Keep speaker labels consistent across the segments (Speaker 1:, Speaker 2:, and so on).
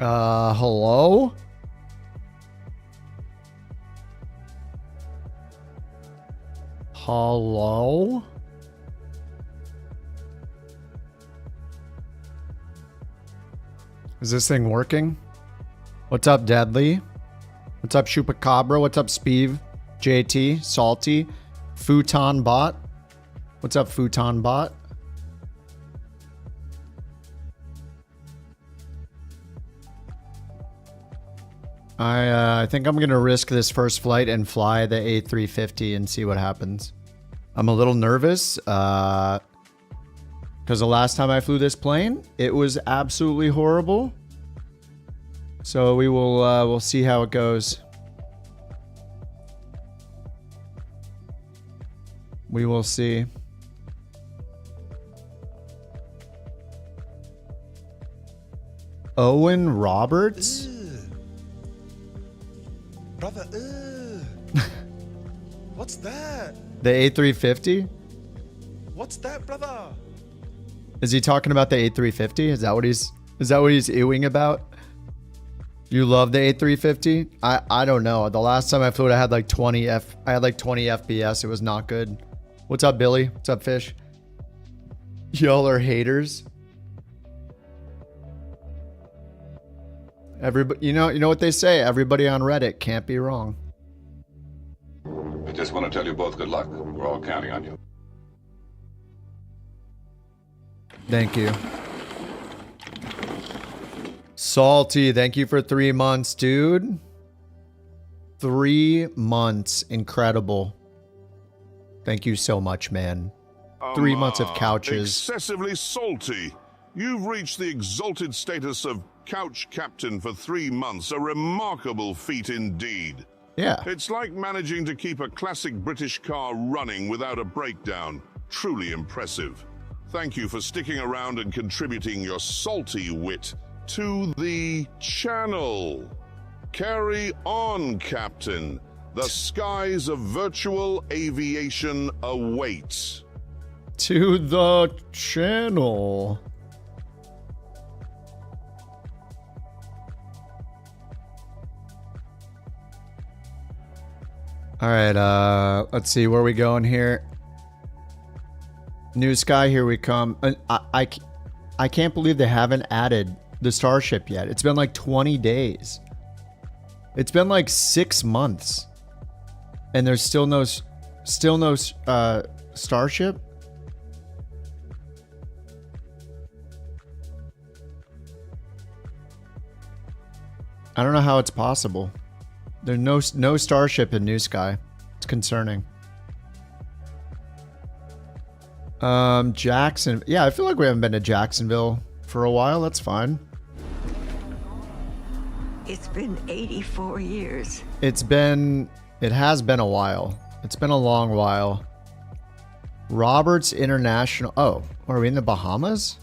Speaker 1: Hello? Hello? Is this thing working? What's up, Deadly? What's up, Chupacabra? What's up, Speeve? JT? Salty? Futon Bot? What's up, Futon Bot? I think I'm gonna risk this first flight and fly the A350 and see what happens. I'm a little nervous because the last time I flew this plane, it was absolutely horrible. So we will we'll see how it goes. We will see. Owen Roberts?
Speaker 2: Brother, what's that?
Speaker 1: The A350?
Speaker 2: What's that, brother?
Speaker 1: Is he talking about the A350? Is that what he's ewing about? You love the A350? I don't know. The last time I flew it, I had like 20 FPS. It was not good. What's up, Billy? What's up, Fish? Y'all are haters. Everybody, you know what they say. Everybody on Reddit can't be wrong.
Speaker 3: I just want to tell you both good luck. We're all counting on you.
Speaker 1: Thank you. Salty, thank you for 3 months, dude. 3 months. Incredible. Thank you so much, man. 3 months of couches.
Speaker 4: Excessively salty. You've reached the exalted status of couch captain for 3 months. A remarkable feat indeed.
Speaker 1: Yeah.
Speaker 4: It's like managing to keep a classic British car running without a breakdown. Truly impressive. Thank you for sticking around and contributing your salty wit to the channel. Carry on, Captain. The skies of virtual aviation await.
Speaker 1: To the channel. All right, let's see where we going here. NewSky, here we come. I can't believe they haven't added the Starship yet. It's been like 20 days. It's been like 6 months, and there's still no Starship. I don't know how it's possible. There's no Starship in NewSky. It's concerning. Jackson. Yeah, I feel like we haven't been to Jacksonville for a while. That's fine.
Speaker 5: It's been 84 years.
Speaker 1: It has been a while. It's been a long while. Roberts International. Oh, are we in the Bahamas?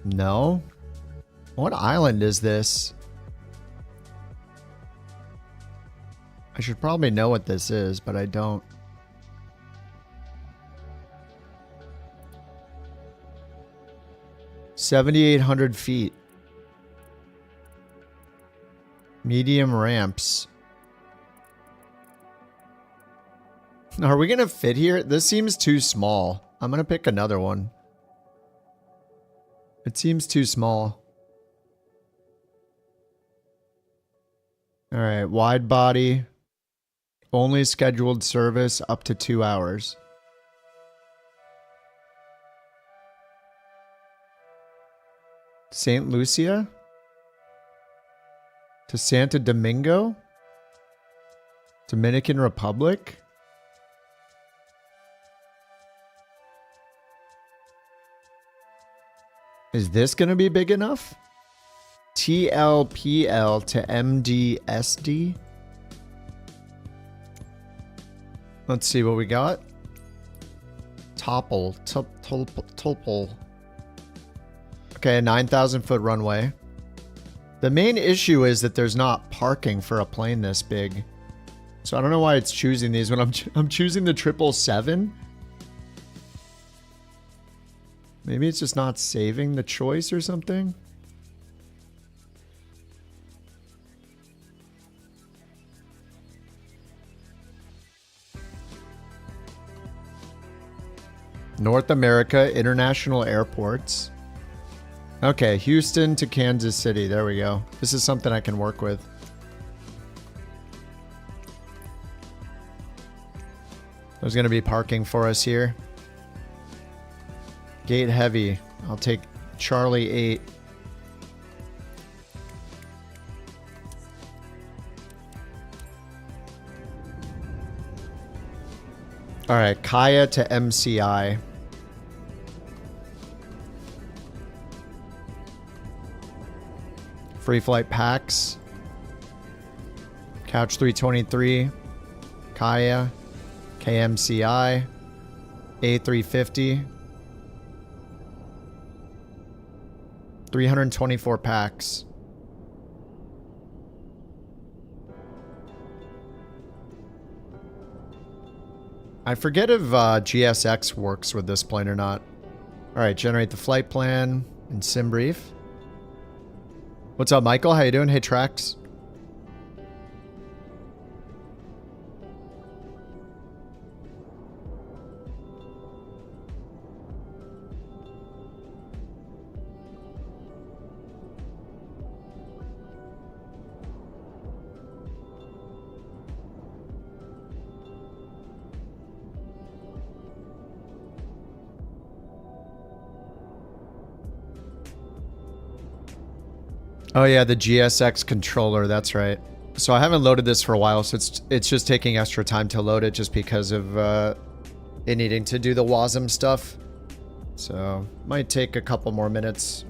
Speaker 1: No. What island is this? I should probably know what this is, but I don't. $7,800 feet. Medium ramps. Are we gonna fit here? This seems too small. I'm gonna pick another one. It seems too small. All right, wide body. Only scheduled service up to 2 hours. St. Lucia? To Santo Domingo? Dominican Republic? Is this going to be big enough? TLPL to MDSD? Let's see what we got. Topple. Okay, a 9,000 foot runway. The main issue is that there's not parking for a plane this big. So I don't know why it's choosing these when I'm choosing the 777. Maybe it's just not saving the choice or something. North America International Airports. Okay, Houston to Kansas City. There we go. This is something I can work with. There's going to be parking for us here. Gate heavy. I'll take Charlie 8. All right, Kaya to MCI. Free flight packs. Couch 323. Kaya. KMCI. A350. 324 packs. I forget if GSX works with this plane or not. Alright, generate the flight plan and sim brief. What's up, Michael? How you doing? Hey, Trax. Oh yeah, the GSX controller, that's right. So I haven't loaded this for a while, so it's just taking extra time to load it just because of it needing to do the WASM stuff. So might take a couple more minutes.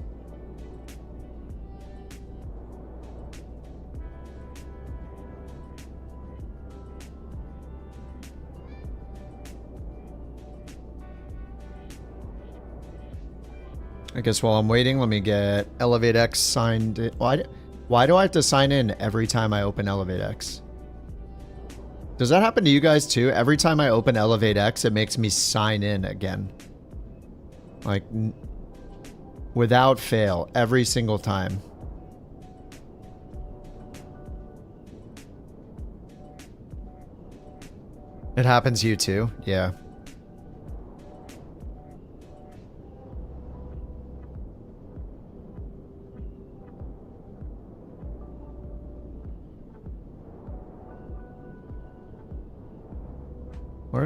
Speaker 1: I guess while I'm waiting, let me get ElevateX signed in. Why do I have to sign in every time I open ElevateX? Does that happen to you guys too? Every time I open ElevateX, it makes me sign in again. Like, without fail, every single time. It happens to you too? Yeah.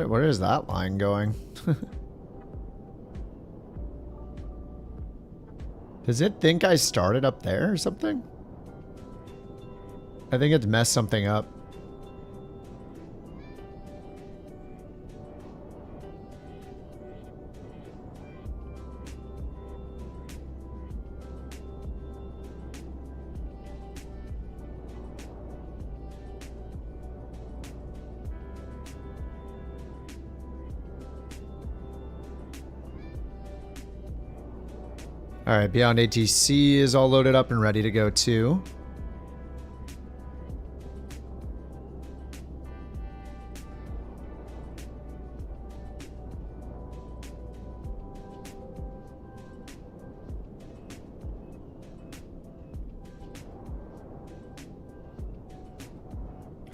Speaker 1: Where is that line going? Does it think I started up there or something? I think it's messed something up. All right, Beyond ATC is all loaded up and ready to go too.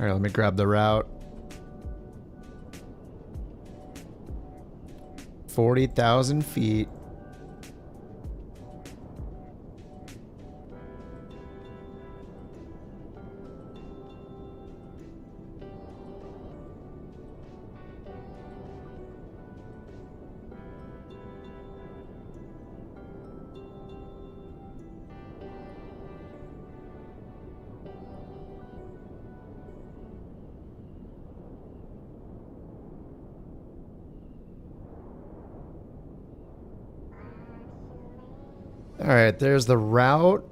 Speaker 1: All right, let me grab the route. 40,000 feet. All right, there's the route.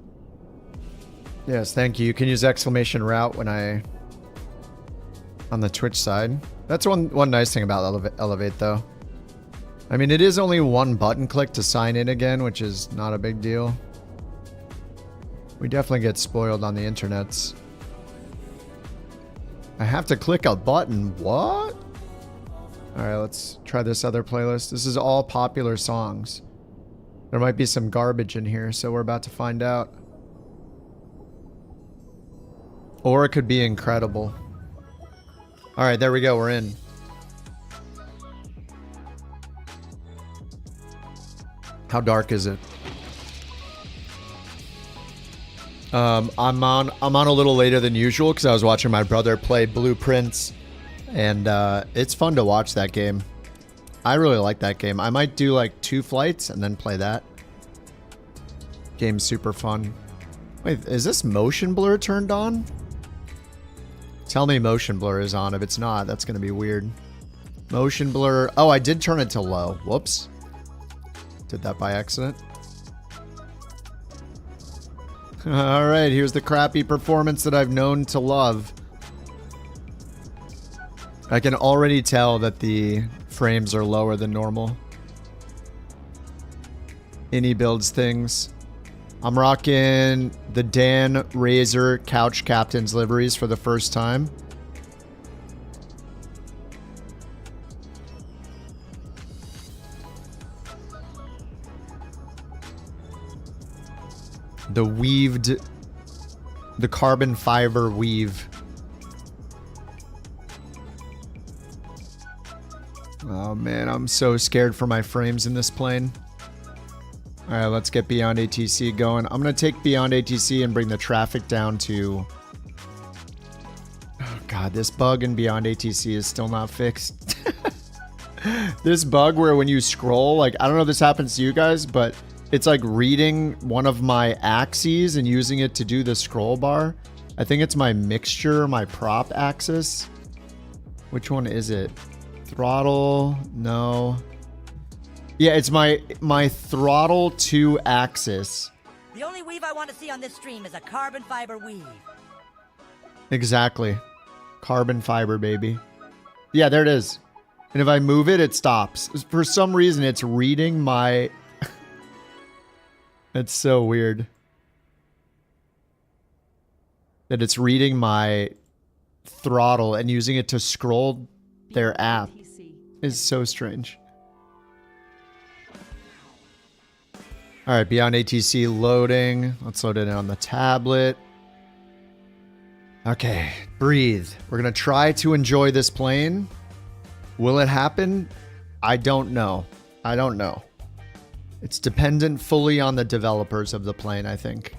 Speaker 1: Yes, thank you. You can use exclamation route when on the Twitch side. That's one nice thing about Elevate though. I mean, it is only one button click to sign in again, which is not a big deal. We definitely get spoiled on the internets. I have to click a button. What? All right, let's try this other playlist. This is all popular songs. There might be some garbage in here, so we're about to find out. Or it could be incredible. Alright, there we go. We're in. How dark is it? I'm on a little later than usual because I was watching my brother play Blueprints, and it's fun to watch that game. I really like that game. I might do like 2 flights and then play that. Game's super fun. Wait, is this motion blur turned on? Tell me motion blur is on. If it's not, that's going to be weird. Motion blur. Oh, I did turn it to low. Whoops. Did that by accident. All right, here's the crappy performance that I've known to love. I can already tell that the frames are lower than normal. Any builds things. I'm rocking the Dan Razor Couch Captain's liveries for the first time. The carbon fiber weave. Oh man, I'm so scared for my frames in this plane. Alright, let's get Beyond ATC going. I'm going to take Beyond ATC and bring the traffic down to... Oh god, this bug in Beyond ATC is still not fixed. This bug where when you scroll, like, I don't know if this happens to you guys, but it's like reading one of my axes and using it to do the scroll bar. I think it's my mixture, my prop axis. Which one is it? Throttle? No. Yeah, it's my throttle 2 axis.
Speaker 6: The only weave I want to see on this stream is a carbon fiber weave.
Speaker 1: Exactly. Carbon fiber, baby. Yeah, there it is. And if I move it, it stops. For some reason, it's reading my... It's so weird. That it's reading my throttle and using it to scroll their app. Is so strange. Alright, Beyond ATC loading. Let's load it in on the tablet. Okay, breathe. We're going to try to enjoy this plane. Will it happen? I don't know. I don't know. It's dependent fully on the developers of the plane, I think.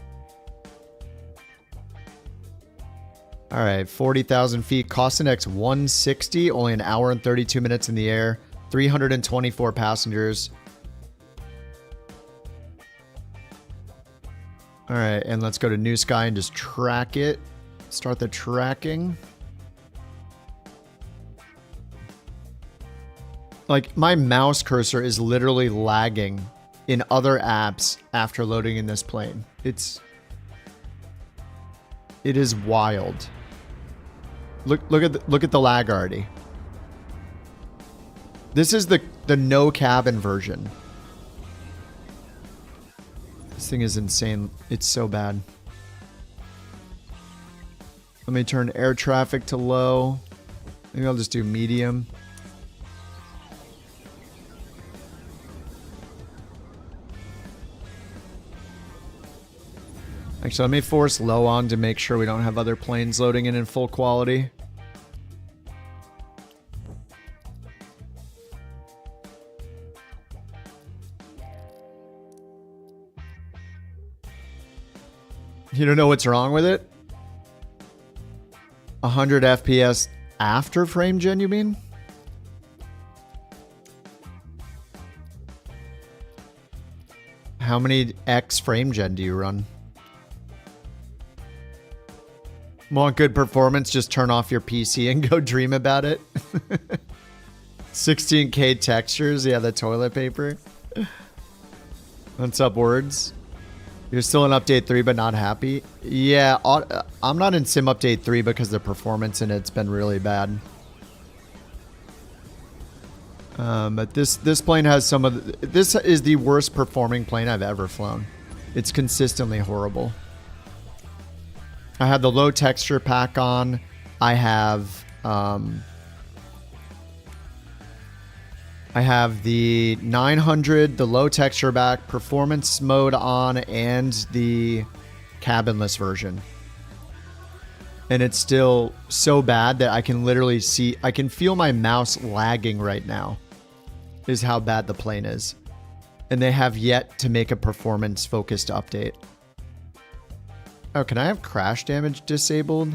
Speaker 1: Alright, 40,000 feet. Cost index 160. Only an hour and 32 minutes in the air. 324 passengers. Alright, and let's go to NewSky and just track it. Start the tracking. Like, my mouse cursor is literally lagging in other apps after loading in this plane. It is wild. Look at the lag already. This is the no cabin version. This thing is insane. It's so bad. Let me turn air traffic to low. Maybe I'll just do medium. Actually, let me force low on to make sure we don't have other planes loading in full quality. You don't know what's wrong with it? 100 FPS after frame gen, you mean? How many X frame gen do you run? Want good performance? Just turn off your PC and go dream about it. 16K textures. Yeah, the toilet paper. What's up, words? You're still in update 3 but not happy? Yeah, I'm not in sim update 3 because the performance in it's been really bad. But this plane has some of the... This is the worst performing plane I've ever flown. It's consistently horrible. I have the low texture pack on. I have I have the 900, the low texture back, performance mode on, and the cabinless version. And it's still so bad that I can literally see, I can feel my mouse lagging right now, is how bad the plane is. And they have yet to make a performance focused update. Oh, can I have crash damage disabled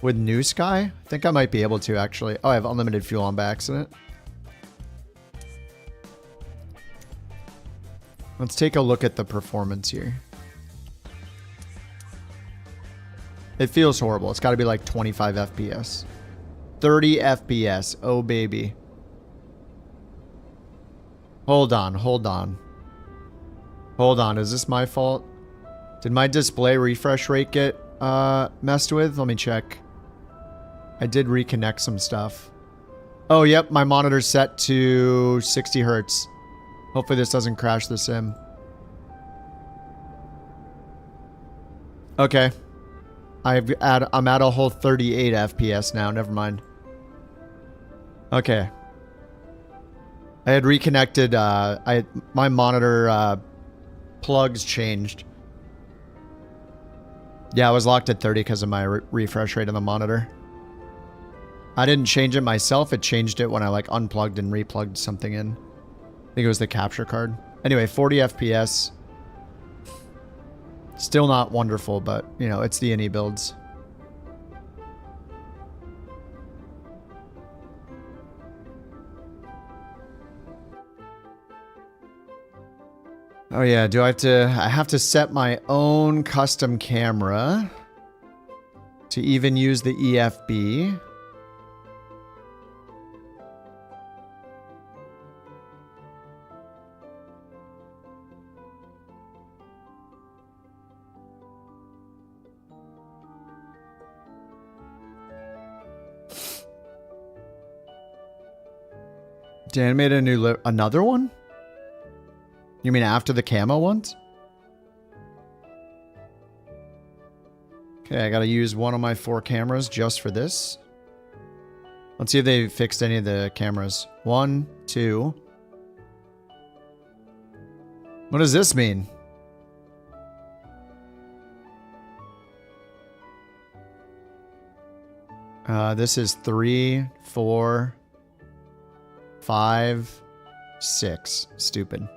Speaker 1: with NewSky? I think I might be able to actually. Oh, I have unlimited fuel on by accident. Let's take a look at the performance here. It feels horrible. It's got to be like 25 FPS. 30 FPS. Oh, baby. Hold on. Hold on. Hold on. Is this my fault? Did my display refresh rate get messed with? Let me check. I did reconnect some stuff. Oh, yep. My monitor's set to 60 hertz. Hopefully this doesn't crash the sim. Okay. I'm at a whole 38 FPS now. Never mind. Okay. I had reconnected. My monitor plugs changed. Yeah, I was locked at 30 because of my refresh rate on the monitor. I didn't change it myself. It changed it when I like unplugged and replugged something in. I think it was the capture card. Anyway, 40 FPS. Still not wonderful, but, you know, it's the INI builds. Oh yeah, I have to set my own custom camera to even use the EFB. Dan made a new another one? You mean after the camo ones? Okay, I gotta use one of my 4 cameras just for this. Let's see if they fixed any of the cameras. 1, 2. What does this mean? This is 3, 4, 5, 6. Stupid.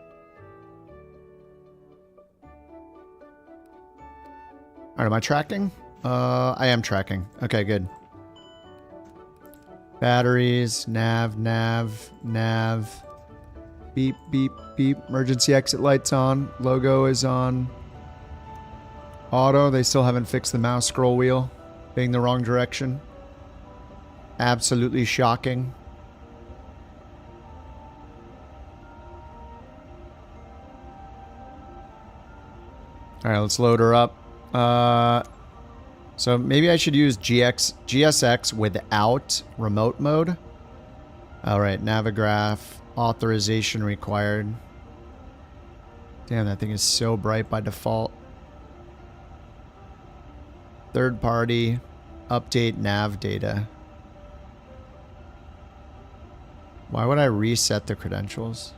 Speaker 1: Alright, am I tracking? I am tracking. Okay, good. Batteries, nav. Beep, beep, beep. Emergency exit lights on. Logo is on. Auto, they still haven't fixed the mouse scroll wheel being the wrong direction. Absolutely shocking. Alright, let's load her up. So maybe I should use GSX without remote mode. Alright, Navigraph. Authorization required. Damn, that thing is so bright by default. Third party. Update nav data. Why would I reset the credentials?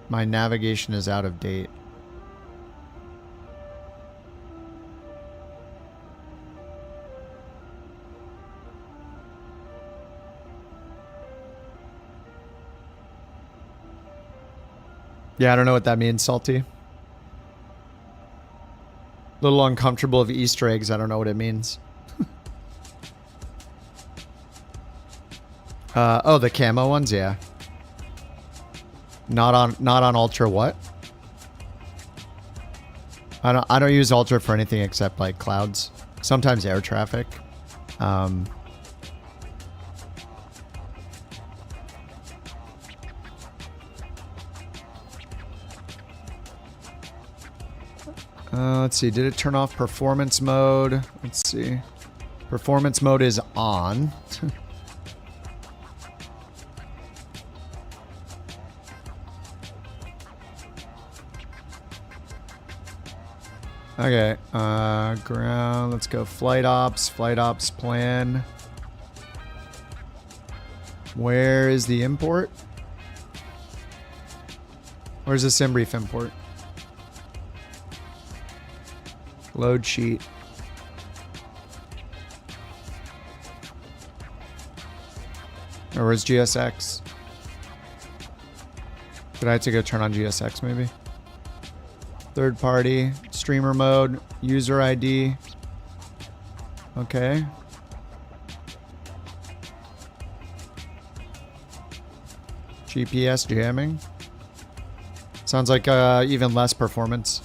Speaker 1: My navigation is out of date. Yeah, I don't know what that means, Salty. Little uncomfortable of Easter eggs. I don't know what it means. Oh, the camo ones, yeah. Not on Ultra what? I don't use Ultra for anything except like clouds. Sometimes air traffic. Let's see. Did it turn off performance mode? Let's see. Performance mode is on. Okay. Ground. Let's go. Flight ops plan. Where is the import? Where's the sim brief import? Load sheet. Or where's GSX? Did I have to go turn on GSX maybe? Third party, streamer mode, user ID. Okay. GPS jamming. Sounds like even less performance.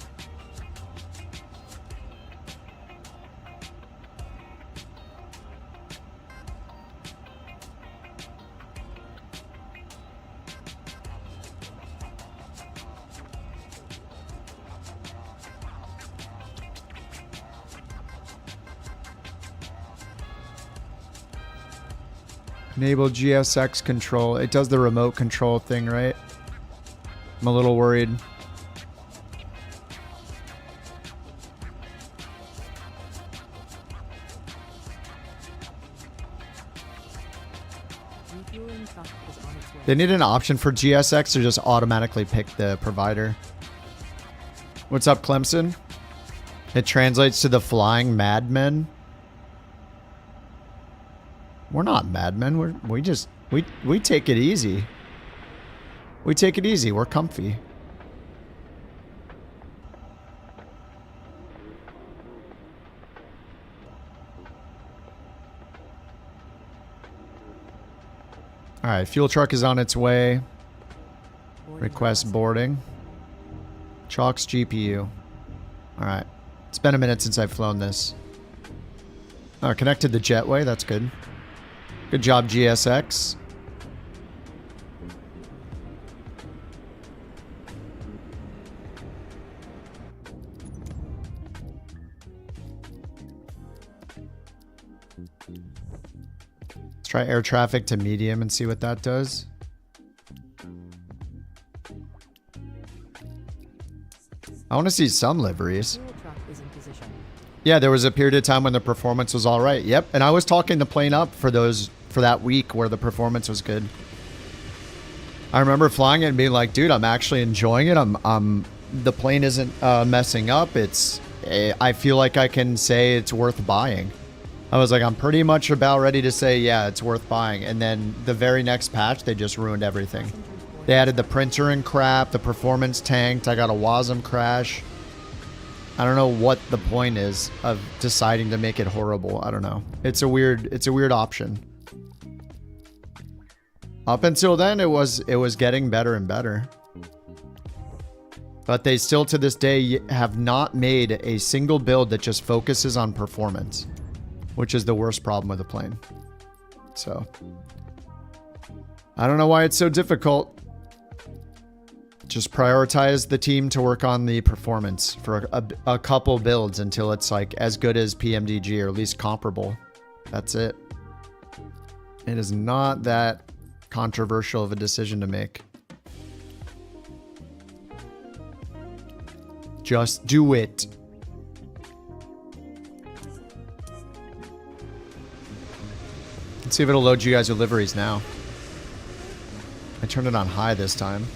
Speaker 1: Enable GSX control. It does the remote control thing, right? I'm a little worried. They need an option for GSX to just automatically pick the provider. What's up, Clemson? It translates to the flying madmen. We're not madmen. We take it easy. We take it easy. We're comfy. All right, fuel truck is on its way. Request boarding. Chalk's GPU. All right. It's been a minute since I've flown this. Oh, connected to jetway. That's good. Good job, GSX. Let's try air traffic to medium and see what that does. I want to see some liveries. Yeah, there was a period of time when the performance was all right. Yep, and I was talking the plane up for that week where the performance was good. I remember flying it and being like, dude, I'm actually enjoying it. The plane isn't messing up. I feel like I can say it's worth buying. I was like, I'm pretty much about ready to say, yeah, it's worth buying. And then the very next patch, they just ruined everything. They added the printer and crap. The performance tanked. I got a WASM crash. I don't know what the point is of deciding to make it horrible. I don't know. It's a weird option. Up until then, it was getting better and better. But they still to this day have not made a single build that just focuses on performance, which is the worst problem with a plane. So I don't know why it's so difficult. Just prioritize the team to work on the performance for a couple builds until it's like as good as PMDG or at least comparable. That's it. It is not that controversial of a decision to make. Just do it. Let's see if it'll load you guys with liveries now. I turned it on high this time.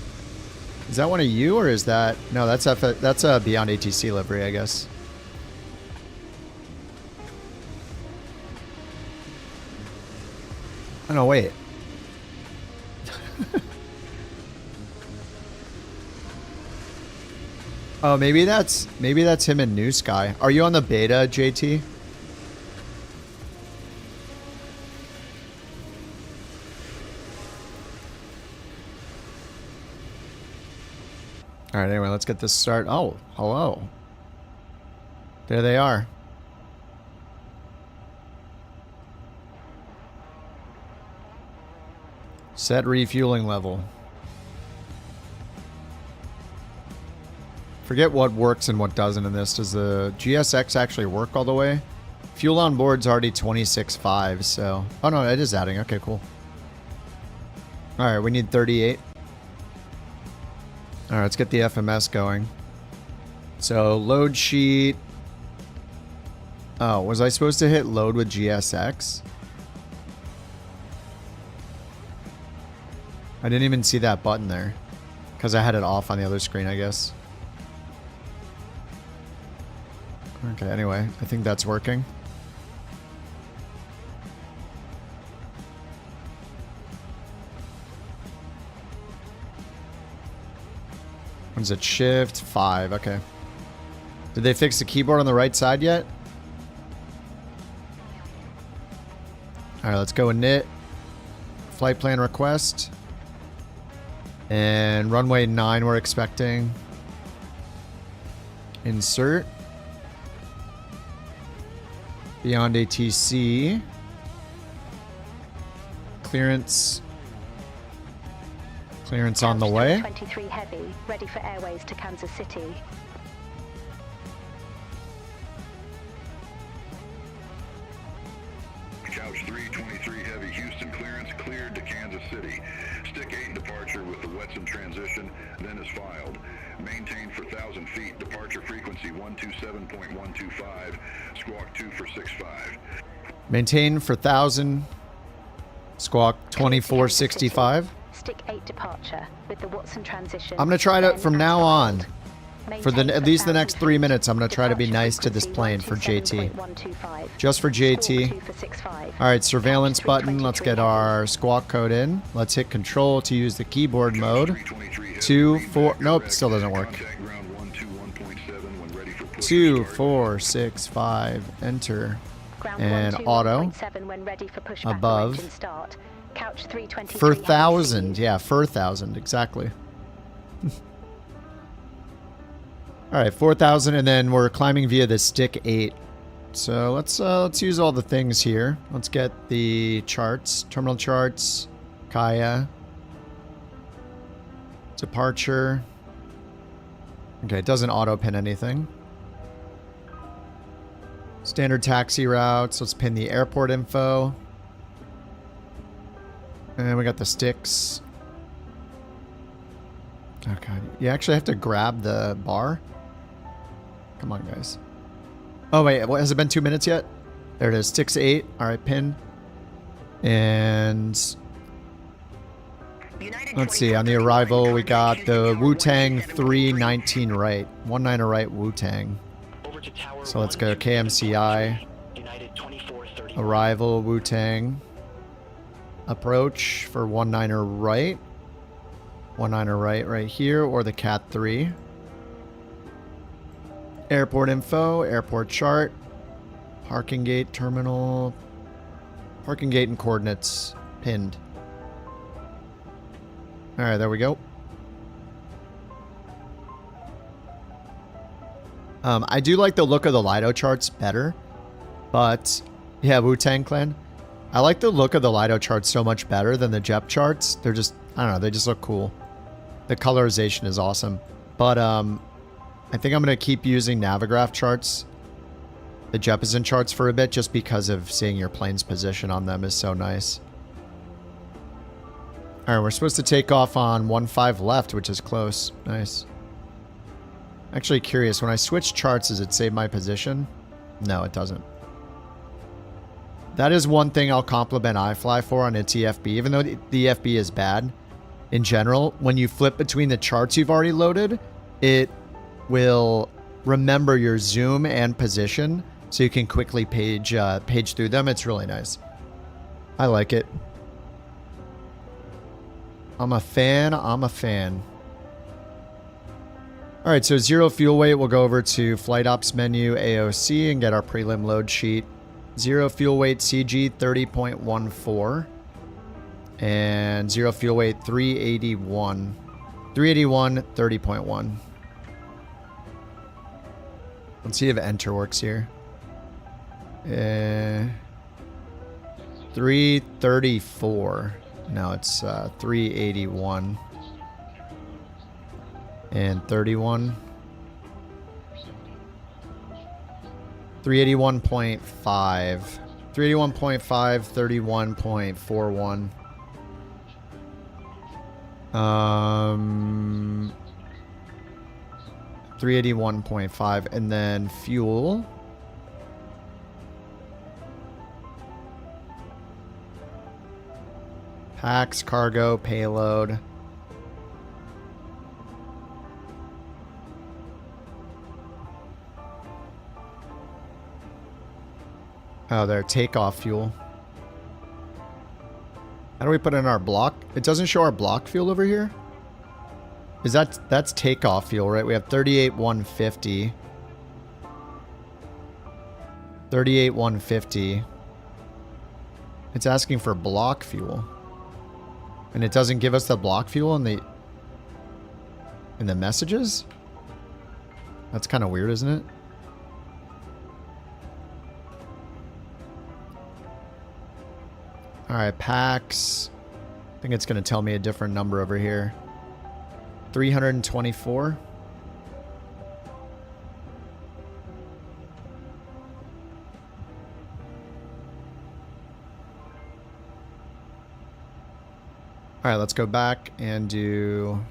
Speaker 1: Is that one of you, or is that... No, that's a Beyond ATC livery, I guess. Oh, no, wait. Oh, maybe that's him in NewSky. Are you on the beta, JT? All right, anyway, let's get this started. Oh, hello. There they are. Set refueling level. Forget what works and what doesn't in this. Does the GSX actually work all the way? Fuel on board's already 26.5, so... Oh, no, it is adding. Okay, cool. All right, we need 38. All right, let's get the FMS going. So, load sheet. Oh, was I supposed to hit load with GSX? I didn't even see that button there. Because I had it off on the other screen, I guess. Okay, anyway, I think that's working. When's it? Shift 5, okay. Did they fix the keyboard on the right side yet? Alright, let's go init. Flight plan request. And runway 9 we're expecting. Insert. Beyond ATC. Clearance. Clearance on the way.
Speaker 7: 23 Heavy, ready for airways to Kansas City.
Speaker 8: Couch 323 Heavy, Houston clearance cleared to Kansas City. Stick 8 departure with the Wetson transition, then is filed. Maintained for 1,000 feet, departure frequency 127.125, squawk 2 for 65.
Speaker 1: Maintain for 1,000, squawk 2465.
Speaker 7: Stick 8 departure with the Watson transition.
Speaker 1: I'm going to try to, from now on, for
Speaker 7: Maintain
Speaker 1: at least the next 3
Speaker 7: feet.
Speaker 1: minutes, I'm going to try to be
Speaker 7: Departure
Speaker 1: nice to this
Speaker 7: frequency
Speaker 1: plane for JT.
Speaker 7: 127.125.
Speaker 1: Just for JT.
Speaker 7: Squawk 2 for 65.
Speaker 1: Alright, surveillance
Speaker 7: Couch
Speaker 1: button. Let's
Speaker 7: 323
Speaker 1: get our squawk code in. Let's hit control to use the keyboard mode. 2, 4, nope, still doesn't work.
Speaker 8: Contact ground 121.7 when ready for push
Speaker 1: 2,
Speaker 8: start.
Speaker 1: 4, 6, 5, enter.
Speaker 7: Ground
Speaker 1: And
Speaker 7: 121.7
Speaker 1: auto.
Speaker 7: when ready for pushback
Speaker 1: Above.
Speaker 7: engine start. Couch 323
Speaker 1: For
Speaker 7: Heavy
Speaker 1: 1,000,
Speaker 7: speed.
Speaker 1: yeah, for 1,000, exactly. Alright, 4,000, and then we're climbing via the stick 8. So let's use all the things here. Let's get the charts, terminal charts, Kaya, departure. Okay, it doesn't auto pin anything. Standard taxi routes. Let's pin the airport info. And we got the sticks. Oh god, you actually have to grab the bar? Come on, guys. Oh wait, what, has it been 2 minutes yet? There it is, sticks 8. Alright, pin. And let's see, on the arrival we got the Wu-Tang 319 right. 19 right Wu-Tang. So let's go KMCI. Arrival Wu-Tang. Approach for 19er right. 19er right here, or the Cat 3. Airport info, airport chart, parking gate, terminal, parking gate and coordinates pinned. Alright, there we go. I do like the look of the Lido charts better, but yeah, Wu-Tang Clan. I like the look of the Lido charts so much better than the JEP charts. They're just, I don't know, they just look cool. The colorization is awesome. But I think I'm going to keep using Navigraph charts, the Jeppesen charts for a bit, just because of seeing your plane's position on them is so nice. Alright, we're supposed to take off on 15 left, which is close. Nice. Actually curious, when I switch charts, does it save my position? No, it doesn't. That is one thing I'll compliment iFly for on its EFB, even though the EFB is bad. In general, when you flip between the charts you've already loaded, it will remember your zoom and position, so you can quickly page through them. It's really nice. I like it. I'm a fan. I'm a fan. All right, so 0 fuel weight. We'll go over to flight ops menu, AOC, and get our prelim load sheet. 0 fuel weight CG 30.14. And 0 fuel weight 381. 381 30.1. Let's see if enter works here. 334. No, it's 381. And 31. 381.5. 381.5, 31.41. 381.5, and then fuel. Packs, cargo, payload. Oh, there, takeoff fuel. How do we put in our block? It doesn't show our block fuel over here? That's takeoff fuel, right? We have 38,150. 38,150. It's asking for block fuel. And it doesn't give us the block fuel in the messages? That's kind of weird, isn't it? Alright, packs. I think it's going to tell me a different number over here. 324. Alright, let's go back and do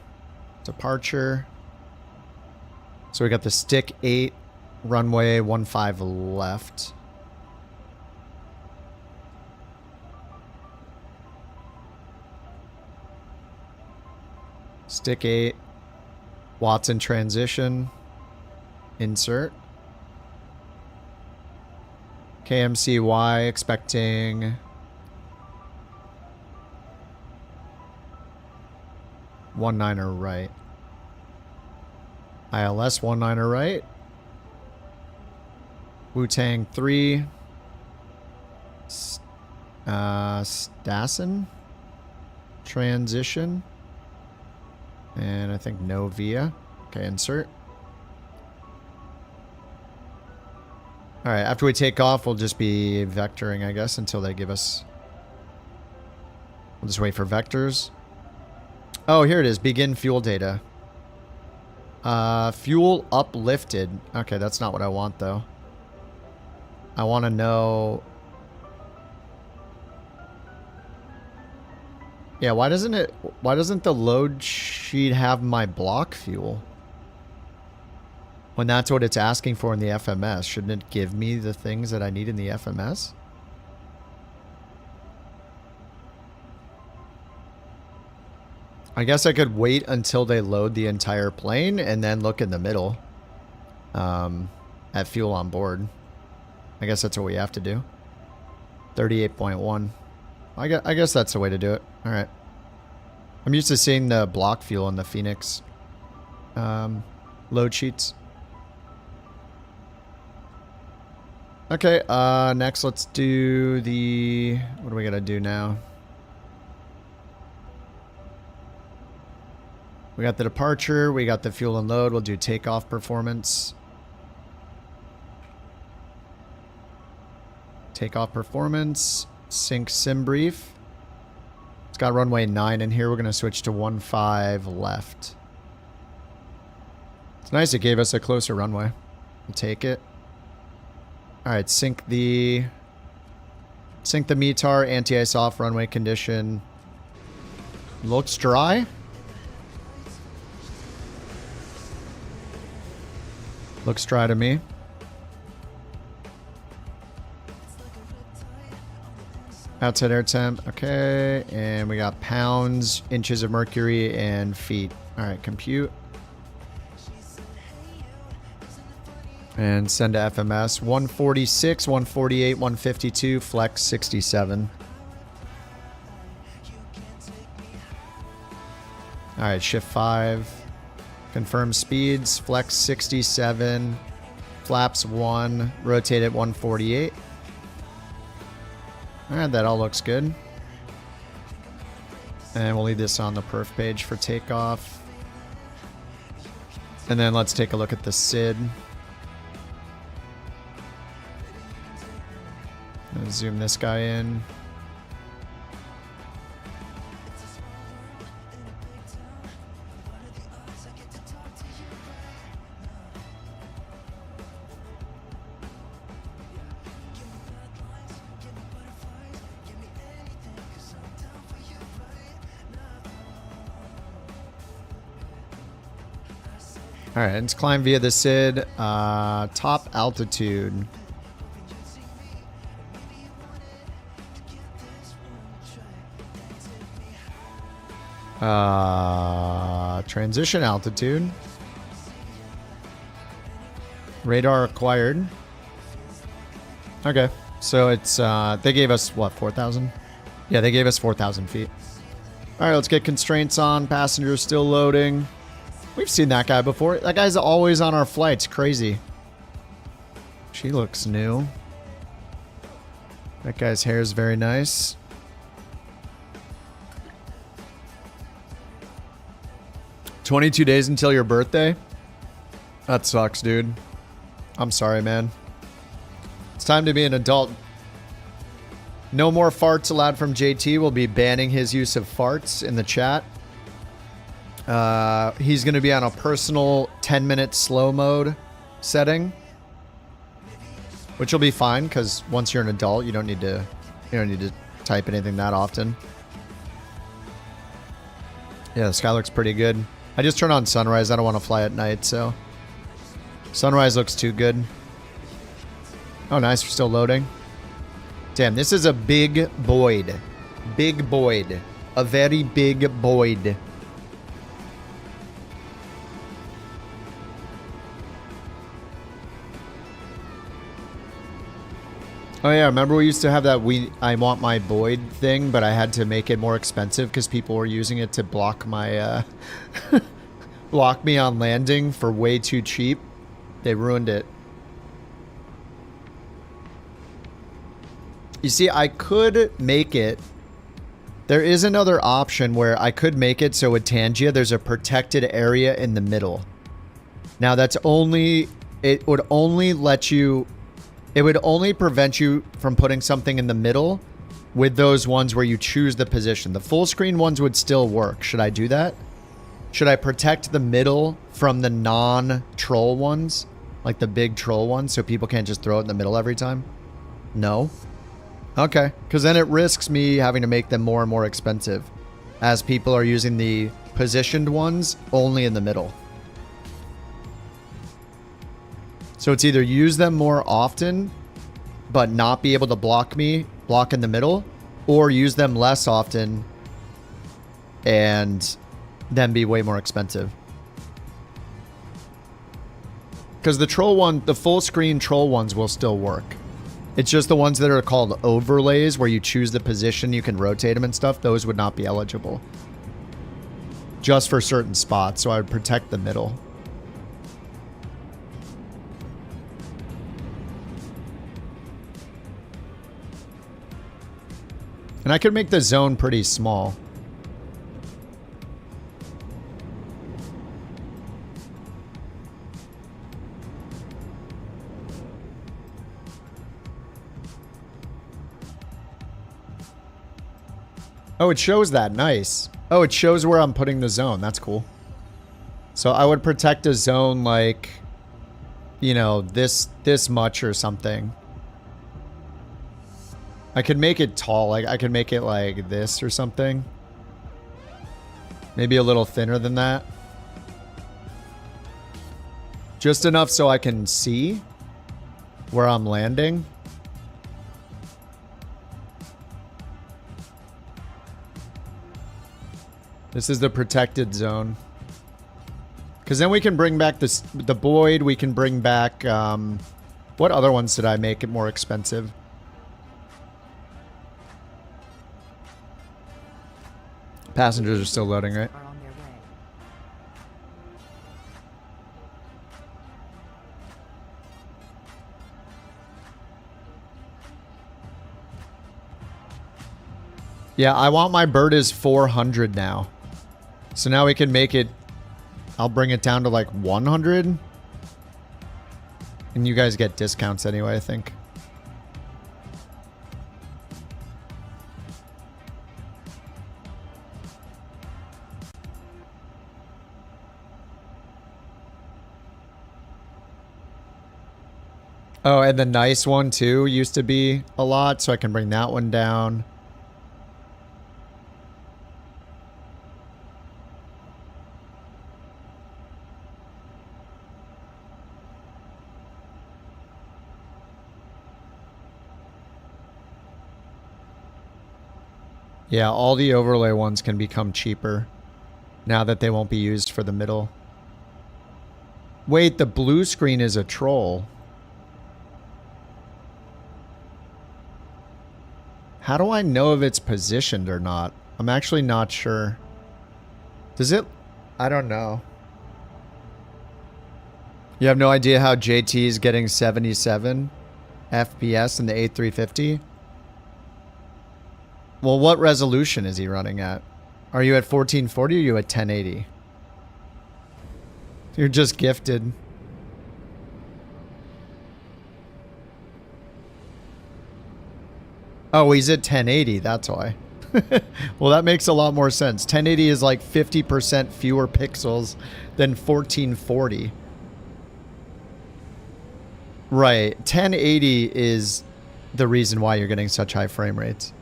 Speaker 1: departure. So we got the stick 8, runway 15 left. Stick 8, Watson transition, insert. KMCY expecting 19er right. ILS 19er right. Wu-Tang 3. Stassen. Transition. And I think no via. Okay, insert. Alright, after we take off, we'll just be vectoring, I guess, until they give us... We'll just wait for vectors. Oh, here it is. Begin fuel data. Fuel uplifted. Okay, that's not what I want, though. I want to know... Yeah, why doesn't the load sheet have my block fuel? When that's what it's asking for in the FMS, shouldn't it give me the things that I need in the FMS? I guess I could wait until they load the entire plane and then look in the middle at fuel on board. I guess that's what we have to do. 38.1. I guess that's the way to do it. Alright. I'm used to seeing the block fuel in the Phoenix load sheets. Okay, next let's do the... What do we gotta do now? We got the departure, we got the fuel and load, we'll do takeoff performance. Takeoff performance, sync sim brief. It's got runway 9 in here, we're gonna switch to 15 left. It's nice it gave us a closer runway. We'll take it. Alright, sync the METAR, anti-ice off, runway condition. Looks dry. Looks dry to me. Outside air temp. Okay. And we got pounds, inches of mercury, and feet. Alright, compute. And send to FMS. 146, 148, 152, flex 67. Alright, shift 5. Confirm speeds, flex 67, flaps 1, rotate at 148. Alright, that all looks good. And we'll leave this on the perf page for takeoff. And then let's take a look at the SID. Let's zoom this guy in. Alright, let's climb via the SID. Top altitude. Transition altitude. Radar acquired. Okay. So it's, they gave us, what, 4,000? Yeah, they gave us 4,000 feet. All right, let's get constraints on. Passengers still loading. We've seen that guy before. That guy's always on our flights. Crazy. She looks new. That guy's hair is very nice. "22 days until your birthday?" That sucks, dude. I'm sorry, man. It's time to be an adult. No more farts allowed from JT. We'll be banning his use of farts in the chat. He's going to be on a personal 10-minute slow mode setting, which will be fine because once you're an adult, you don't need to type anything that often. Yeah, the sky looks pretty good. I just turned on sunrise. I don't want to fly at night, so sunrise looks too good. Oh, nice. We're still loading. Damn, this is a big Boyd. Big Boyd. A very big Boyd. Oh yeah, remember we used to have that I want my Boyd thing, but I had to make it more expensive because people were using it to block my block me on landing for way too cheap. They ruined it. You see, I could make it. There is another option where I could make it so with Tangia, there's a protected area in the middle. Now that's only, it would only let you, it would only prevent you from putting something in the middle with those ones where you choose the position. The full screen ones would still work. Should I do that? Should I protect the middle from the non-troll ones? Like the big troll ones so people can't just throw it in the middle every time? No? Okay, because then it risks me having to make them more and more expensive as people are using the positioned ones only in the middle. So it's either use them more often but not be able to block in the middle, or use them less often and then be way more expensive. Because the troll one, the full screen troll ones will still work. It's just the ones that are called overlays where you choose the position, you can rotate them and stuff. Those would not be eligible. Just for certain spots, so I would protect the middle. And I could make the zone pretty small. Oh, it shows that. Nice. Oh, it shows where I'm putting the zone. That's cool. So I would protect a zone like, you know, this much or something. I could make it tall. Like I could make it like this or something. Maybe a little thinner than that. Just enough so I can see where I'm landing. This is the protected zone. Because then we can bring back the Boyd. We can bring back... what other ones did I make it more expensive? Passengers are still loading, right? Yeah, I want my bird is 400 now. So now we can make it... I'll bring it down to like 100. And you guys get discounts anyway, I think. Oh, and the nice one too used to be a lot, so I can bring that one down. Yeah, all the overlay ones can become cheaper. Now that they won't be used for the middle. Wait, the blue screen is a troll. How do I know if it's positioned or not? I'm actually not sure. Does it? I don't know. You have no idea how JT is getting 77 FPS in the A350? Well, what resolution is he running at? Are you at 1440 or are you at 1080? You're just gifted. Oh, he's at 1080, that's why. Well, that makes a lot more sense. 1080 is like 50% fewer pixels than 1440. Right. 1080 is the reason why you're getting such high frame rates.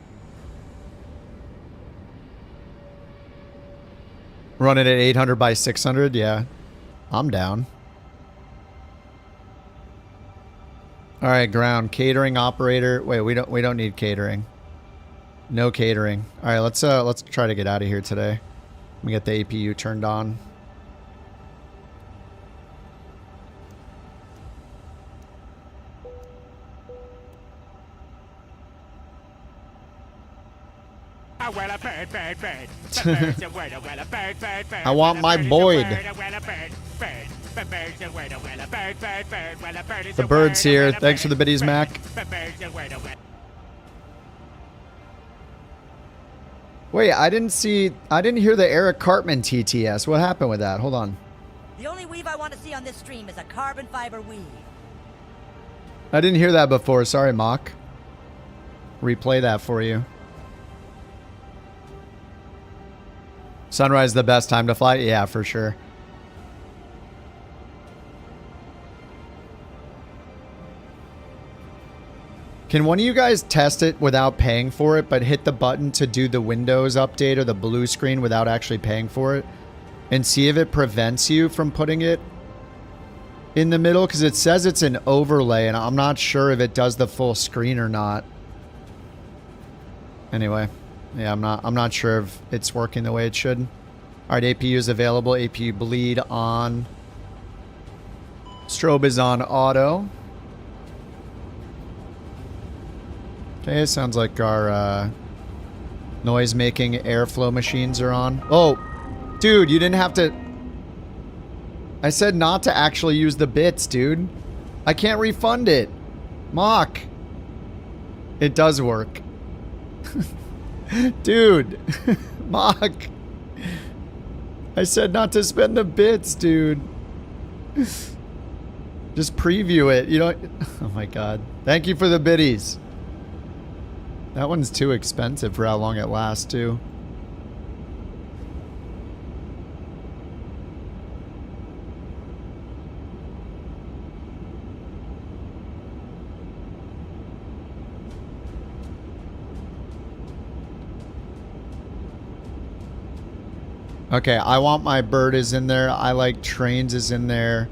Speaker 1: Run it at 800 by 600, yeah. I'm down. All right, ground catering operator. Wait, we don't need catering. No catering. All right, let's try to get out of here today. Let me get the APU turned on.
Speaker 9: I
Speaker 1: want my Boyd. The bird's here. Thanks for the biddies, Mac. Wait, I didn't hear the Eric Cartman TTS. What happened with that? Hold on.
Speaker 6: The only weave I want to see on this stream is a carbon fiber weave.
Speaker 1: I didn't hear that before. Sorry, Mock. Replay that for you. Sunrise is the best time to fly? Yeah, for sure. Can one of you guys test it without paying for it, but hit the button to do the Windows update or the blue screen without actually paying for it? And see if it prevents you from putting it in the middle? Because it says it's an overlay, and I'm not sure if it does the full screen or not. Anyway. Yeah, I'm not sure if it's working the way it should. All right, APU is available. APU bleed on. Strobe is on auto. Okay, sounds like our noise-making airflow machines are on. Oh, dude, you didn't have to... I said not to actually use the bits, dude. I can't refund it. Mock. It does work. Dude, Mock. I said not to spend the bits, dude. Just preview it. You don't... Oh my god. Thank you for the biddies. That one's too expensive for how long it lasts, too. Okay, I want my bird is in there. I like trains is in there.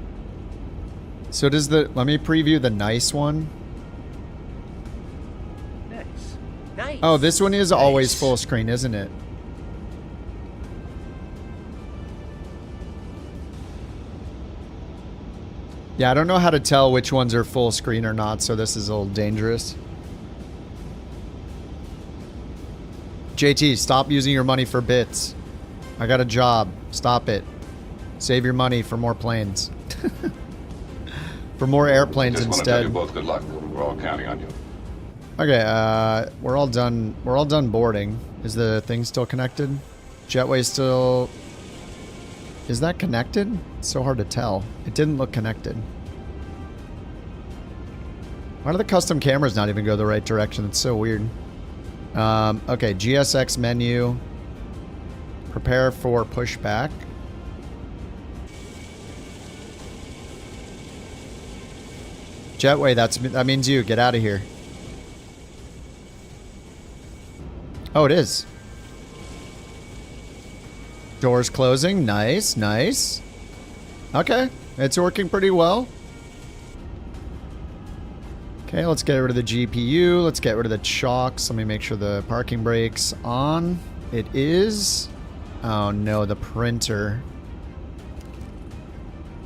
Speaker 1: So does the... Let me preview the nice one.
Speaker 9: Nice.
Speaker 1: Oh, this one is always full screen, isn't it? Yeah, I don't know how to tell which ones are full screen or not, so this is a little dangerous. JT, stop using your money for bits. I got a job. Stop it. Save your money for more planes. For more airplanes
Speaker 3: Just want to tell you
Speaker 1: instead.
Speaker 3: both good luck. We're all counting on you.
Speaker 1: Okay, we're all done. We're all done boarding. Is the thing still connected? Jetway still... Is that connected? It's so hard to tell. It didn't look connected. Why do the custom cameras not even go the right direction? It's so weird. Okay, GSX menu. Prepare for pushback. Jetway, that means you. Get out of here. Oh, it is. Doors closing. Nice, nice. Okay, it's working pretty well. Okay, let's get rid of the GPU. Let's get rid of the chocks. Let me make sure the parking brake's on. It is. Oh no, the printer.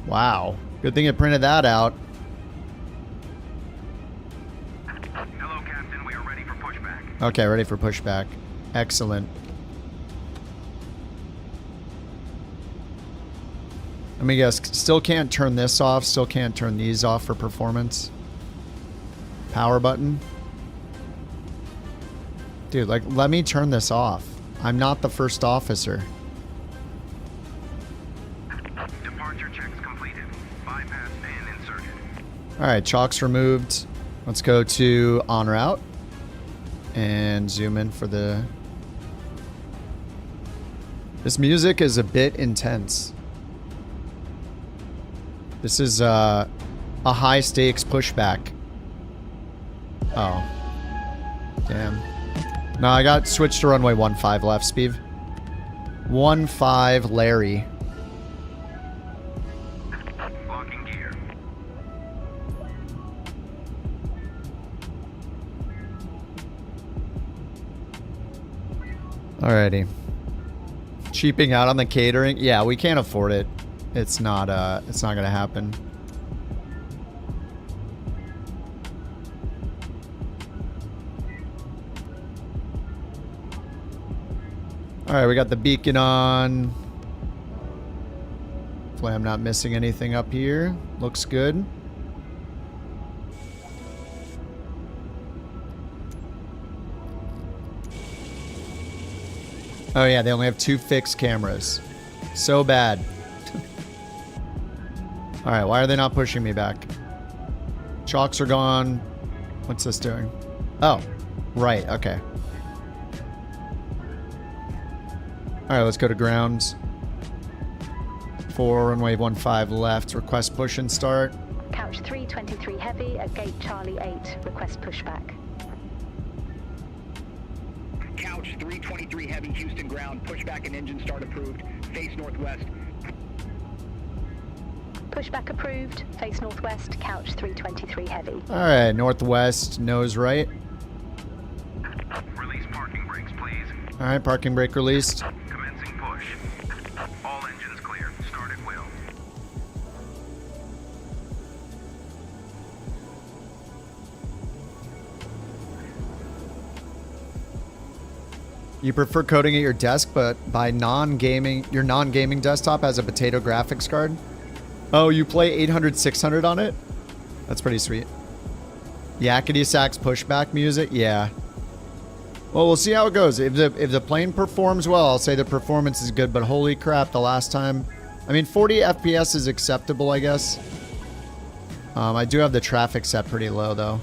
Speaker 1: Wow. Good thing it printed that out.
Speaker 8: Hello, Captain. We are ready for pushback.
Speaker 1: Okay, ready for pushback. Excellent. Let me guess. Still can't turn this off. Still can't turn these off for performance. Power button. Dude, like, let me turn this off. I'm not the first officer.
Speaker 8: Departure checks completed. Bypass ban inserted.
Speaker 1: Alright, chalk's removed. Let's go to en route. And zoom in for the... This music is a bit intense. This is a high stakes pushback. Oh. Damn. No, I got switched to runway 15 left, Speed. 15 Larry.
Speaker 8: Locking gear.
Speaker 1: Alrighty. Cheaping out on the catering? Yeah, we can't afford it. It's not gonna happen. Alright, we got the beacon on. Hopefully I'm not missing anything up here. Looks good. Oh yeah, they only have 2 fixed cameras. So bad. Alright, why are they not pushing me back? Chalks are gone. What's this doing? Oh, right, okay. Alright, let's go to ground. 4, runway 15 left. Request push and start.
Speaker 7: Couch 323 heavy at gate Charlie 8. Request pushback.
Speaker 10: Couch 323 heavy Houston ground. Pushback and engine start approved. Face northwest.
Speaker 7: Pushback approved. Face northwest. Couch 323 heavy.
Speaker 1: Alright, northwest, nose right.
Speaker 8: Release parking brakes, please.
Speaker 1: Alright, parking brake released.
Speaker 8: Commencing push. All engines clear. Start at will.
Speaker 1: You prefer coding at your desk, but by your non-gaming desktop has a potato graphics card? Oh, you play 800, 600 on it? That's pretty sweet. Yakety Sax pushback music? Yeah. Well, we'll see how it goes. If the plane performs well, I'll say the performance is good, but holy crap, the last time... I mean, 40 FPS is acceptable, I guess. I do have the traffic set pretty low, though.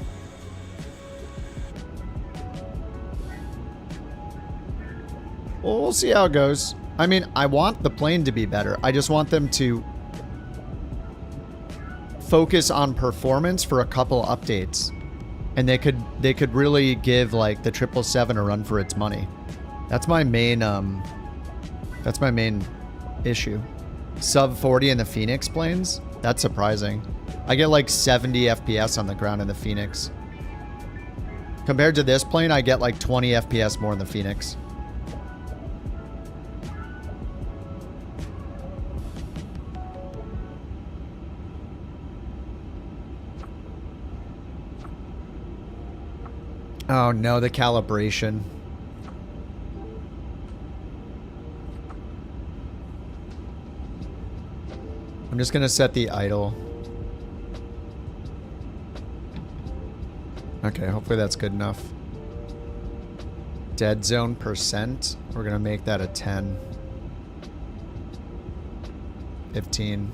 Speaker 1: Well, we'll see how it goes. I mean, I want the plane to be better. I just want them to focus on performance for a couple updates. And they could really give like the 777 a run for its money. That's my main issue. Sub 40 in the Phoenix planes? That's surprising. I get like 70 FPS on the ground in the Phoenix. Compared to this plane, I get like 20 FPS more in the Phoenix. Oh no, the calibration. I'm just gonna set the idle. Okay, hopefully that's good enough. Dead zone percent. We're gonna make that a 10. 15.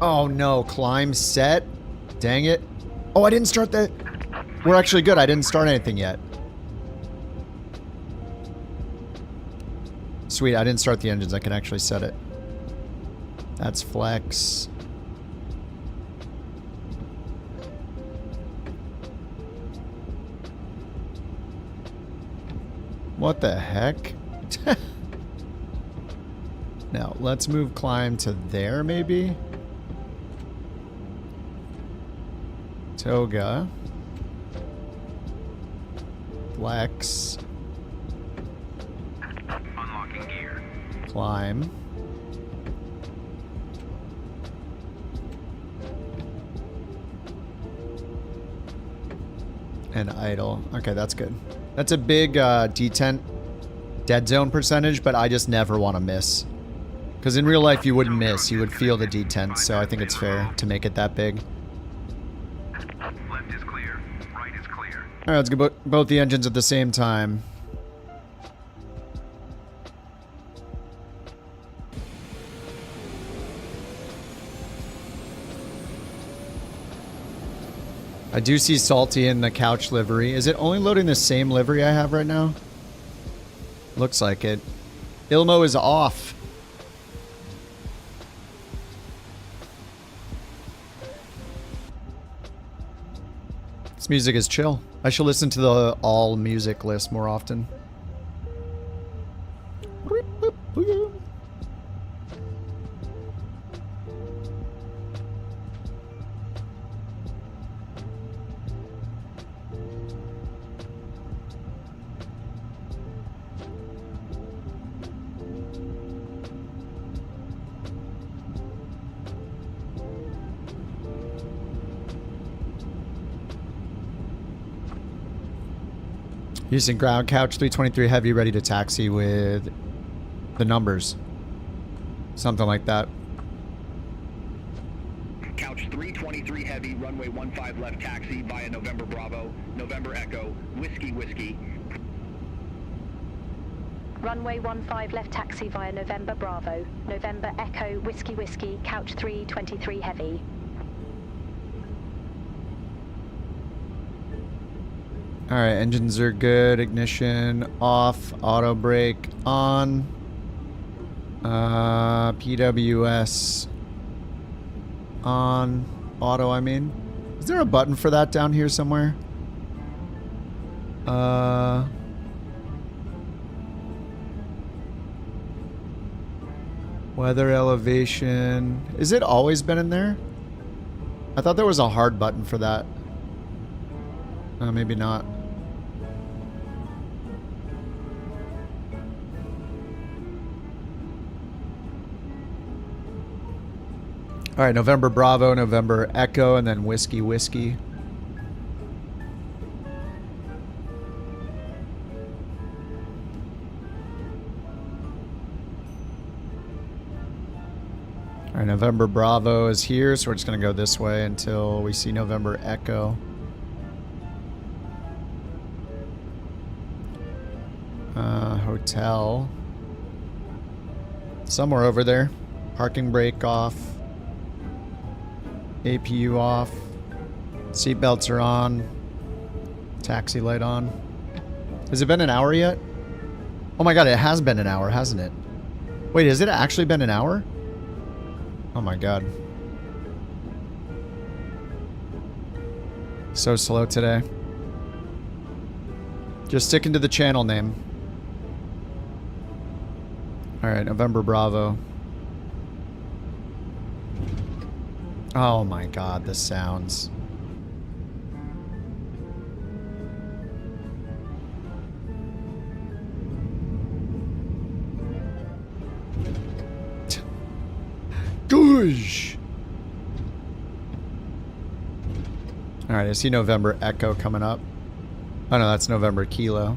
Speaker 1: Oh no, climb set. Dang it. Oh, I didn't start the... We're actually good. I didn't start anything yet. Sweet, I didn't start the engines. I can actually set it. That's flex. What the heck? Now, let's move climb to there, maybe? Toga. Flex.
Speaker 10: Unlocking gear.
Speaker 1: Climb. And idle. Okay, that's good. That's a big detent dead zone percentage, but I just never want to miss. Because in real life you wouldn't miss. You would feel the detent, so I think it's fair to make it that big.
Speaker 10: Left is clear. Right is clear.
Speaker 1: Alright, let's get both the engines at the same time. I do see Salty in the couch livery. Is it only loading the same livery I have right now? Looks like it. Ilmo is off. This music is chill. I should listen to the all music list more often. Houston ground couch 323 heavy ready to taxi with the numbers. Something like that.
Speaker 10: Couch 323 heavy, runway 15 left taxi via November Bravo, November Echo, Whiskey Whiskey.
Speaker 7: Runway 15 left taxi via November Bravo, November Echo, Whiskey Whiskey, couch 323 heavy.
Speaker 1: Alright, engines are good. Ignition off. Auto brake on. PWS on. Auto, I mean. Is there a button for that down here somewhere? Weather elevation. Is it always been in there? I thought there was a hard button for that. Maybe not. All right, November Bravo, November Echo, and then Whiskey Whiskey. All right, November Bravo is here, so we're just going to go this way until we see November Echo. Hotel. Somewhere over there. Parking brake off. APU off. Seatbelts are on. Taxi light on. Has it been an hour yet? Oh my god, it has been an hour, hasn't it? Wait, has it actually been an hour? Oh my god. So slow today. Just sticking to the channel name. Alright, November Bravo. Oh my god, the sounds. Goosh! Alright, I see November Echo coming up. Oh no, that's November Kilo.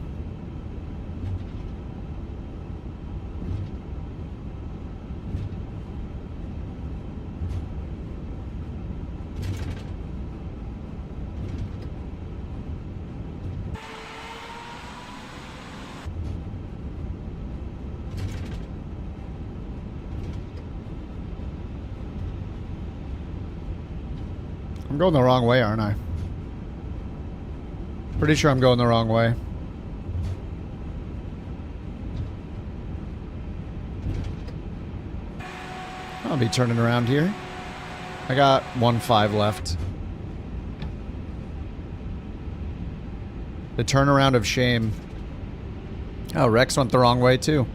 Speaker 1: I'm going the wrong way, aren't I? Pretty sure I'm going the wrong way. I'll be turning around here. I got 1.5 left. The turnaround of shame. Oh, Rex went the wrong way too.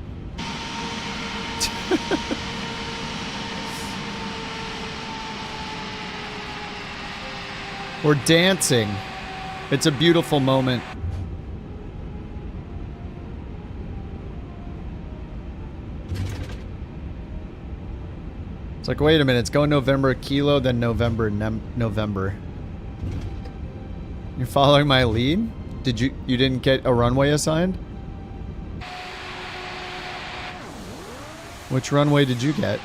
Speaker 1: We're dancing. It's a beautiful moment. It's like, wait a minute, it's going November Kilo, then November November. You're following my lead? You didn't get a runway assigned? Which runway did you get?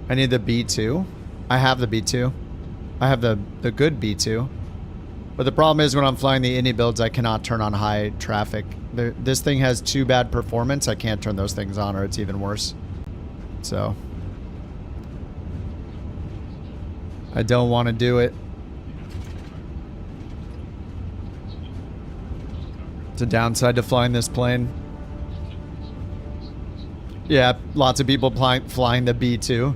Speaker 1: I need the B2. I have the B2. I have the good B2. But the problem is when I'm flying the Indy builds, I cannot turn on high traffic. This thing has too bad performance. I can't turn those things on or it's even worse. So I don't want to do it. It's a downside to flying this plane. Yeah, lots of people flying the B2.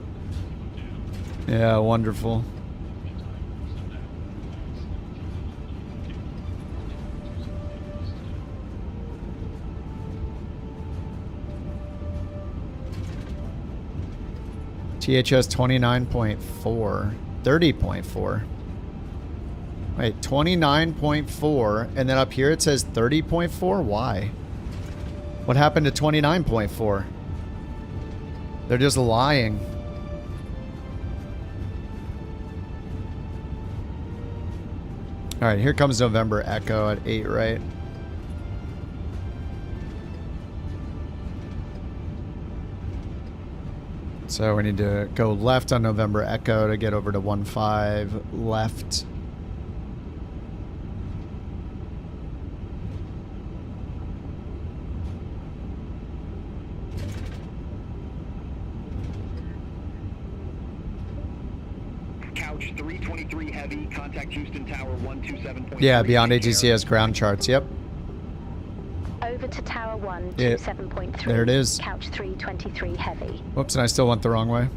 Speaker 1: Yeah, wonderful. THS 29.4. 30.4. Wait, 29.4, and then up here it says 30.4? Why? What happened to 29.4? They're just lying. Alright, here comes November Echo at 8, right? So we need to go left on November Echo to get over to 15 left.
Speaker 10: Couch 323 heavy, contact Houston Tower 127.3.
Speaker 1: Yeah, beyond ATC has ground charts, yep.
Speaker 7: Over to Tower 1,
Speaker 1: Yeah.
Speaker 7: 27.3.
Speaker 1: There it is.
Speaker 7: Couch 323 heavy.
Speaker 1: Whoops, and I still went the wrong way.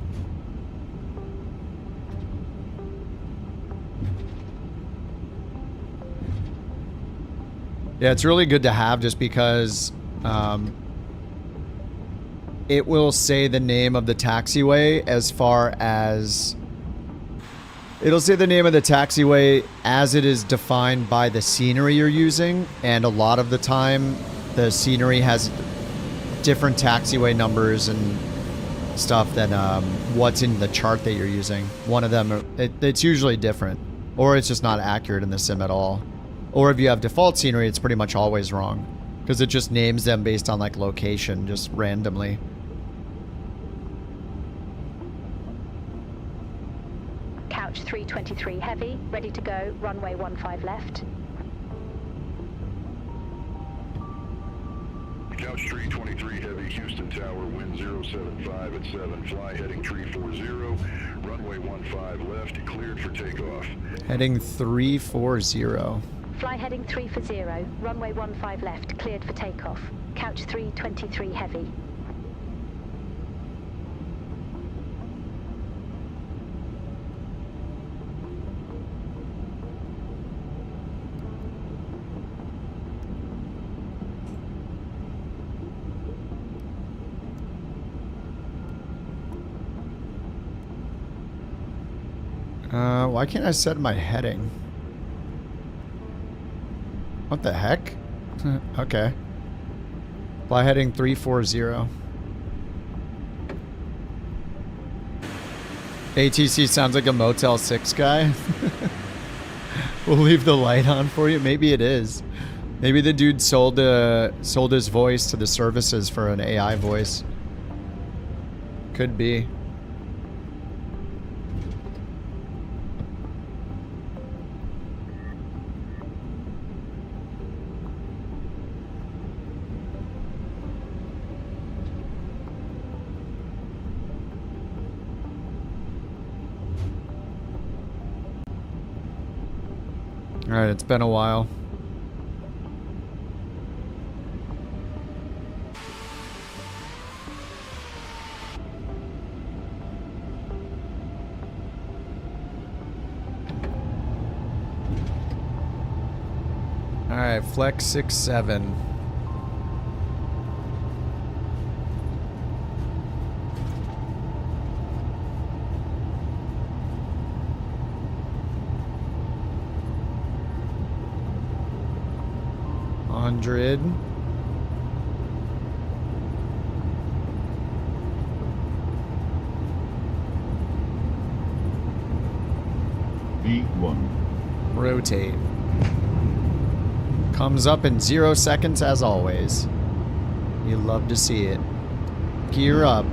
Speaker 1: Yeah, it's really good to have just because it will say the name of the taxiway as far as... It'll say the name of the taxiway as it is defined by the scenery you're using, and a lot of the time the scenery has different taxiway numbers and stuff than what's in the chart that you're using. One of them, it's usually different, or it's just not accurate in the sim at all. Or if you have default scenery, it's pretty much always wrong because it just names them based on like location, just randomly.
Speaker 7: Couch 323 heavy, ready to go, runway 15 left.
Speaker 8: Couch 323 heavy, Houston Tower, wind 075 at 7, fly heading 340, runway 15 left, cleared for takeoff.
Speaker 1: Heading 340.
Speaker 7: Fly heading 340, runway 15 left, cleared for takeoff. Couch 323 heavy.
Speaker 1: Why can't I set my heading? What the heck? Okay. Fly heading 340. ATC sounds like a Motel 6 guy. We'll leave the light on for you. Maybe it is. Maybe the dude sold his voice to the services for an AI voice. Could be. Alright, it's been a while. Alright, Flex 67.
Speaker 11: V1.
Speaker 1: Rotate. Comes up in 0 seconds as always. You love to see it. Gear up.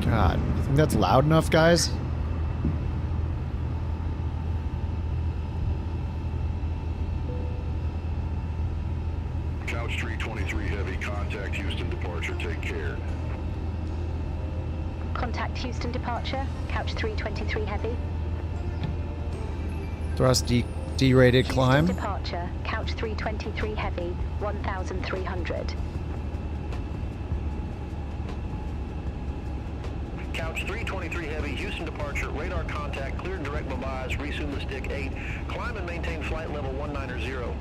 Speaker 1: God, you think that's loud enough, guys?
Speaker 8: Couch 323 heavy, contact Houston departure, take care.
Speaker 7: Contact Houston departure, couch 323 heavy.
Speaker 1: Thrust derated climb.
Speaker 7: Houston departure, couch 323 heavy, 1,300.
Speaker 10: Couch 323 heavy, Houston departure, radar contact, cleared direct bye-byes, resume the stick 8, climb and maintain flight level 190.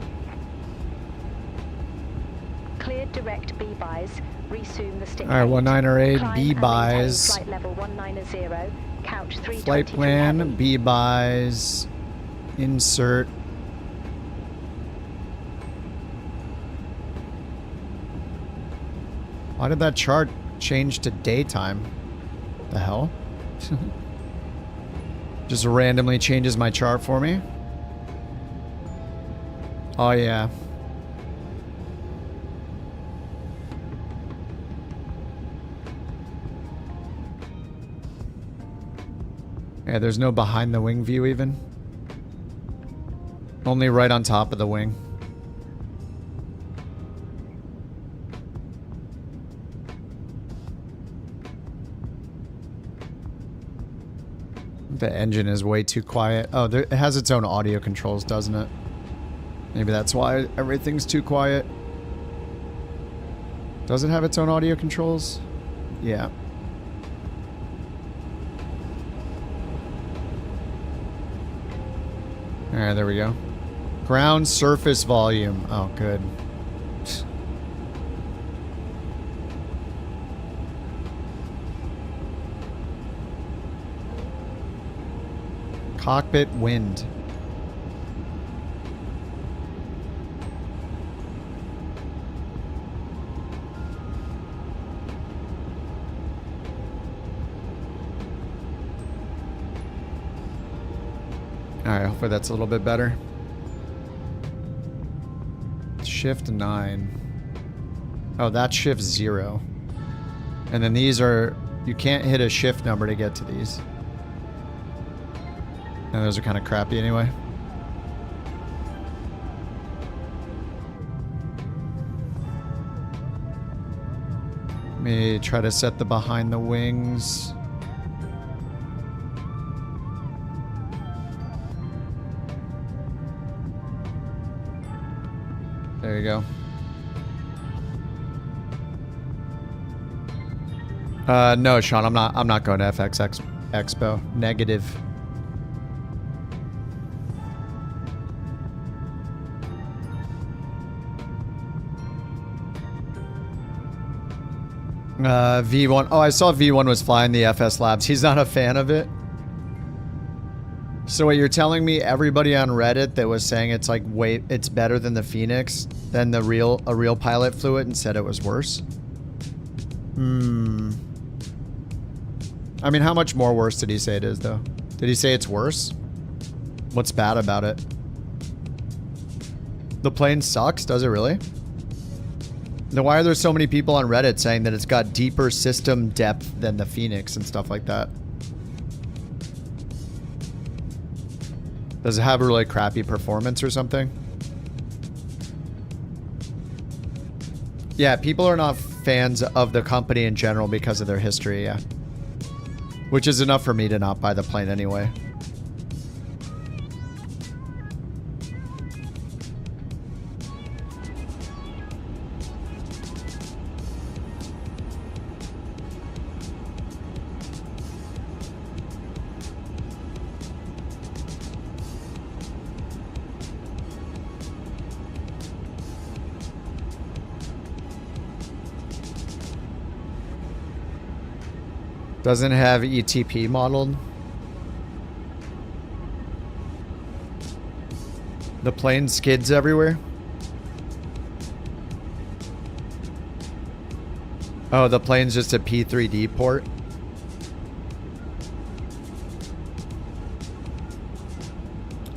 Speaker 7: Cleared direct B-buys, resume the stick.
Speaker 1: Alright, 198
Speaker 7: Climb and maintain
Speaker 1: B-buys.
Speaker 7: Flight level 190, couch 323
Speaker 1: Flight plan,
Speaker 7: heavy.
Speaker 1: B-buys. Insert. Why did that chart change to daytime? The hell? Just randomly changes my chart for me. Oh yeah. Yeah, there's no behind the wing view even. Only right on top of the wing. The engine is way too quiet. Oh, it has its own audio controls, doesn't it? Maybe that's why everything's too quiet. Does it have its own audio controls? Yeah. Alright, there we go. Ground surface volume. Oh, good. Cockpit wind. Alright, hopefully that's a little bit better. Shift 9. Oh, that's shift 0. And then these are... You can't hit a shift number to get to these. And those are kind of crappy anyway. Let me try to set the behind the wings. There you go. No, Sean, I'm not going to FX Expo. Negative. V1. Oh, I saw V1 was flying the FS Labs. He's not a fan of it. So what you're telling me, everybody on Reddit that was saying it's like it's better than the Phoenix, then a real pilot flew it and said it was worse? I mean, how much more worse did he say it is, though? Did he say it's worse? What's bad about it? The plane sucks? Does it really? Then why are there so many people on Reddit saying that it's got deeper system depth than the Phoenix and stuff like that? Does it have a really crappy performance or something? Yeah, people are not fans of the company in general because of their history, yeah. Which is enough for me to not buy the plane anyway. Doesn't have ETP modeled. The plane skids everywhere. Oh, the plane's just a P3D port.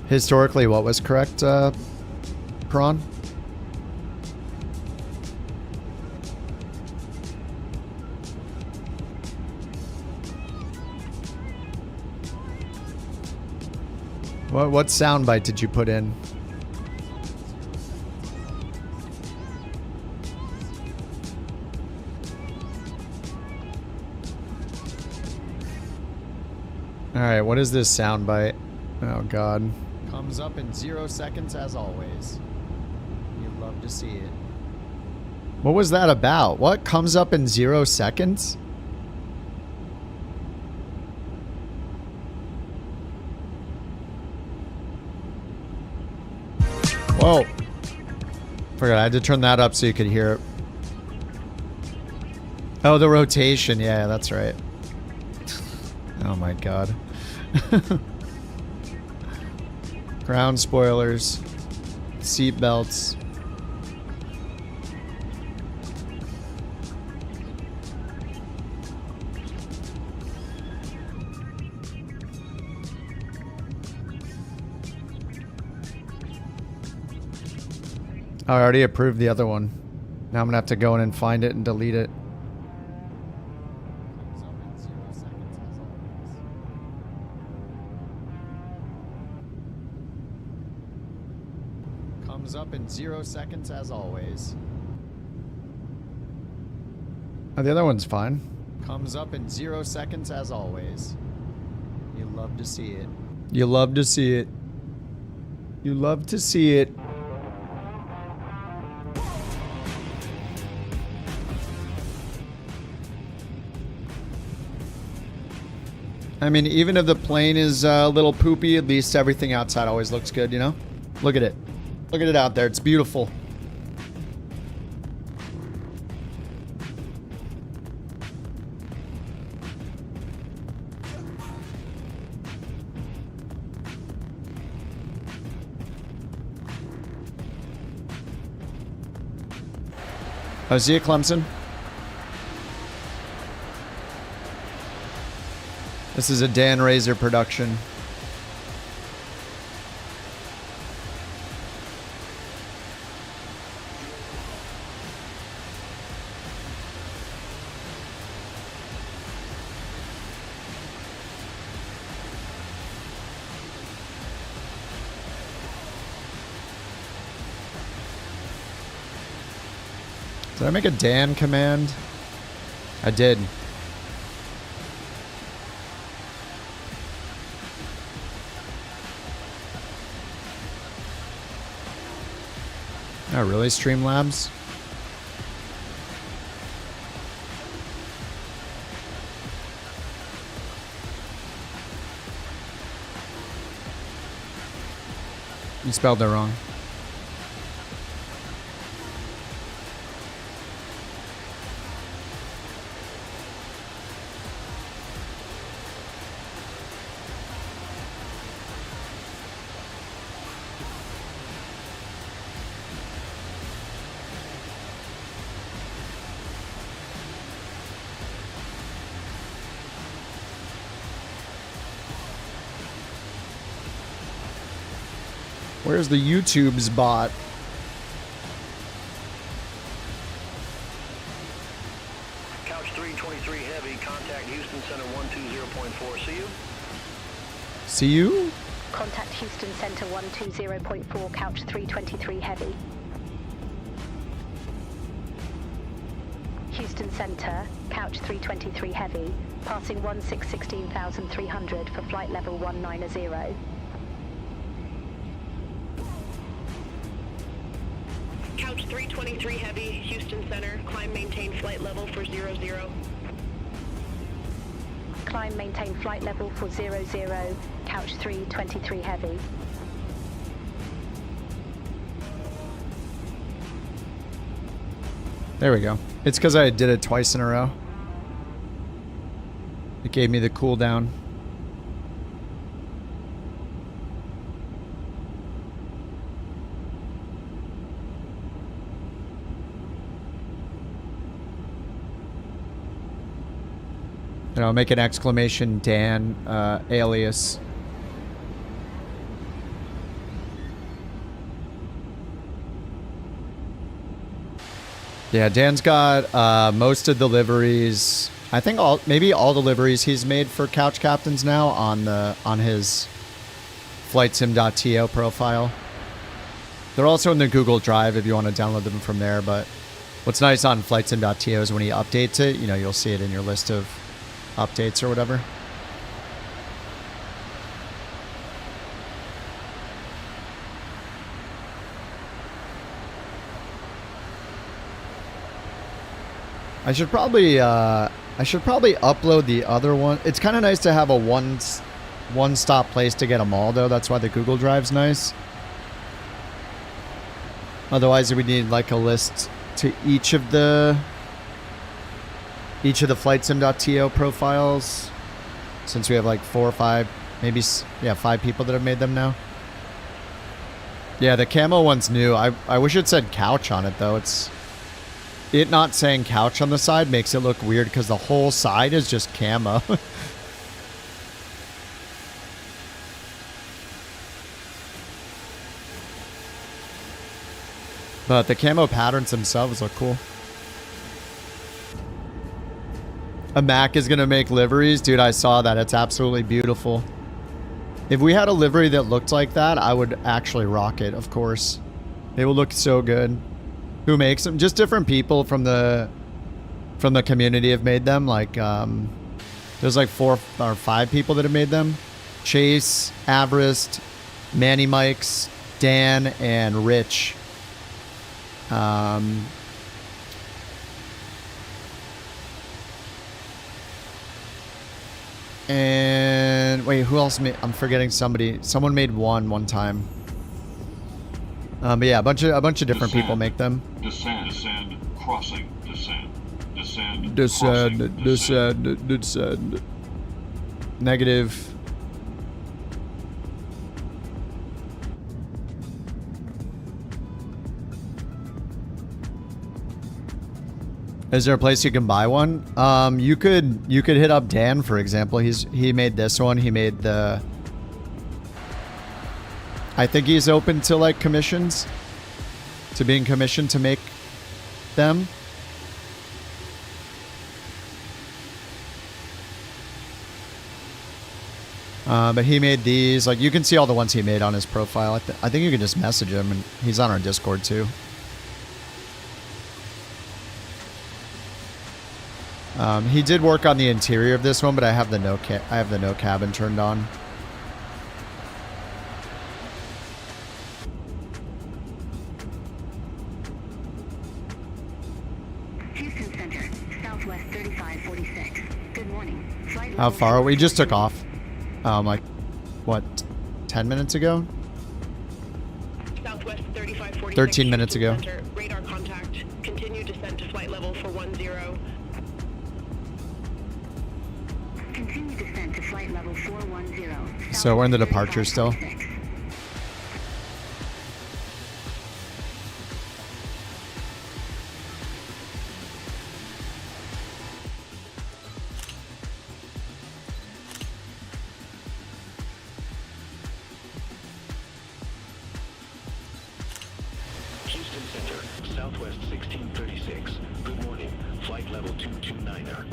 Speaker 1: Historically, what was correct, Prawn? What soundbite did you put in? Alright, what is this soundbite? Oh god. Comes up in 0 seconds as always. You'd love to see it. What was that about? What comes up in 0 seconds? Whoa. Forgot, I had to turn that up so you could hear it. Oh, the rotation. Yeah, that's right. Oh my god. Ground spoilers. Seat belts. I already approved the other one. Now I'm gonna have to go in and find it and delete it. Comes up in 0 seconds as always. Oh, the other one's fine. Comes up in 0 seconds as always. You love to see it. You love to see it. You love to see it. I mean, even if the plane is a little poopy, at least everything outside always looks good, you know? Look at it. Look at it out there. It's beautiful. Oh, see you, Clemson. This is a Dan Razor production. Did I make a Dan command? I did. Oh, really, Streamlabs? You spelled it wrong. Where's the YouTube's bot?
Speaker 10: Couch 323 heavy, contact Houston Center 120.4. See you?
Speaker 1: See you?
Speaker 7: Contact Houston Center 120.4, couch 323 heavy. Houston Center, couch 323 heavy, passing 16,300 for flight level 190.
Speaker 11: Couch 323 heavy, Houston Center, climb maintain flight level for 00.
Speaker 7: Climb maintain flight level for 00, couch 323 heavy.
Speaker 1: There we go. It's because I did it twice in a row. It gave me the cooldown. You know, make an exclamation Dan alias. Yeah, Dan's got most of the liveries. I think maybe all the liveries he's made for couch captains now on his flightsim.to profile. They're also in the Google Drive if you want to download them from there. But what's nice on flightsim.to is when he updates it, you know, you'll see it in your list of updates or whatever. I should probably upload the other one. It's kind of nice to have a one-stop place to get them all, though. That's why the Google Drive's nice. Otherwise, we need like a list to each of the flightsim.to profiles, since we have like 4 or 5, maybe 5 people that have made them now. Yeah, the camo one's new. I wish it said couch on it, though. It not saying couch on the side makes it look weird because the whole side is just camo. But the camo patterns themselves look cool. A Mac is going to make liveries? Dude, I saw that. It's absolutely beautiful. If we had a livery that looked like that, I would actually rock it, of course. It would look so good. Who makes them? Just different people from the community have made them. Like, there's like 4 or 5 people that have made them. Chase, Avrist, Manny Mikes, Dan, and Rich. And wait, who else made? I'm forgetting somebody. Someone made one time. But yeah, a bunch of different people make them.
Speaker 12: Descend, crossing, descend,
Speaker 1: descend. Negative. Is there a place you can buy one? You could hit up Dan, for example. He made this one. He made the. I think he's open to like commissions, to being commissioned to make them. But he made these. Like, you can see all the ones he made on his profile. I think you can just message him, and he's on our Discord too. He did work on the interior of this one, but I have the no cabin turned on.
Speaker 13: Houston Center, Southwest 3546. Good morning. Flight
Speaker 1: How far? We just took off. Like, what, 10 minutes ago?
Speaker 11: Southwest 3546.
Speaker 1: 13 minutes ago.
Speaker 11: Center, radar contact. Continue descent to flight level for 10.
Speaker 13: Continue descent to flight level 410.
Speaker 1: So we're in the departure still.
Speaker 10: Houston Center, Southwest 1636. Good morning. Flight level 229er.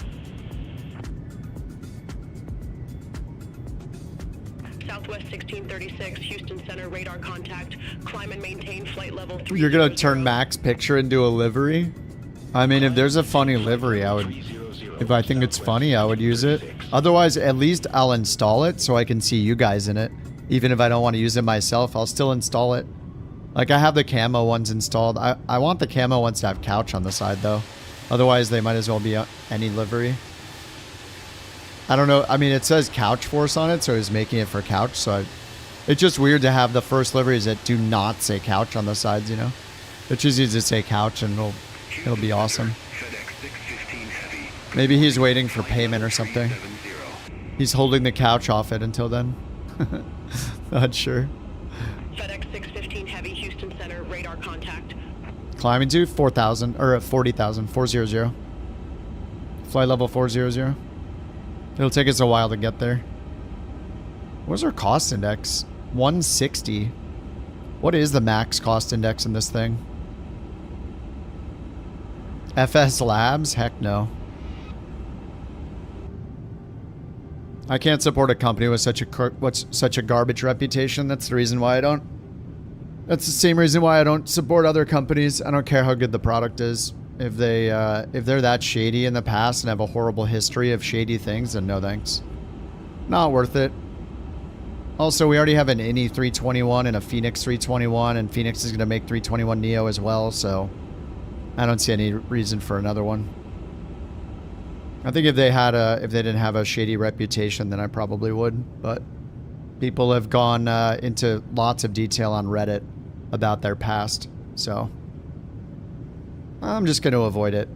Speaker 11: Southwest 1636, Houston Center, radar contact. Climb and maintain flight level 3.
Speaker 1: You're gonna turn Mac's picture into a livery? I mean, if there's a funny livery, if I think it's funny, I would use it. Otherwise, at least I'll install it so I can see you guys in it. Even if I don't want to use it myself, I'll still install it. Like, I have the camo ones installed. I want the camo ones to have couch on the side, though. Otherwise, they might as well be any livery. I don't know. I mean, it says Couch Force on it, so he's making it for couch. So it's just weird to have the first liveries that do not say couch on the sides, you know? It's just easy to say couch, and it'll be awesome. Maybe he's waiting for payment or something. He's holding the couch off it until then. Not sure.
Speaker 11: FedEx 615 Heavy, Houston Center, radar contact.
Speaker 1: Climbing to 4,000, or 40,000, 400. Flight level 400. It'll take us a while to get there. What's our cost index? 160. What is the max cost index in this thing? FS Labs? Heck no. I can't support a company with such a garbage reputation. That's the reason why I don't. That's the same reason why I don't support other companies. I don't care how good the product is. If they're that shady in the past and have a horrible history of shady things, then no thanks. Not worth it. Also, we already have an INI 321 and a Phoenix 321, and Phoenix is going to make 321 Neo as well, so I don't see any reason for another one. I think if they didn't have a shady reputation, then I probably would, but people have gone into lots of detail on Reddit about their past, so I'm just going to avoid it.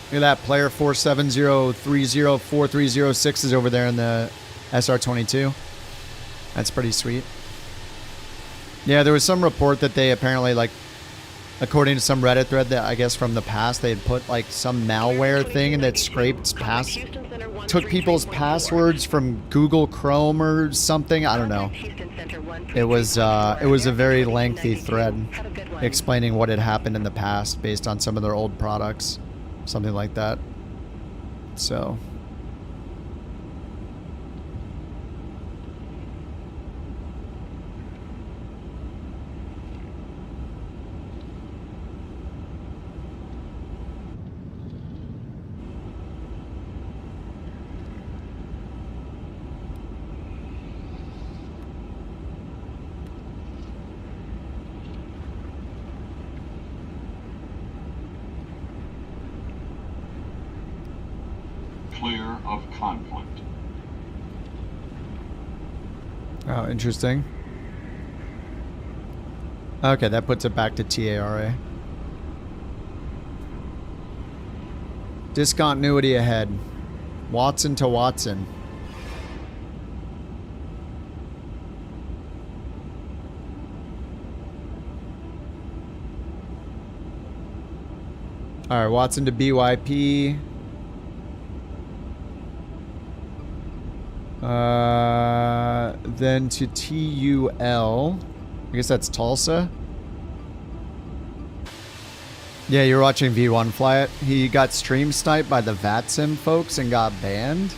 Speaker 1: Look at that, player 470304306 is over there in the SR22. That's pretty sweet. Yeah, there was some report that they apparently, like, according to some Reddit thread that I guess from the past, they had put like some malware thing and that scraped took people's passwords from Google Chrome or something. I don't know. It was a very lengthy thread explaining what had happened in the past based on some of their old products, something like that. So.
Speaker 12: Clear of conflict.
Speaker 1: Oh, interesting. Okay, that puts it back to TARA. Discontinuity ahead. Watson to Watson. Alright, Watson to BYP. Then to TUL. I guess that's Tulsa. Yeah, you're watching V1 fly it. He got stream sniped by the VATSIM folks and got banned.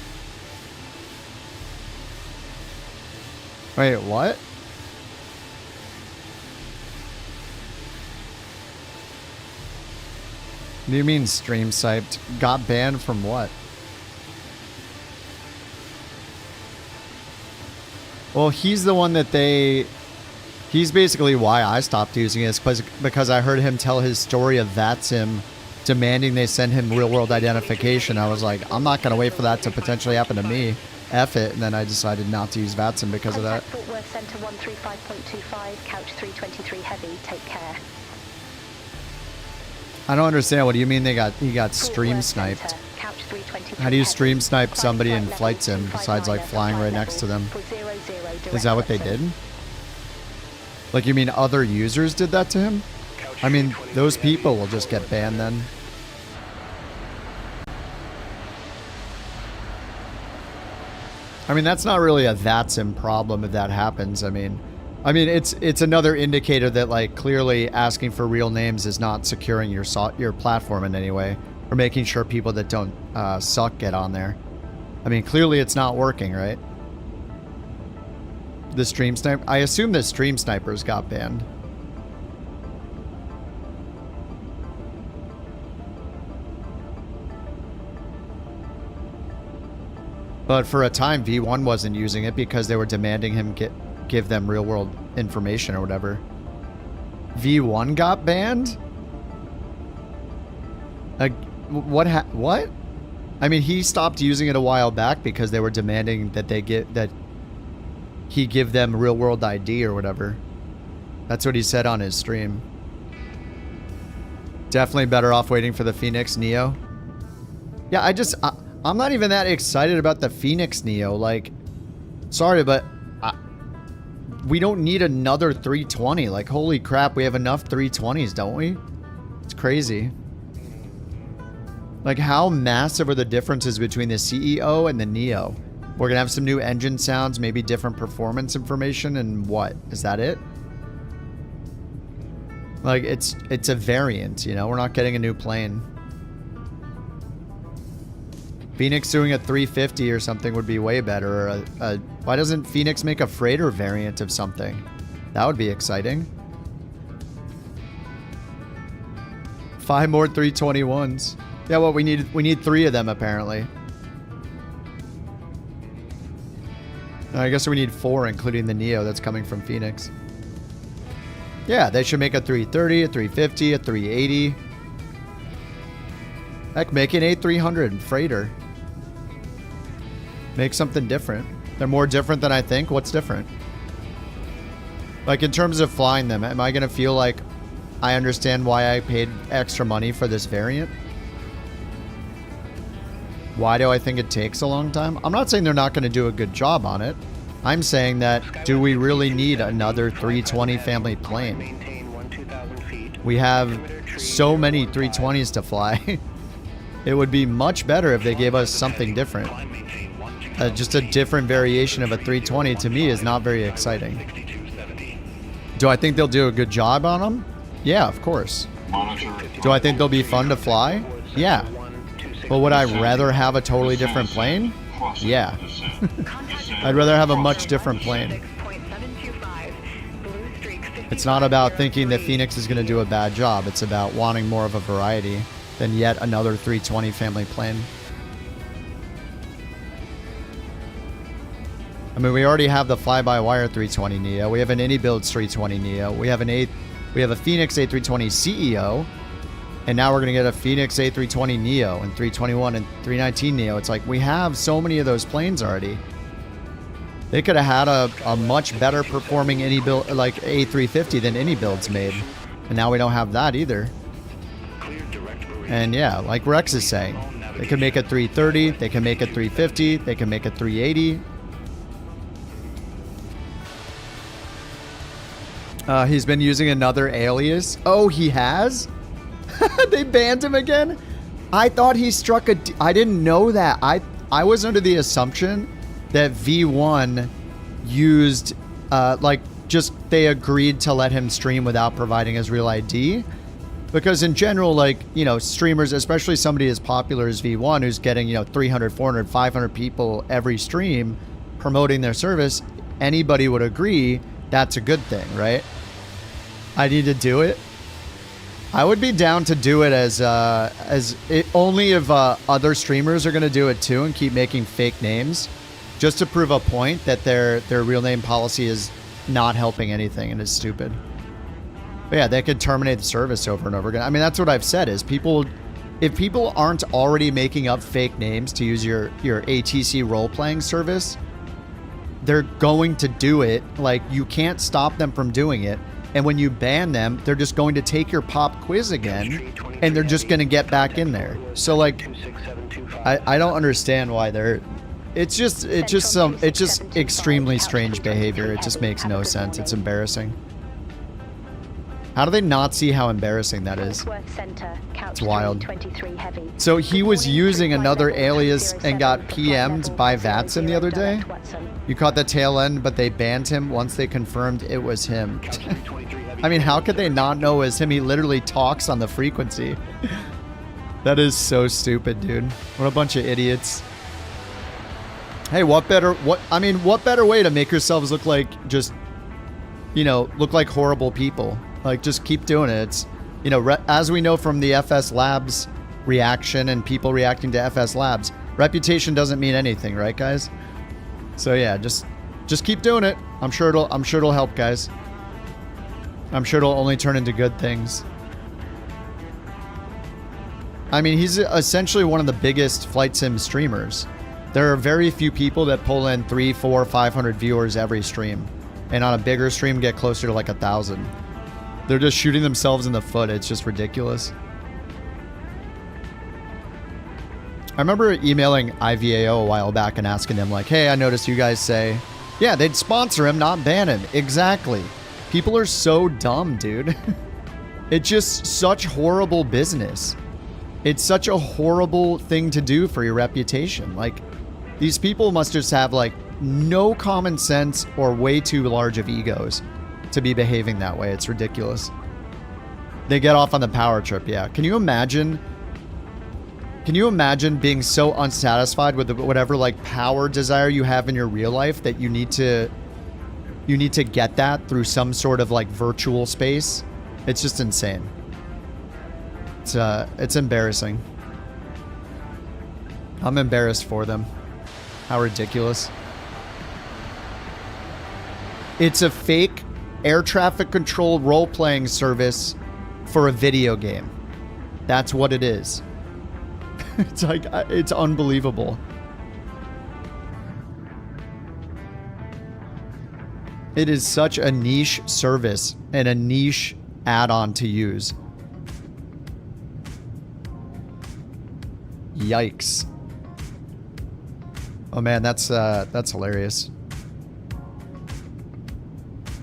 Speaker 1: Wait, what? What do you mean stream sniped? Got banned from what? Well, he's the one that he's basically why I stopped using it, is because I heard him tell his story of VATSIM demanding they send him real-world identification. I was like, I'm not going to wait for that to potentially happen to me. F it. And then I decided not to use VATSIM because of that.
Speaker 7: Fort Worth Center 135.25, couch 323 heavy, take care.
Speaker 1: I don't understand. What do you mean he got stream sniped? How do you stream snipe somebody in flight sim besides like flying right next to them? Is that what they did? Like, you mean other users did that to him? I mean, those people will just get banned then. I mean, that's not really a VATSIM problem if that happens. I mean, it's another indicator that, like, clearly asking for real names is not securing your platform in any way, or making sure people that don't suck get on there. I mean, clearly it's not working, right? The stream sniper. I assume the stream snipers got banned. But for a time, V1 wasn't using it because they were demanding him give them real world information or whatever. V1 got banned? Like, what? I mean, he stopped using it a while back because they were demanding that he give them real world ID or whatever. That's what he said on his stream. Definitely better off waiting for the Phoenix Neo. Yeah, I'm not even that excited about the Phoenix Neo. Like, sorry, but we don't need another 320. Like, holy crap, we have enough 320s, don't we? It's crazy. Like, how massive are the differences between the CEO and the Neo? We're gonna have some new engine sounds, maybe different performance information, and what? Is that it? Like, it's a variant, you know? We're not getting a new plane. Phoenix doing a 350 or something would be way better. Why doesn't Phoenix make a freighter variant of something? That would be exciting. 5 more 321s. Yeah, well, we need 3 of them apparently. I guess we need 4, including the Neo that's coming from Phoenix. Yeah, they should make a 330, a 350, a 380. Heck, make an A300 freighter. Make something different. They're more different than I think. What's different? Like, in terms of flying them, am I going to feel like I understand why I paid extra money for this variant? Why do I think it takes a long time? I'm not saying they're not going to do a good job on it. I'm saying that, do we really need another 320 family plane? We have so many 320s to fly. It would be much better if they gave us something different. Just a different variation of a 320 to me is not very exciting. Do I think they'll do a good job on them? Yeah, of course. Do I think they'll be fun to fly? Yeah. But would I rather have a totally different plane? Yeah. I'd rather have a much different plane. It's not about thinking that Phoenix is going to do a bad job. It's about wanting more of a variety than yet another 320 family plane. I mean, we already have the fly-by-wire 320 Neo. We have an any-builds 320 Neo. We have a Phoenix A320 CEO. And now we're going to get a Phoenix A320 Neo and 321 and 319 Neo. It's like we have so many of those planes already. They could have had a much better performing any build like A350 than any builds made. And now we don't have that either. And yeah, like Rex is saying, they could make a 330, they can make a 350, they can make a 380. He's been using another alias. Oh, he has? They banned him again? I thought he struck a... I didn't know that. I was under the assumption that V1 used, like, just they agreed to let him stream without providing his real ID. Because in general, like, you know, streamers, especially somebody as popular as V1 who's getting, you know, 300, 400, 500 people every stream promoting their service, anybody would agree that's a good thing, right? I need to do it. I would be down to do it as only if other streamers are going to do it too and keep making fake names just to prove a point that their real name policy is not helping anything and is stupid. But yeah, they could terminate the service over and over again. I mean, that's what I've said is if people aren't already making up fake names to use your ATC role-playing service, they're going to do it. Like, you can't stop them from doing it. And when you ban them, they're just going to take your pop quiz again, and they're just going to get back in there. So, like, I don't understand why they're... It's just extremely strange behavior. It just makes no sense. It's embarrassing. How do they not see how embarrassing that is? It's wild. So he was using another alias and got PM'd by Vatson the other day? You caught the tail end, but they banned him once they confirmed it was him. I mean, how could they not know it was him? He literally talks on the frequency. That is so stupid, dude. What a bunch of idiots. Hey, what better way to make yourselves look like just, you know, look like horrible people? Like, just keep doing it. It's, you know, as we know from the FS Labs reaction and people reacting to FS Labs, reputation doesn't mean anything, right, guys? So yeah, just keep doing it. I'm sure it'll help, guys. I'm sure it'll only turn into good things. I mean, he's essentially one of the biggest flight sim streamers. There are very few people that pull in 300, 400, 500 viewers every stream, and on a bigger stream get closer to like 1,000. They're just shooting themselves in the foot. It's just ridiculous. I remember emailing IVAO a while back and asking them like, hey, I noticed you guys say, yeah, they'd sponsor him, not ban him. Exactly. People are so dumb, dude. It's just such horrible business. It's such a horrible thing to do for your reputation. Like, these people must just have like no common sense or way too large of egos to be behaving that way. It's ridiculous. They get off on the power trip, yeah. Can you imagine being so unsatisfied with whatever like power desire you have in your real life that you need to get that through some sort of like virtual space? It's just insane. It's embarrassing. I'm embarrassed for them. How ridiculous. It's a fake air traffic control role-playing service for a video game. That's what it is. It's like, it's unbelievable. It is such a niche service and a niche add-on to use. Yikes. Oh man, that's hilarious.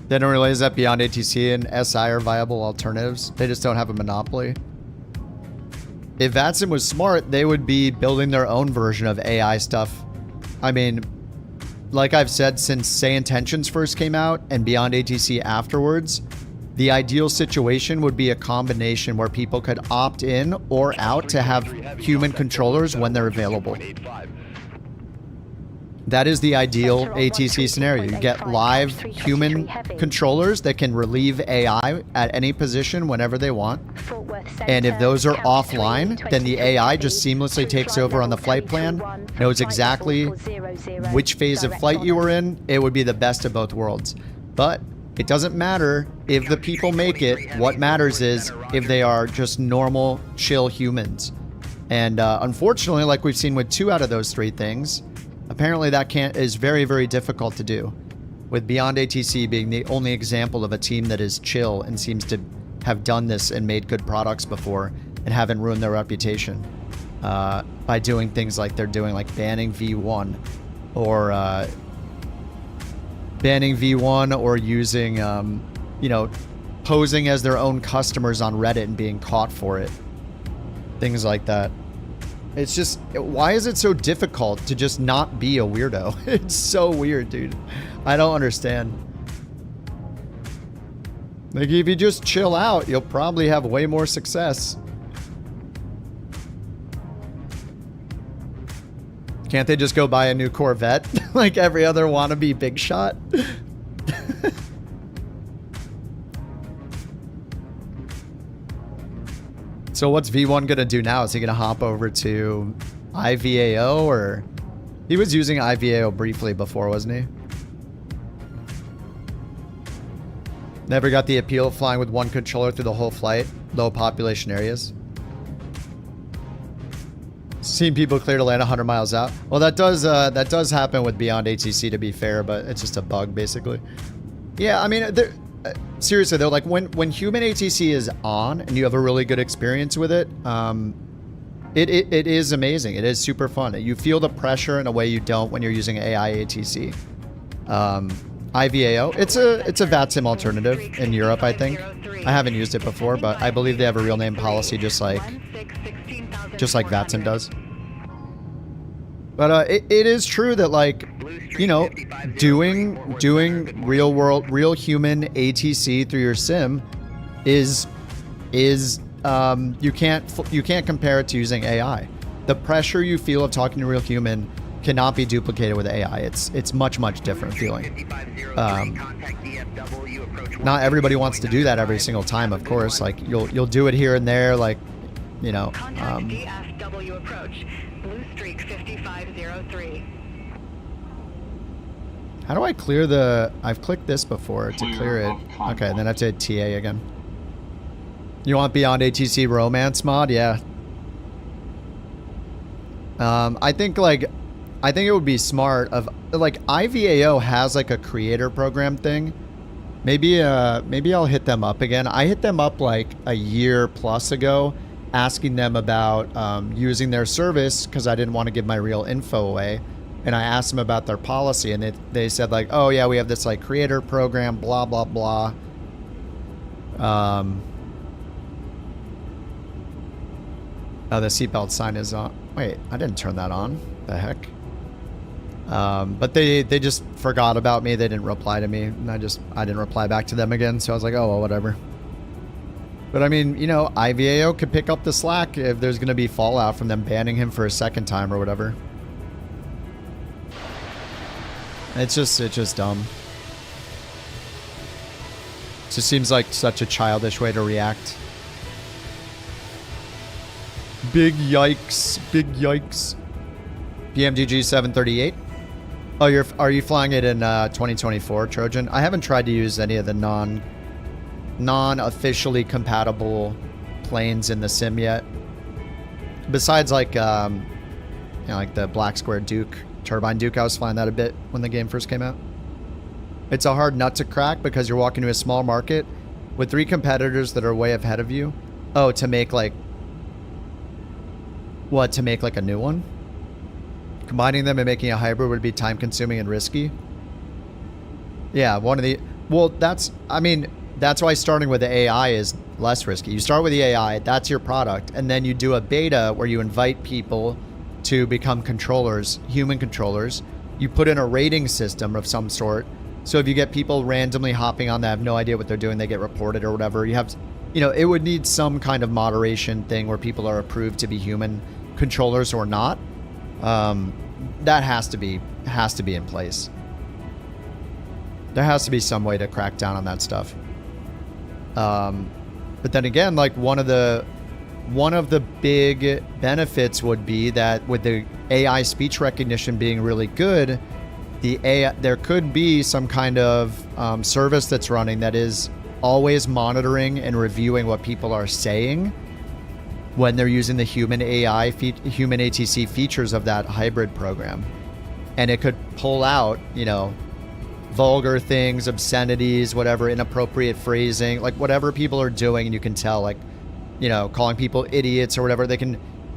Speaker 1: They don't realize that Beyond ATC and SI are viable alternatives. They just don't have a monopoly. If Vatsim was smart, they would be building their own version of AI stuff. I mean, like I've said since Say Intentions first came out and Beyond ATC afterwards, the ideal situation would be a combination where people could opt in or out to have human controllers when they're available. That is the ideal ATC scenario. You get live human controllers that can relieve AI at any position whenever they want. And if those are offline, then the AI just seamlessly takes over on the flight plan, knows exactly which phase of flight you were in. It would be the best of both worlds. But it doesn't matter if the people make it. What matters is if they are just normal, chill humans. And unfortunately, like we've seen with 2 out of those 3 things, apparently that is very, very difficult to do. With Beyond ATC being the only example of a team that is chill and seems to have done this and made good products before and haven't ruined their reputation by doing things like they're doing, like banning V1 or using, you know, posing as their own customers on Reddit and being caught for it. Things like that. It's just, why is it so difficult to just not be a weirdo? It's so weird, dude. I don't understand. Like, if you just chill out, you'll probably have way more success. Can't they just go buy a new Corvette like every other wannabe big shot? So what's V1 gonna do now? Is he gonna hop over to IVAO, or he was using IVAO briefly before, wasn't he? Never got the appeal of flying with one controller through the whole flight, low population areas. Seen people clear to land 100 miles out. Well, that does happen with Beyond ATC, to be fair, but it's just a bug basically. Yeah, I mean, seriously though, like when human ATC is on and you have a really good experience with it, it is amazing. It is super fun. You feel the pressure in a way you don't when you're using AI ATC. IVAO, it's a VATSIM alternative in Europe, I think. I haven't used it before, but I believe they have a real name policy just like VATSIM does. But it is true that, like, you know, doing real human ATC through your sim is you can't compare it to using AI. The pressure you feel of talking to a real human cannot be duplicated with AI. It's much different feeling. Not everybody wants to do that every single time, of course. Like you'll do it here and there, like, you know. How do I clear the... I've clicked this before to clear it. Okay, then I have to hit TA again. You want Beyond ATC romance mod? Yeah. I think it would be smart of... Like, IVAO has like a creator program thing. Maybe I'll hit them up again. I hit them up like a year plus ago asking them about using their service because I didn't want to give my real info away. And I asked them about their policy, and they said like, oh yeah, we have this like creator program, blah, blah, blah. Oh, the seatbelt sign is on. Wait, I didn't turn that on. The heck? But they just forgot about me. They didn't reply to me, and I didn't reply back to them again. So I was like, oh well, whatever. But I mean, you know, IVAO could pick up the slack if there's going to be fallout from them banning him for a second time or whatever. It's just dumb. It just seems like such a childish way to react. Big yikes. Big yikes. PMDG 738. Oh, are you flying it in 2024, Trojan? I haven't tried to use any of the non-officially compatible planes in the sim yet. Besides like you know, like the Black Square Duke, Turbine Duke, I was flying that a bit when the game first came out. It's a hard nut to crack because you're walking to a small market with 3 competitors that are way ahead of you. Oh, to make like... What, to make like a new one? Combining them and making a hybrid would be time consuming and risky. Yeah, one of the... Well, that's... I mean, that's why starting with the AI is less risky. You start with the AI, that's your product, and then you do a beta where you invite people to become controllers, human controllers. You put in a rating system of some sort. So if you get people randomly hopping on that have no idea what they're doing, they get reported or whatever. You have, you know, it would need some kind of moderation thing where people are approved to be human controllers or not. That has to be in place. There has to be some way to crack down on that stuff. But then again, like one of the big benefits would be that with the AI speech recognition being really good, there could be some kind of service that's running that is always monitoring and reviewing what people are saying when they're using the human AI, human ATC features of that hybrid program. And it could pull out, you know, vulgar things, obscenities, whatever, inappropriate phrasing, like whatever people are doing, and you can tell, like, you know, calling people idiots or whatever.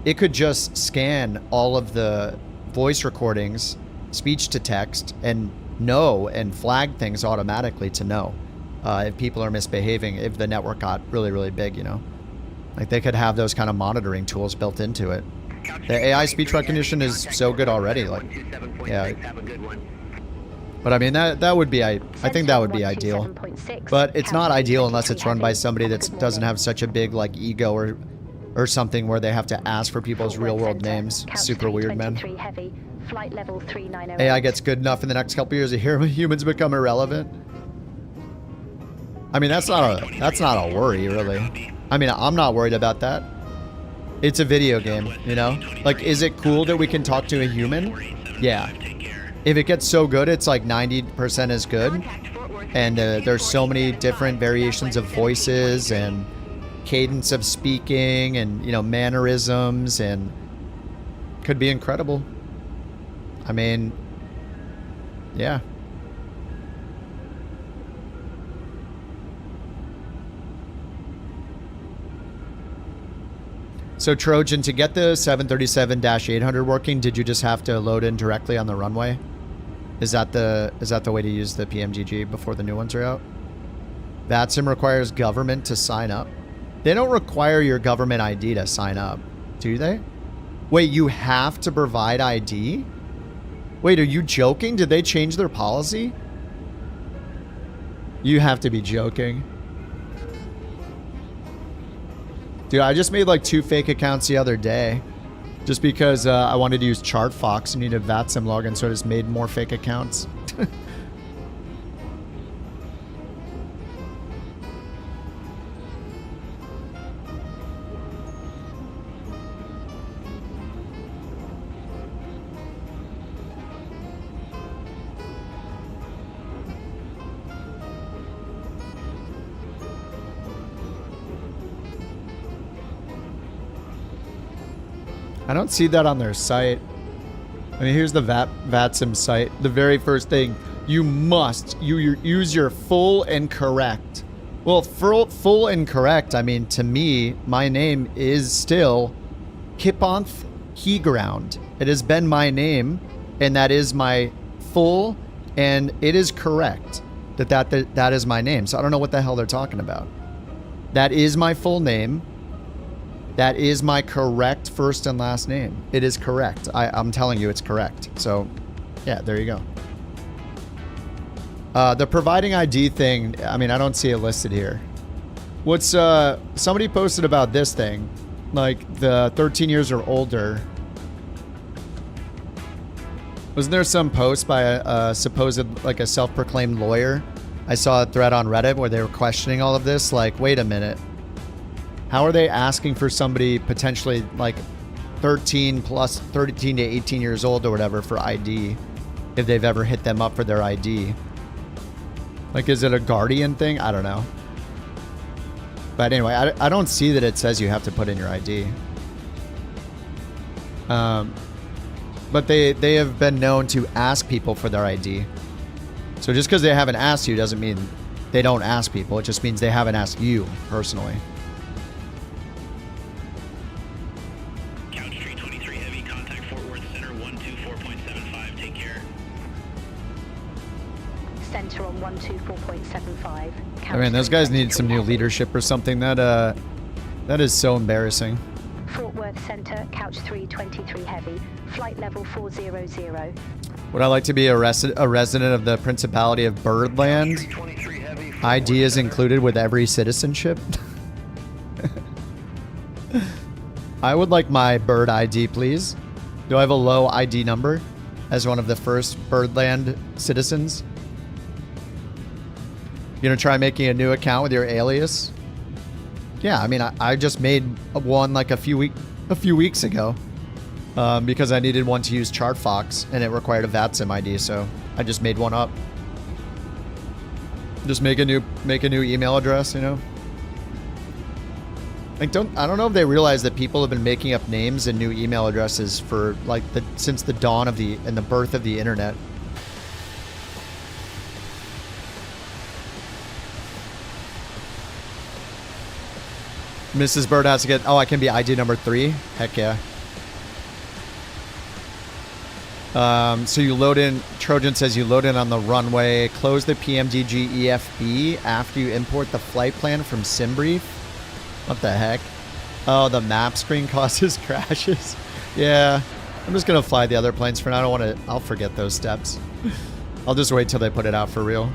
Speaker 1: It could just scan all of the voice recordings, speech to text, and know and flag things automatically to know if people are misbehaving, if the network got really, really big, you know. Like they could have those kind of monitoring tools built into it. The AI speech recognition is so good already, like, yeah. But I mean, that would be, I think that would be ideal. But it's not ideal unless it's run by somebody that doesn't have such a big, like, ego or something where they have to ask for people's real-world names. Super weird, man. AI gets good enough in the next couple years to hear humans become irrelevant. I mean, that's not a worry, really. I mean, I'm not worried about that. It's a video game, you know? Like, is it cool that we can talk to a human? Yeah. If it gets so good, it's like 90% as good. And there's so many different variations of voices and cadence of speaking and, you know, mannerisms, and could be incredible. I mean, yeah. So Trojan, to get the 737-800 working, did you just have to load in directly on the runway? Is that the way to use the PMGG before the new ones are out? VATSIM requires government to sign up. They don't require your government ID to sign up, do they? Wait, you have to provide ID? Wait, are you joking? Did they change their policy? You have to be joking. Dude, I just made like 2 fake accounts the other day. Just because I wanted to use ChartFox and needed a VATSIM login, so I just made more fake accounts. I don't see that on their site. I mean, here's the VATSIM site. The very first thing, you must use your full and correct Well, full and correct. I mean, to me, my name is still Kiponth Heground. It has been my name, and that is my full, and it is correct that is my name. So I don't know what the hell they're talking about. That is my full name. That is my correct first and last name. It is correct. I'm telling you it's correct. So, yeah, there you go. The providing ID thing, I mean, I don't see it listed here. What's, somebody posted about this thing. Like, the 13 years or older. Wasn't there some post by a supposed, like, a self-proclaimed lawyer? I saw a thread on Reddit where they were questioning all of this. Like, wait a minute. How are they asking for somebody potentially, like, 13 to 18 years old or whatever for ID if they've ever hit them up for their ID? Like, is it a guardian thing? I don't know. But anyway, I don't see that it says you have to put in your ID. But they have been known to ask people for their ID. So just because they haven't asked you doesn't mean they don't ask people. It just means they haven't asked you personally.
Speaker 10: Couch 323 Heavy, contact Fort Worth Center 124.75. Take care.
Speaker 7: Center on 124.75.
Speaker 1: I mean, those guys need some new leadership or something. That is so embarrassing.
Speaker 7: Fort Worth Center, Couch 323 Heavy, flight level 400.
Speaker 1: Would I like to be a resident of the Principality of Birdland? ID is included with every citizenship. I would like my bird ID, please. Do I have a low ID number as one of the first Birdland citizens? You gonna try making a new account with your alias? Yeah, I mean, I just made one like a few weeks ago. Because I needed one to use ChartFox, and it required a VATSIM ID, so I just made one up. Just make a new email address, you know. Like, I don't know if they realize that people have been making up names and new email addresses for like since the dawn of the birth of the internet. Mrs. Bird has to get. Oh, I can be ID number 3. Heck yeah. So you load in, Trojan says you load in on the runway, close the PMDG EFB after you import the flight plan from SimBrief. What the heck? Oh, the map screen causes crashes. Yeah, I'm just going to fly the other planes for now. I don't want to, I'll forget those steps. I'll just wait till they put it out for real.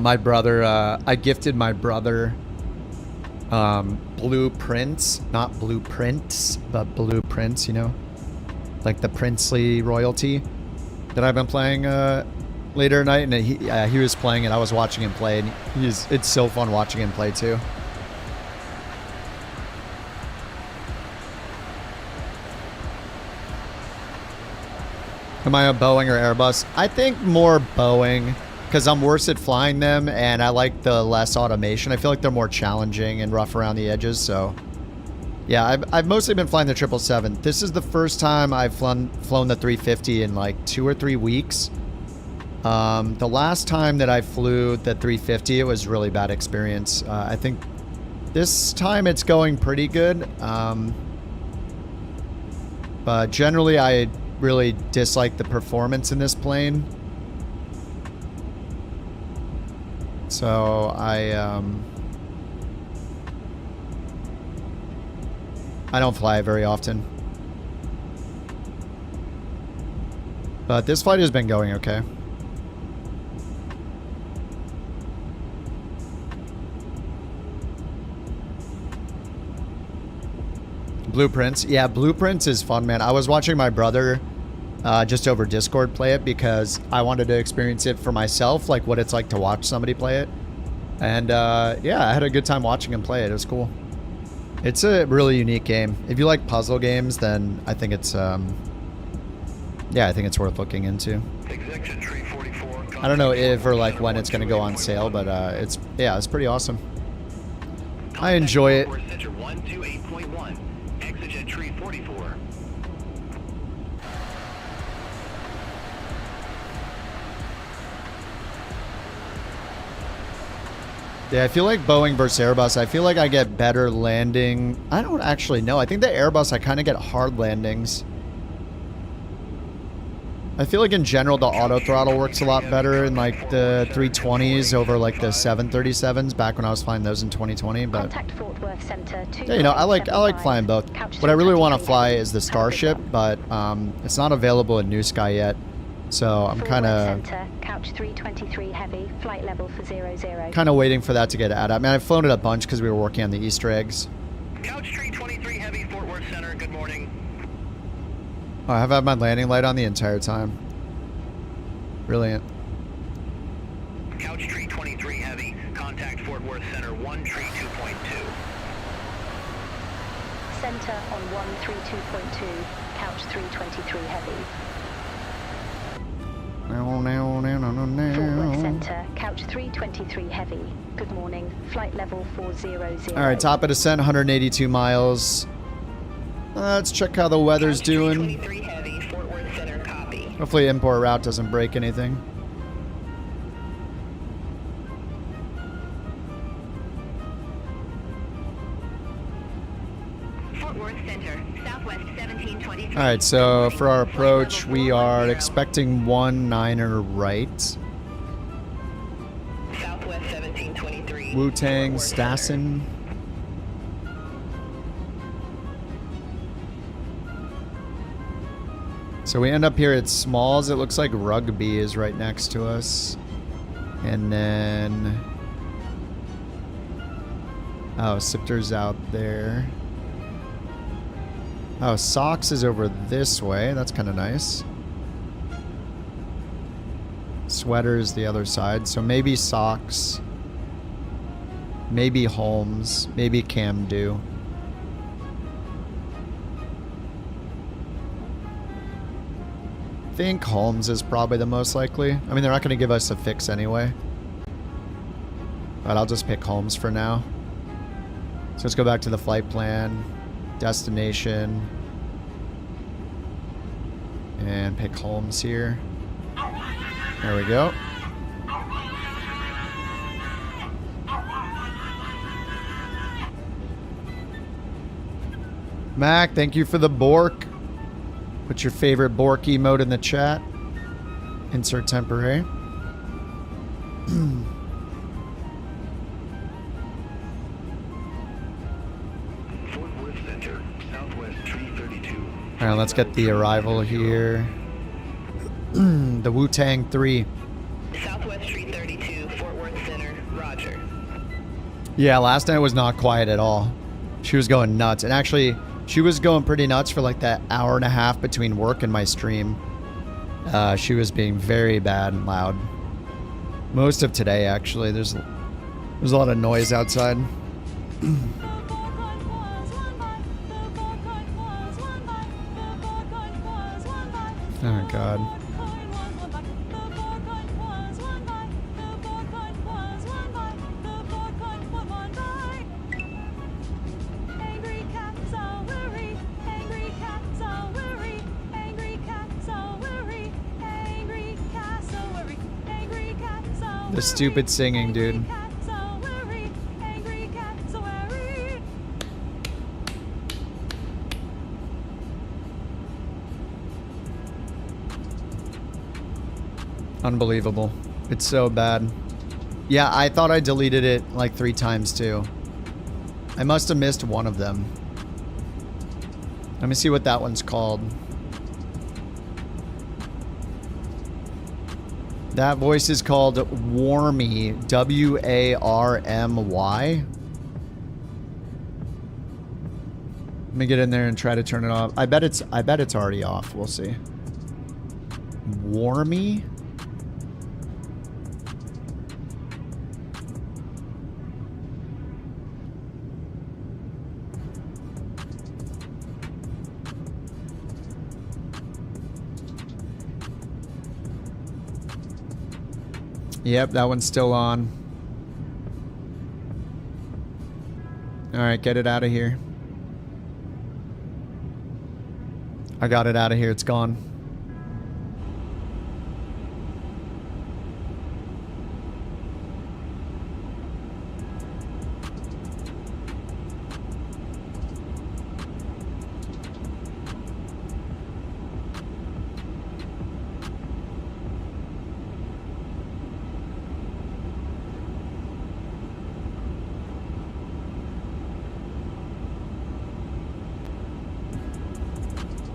Speaker 1: My brother, I gifted my brother blueprints, not blueprints, but blueprints, you know, like the princely royalty that I've been playing later at night, and he was playing it. I was watching him play, and it's so fun watching him play too. Am I a Boeing or Airbus? I think more Boeing, because I'm worse at flying them, and I like the less automation. I feel like they're more challenging and rough around the edges, so... Yeah, I've mostly been flying the 777. This is the first time I've flown the 350 in like 2 or 3 weeks. The last time that I flew the 350, it was a really bad experience. I think this time it's going pretty good. But generally, I really dislike the performance in this plane. So I don't fly it very often. But this flight has been going okay. Blueprints. Yeah, Blueprints is fun, man. I was watching my brother just over Discord play it because I wanted to experience it for myself, like what it's like to watch somebody play it. And yeah, I had a good time watching him play it. It was cool. It's a really unique game. If you like puzzle games, then I think it's yeah, I think it's worth looking into. I don't know if or like when it's going to go on sale, but it's pretty awesome. I enjoy it. Yeah, I feel like Boeing versus Airbus, I feel like I get better landing. I don't actually know. I think the Airbus, I kind of get hard landings. I feel like in general, the auto throttle works a lot better in like the 320s over like the 737s back when I was flying those in 2020. But yeah, you know, I like flying both. What I really want to fly is the Starship, but it's not available in NewSky yet. So I'm kind of
Speaker 7: couch 323 heavy, flight level for 00.
Speaker 1: Kind of waiting for that to get added. I mean, I've flown it a bunch because we were working on the Easter eggs.
Speaker 10: Couch 323 heavy, Fort Worth Center. Good morning.
Speaker 1: Oh, I have had my landing light on the entire time. Brilliant.
Speaker 10: Couch 323 heavy, contact Fort Worth Center 132.2.
Speaker 7: Center on 132.2, couch 323 heavy.
Speaker 1: No.
Speaker 7: Fort Worth Center, couch 323 heavy. Good morning, flight level 400.
Speaker 1: All right, top of descent, 182 miles. Let's check how the weather's doing.
Speaker 11: Heavy, Fort Worth Center, copy.
Speaker 1: Hopefully import route doesn't break anything.
Speaker 13: Fort Worth Center, Southwest 1723.
Speaker 1: All right, so for our approach, we are expecting 19er right.
Speaker 11: Southwest 1723.
Speaker 1: Wu-Tang, Stassen. So we end up here at Smalls. It looks like Rugby is right next to us. And then... oh, Sipter's out there. Oh, Socks is over this way. That's kind of nice. Sweater's the other side. So maybe Socks. Maybe Holmes. Maybe Camdo. I think Holmes is probably the most likely. I mean, they're not going to give us a fix anyway. But I'll just pick Holmes for now. So let's go back to the flight plan. Destination. And pick Holmes here. There we go. Mac, thank you for the Bork. Put your favorite Bork emote in the chat. Insert temporary.
Speaker 10: Fort Worth Center, Southwest 332.
Speaker 1: All right, let's get the arrival here. The Wu-Tang 3.
Speaker 11: Southwest 332, Fort Worth Center, roger.
Speaker 1: Yeah, last night was not quiet at all. She was going nuts. And actually, she was going pretty nuts for like that hour and a half between work and my stream. She was being very bad and loud. Most of today, actually. There's a lot of noise outside. Oh, God. The stupid singing, dude. Unbelievable. It's so bad. Yeah, I thought I deleted it like 3 times too. I must have missed one of them. Let me see what that one's called. That voice is called Warmy. W-A-R-M-Y. me get in there and try to turn it off. I bet it's already off. We'll see. Warmy? Yep, that one's still on. Alright, get it out of here. I got it out of here, it's gone.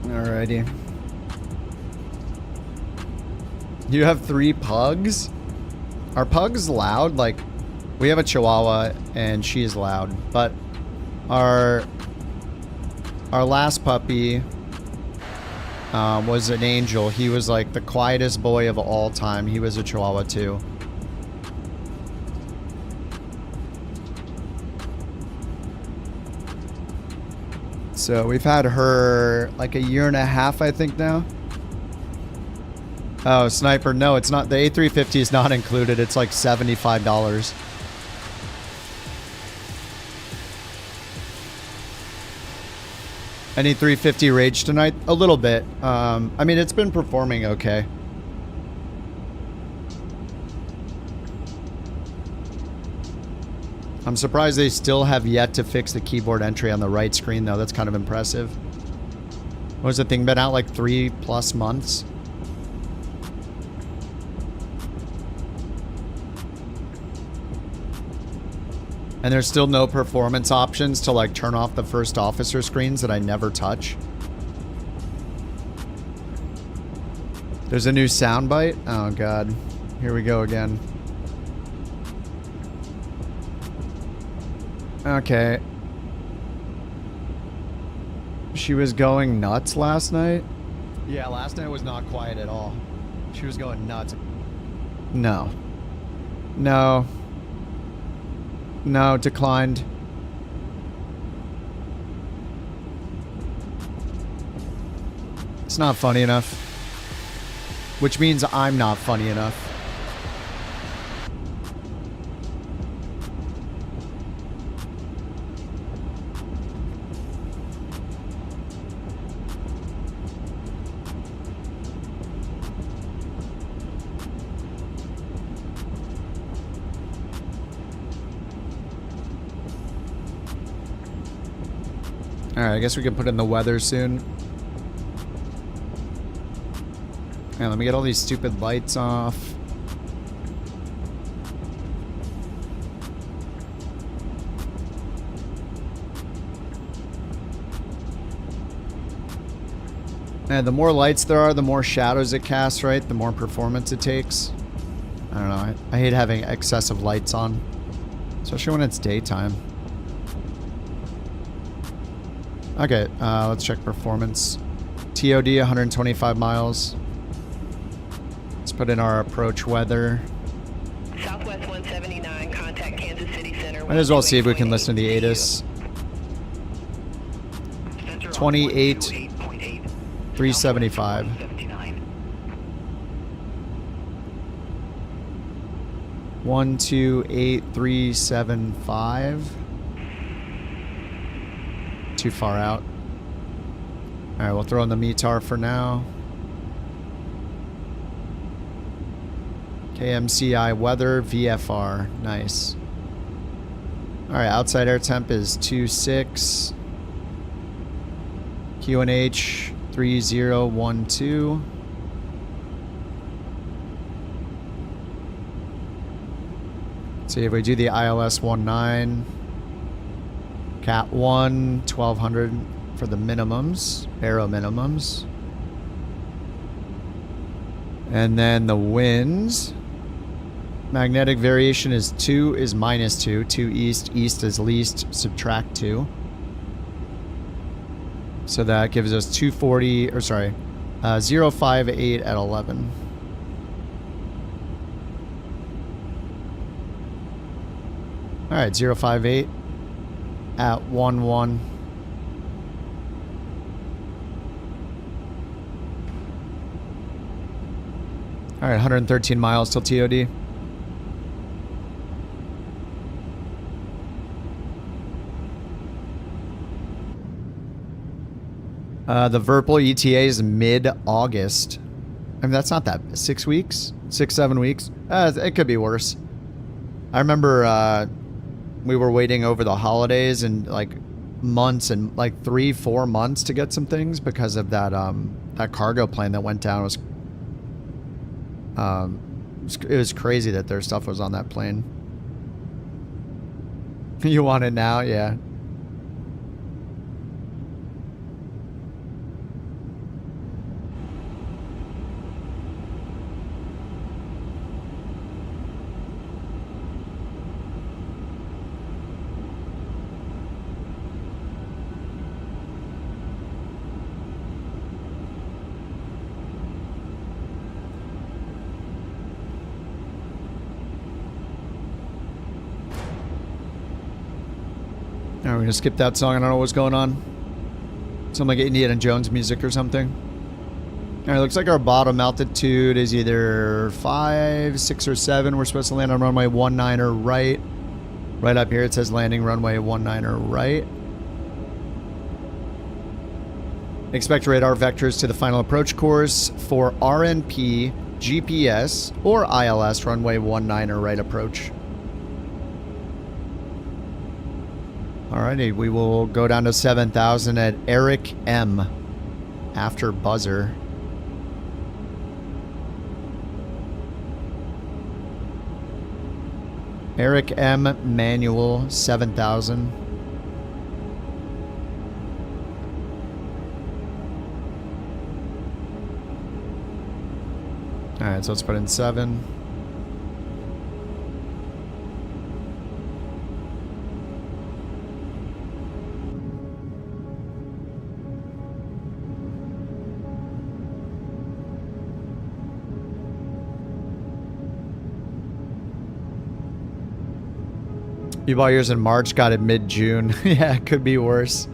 Speaker 1: Alrighty. You have 3 pugs? Are pugs loud? Like, we have a Chihuahua and she is loud, but our last puppy was an angel. He was like the quietest boy of all time. He was a Chihuahua too. So we've had her like a year and a half, I think now. Oh, Sniper. No, it's not. The A350 is not included. It's like $75. Any 350 rage tonight? A little bit. I mean, it's been performing okay. I'm surprised they still have yet to fix the keyboard entry on the right screen, though. That's kind of impressive. What was the thing? Been out like 3+ months? And there's still no performance options to like turn off the first officer screens that I never touch. There's a new soundbite. Oh god. Here we go again. Okay. She was going nuts last night? Yeah, last night was not quiet at all. She was going nuts. No. No. No, declined. It's not funny enough. Which means I'm not funny enough. Alright, I guess we can put in the weather soon. And let me get all these stupid lights off. And the more lights there are, the more shadows it casts, right? The more performance it takes. I don't know. I hate having excessive lights on. Especially when it's daytime. Okay, let's check performance. TOD 125 miles. Let's put in our approach weather.
Speaker 11: Southwest 179, contact Kansas City Center.
Speaker 1: Might as well see if we can listen to the ATIS. 28 375. One, 2, 8, 3, 7, 5. Too far out. Alright, we'll throw in the METAR for now. KMCI weather, VFR. Nice. Alright, outside air temp is 26. QNH 3012. See if we do the ILS 19. Cat 1, 1200 for the minimums, aero minimums. And then the winds. Magnetic variation is 2 is -2. 2 east, east is least, subtract 2. So that gives us 240, or sorry, 058 at 11. All right, 058 at 11. All right, 113 miles till TOD. The VIRPIL ETA is mid-August. I mean, that's not that... 6 weeks? 6-7 weeks? It could be worse. I remember we were waiting over the holidays and like months and like 3-4 months to get some things because of that that cargo plane that went down. It was crazy that their stuff was on that plane. You want it now? Yeah. Alright, we're gonna skip that song. I don't know what's going on. Something like Indiana Jones music or something. Alright, looks like our bottom altitude is either 5, 6, or 7. We're supposed to land on runway 19er right. Right up here it says landing runway 19er right. Expect radar vectors to the final approach course for RNP, GPS, or ILS runway 19er right approach. Alrighty, we will go down to 7,000 at Eric M. after buzzer. Eric M. manual 7,000. Alright, so let's put in 7. You bought yours in March, got it mid-June. Yeah, it could be worse.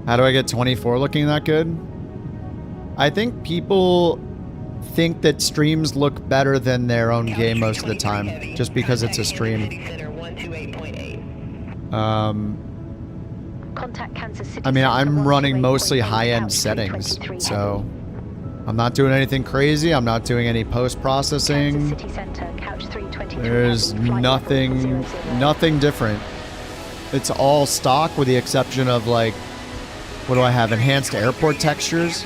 Speaker 1: How do I get 24 looking that good? I think people think that streams look better than their own game most of the time, just because it's a stream. I mean, I'm running mostly high-end settings, so I'm not doing anything crazy. I'm not doing any post-processing. There's nothing different. It's all stock with the exception of like, what do I have? Enhanced airport textures?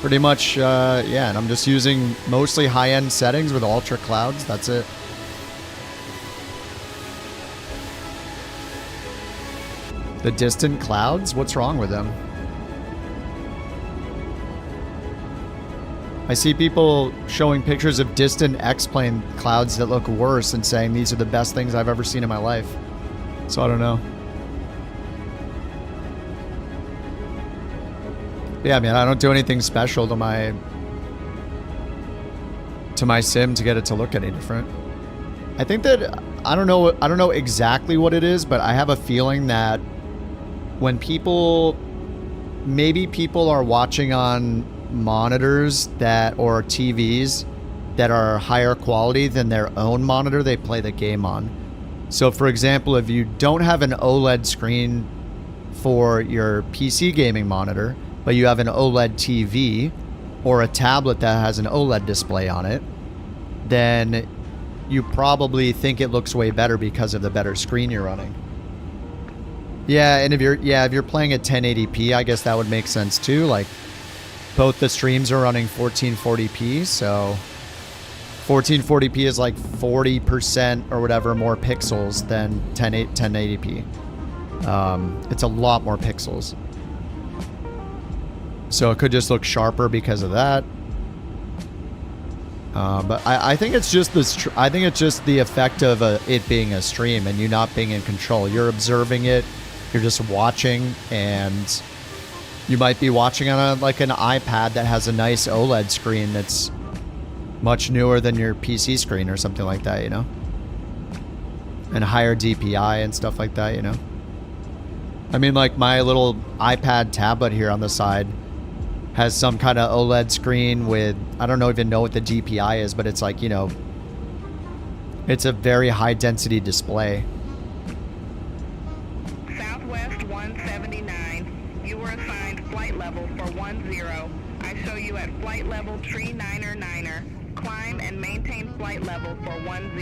Speaker 1: Pretty much, yeah, and I'm just using mostly high-end settings with ultra clouds. That's it. The distant clouds? What's wrong with them? I see people showing pictures of distant X-plane clouds that look worse and saying these are the best things I've ever seen in my life. So I don't know. Yeah, man, I don't do anything special to my sim to get it to look any different. I think that I don't know exactly what it is, but I have a feeling that when maybe people are watching on monitors or TVs that are higher quality than their own monitor they play the game on. So for example, if you don't have an OLED screen for your PC gaming monitor, but you have an OLED TV or a tablet that has an OLED display on it, then you probably think it looks way better because of the better screen you're running. Yeah, and if you're playing at 1080p, I guess that would make sense too. Like, both the streams are running 1440p, so 1440p is like 40% or whatever more pixels than 1080p. It's a lot more pixels. So it could just look sharper because of that. But I think it's just the effect of it being a stream and you not being in control. You're observing it you're just watching, and you might be watching on like an iPad that has a nice OLED screen that's much newer than your PC screen or something like that, you know? And higher DPI and stuff like that, you know? I mean, like my little iPad tablet here on the side has some kind of OLED screen with, I don't even know what the DPI is, but it's like, you know, it's a very high density display.
Speaker 11: Southwest 179. You were assigned flight level for 10. I show you at flight level tree 9er. Climb and maintain flight level for 10.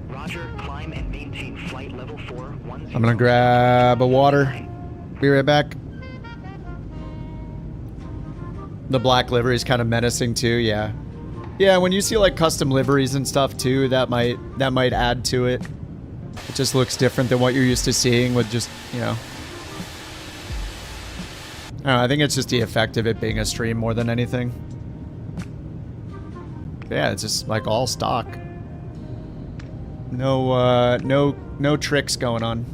Speaker 10: Roger, climb and maintain flight level for 10.
Speaker 1: I'm gonna grab a water. Be right back. The black livery is kind of menacing too, yeah. Yeah, when you see like custom liveries and stuff too, that might add to it. It just looks different than what you're used to seeing with just, you know. I don't know, I think it's just the effect of it being a stream more than anything. But yeah, it's just like all stock. No tricks going on.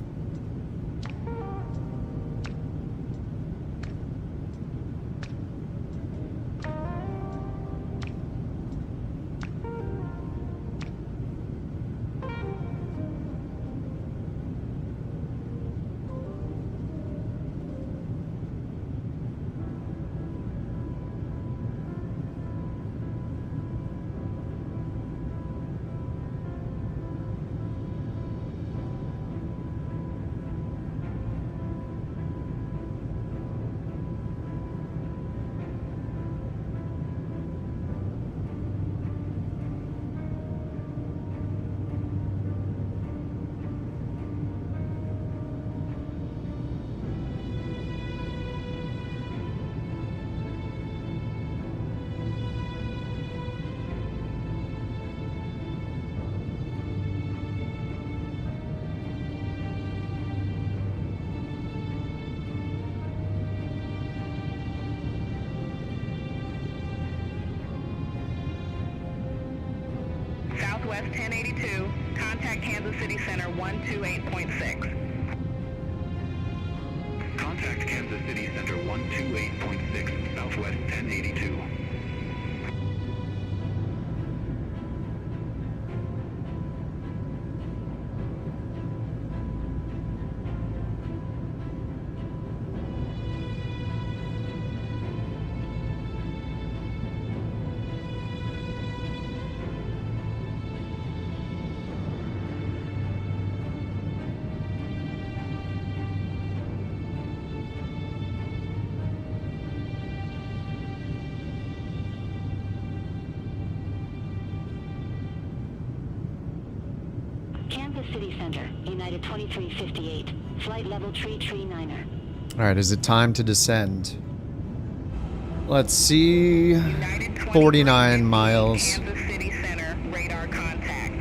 Speaker 11: Southwest 1082. Contact Kansas City Center 128.6.
Speaker 8: Contact Kansas City Center 128.6, Southwest 1082.
Speaker 13: Kansas City Center, United 2358. Flight level tree 9er.
Speaker 1: Alright, is it time to descend? Let's see. 49 miles.
Speaker 11: Kansas City Center, radar contact.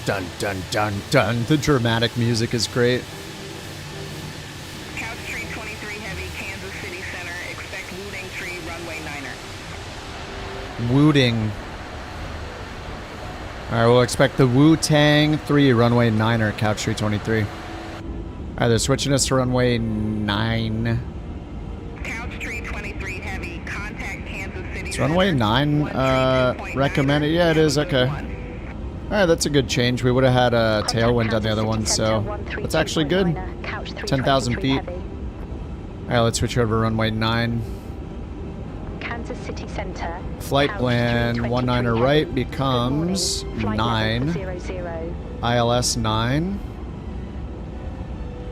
Speaker 1: Dun dun dun dun. The dramatic music is great.
Speaker 11: Couch tree 23 heavy, Kansas City Center. Expect Wooting tree, runway 9er.
Speaker 1: Wooting. Alright, we'll expect the Wu-Tang 3, runway 9er, couch 323. Alright, they're switching us to runway 9.
Speaker 11: Couch tree 23 heavy, contact Kansas City.
Speaker 1: Is runway 9 recommended? Yeah, it is, okay. Alright, that's a good change. We would have had a tailwind on the other one, so that's actually good. 10,000 feet. Alright, let's switch over to runway 9.
Speaker 7: Kansas City Center.
Speaker 1: Flight plan 19er right becomes 9. ILS 9.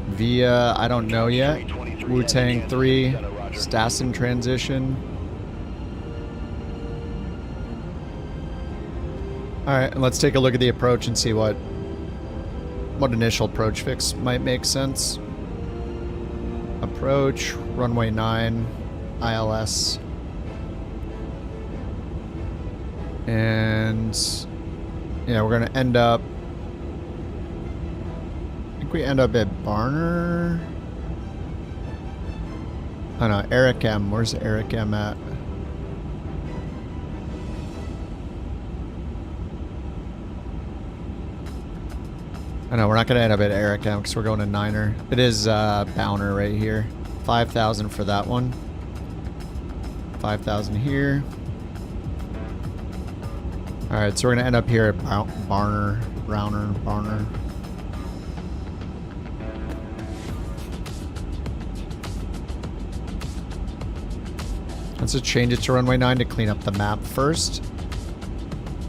Speaker 1: Via, I don't know yet. Wu-Tang 3. Stassen transition. Alright, let's take a look at the approach and see what initial approach fix might make sense. Approach, runway 9, ILS. And yeah, we're gonna end up. I think we end up at Barner. Oh no, Eric M. Where's Eric M at? I know we're not gonna end up at Eric M because we're going to Niner. It is Bowner right here. 5,000 for that one. 5,000 here. All right, so we're gonna end up here at Barner. Let's just change it to runway 9 to clean up the map first.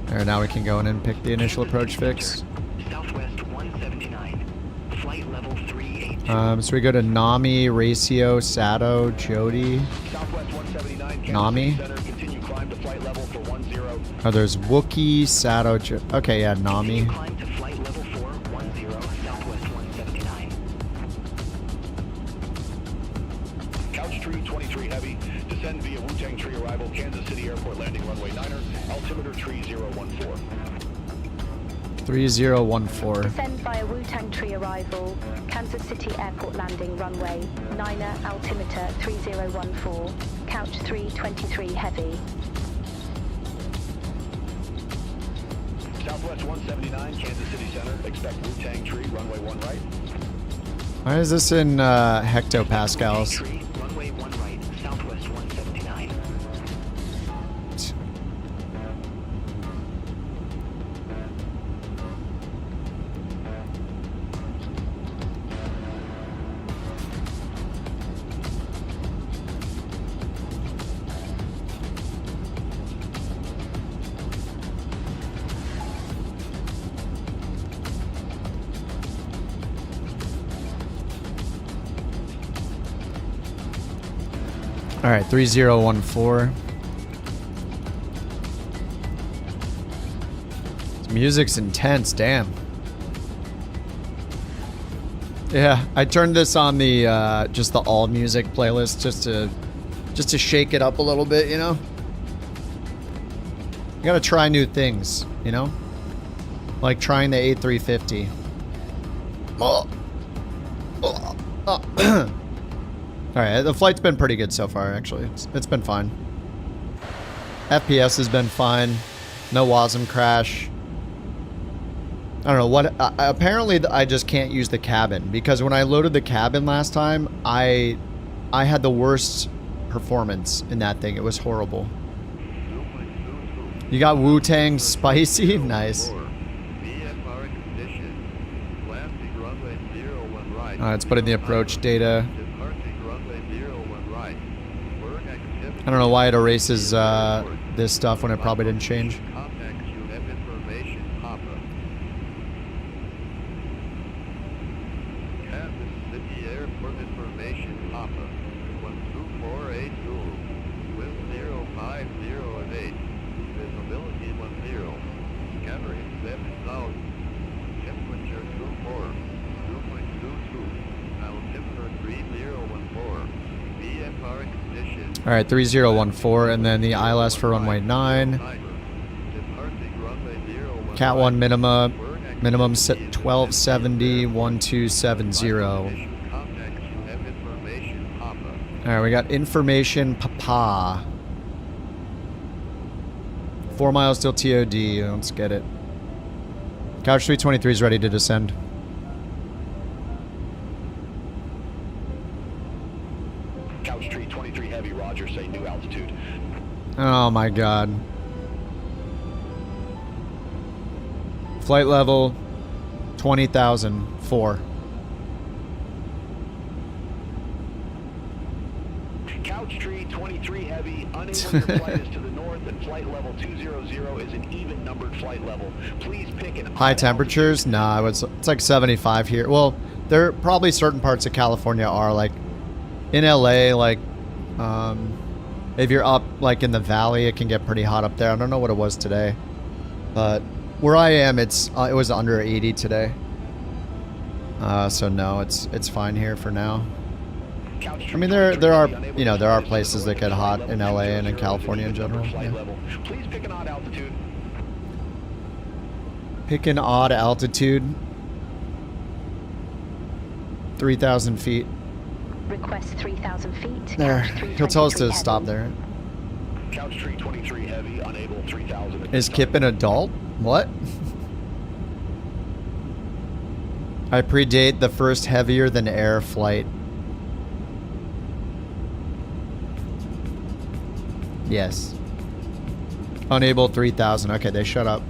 Speaker 1: All right, now we can go in and pick the initial approach fix.
Speaker 10: Southwest 179, flight level 382.
Speaker 1: So we go to Nami, Ratio, Sato, Jody.
Speaker 10: Southwest 179,
Speaker 1: Nami.
Speaker 10: Center, continue climb to flight level for 10.
Speaker 1: Oh, there's Wookie, Sato, okay, yeah, Nami.
Speaker 10: Climb to flight level 410, Southwest 179. Couch tree 23 heavy, descend via Wu-Tang Tree arrival, Kansas City Airport landing runway 9er, altimeter 3014.
Speaker 1: 3014.
Speaker 7: Descend via Wu-Tang Tree arrival, Kansas City Airport landing runway 9er, altimeter 3014, couch 323 heavy.
Speaker 10: Southwest 179, Kansas City Center, expect Wu-Tang Tree, runway 1 right.
Speaker 1: Why is this in hectopascals?
Speaker 10: Runway 1 right, Southwest 179.
Speaker 1: All right, 3014. This music's intense, damn. Yeah, I turned this on the just the all music playlist just to shake it up a little bit, you know. You gotta try new things, you know, like trying the A350. Oh. All right, the flight's been pretty good so far, actually. It's been fine. FPS has been fine. No WASM crash. I don't know what. Apparently, I just can't use the cabin because when I loaded the cabin last time, I had the worst performance in that thing. It was horrible. You got Wu-Tang spicy, nice. Let's put in the approach data. I don't know why it erases this stuff when it probably didn't change. All right, 3014, and then the ILS for runway 9. Cat 1 minimum 1270, 1270. All right, we got information Papa. 4 miles till TOD. Let's get it. Couch 323 is ready to descend.
Speaker 10: Couch tree 23 heavy, roger, say new altitude.
Speaker 1: Oh my god. Flight level 20,004.
Speaker 10: Couch tree 23 heavy, unable your flight is to the north and flight level 200 is an even numbered flight level. Please pick an
Speaker 1: high temperatures? Nah, it's like 75 here. Well, there are probably certain parts of California are like in LA, like if you're up like in the valley, it can get pretty hot up there. I don't know what it was today, but where I am, it was under 80 today. So no, it's fine here for now. I mean, there are, you know, there are places that get hot in LA and in California in general. Yeah.
Speaker 10: Please pick an odd altitude.
Speaker 1: Pick an odd altitude. 3,000 feet.
Speaker 7: Request 3,000 feet.
Speaker 1: There. He'll tell us to stop there.
Speaker 10: Couch tree 23 heavy, unable 3,000.
Speaker 1: Is Kip an adult? What? I predate the first heavier than air flight. Yes. Unable 3,000. Okay, they shut up.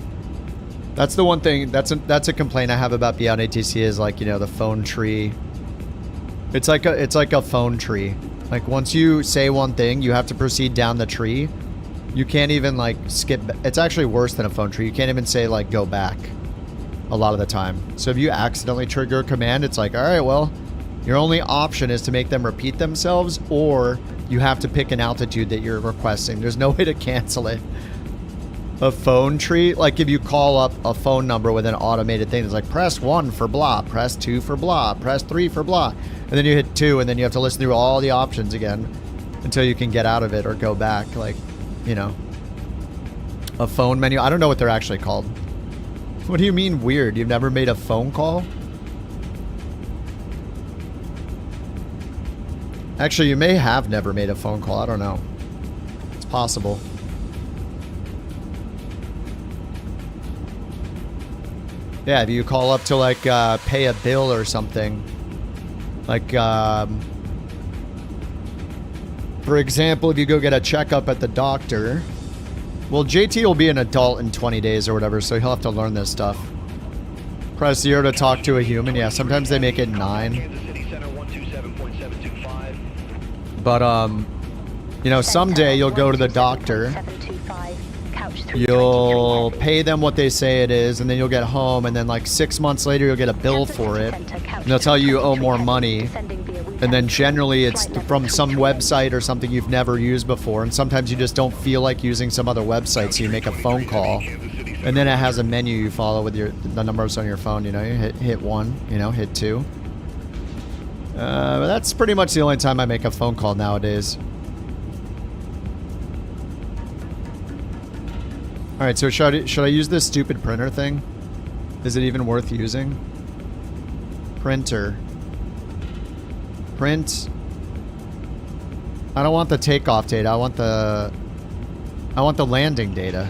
Speaker 1: That's the one thing. That's a complaint I have about Beyond ATC is, like, you know, the phone tree. It's like a phone tree. Like, once you say one thing, you have to proceed down the tree. You can't even, like, skip. It's actually worse than a phone tree. You can't even say, like, go back a lot of the time. So if you accidentally trigger a command, it's like, all right, well, your only option is to make them repeat themselves, or you have to pick an altitude that you're requesting. There's no way to cancel it. A phone tree, like if you call up a phone number with an automated thing, it's like press 1 for blah, press 2 for blah, press 3 for blah, and then you hit 2, and then you have to listen through all the options again until you can get out of it or go back. Like, you know, a phone menu. I don't know what they're actually called. What do you mean weird? You've never made a phone call? Actually, you may have never made a phone call. I don't know. It's possible. Yeah, if you call up to, like, pay a bill or something. Like, for example, if you go get a checkup at the doctor. Well, JT will be an adult in 20 days or whatever, so he'll have to learn this stuff. Press 0 to talk to a human. Yeah, sometimes they make it 9. But, you know, someday you'll go to the doctor. You'll pay them what they say it is, and then you'll get home, and then like 6 months later you'll get a bill for it, and they'll tell you owe more money, and then generally it's from some website or something you've never used before, and sometimes you just don't feel like using some other website, so you make a phone call, and then it has a menu you follow with the numbers on your phone. You know, you hit 1, you know, hit 2. But that's pretty much the only time I make a phone call nowadays. Alright, so should I use this stupid printer thing? Is it even worth using? Printer. Print. I don't want the takeoff data. I want the landing data.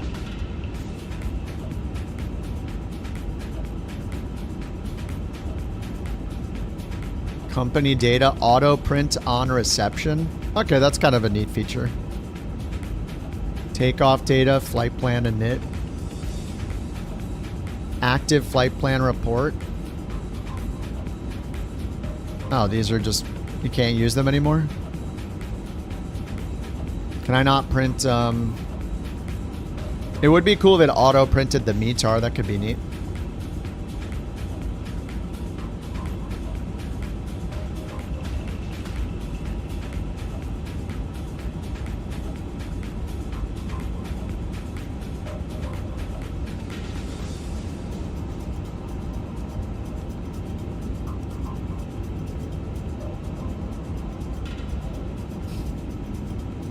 Speaker 1: Company data, auto print on reception. Okay, that's kind of a neat feature. Takeoff data, flight plan init. Active flight plan report. Oh, these are just, you can't use them anymore? Can I not print, it would be cool if it auto printed the METAR. That could be neat.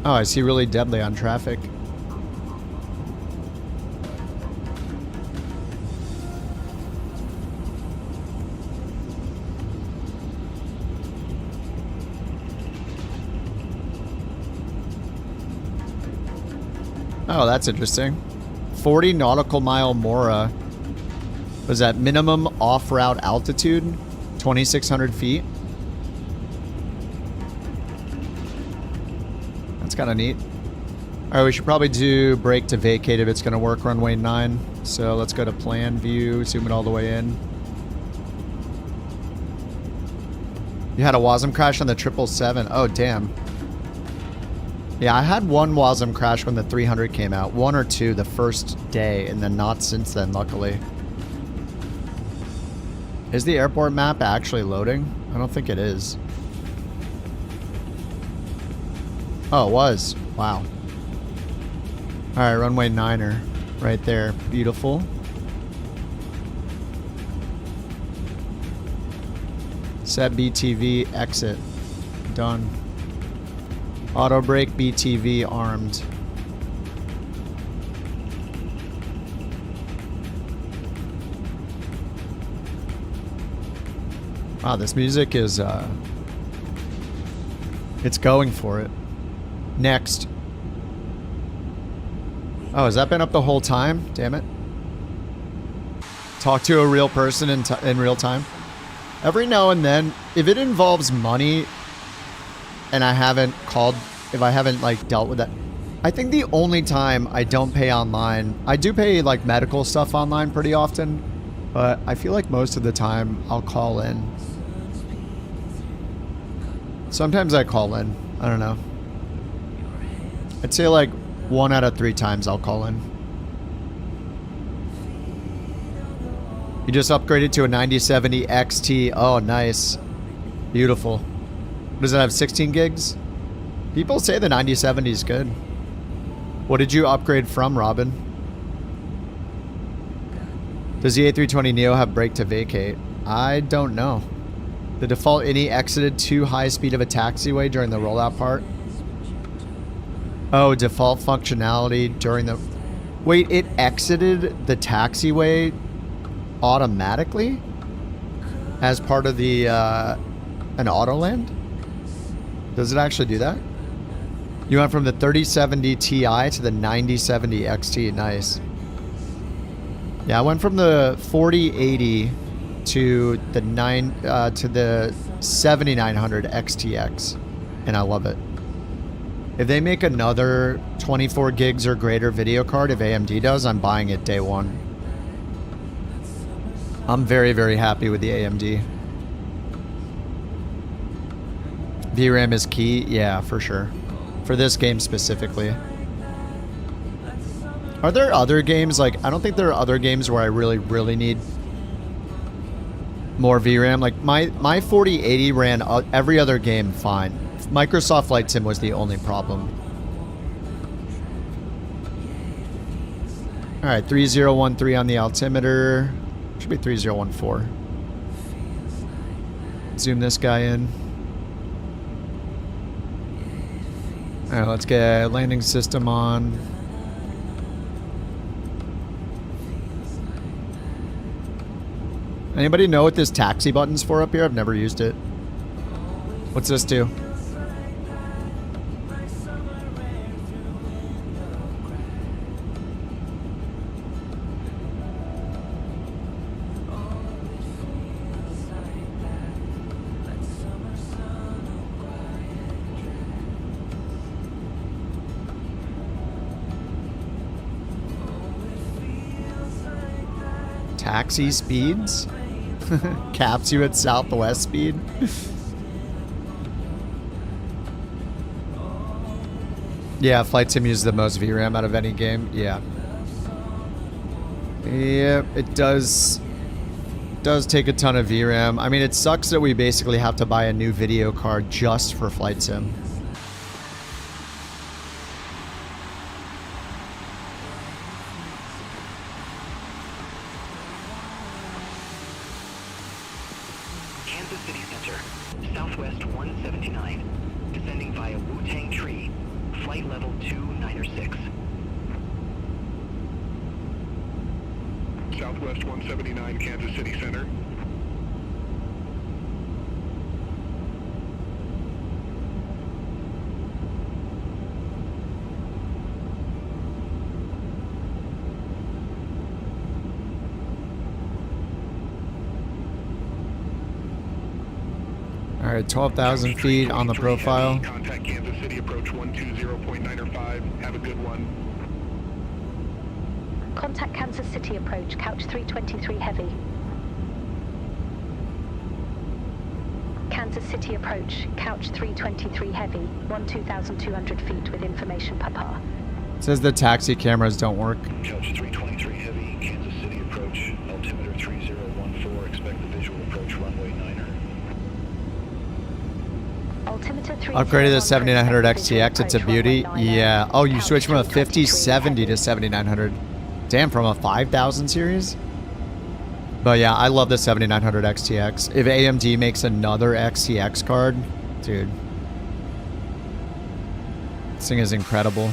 Speaker 1: Oh, I see really deadly on traffic. Oh, that's interesting. 40 nautical mile Mora. Was that minimum off-route altitude? 2,600 feet? That's kind of neat. Alright, we should probably do brake to vacate if it's going to work runway 9. So let's go to plan view, zoom it all the way in. You had a WASM crash on the 777. Oh, damn. Yeah, I had one WASM crash when the 300 came out. 1 or 2 the first day, and then not since then, luckily. Is the airport map actually loading? I don't think it is. Oh, it was. Wow. Alright, runway 9er. Right there. Beautiful. Set BTV, exit. Done. Auto brake, BTV armed. Wow, this music is, it's going for it. Next. Oh, has that been up the whole time? Damn it. Talk to a real person in real time. Every now and then, if it involves money and I haven't called, if I haven't like dealt with that, I think the only time I don't pay online, I do pay like medical stuff online pretty often, but I feel like most of the time I'll call in. Sometimes I call in. I don't know. I'd say like 1 out of 3 times I'll call in. You just upgraded to a 9070 XT. Oh, nice. Beautiful. Does it have 16 gigs? People say the 9070 is good. What did you upgrade from, Robin? Does the A320neo have brake to vacate? I don't know. The default INI exited too high speed of a taxiway during the rollout part. Oh, default functionality during the... Wait, it exited the taxiway automatically? As part of the, an auto land? Does it actually do that? You went from the 3070 Ti to the 9070 XT. Nice. Yeah, I went from the 4080 to the 7900 XTX, and I love it. If they make another 24 gigs or greater video card, if AMD does, I'm buying it day one. I'm very, very happy with the AMD. VRAM is key, yeah, for sure. For this game specifically. Are there other games, like, I don't think there are other games where I really, really need more VRAM. Like, my 4080 ran every other game fine. Microsoft Flight Sim was the only problem. Alright, 3013 on the altimeter. Should be 3014. Zoom this guy in. Alright, let's get landing system on. Anybody know what this taxi button's for up here? I've never used it. What's this do? Taxi speeds? Caps you at Southwest speed? Yeah, Flight Sim uses the most VRAM out of any game. Yeah. Yep, it does take a ton of VRAM. I mean, it sucks that we basically have to buy a new video card just for Flight Sim.
Speaker 8: Southwest 179, Kansas City Center.
Speaker 1: All right, 12,000 feet on the profile.
Speaker 8: Contact Kansas City approach 120.905. Have a good one.
Speaker 7: Contact Kansas City approach, couch 323 heavy. Kansas City approach, couch 323 heavy, 12,200 feet with information Papa.
Speaker 1: It says the taxi cameras don't work.
Speaker 8: Couch 323 heavy, Kansas City approach, altimeter 3014, expect the visual approach runway 9er.
Speaker 7: Altimeter 3014.
Speaker 1: Upgraded to 7900 XTX, it's a beauty. Yeah. Oh, you switched from a 5070 to 7900. Damn, from a 5000 series? But yeah, I love the 7900 XTX. If AMD makes another XTX card, dude, This thing is incredible.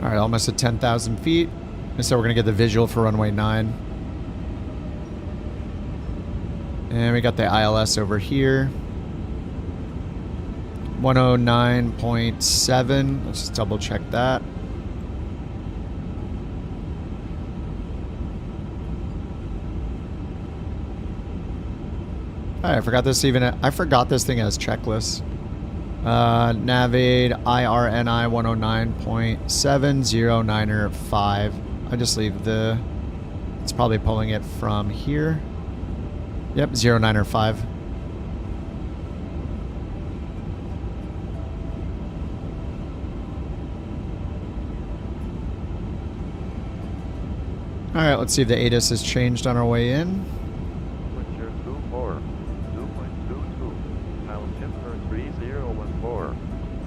Speaker 1: All right, almost at 10,000 feet. So we're gonna get the visual for runway 9. And we got the ILS over here. 109.7. Let's just double check that. Alright, I forgot this thing has checklists. Navigate IRNI 109.709er5. I just leave the... It's probably pulling it from here. Yep, 09er5. Alright, let's see if the ATIS has changed on our way in.
Speaker 14: Winter 24, 2.22, altimeter 3014,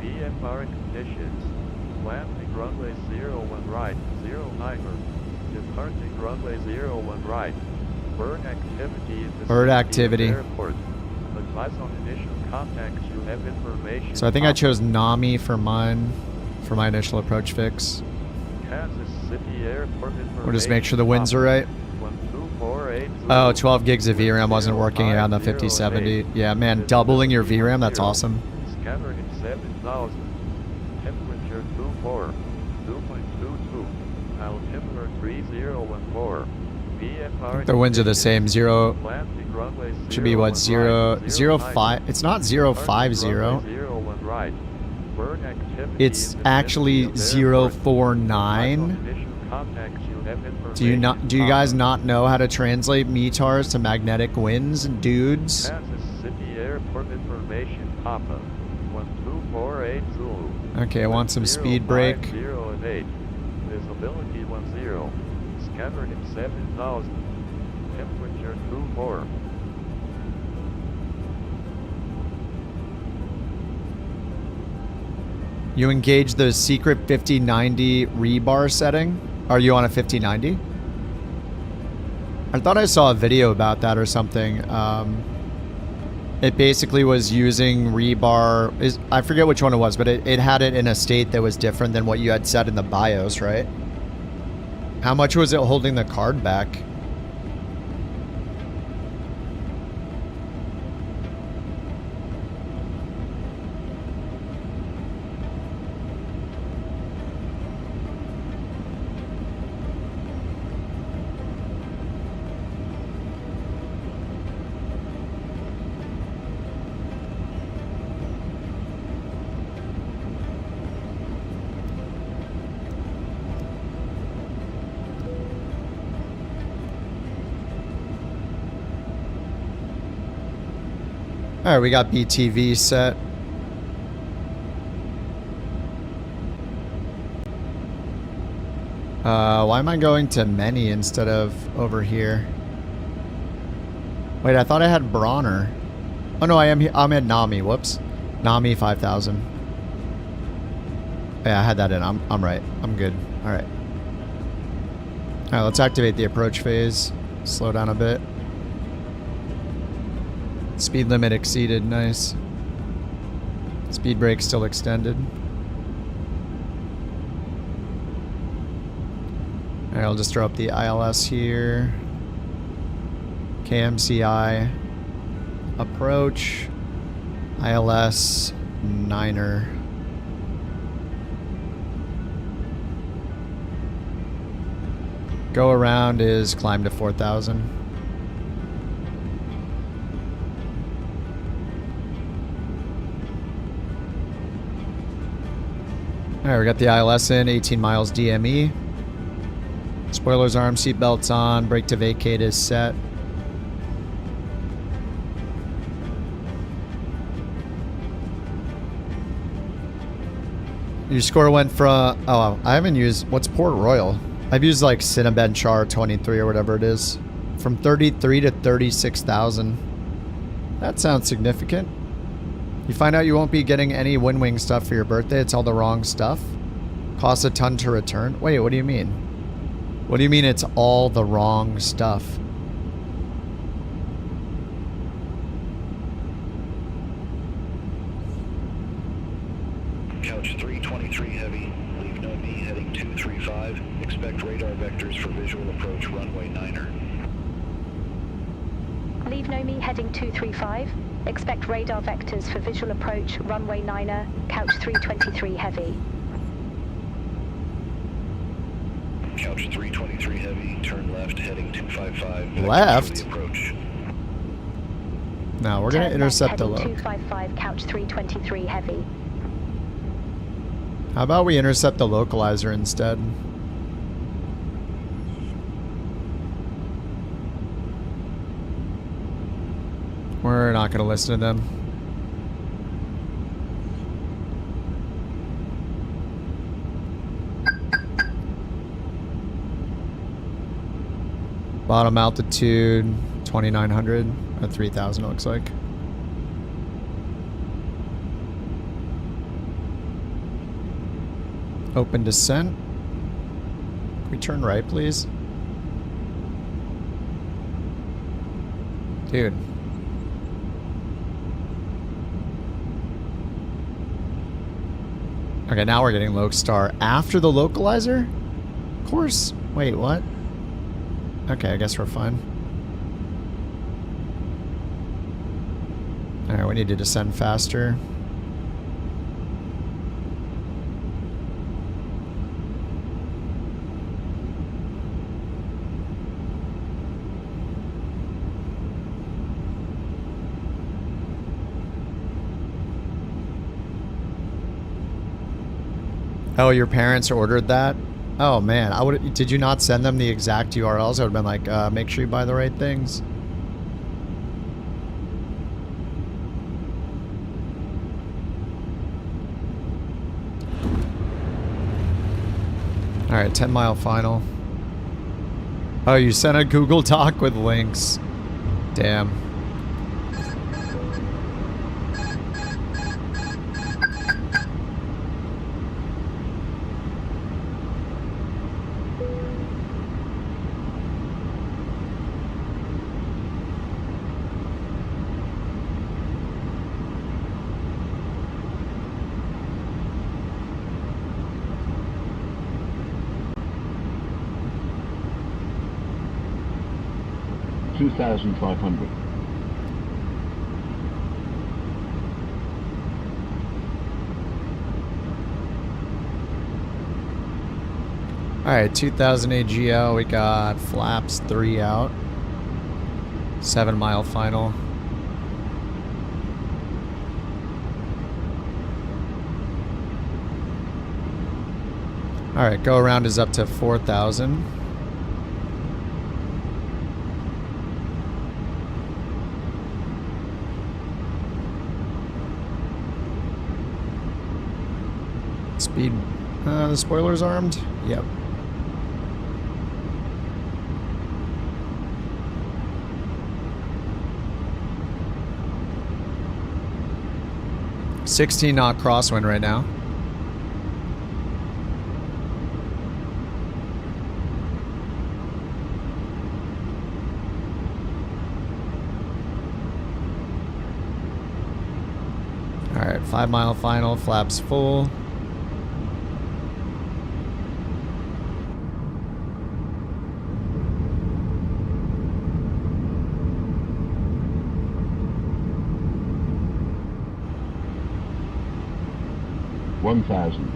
Speaker 14: VFR conditions, landing runway 01 right, 09er, departing runway 01 right, bird activity in the
Speaker 1: bird activity.
Speaker 14: Airport. Advise on initial contact, you have information.
Speaker 1: So I think I chose NAMI for mine, for my initial approach fix.
Speaker 14: Kansas City Airport information.
Speaker 1: We'll just make sure the winds are right.
Speaker 14: 12480.
Speaker 1: Oh, 12 gigs of VRAM wasn't working on the 5070. Yeah, man, doubling your VRAM, that's awesome.
Speaker 14: Scanner in 7000. Temperature 24, 2.22. Altimeter 3014. VFR.
Speaker 1: The winds are the same. Should be what, 0, 05. It's not 050. It's actually 049. Do you guys not know how to translate METARs to magnetic winds, dudes?
Speaker 14: Kansas City Airport information, Papa. 12480.
Speaker 1: Okay, I want some speed break.
Speaker 14: 0 and 8. Visibility 10. Scanner in 7000. Temperature 24.
Speaker 1: You engage the secret 5090 rebar setting? Are you on a 5090? I thought I saw a video about that or something. It basically was using rebar. I forget which one it was, but it had it in a state that was different than what you had set in the BIOS, right? How much was it holding the card back? Alright, we got BTV set. Why am I going to many instead of over here? Wait, I thought I had Bronner. Oh no, I'm at NAMI, whoops. NAMI 5000. Yeah, I had that in. I'm right. I'm good. Alright. Alright, let's activate the approach phase. Slow down a bit. Speed limit exceeded, nice. Speed brake still extended. Alright, I'll just throw up the ILS here. KMCI. Approach. ILS. 9er. Go around is climb to 4,000. Alright, we got the ILS in, 18 miles DME. Spoilers arm, seatbelts on, brake to vacate is set. Your score went from, oh, I haven't used, what's Port Royal? I've used like Cinnabon Char 23 or whatever it is. From 33 to 36,000. That sounds significant. You find out you won't be getting any Win Wing stuff for your birthday. It's all the wrong stuff. Costs a ton to return? Wait, what do you mean? What do you mean it's all the wrong stuff?
Speaker 10: Couch 323 heavy, leave no me heading 235. Expect radar vectors for visual approach runway 9er.
Speaker 7: Leave no me heading 235. Expect radar vectors for visual approach runway 9er, couch 323 heavy.
Speaker 10: Couch 323 heavy, turn left heading 255.
Speaker 1: Left?
Speaker 10: Approach.
Speaker 1: No, we're gonna intercept the
Speaker 7: low.
Speaker 1: low.
Speaker 7: 255, couch 323 heavy.
Speaker 1: How about we intercept the localizer instead? We're not gonna listen to them. Bottom altitude 2,900 at 3,000 it looks like. Open descent. Can we turn right, please? Dude. Okay, now we're getting Lokestar after the localizer? Of course. Wait, what? Okay, I guess we're fine. Alright, we need to descend faster. Oh, your parents ordered that? Oh man, I would. Did you not send them the exact URLs? I would have been like, make sure you buy the right things. All right, 10-mile final. Oh, you sent a Google Doc with links. Damn.
Speaker 12: $2,500.
Speaker 1: Alright, 2,000 AGL. We got flaps 3 out. 7-mile final. Alright, go around is up to 4,000. Speed. The spoiler's armed? Yep. $16 knot crosswind right now. Alright, 5-mile final, flaps full.
Speaker 12: $1,000.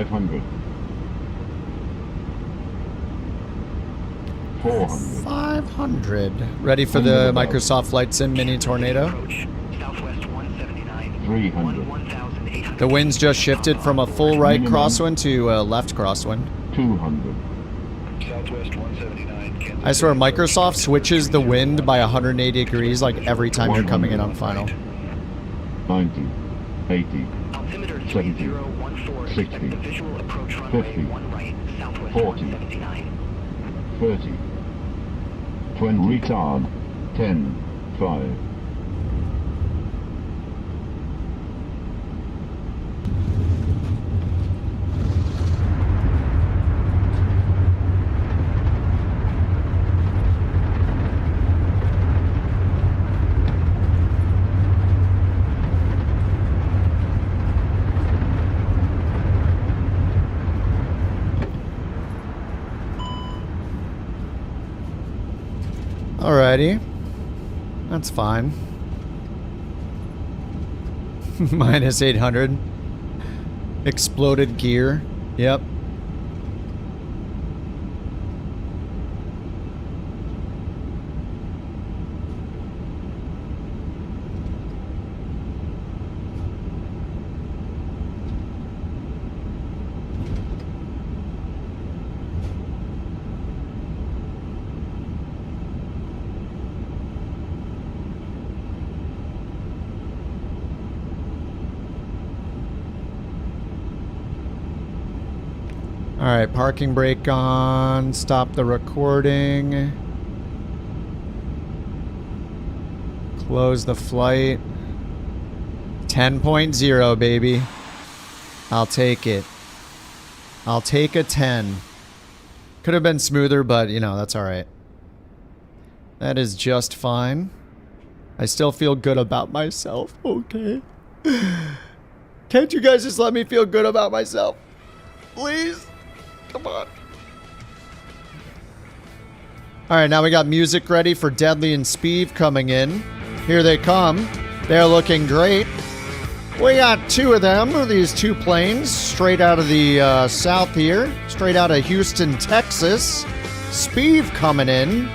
Speaker 12: 500. 400.
Speaker 1: 500. Ready for the Microsoft Flight Sim Mini Tornado?
Speaker 12: 300.
Speaker 1: The wind's just shifted from a full right crosswind to a left crosswind.
Speaker 12: 200.
Speaker 10: Southwest 179.
Speaker 1: I swear, Microsoft switches the wind by 180 degrees like every time you're coming in on final.
Speaker 12: 90. 80. 70. 60. 50. 40. 30. 20. Retard. 10. 5.
Speaker 1: Alrighty. That's fine. Minus 800. Exploded gear. Yep. Alright, parking brake on. Stop the recording. Close the flight. 10.0, baby. I'll take it. I'll take a 10. Could have been smoother, but, you know, that's alright. That is just fine. I still feel good about myself, okay? Can't you guys just let me feel good about myself? Please? Come on. Alright, now we got music ready for Deadly and Speeve coming in. Here they come. They're looking great. We got two of them, these two planes, straight out of the south here. Straight out of Houston, Texas. Speeve coming in.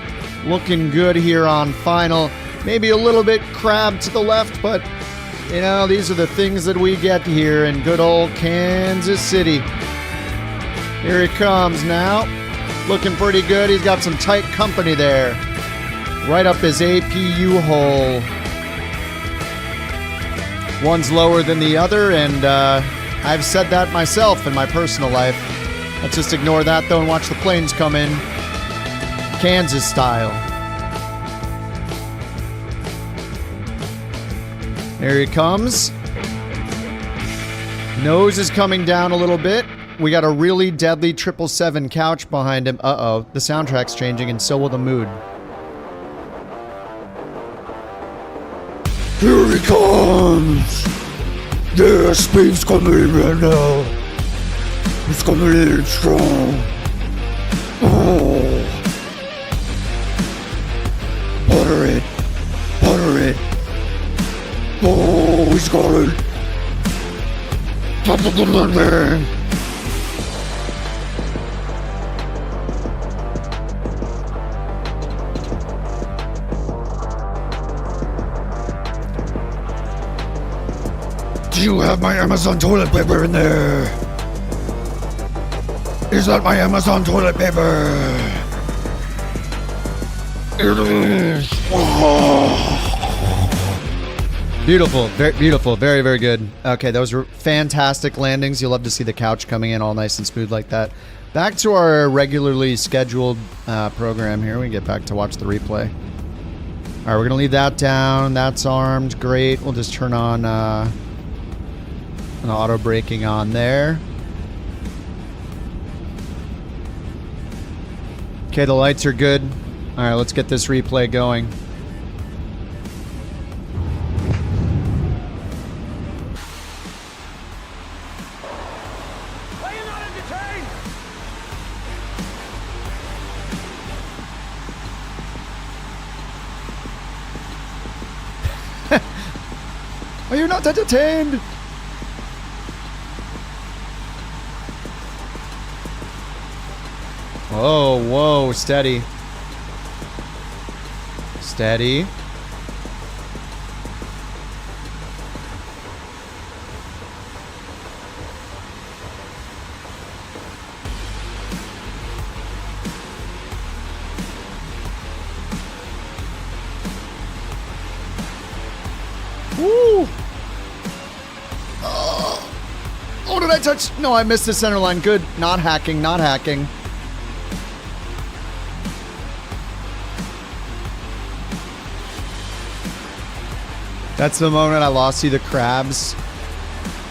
Speaker 1: Looking good here on final. Maybe a little bit crabbed to the left, but, you know, these are the things that we get here in good old Kansas City. Here he comes now. Looking pretty good. He's got some tight company there. Right up his APU hole. One's lower than the other, and I've said that myself in my personal life. Let's just ignore that, though, and watch the planes come in. Kansas style. There he comes. Nose is coming down a little bit. We got a really deadly 777 couch behind him. Uh-oh, the soundtrack's changing and so will the mood.
Speaker 15: Here he comes! Yeah, Speed's coming in right now. He's coming in strong. Oh. Butter it. Butter it. Oh, he's got it. Top of the landing. Do you have my Amazon toilet paper in there? Is that my Amazon toilet paper? It is. Oh.
Speaker 1: Beautiful, very beautiful, very, very good. Okay, those were fantastic landings. You'll love to see the couch coming in all nice and smooth like that. Back to our regularly scheduled program here. We get back to watch the replay. All right, we're gonna leave that down. That's armed, great. We'll just turn on an auto braking on there. Okay, the lights are good. All right, let's get this replay going.
Speaker 9: Why are you not entertained?
Speaker 1: Are you not entertained? Whoa, whoa, steady. Steady. Woo! Oh, did I touch? No, I missed the center line. Good. Not hacking, not hacking. That's the moment I lost you the crabs.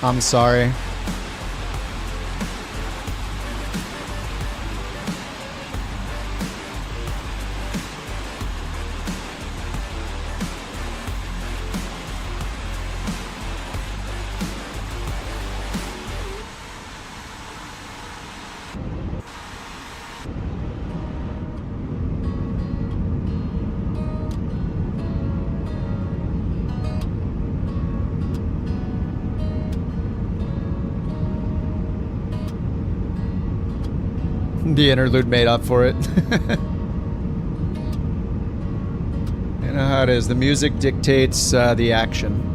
Speaker 1: I'm sorry. The interlude made up for it. You know how it is. The music dictates the action.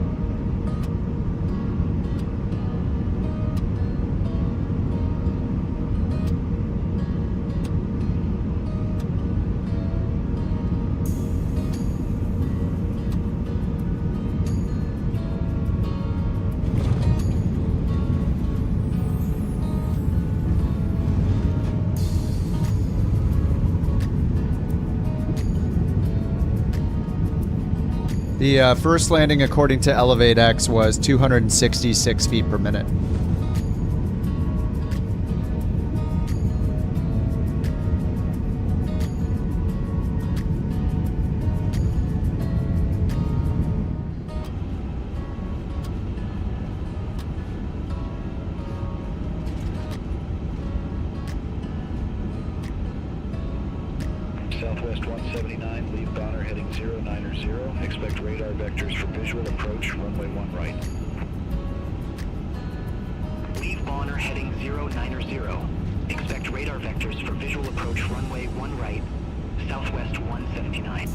Speaker 1: The first landing, according to ElevateX, was 266 feet per minute.
Speaker 10: Southwest 179, leave Bonner heading 090. Expect radar vectors for visual approach, runway 1 right.
Speaker 16: Leave Bonner heading 090. Expect radar vectors for visual approach, runway 1 right. Southwest 179.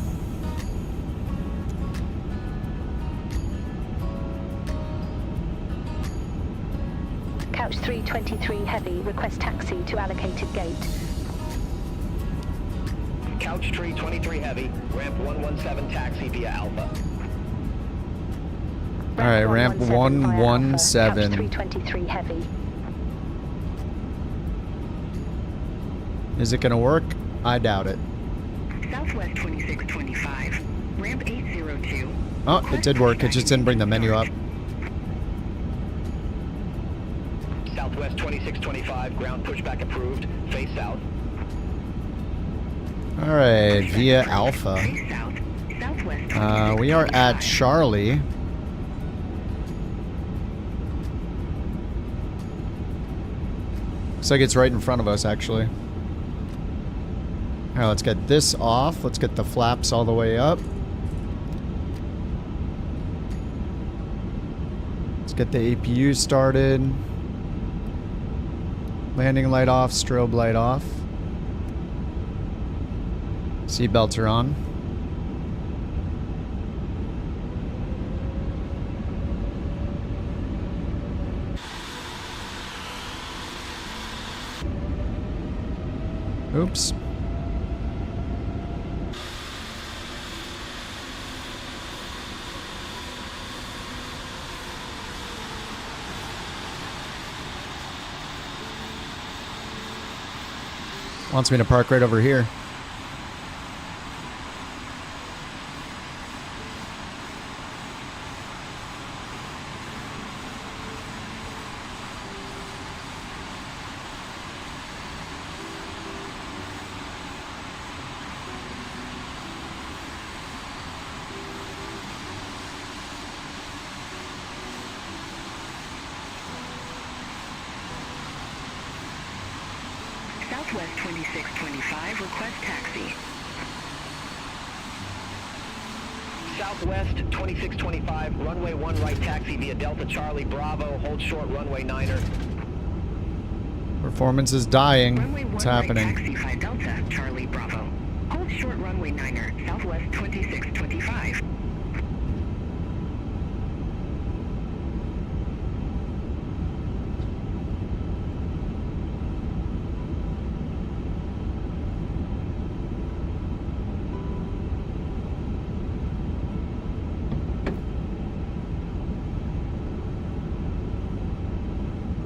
Speaker 7: Couch 323 heavy, request taxi to allocated gate.
Speaker 10: Couch tree 23 heavy, ramp 117 taxi via Alpha.
Speaker 1: All right, ramp 117.
Speaker 7: Couch 323 heavy.
Speaker 1: Is it gonna work? I doubt it.
Speaker 11: Southwest 2625, ramp 802.
Speaker 1: Oh, it did work. It just didn't bring the menu up.
Speaker 10: Southwest 2625, ground pushback approved, face south.
Speaker 1: All right, via Alpha. We are at Charlie. Looks like it's right in front of us, actually. All right, let's get this off. Let's get the flaps all the way up. Let's get the APU started. Landing light off, strobe light off. Seatbelts are on. Oops. Wants me to park right over here.
Speaker 11: Southwest 2625, request taxi.
Speaker 10: Southwest 2625, runway 1 right taxi via Delta Charlie Bravo, hold short runway 9er.
Speaker 1: We're Performance is dying.
Speaker 11: Runway
Speaker 1: What's
Speaker 11: 1 right,
Speaker 1: happening?
Speaker 11: taxi 5 Delta, Charlie Bravo. Hold short runway 9er, Southwest 2625.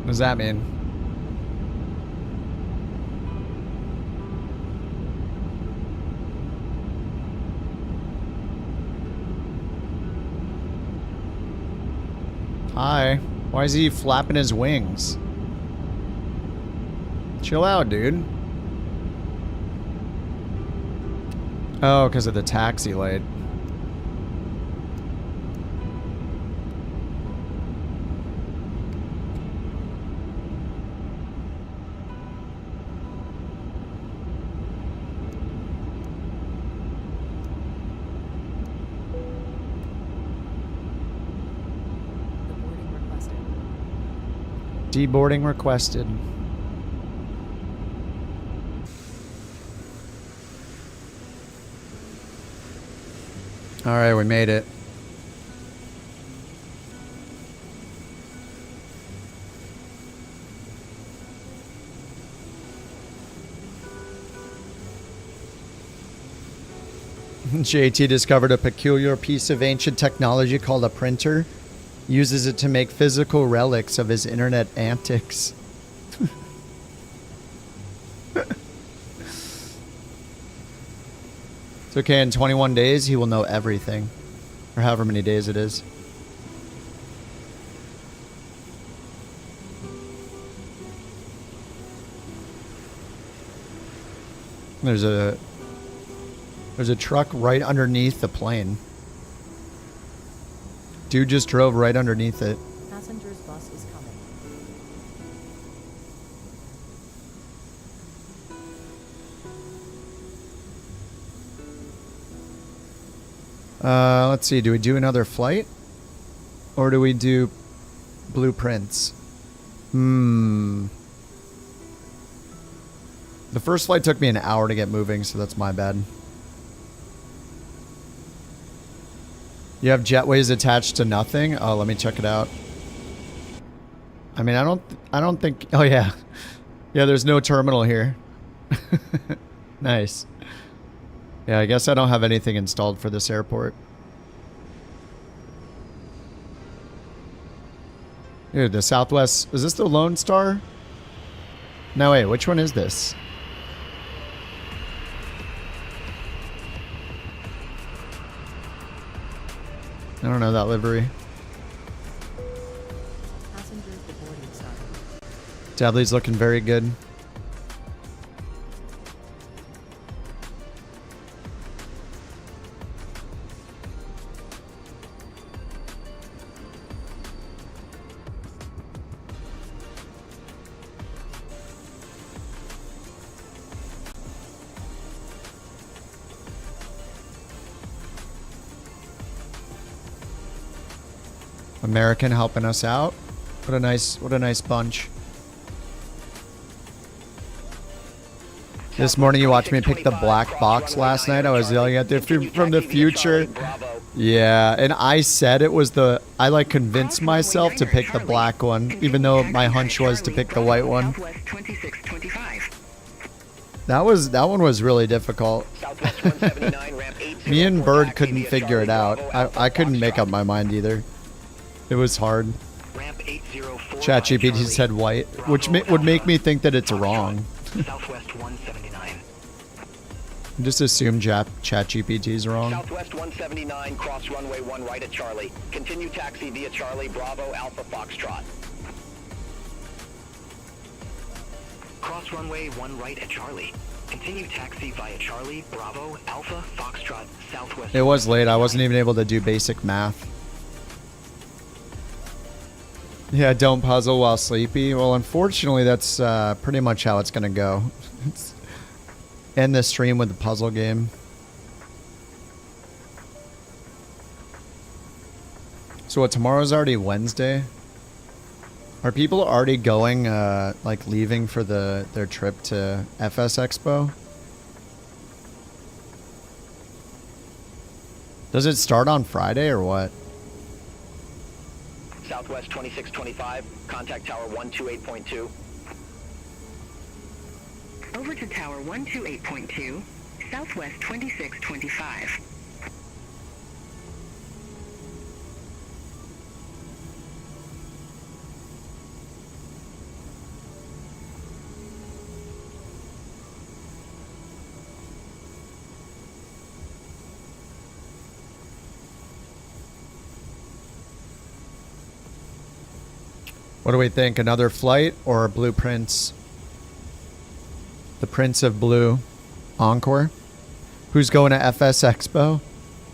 Speaker 1: What does that mean? Hi. Why is he flapping his wings? Chill out, dude. Oh, because of the taxi light. Deboarding requested. All right, we made it. JT discovered a peculiar piece of ancient technology called a printer. Uses it to make physical relics of his internet antics. It's okay, in 21 days he will know everything. Or however many days it is. There's a truck right underneath the plane. Dude just drove right underneath it.
Speaker 17: Passenger's bus is coming.
Speaker 1: Let's see. Do we do another flight? Or do we do blueprints? The first flight took me an hour to get moving, so that's my bad. You have jetways attached to nothing? Oh, let me check it out. I mean, I don't think... Oh, yeah. Yeah, there's no terminal here. Nice. Yeah, I guess I don't have anything installed for this airport. Dude, the Southwest... Is this the Lone Star? No, wait. Which one is this? I don't know that livery.
Speaker 17: Passengers boarding started.
Speaker 1: Dudley's looking very good. American helping us out. What a nice bunch. This morning you watched me pick the black box last night. I was yelling at the from the future. Yeah, and I said it was the... I like convinced myself to pick the black one, even though my hunch was to pick the white one. That one was really difficult. Me and Bird couldn't figure it out. I couldn't make up my mind either. It was hard. ChatGPT said white, which would make me think that it's wrong. Just assume ChatGPT is wrong.
Speaker 10: Southwest 179, cross runway 1 right at Charlie. Continue taxi via Charlie, Bravo, Alpha, Foxtrot. Cross runway 1 right at Charlie. Continue taxi via Charlie, Bravo, Alpha, Foxtrot, Southwest.
Speaker 1: It was late. I wasn't even able to do basic math. Yeah, don't puzzle while sleepy. Well, unfortunately, that's pretty much how it's going to go. End the stream with the puzzle game. So what, tomorrow's already Wednesday? Are people already going, like leaving for their trip to FS Expo? Does it start on Friday or what?
Speaker 10: Southwest 2625, contact tower 128.2.
Speaker 11: Over to tower 128.2, Southwest 2625.
Speaker 1: What do we think? Another flight or blueprints? The Prince of Blue Encore? Who's going to FS Expo?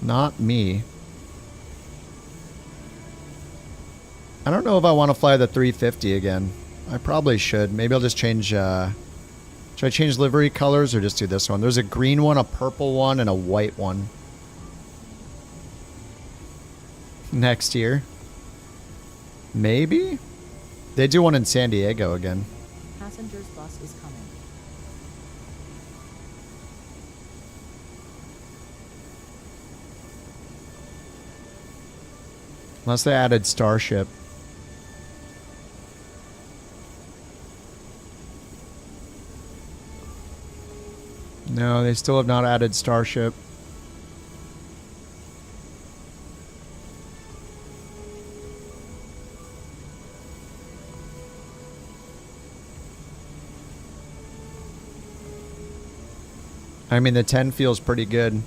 Speaker 1: Not me. I don't know if I want to fly the 350 again. I probably should. Maybe I'll just change... should I change livery colors or just do this one? There's a green one, a purple one, and a white one. Next year. Maybe? They do one in San Diego again.
Speaker 17: Passengers bus is coming.
Speaker 1: Unless they added Starship. No, they still have not added Starship. I mean, the 10 feels pretty good.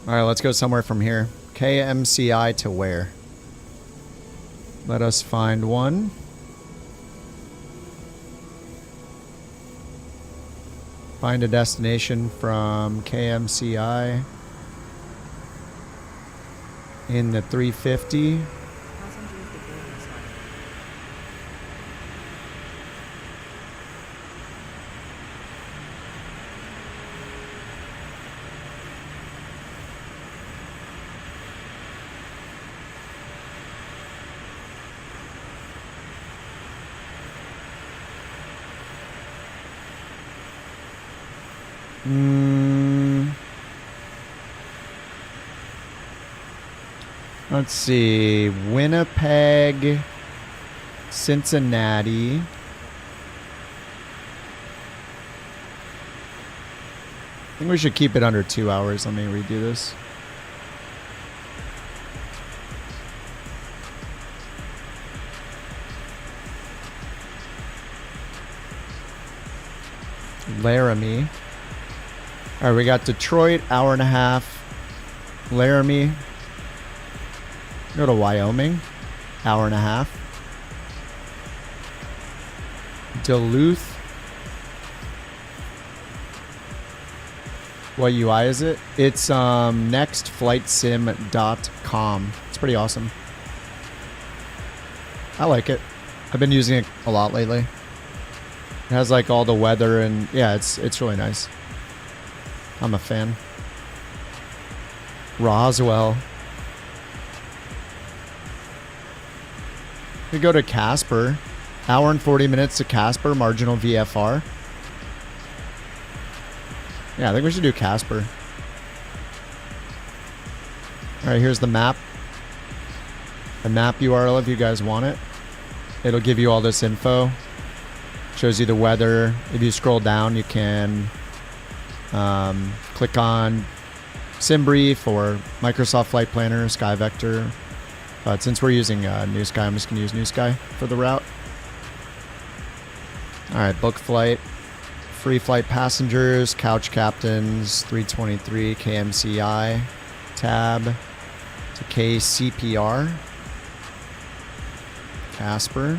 Speaker 1: All right, let's go somewhere from here. KMCI to where? Let us find one. Find a destination from KMCI in the 350. Let's see. Winnipeg, Cincinnati. I think we should keep it under 2 hours. Let me redo this. Laramie. All right, we got Detroit, hour and a half. Laramie. Go to Wyoming, hour and a half. Duluth. What UI is it? It's nextflightsim.com. It's pretty awesome. I like it. I've been using it a lot lately. It has like all the weather and yeah, it's really nice. I'm a fan. Roswell. We go to Casper. Hour and 40 minutes to Casper, marginal VFR. Yeah, I think we should do Casper. Alright, here's the map. The map URL if you guys want it. It'll give you all this info. Shows you the weather. If you scroll down, you can click on SimBrief or Microsoft Flight Planner, Sky Vector. But since we're using NewSky, I'm just going to use NewSky for the route. Alright, book flight. Free flight passengers, couch captains, 323 KMCI, tab to KCPR, Casper,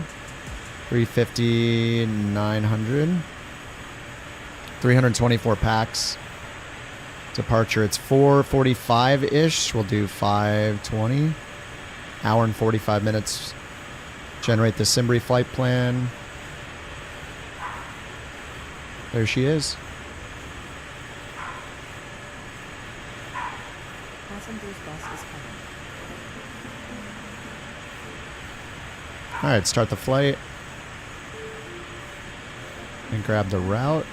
Speaker 1: 350, 900, 324 packs. Departure, it's 4:45-ish. We'll do 5:20. Hour and 45 minutes. Generate the SimBrief flight plan. There she is.
Speaker 17: Passengers bus is coming.
Speaker 1: Alright, start the flight. And grab the route.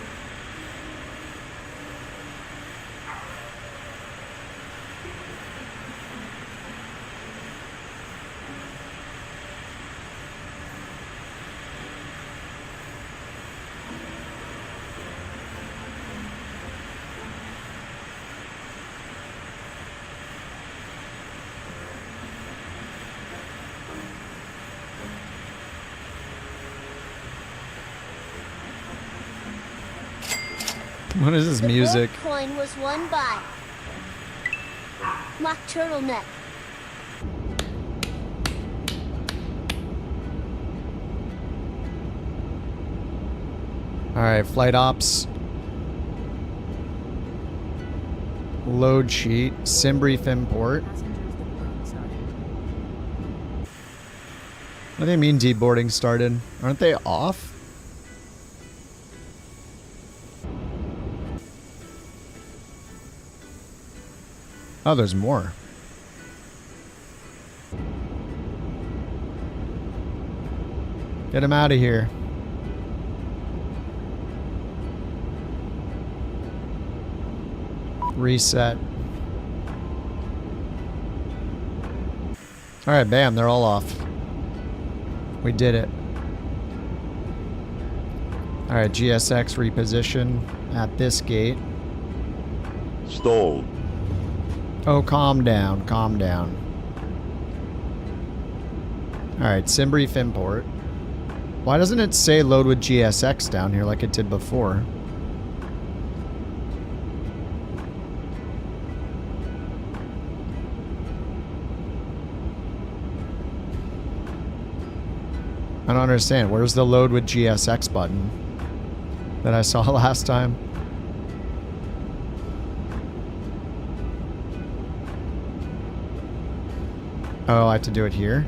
Speaker 1: What is this music?
Speaker 18: BorkCoin was won by Mock Turtleneck.
Speaker 1: Alright, flight ops. Load sheet. Simbrief import. What do they mean deboarding started? Aren't they off? Oh, there's more. Get him out of here. Reset. Alright, bam, they're all off. We did it. Alright, GSX reposition at this gate.
Speaker 12: Stall.
Speaker 1: Oh, calm down, calm down. Alright, Simbrief import. Why doesn't it say load with GSX down here like it did before? I don't understand. Where's the load with GSX button that I saw last time? Oh, I have to do it here?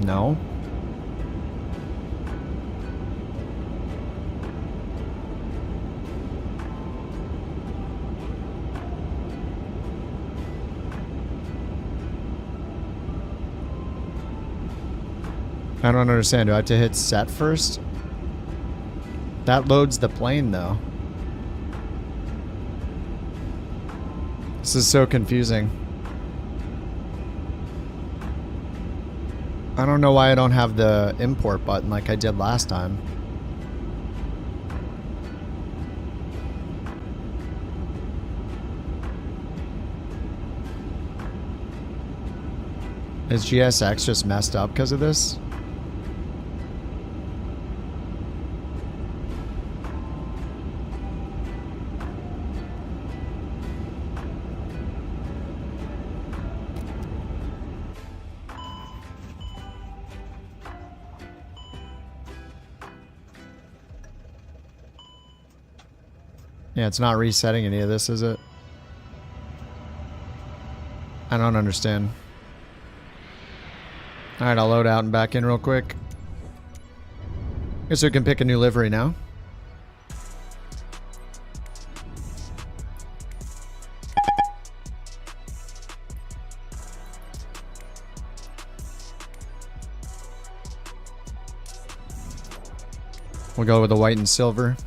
Speaker 1: No. I don't understand. Do I have to hit set first? That loads the plane, though. This is so confusing. I don't know why I don't have the import button like I did last time. Is GSX just messed up because of this? Yeah, it's not resetting any of this, is it? I don't understand. Alright, I'll load out and back in real quick. Guess we can pick a new livery now. We'll go with the white and silver.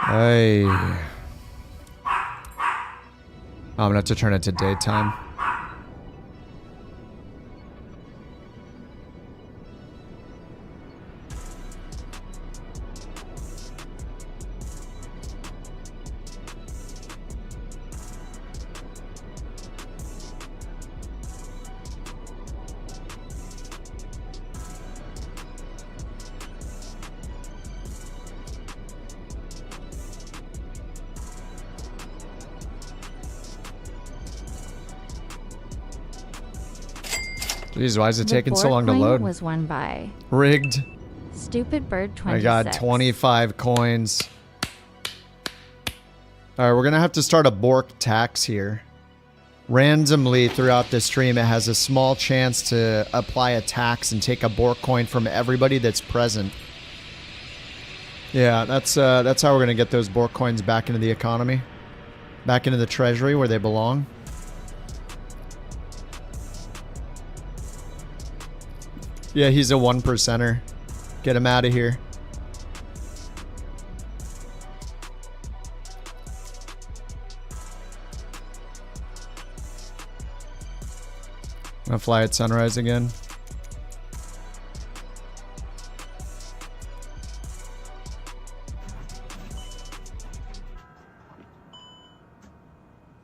Speaker 1: Hey. Oh, I'm gonna have to turn it to daytime. Jeez, why is it taking so long to load?
Speaker 19: Was won by
Speaker 1: Rigged.
Speaker 19: Stupid Bird 26.
Speaker 1: I got 25 coins. Alright, we're gonna have to start a Bork tax here. Randomly throughout the stream, it has a small chance to apply a tax and take a Bork coin from everybody that's present. Yeah, that's how we're gonna get those Bork coins back into the economy. Back into the treasury where they belong. Yeah, he's a 1%er. Get him out of here. I'm gonna fly at sunrise again.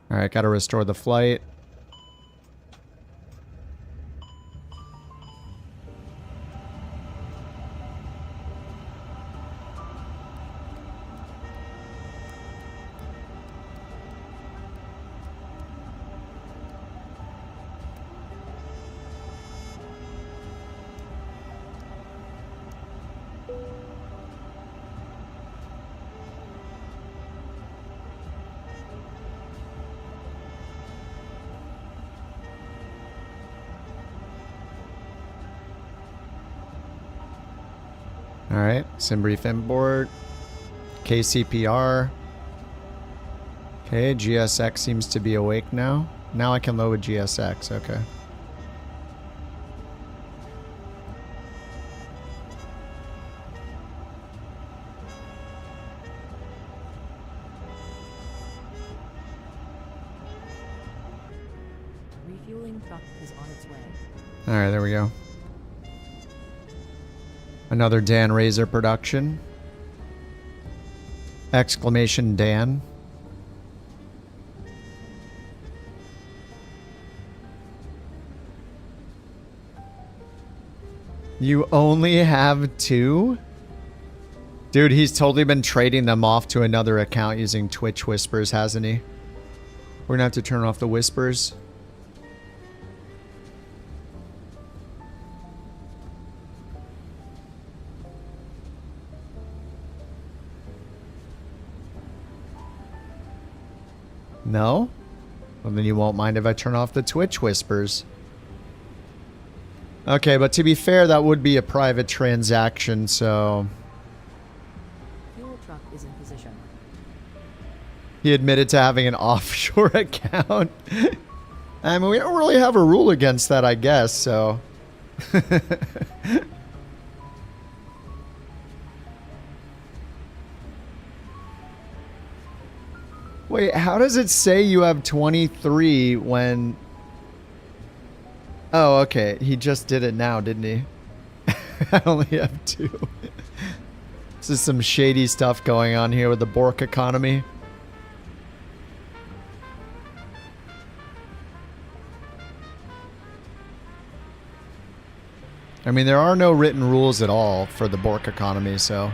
Speaker 1: Alright, gotta restore the flight. Alright, SimBrief import. KCPR. Okay, GSX seems to be awake now. Now I can load with GSX, okay.
Speaker 17: Refueling truck is on its way.
Speaker 1: Alright, there we go. Another Dan Razor production. Exclamation Dan. You only have 2? Dude, he's totally been trading them off to another account using Twitch whispers, hasn't he? We're gonna have to turn off the whispers. No? Well, then you won't mind if I turn off the Twitch whispers. Okay, but to be fair, that would be a private transaction, so...
Speaker 17: Fuel truck is in position.
Speaker 1: He admitted to having an offshore account. I mean, we don't really have a rule against that, I guess, so... Wait, how does it say you have 23 when... Oh, okay. He just did it now, didn't he? I only have 2. This is some shady stuff going on here with the Bork economy. I mean, there are no written rules at all for the Bork economy, so...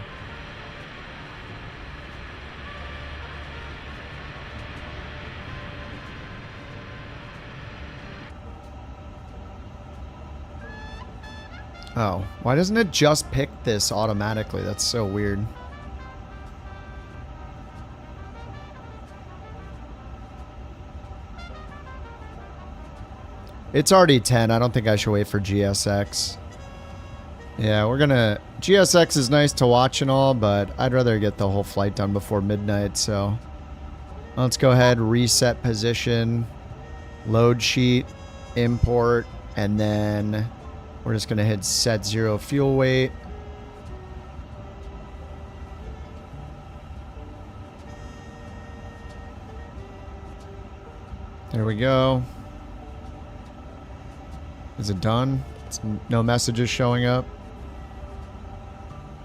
Speaker 1: Oh, why doesn't it just pick this automatically? That's so weird. It's already 10. I don't think I should wait for GSX. Yeah, we're gonna... GSX is nice to watch and all, but I'd rather get the whole flight done before midnight, so... Let's go ahead, reset position, load sheet, import, and then... We're just going to hit set 0 fuel weight. There we go. Is it done? No messages showing up.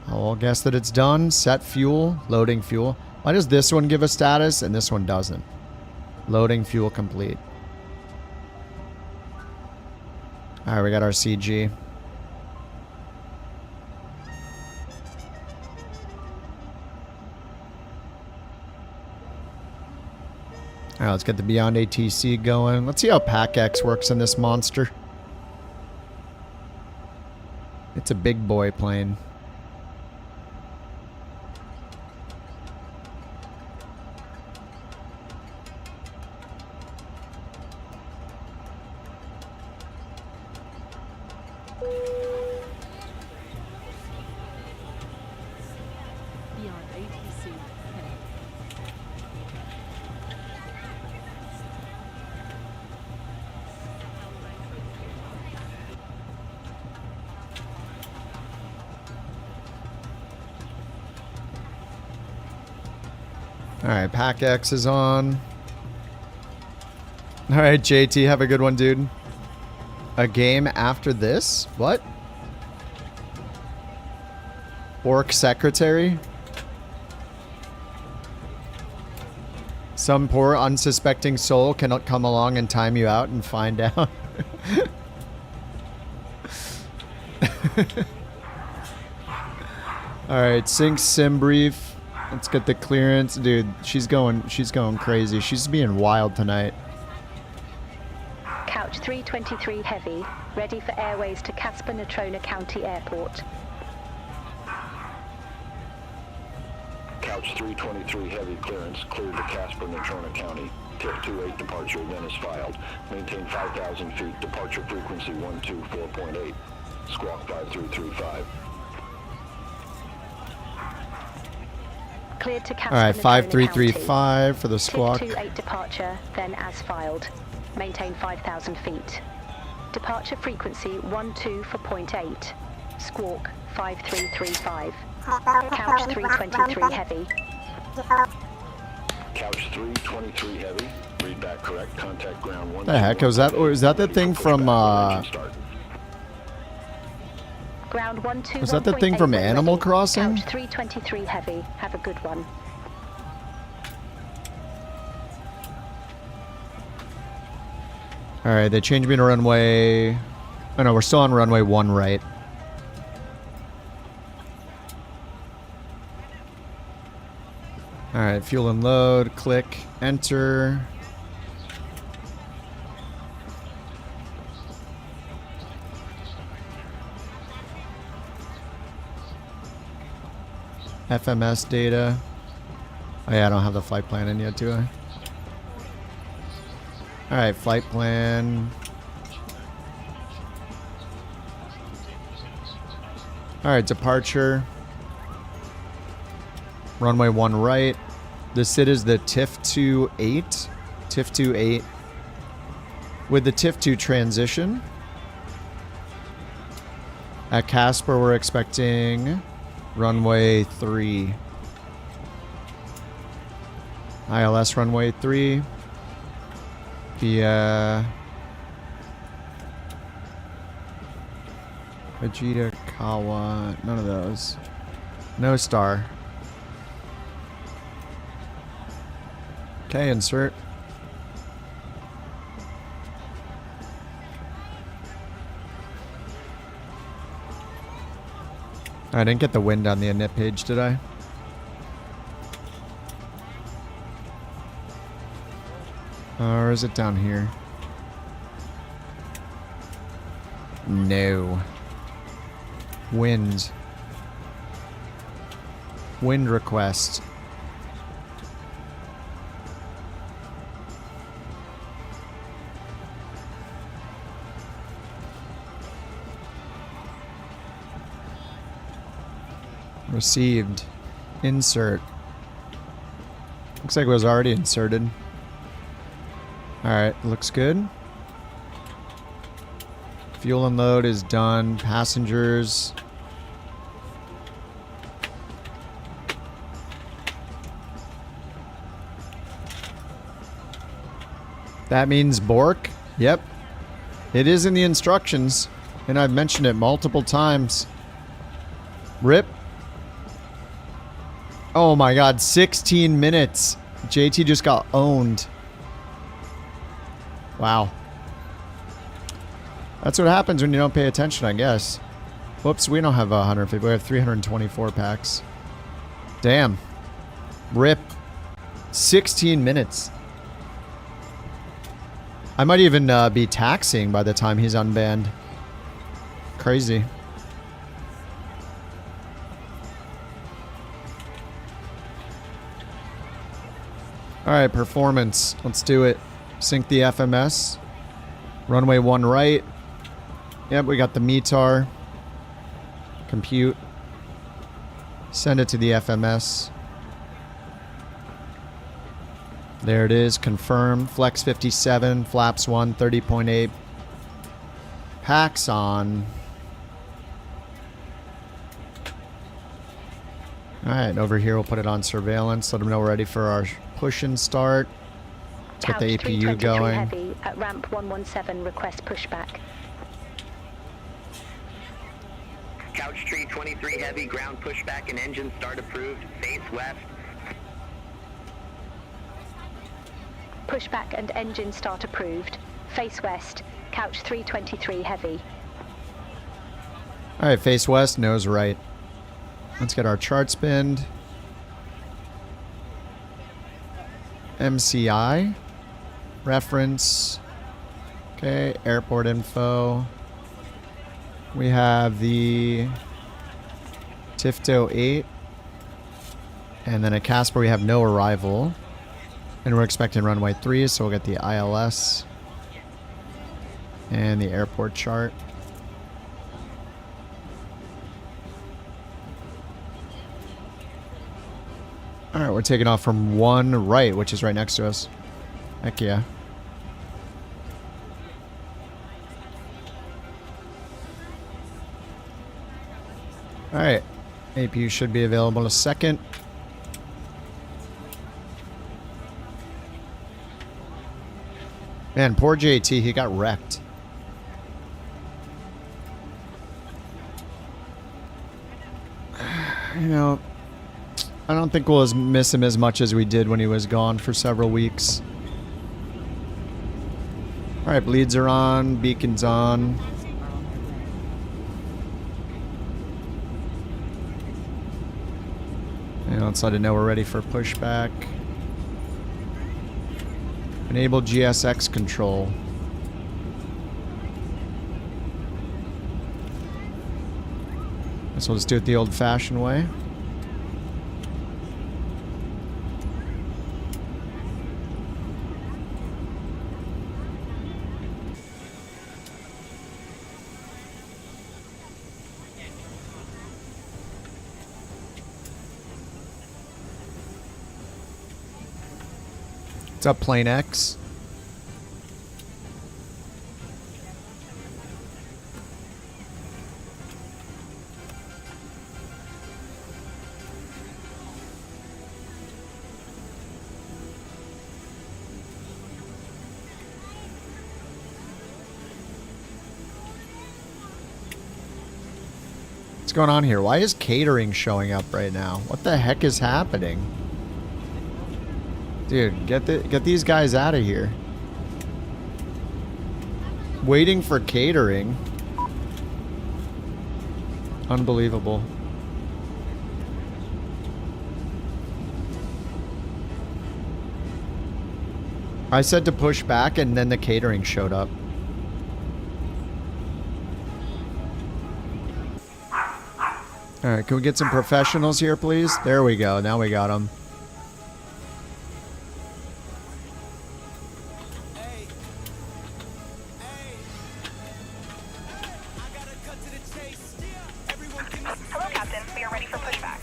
Speaker 1: I'll guess that it's done. Set fuel. Loading fuel. Why does this one give a status and this one doesn't? Loading fuel complete. Alright, we got our CG. Alright, let's get the Beyond ATC going. Let's see how PAC-X works in this monster. It's a big boy plane. Alright, Pack X is on. Alright, JT, have a good one, dude. A game after this? What? Bork Secretary? Some poor unsuspecting soul cannot come along and time you out and find out. Alright, sync sim brief. Let's get the clearance. Dude, she's going crazy. She's being wild tonight.
Speaker 7: Couch 323 Heavy, ready for airways to Casper-Natrona County Airport.
Speaker 8: Couch 323 Heavy clearance cleared to Casper-Natrona County. Tip 28 departure, then is filed. Maintain 5,000 feet. Departure frequency 124.8. Squawk 5335.
Speaker 7: Cleared to Casper.
Speaker 1: Alright, 5335 for the squawk.
Speaker 7: Tip 28 departure, then as filed. Maintain 5,000 feet. Departure frequency 12 for 0.8. Squawk 5335. Couch 323 Heavy.
Speaker 8: Couch 323 Heavy. Read back correct. Contact ground 1.
Speaker 1: The heck was that? Or is that the thing from
Speaker 7: Ground 121.
Speaker 1: Was that the thing from Animal Crossing?
Speaker 7: Couch 323 Heavy. Have a good one.
Speaker 1: Alright, they changed me to runway... Oh no, we're still on runway 1 right. Alright, fuel and load, click, enter. FMS data. Oh yeah, I don't have the flight plan in yet, do I? Alright, flight plan. Alright, departure. Runway 1 right. The SID is the TIF 28. TIF 28. With the TIF 2 transition. At Casper, we're expecting runway 3. ILS runway 3. Via Vegeta, Kawa, none of those. No star. Okay, insert. I didn't get the wind on the init page, did I? Or is it down here? No. Wind. Wind request. Received. Insert. Looks like it was already inserted. Alright, looks good. Fuel and load is done. Passengers. That means Bork? Yep. It is in the instructions. And I've mentioned it multiple times. RIP. Oh my god, 16 minutes. JT just got owned. Wow. That's what happens when you don't pay attention, I guess. Whoops, we don't have 150. We have 324 packs. Damn. RIP. 16 minutes. I might even be taxing by the time he's unbanned. Crazy. Alright, performance. Let's do it. Sync the FMS. Runway 1 right. Yep, we got the METAR. Compute. Send it to the FMS. There it is. Confirm. Flex 57. Flaps 1. 30.8. Packs on. Alright, over here we'll put it on surveillance. Let them know we're ready for our push and start. Let's get the APU going.
Speaker 7: Heavy at ramp 117, request pushback.
Speaker 16: Couch tree 23 heavy, ground pushback and engine start approved. Face west.
Speaker 7: Pushback and engine start approved. Face west. Couch 323 heavy.
Speaker 1: Alright, face west, nose right. Let's get our chart spinned. MCI. Reference. Okay, airport info. We have the Tifto 8. And then at Casper we have no arrival. And we're expecting runway 3, so we'll get the ILS. And the airport chart. Alright, we're taking off from 1 right, which is right next to us. Heck yeah. Alright. APU should be available in a second. Man, poor JT, he got wrecked. You know, I don't think we'll miss him as much as we did when he was gone for several weeks. Alright, bleeds are on, beacon's on. And let's let it know we're ready for pushback. Enable GSX control. So we'll just do it the old-fashioned way. What's up, Plane X? What's going on here? Why is catering showing up right now? What the heck is happening? Dude, get these guys out of here. Waiting for catering. Unbelievable. I said to push back and then the catering showed up. Alright, can we get some professionals here, please? There we go. Now we got them.
Speaker 11: Hello, Captain. We are ready for pushback.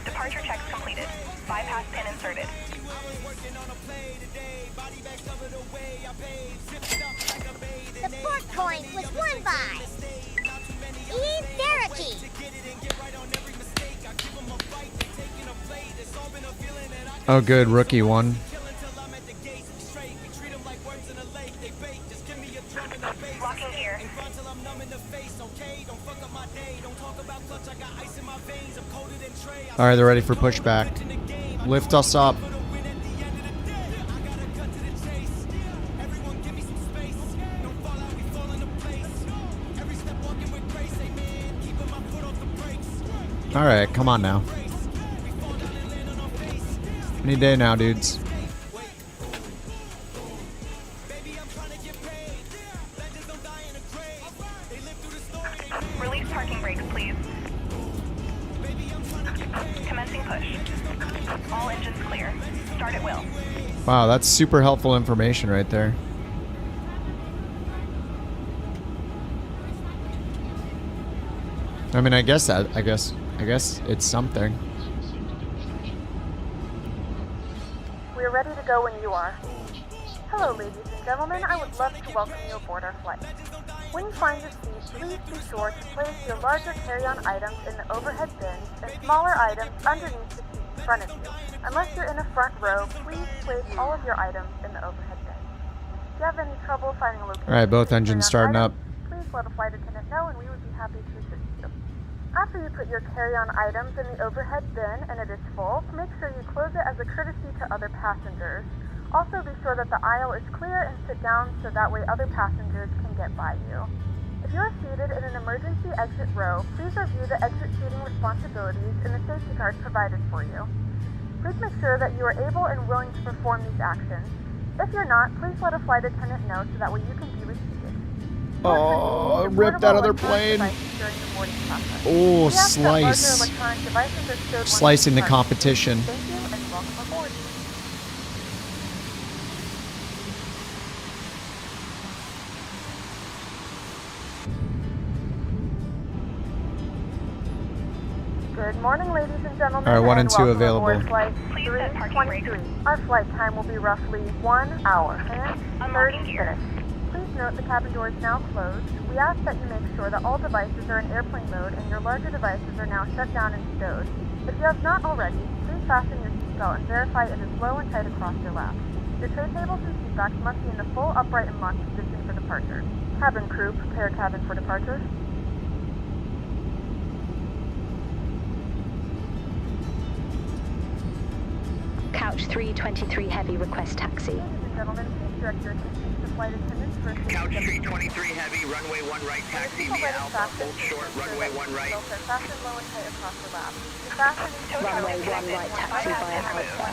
Speaker 11: Departure checks completed. Bypass pin inserted.
Speaker 18: The BorkCoin was won by Therapy.
Speaker 1: Oh, good. Rookie won.
Speaker 11: Locking gear.
Speaker 1: Alright, they're ready for pushback. Lift us up. Alright, come on now. Any day now, dudes.
Speaker 11: Release parking brakes, please. Commencing push. All engines clear. Start at will.
Speaker 1: Wow, that's super helpful information right there. I mean, I guess it's something.
Speaker 19: We're ready to go when you are. Hello, ladies and gentlemen. I would love to welcome you aboard our flight. When you find your seat, please be sure to place your larger carry-on items in the overhead bins and smaller items underneath the seat in front of you. Unless you're in a front row, please place all of your items in the overhead bin. If you have any trouble finding a location,
Speaker 1: All right, both engines starting up.
Speaker 19: please let a flight attendant know and we would be happy to assist you. After you put your carry-on items in the overhead bin and it is full, make sure you close it as a courtesy to other passengers. Also be sure that the aisle is clear and sit down so that way other passengers can get by you. If you are seated in an emergency exit row, please review the exit seating responsibilities in the safety card provided for you. Please make sure that you are able and willing to perform these actions. If you're not, please let a flight attendant know so that way you can be reseated.
Speaker 1: Oh, ripped out of their plane. Oh, slice. Slicing the competition.
Speaker 19: Thank you and welcome aboard. Good morning, ladies and gentlemen.
Speaker 1: All right, 1 and 2
Speaker 19: welcome
Speaker 1: available.
Speaker 19: aboard Flight 323. Our flight time will be roughly 1 hour and 30 minutes. Please note the cabin door is now closed. We ask that you make sure that all devices are in airplane mode and your larger devices are now shut down and stowed. If you have not already, please fasten your seatbelt and verify it is low and tight across your lap. Your tray tables and seat backs must be in the full upright and locked position for departure. Cabin crew, prepare cabin for departure.
Speaker 7: Couch 323 Heavy request taxi.
Speaker 19: Ladies and gentlemen, please direct your attention to the flight attendants for
Speaker 10: Couch 323 Heavy, runway 1 right, taxi via Alpha, hold short, runway 1 right.
Speaker 19: Fasten low and tight across the lap.
Speaker 7: Runway 1 right, taxi via Alpha.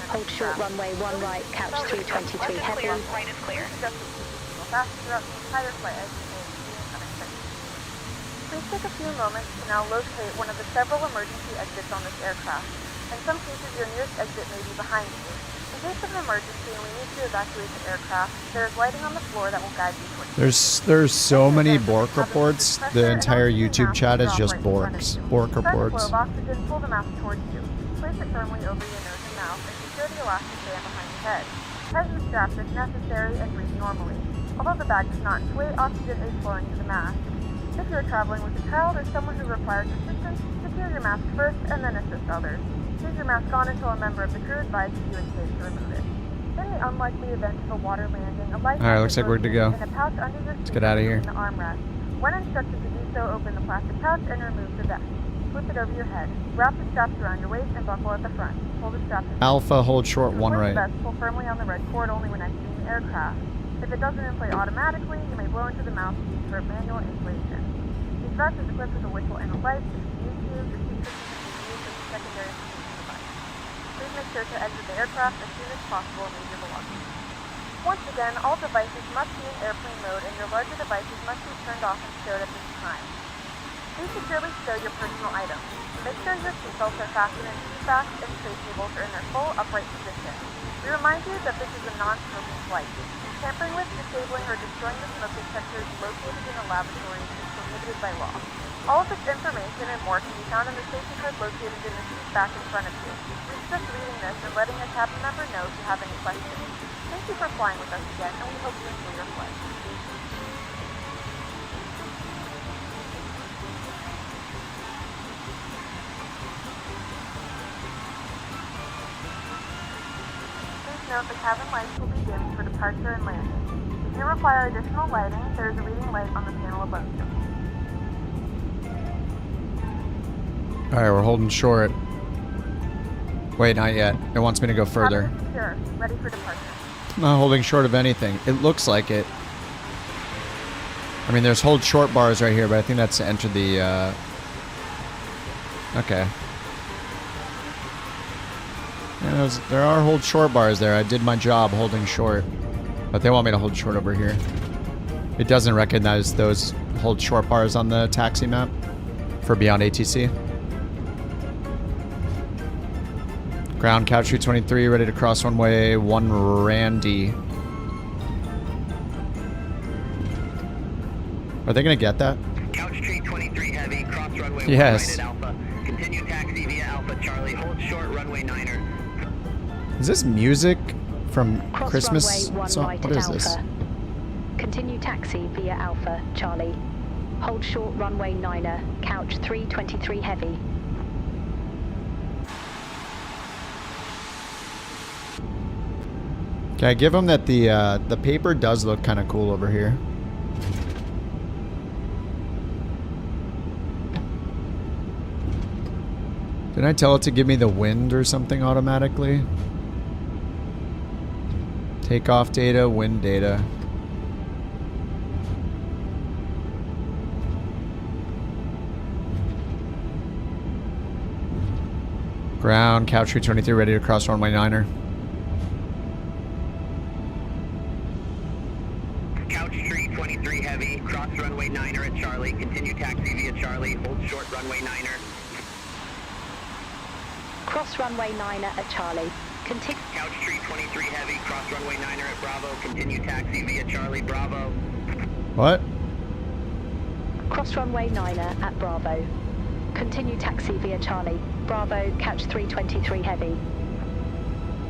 Speaker 7: Hold short, runway 1 right, couch 323 Heavy.
Speaker 19: Flight is clear. Fasten throughout the entire flight as you may experience unexpected. Please take a few moments to now locate one of the several emergency exits on this aircraft. In some cases, your nearest exit may be behind you. In case of an emergency and we need to evacuate the aircraft, there is lighting on the floor that will guide you towards
Speaker 1: There's so many Bork reports. The entire YouTube chat is just Borks. Bork reports.
Speaker 19: Flow of oxygen, pull the mask towards you. Place it firmly over your nose and mouth and secure the elastic band behind your head. Tighten the straps if necessary and breathe normally. Although the bag does not inflate, oxygen is flowing to the mask. If you are traveling with a child or someone who requires assistance, secure your mask first and then assist others. Leave your mask on until a member of the crew advises you in case to remove it. In the unlikely event of a water landing, a life
Speaker 1: All right, looks like we're good to go.
Speaker 19: in a pouch under your
Speaker 1: Let's
Speaker 19: seat
Speaker 1: get out of here.
Speaker 19: in the armrest. When instructed to do so, open the plastic pouch and remove the vest. Flip it over your head. Wrap the straps around your waist and buckle at the front. Pull the straps in.
Speaker 1: Alpha, hold short, 1
Speaker 19: Before
Speaker 1: right.
Speaker 19: the vest, pull firmly on the red cord only when exiting the aircraft. If it doesn't inflate automatically, you may blow into the mouthpiece for manual inflation. These vest is equipped with a whistle and a light. If you need to, the seat cushion can be used as a secondary protection device. Please make sure to exit the aircraft as soon as possible and leave your belongings. Once again, all devices must be in airplane mode and your larger devices must be turned off and stowed at this time. Please securely stow your personal items. Make sure your seatbelts are fastened and seat backs and tray tables are in their full upright position. We remind you that this is a non-smoking flight. Tampering with, disabling, or destroying the smoke detectors located in the laboratories is prohibited by law. All of this information and more can be found in the safety card located in the seat back in front of you. We suggest reading this and letting a cabin member know if you have any questions. Thank you for flying with us again, and we hope you enjoy your flight. Please note the cabin lights will be dimmed for departure and landing. If you require additional lighting, there is a reading light on the panel above you.
Speaker 1: Alright, we're holding short. Wait, not yet. It wants me to go further.
Speaker 19: Cabin secure, ready for departure.
Speaker 1: I'm not holding short of anything. It looks like it. I mean, there's hold short bars right here, but I think that's to enter the, Okay. Yeah, there are hold short bars there. I did my job holding short. But they want me to hold short over here. It doesn't recognize those hold short bars on the taxi map for beyond ATC. Ground couch 323, ready to cross runway 1 Randy. Are they gonna get that?
Speaker 10: Couch 323 Heavy, cross
Speaker 16: cross runway
Speaker 1: Yes.
Speaker 16: 1 right at Alpha. Continue taxi via Alpha Charlie. Hold short runway 9er.
Speaker 1: Is this music from
Speaker 7: Cross
Speaker 1: Christmas
Speaker 7: runway 1
Speaker 1: song?
Speaker 7: right
Speaker 1: What
Speaker 7: at
Speaker 1: is this?
Speaker 7: Alpha. Continue taxi via Alpha Charlie. Hold short runway 9er. Couch 323 heavy.
Speaker 1: Can I give him that the paper does look kind of cool over here? Did I tell it to give me the wind or something automatically? Takeoff data, wind data. Ground, couch 323, ready to cross runway 9er.
Speaker 16: Couch 323 heavy. Cross runway 9er at Charlie. Continue taxi via Charlie. Hold short runway 9er.
Speaker 7: Cross runway 9er at Charlie. Continue.
Speaker 16: Couch 323 heavy. Cross runway 9er at Bravo. Continue taxi via Charlie. Bravo.
Speaker 1: What?
Speaker 7: Cross runway 9er at Bravo. Continue taxi via Charlie. Bravo, couch 323 heavy.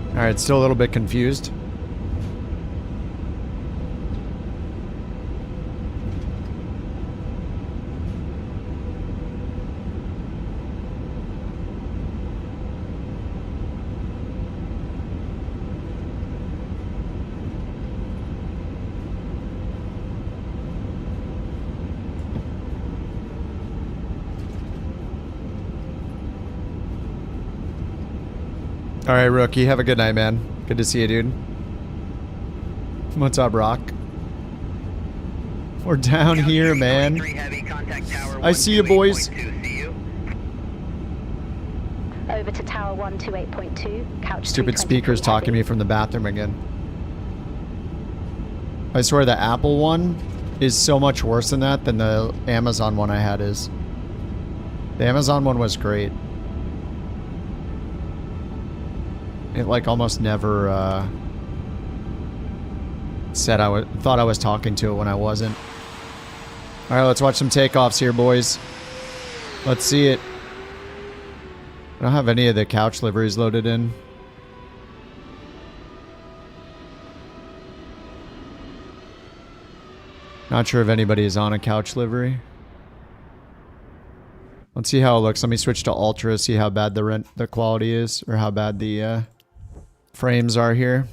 Speaker 1: Alright, still a little bit confused. All right, Rookie. Have a good night, man. Good to see you, dude. What's up, Rock? We're down here, man. I see you, boys.
Speaker 7: Over to Tower 128.2, couch
Speaker 1: Stupid
Speaker 7: 323
Speaker 1: speakers talking to me from the bathroom again. I swear the Apple one is so much worse than that than the Amazon one I had is. The Amazon one was great. It like almost never said thought I was talking to it when I wasn't. All right, let's watch some takeoffs here, boys. Let's see it. I don't have any of the couch liveries loaded in. Not sure if anybody is on a couch livery. Let's see how it looks. Let me switch to Ultra, see how bad the quality is, or how bad the frames are here.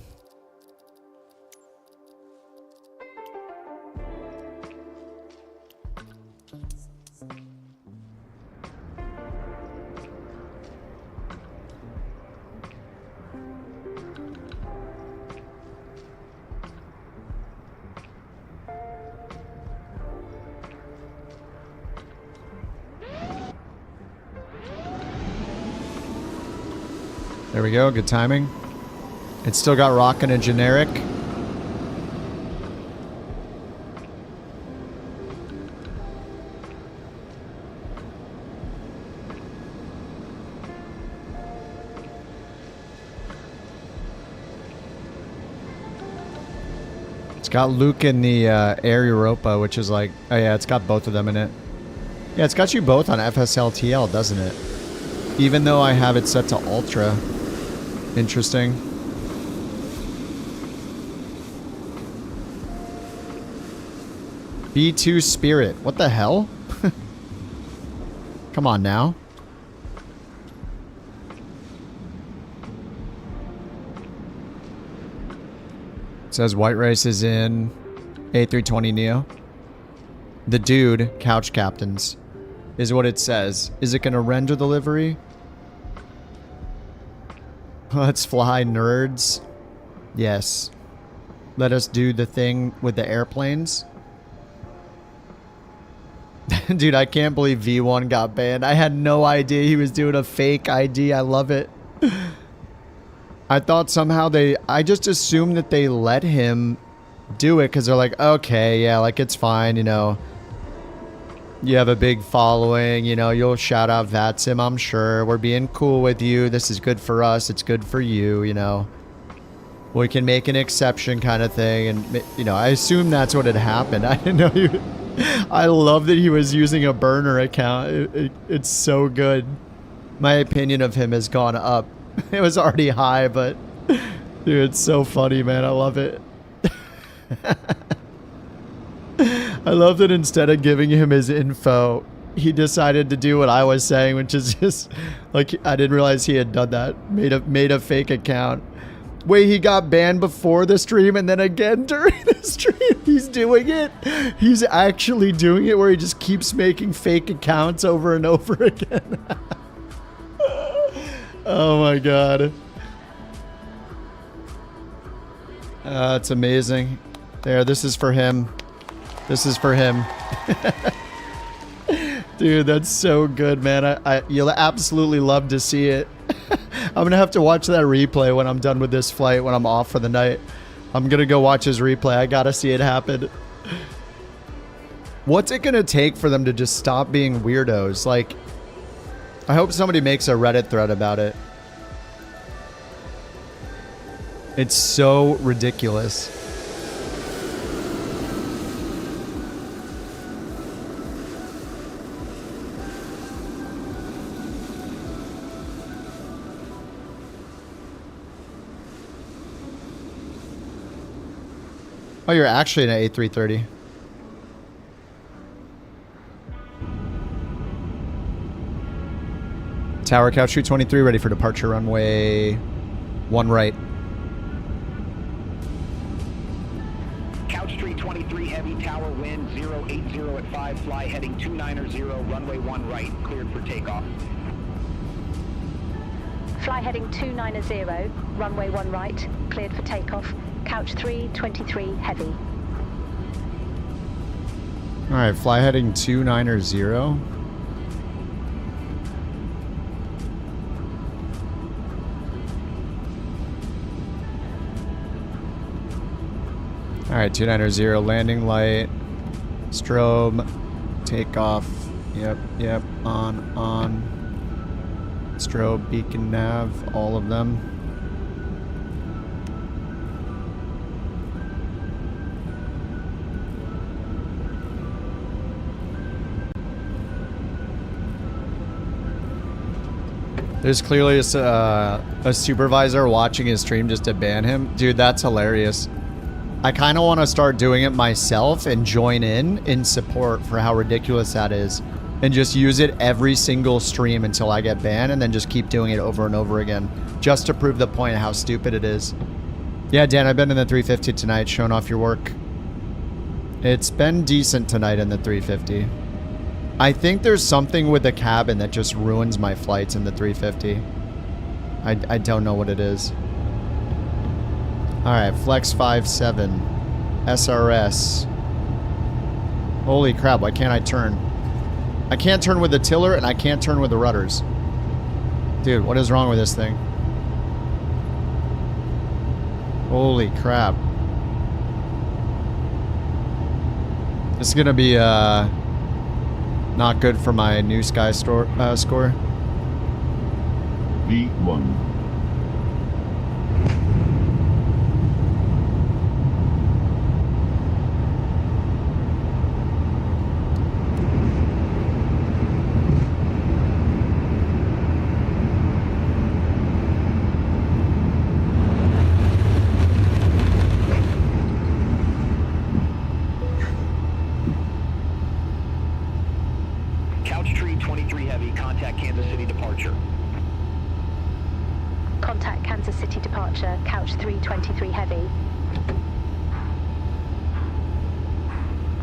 Speaker 1: There we go, good timing. It's still got rockin' a generic. It's got Luke in the Air Europa, which is like, oh yeah, it's got both of them in it. Yeah, it's got you both on FSLTL, doesn't it? Even though I have it set to Ultra. Interesting. B2 Spirit. What the hell? Come on now. It says White Rice is in A320neo. The dude, couch captains, is what it says. Is it going to render the livery? Let's fly, nerds. Yes. Let us do the thing with the airplanes. Dude, I can't believe V1 got banned. I had no idea he was doing a fake ID. I love it. I thought somehow I just assumed that they let him do it because they're like, okay, yeah, like it's fine, you know. You have a big following, you know, you'll shout out VATSIM, I'm sure. We're being cool with you. This is good for us. It's good for you, you know. We can make an exception kind of thing. And, you know, I assume that's what had happened. I didn't know I love that he was using a burner account. It's so good. My opinion of him has gone up. It was already high, but dude, it's so funny, man. I love it. I love that instead of giving him his info, he decided to do what I was saying, which is just like, I didn't realize he had done that. Made a fake account. Wait, he got banned before the stream and then again during the stream. He's doing it. He's actually doing it where he just keeps making fake accounts over and over again. Oh my god. It's amazing. There, this is for him. This is for him. Dude, that's so good, man. You'll absolutely love to see it. I'm gonna have to watch that replay when I'm done with this flight, when I'm off for the night. I'm gonna go watch his replay. I gotta see it happen. What's it gonna take for them to just stop being weirdos? Like, I hope somebody makes a Reddit thread about it. It's so ridiculous. Oh, you're actually in an A330. Tower Couch 323, ready for departure, runway 1 right.
Speaker 10: Couch 323 heavy, tower wind 080 at 5, fly heading 290, runway 1 right, cleared for takeoff.
Speaker 7: Fly heading 290, runway 1 right, cleared for takeoff. Couch 323 heavy.
Speaker 1: All right, fly heading 290. All right, 290, landing light, strobe, takeoff. Yep, on. Strobe, beacon, nav, all of them. There's clearly a supervisor watching his stream just to ban him. Dude, that's hilarious. I kind of want to start doing it myself and join in support for how ridiculous that is. And just use it every single stream until I get banned and then just keep doing it over and over again. Just to prove the point of how stupid it is. Yeah, Dan, I've been in the 350 tonight, showing off your work. It's been decent tonight in the 350. I think there's something with the cabin that just ruins my flights in the 350. I don't know what it is. Alright, Flex 57. SRS. Holy crap, why can't I turn? I can't turn with the tiller and I can't turn with the rudders. Dude, what is wrong with this thing? Holy crap. This is gonna be, not good for my NewSky score.
Speaker 12: V1.
Speaker 7: Couch 323 heavy.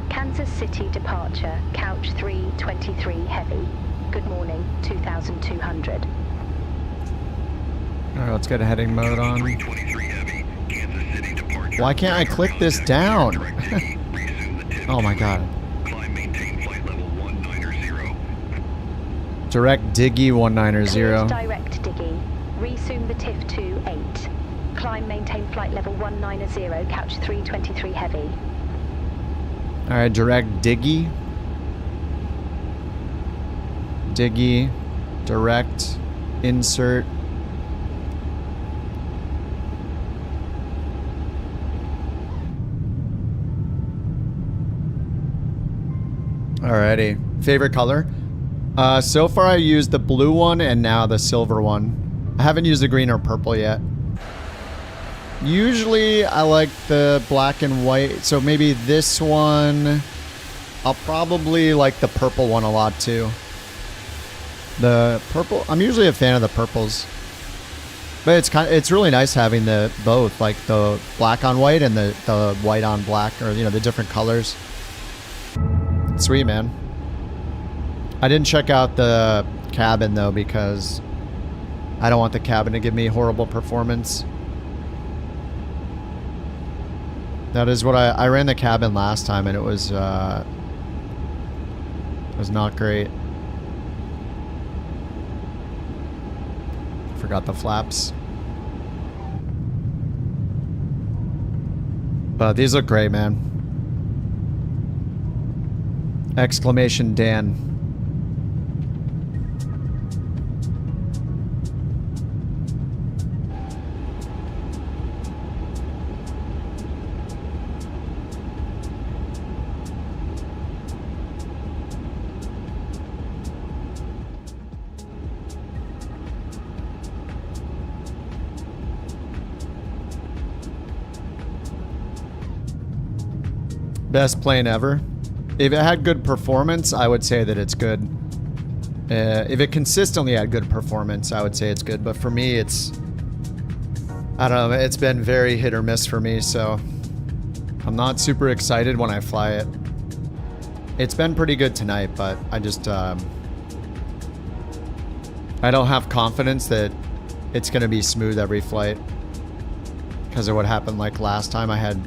Speaker 7: Kansas City departure, Couch 323 heavy. Good morning, 2200.
Speaker 1: Alright, let's get a heading mode on. Why can't I click this down? Oh my god. Direct Diggy 190.
Speaker 7: Direct Diggy. Resume the TIF 28. Climb, maintain flight level 190, Couch 323 heavy.
Speaker 1: Alright, direct Diggy. Diggy. Direct. Insert. Alrighty. Favorite color? So far I used the blue one and now the silver one. I haven't used the green or purple yet. Usually I like the black and white, so maybe this one. I'll probably like the purple one a lot too. The purple, I'm usually a fan of the purples. But it's really nice having the both, like the black on white and the white on black, or you know, the different colors. Sweet, man. I didn't check out the cabin though because I don't want the cabin to give me horrible performance. That is what I ran the cabin last time and it was not great. Forgot the flaps. But these look great, man. Exclamation Dan. Best plane ever. If it had good performance, I would say that it's good. If it consistently had good performance, I would say it's good. But for me, it's... I don't know, it's been very hit or miss for me, so... I'm not super excited when I fly it. It's been pretty good tonight, but I just... I don't have confidence that it's going to be smooth every flight. Because of what happened like last time. I had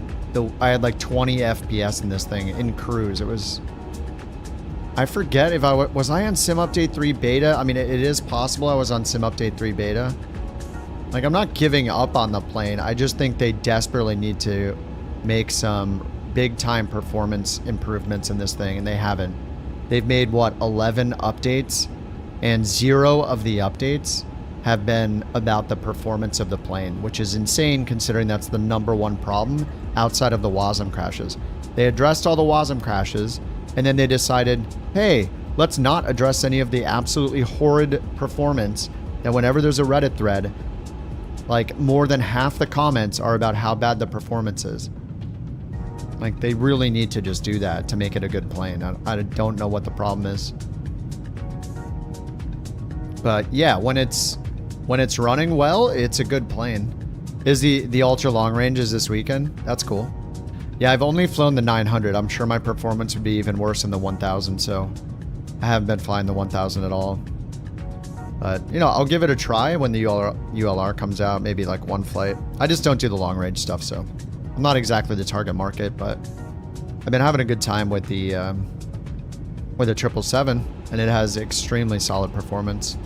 Speaker 1: like 20 FPS in this thing in cruise. It was... I forget if was I on Sim Update 3 Beta? I mean, it is possible I was on Sim Update 3 Beta. Like, I'm not giving up on the plane. I just think they desperately need to make some big-time performance improvements in this thing, and they haven't. They've made, what, 11 updates? And 0 of the updates have been about the performance of the plane, which is insane considering that's the #1 problem outside of the WASM crashes. They addressed all the WASM crashes, and then they decided, hey, let's not address any of the absolutely horrid performance. And whenever there's a Reddit thread, like more than half the comments are about how bad the performance is. Like, they really need to just do that to make it a good plane. I don't know what the problem is. But yeah, when it's running well, it's a good plane. Is the ultra long range is this weekend? That's cool. Yeah, I've only flown the 900. I'm sure my performance would be even worse in the 1000, so I haven't been flying the 1000 at all. But, you know, I'll give it a try when the ULR comes out, maybe like one flight. I just don't do the long range stuff, so I'm not exactly the target market, but I've been having a good time with the 777, and it has extremely solid performance.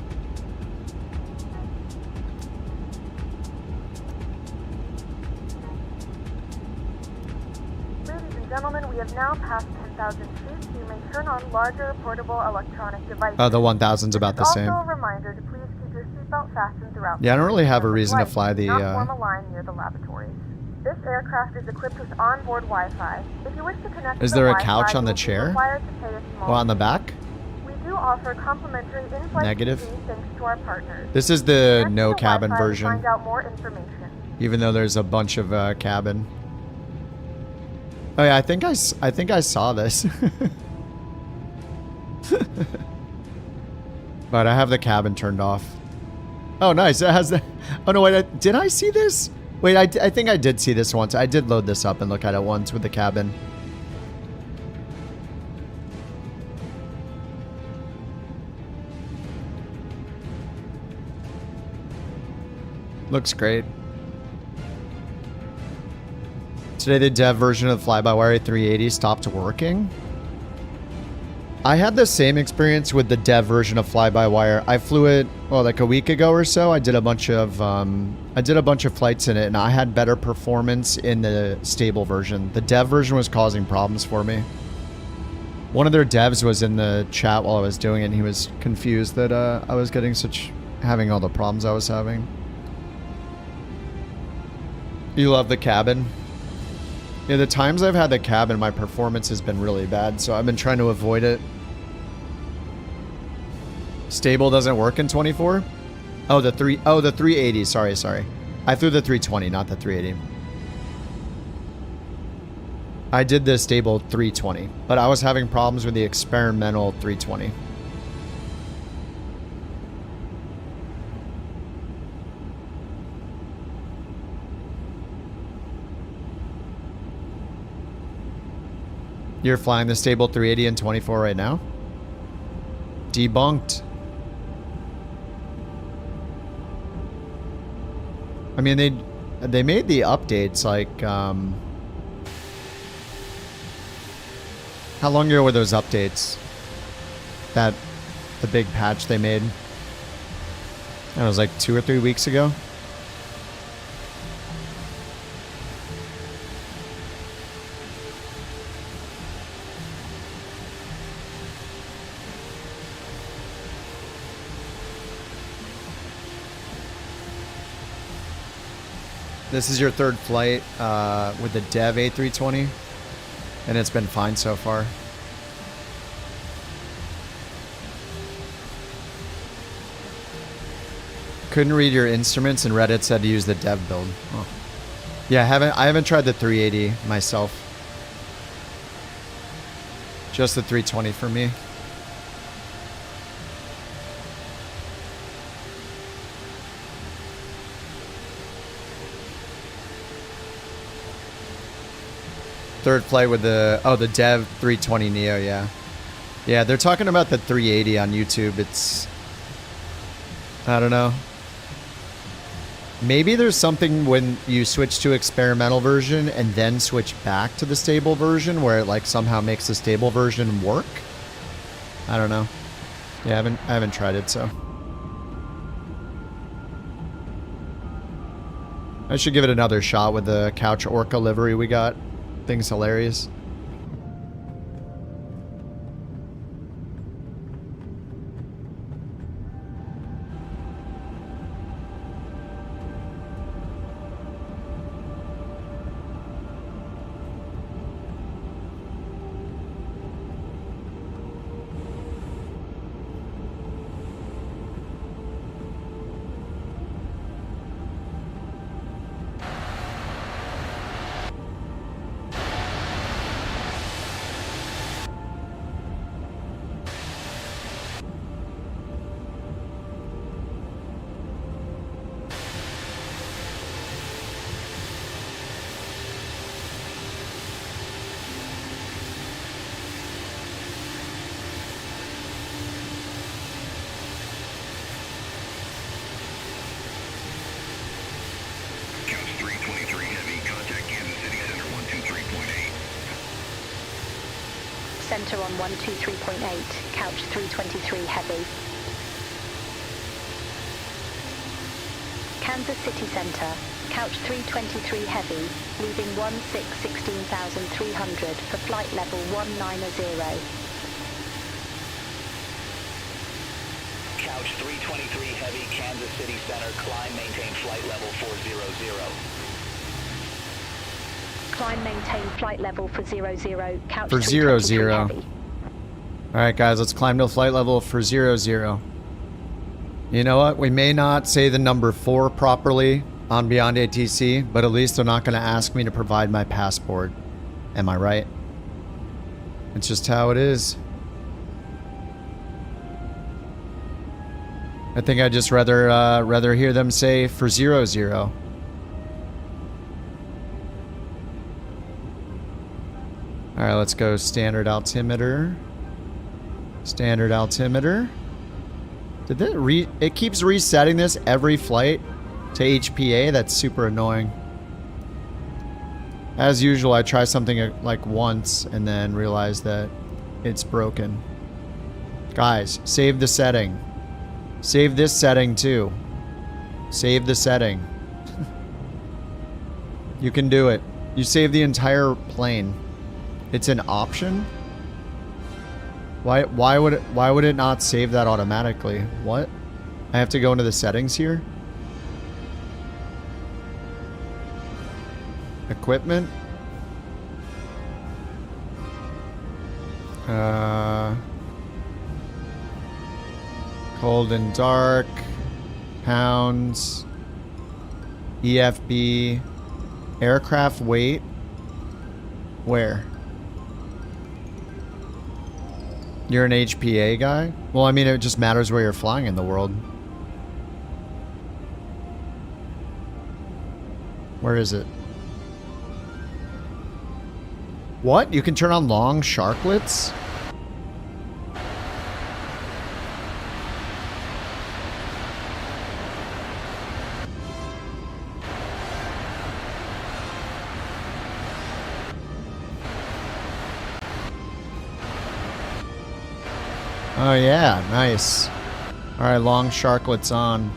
Speaker 19: Gentlemen, we have now passed 10,000 feet. You may turn on larger portable electronic devices.
Speaker 1: Oh, the 1000's about the same.
Speaker 19: Also a reminder to please keep your seatbelt fastened throughout.
Speaker 1: Yeah, I don't really have a reason to fly the...
Speaker 19: Not form a line near the lavatories. This aircraft is equipped with onboard Wi-Fi. If you wish to connect
Speaker 1: is
Speaker 19: to
Speaker 1: there
Speaker 19: the
Speaker 1: a couch on the chair? Oh, on the back?
Speaker 19: We do offer complimentary in-flight
Speaker 1: Negative.
Speaker 19: TV thanks to our partners.
Speaker 1: This is the no cabin
Speaker 19: Wi-Fi to
Speaker 1: version.
Speaker 19: find out more information.
Speaker 1: Even though there's a bunch of cabin. Oh yeah, I think I saw this. But I have the cabin turned off. Oh, nice. It has the... Oh, no, wait. Did I see this? Wait, I think I did see this once. I did load this up and look at it once with the cabin. Looks great. Today, the dev version of Fly-by-Wire 380 stopped working. I had the same experience with the dev version of Fly-by-Wire. I flew it, well, like a week ago or so. I did a bunch of flights in it, and I had better performance in the stable version. The dev version was causing problems for me. One of their devs was in the chat while I was doing it, and he was confused that I was having all the problems I was having. You love the cabin? Yeah, the times I've had the cabin, my performance has been really bad, so I've been trying to avoid it. Stable doesn't work in 24? Oh, the 380. Sorry. I flew the 320, not the 380. I did the stable 320, but I was having problems with the experimental 320. You're flying the stable 380 and 24 right now? Debunked. I mean, they made the updates like, how long ago were those updates? The big patch they made? That was like 2 or 3 weeks ago. This is your third flight with the Dev A320, and it's been fine so far. Couldn't read your instruments, and Reddit said to use the Dev build. Oh. Yeah, I haven't tried the 380 myself. Just the 320 for me. Third flight with the Dev 320 Neo, yeah. Yeah, they're talking about the 380 on YouTube. It's, I don't know. Maybe there's something when you switch to experimental version and then switch back to the stable version where it like somehow makes the stable version work. I don't know. Yeah, I haven't tried it, so. I should give it another shot with the Couch Orca livery we got. Thing's hilarious.
Speaker 7: Center on 123.8, couch 323 heavy. Kansas City Center, couch 323 heavy, leaving 16,300 for flight level 190.
Speaker 10: Couch 323 heavy, Kansas City Center, climb, maintain flight level 400.
Speaker 7: Climb, maintain flight level for 00, couch
Speaker 1: for 00. Alright guys, let's climb to flight level for 00. You know what? We may not say the number 4 properly on Beyond ATC, but at least they're not going to ask me to provide my passport. Am I right? It's just how it is. I think I'd just rather hear them say for 00. Alright, let's go standard altimeter. Standard altimeter. Did that it keeps resetting this every flight to HPA? That's super annoying. As usual, I try something like once and then realize that it's broken. Guys, save the setting. Save this setting too. Save the setting. You can do it. You save the entire plane. It's an option? Why would it not save that automatically? What? I have to go into the settings here? Equipment? Cold and dark. Pounds. EFB. Aircraft weight. Where? You're an HPA guy? Well, I mean, it just matters where you're flying in the world. Where is it? What? You can turn on long sharklets? Oh yeah, nice. Alright, long sharklets on.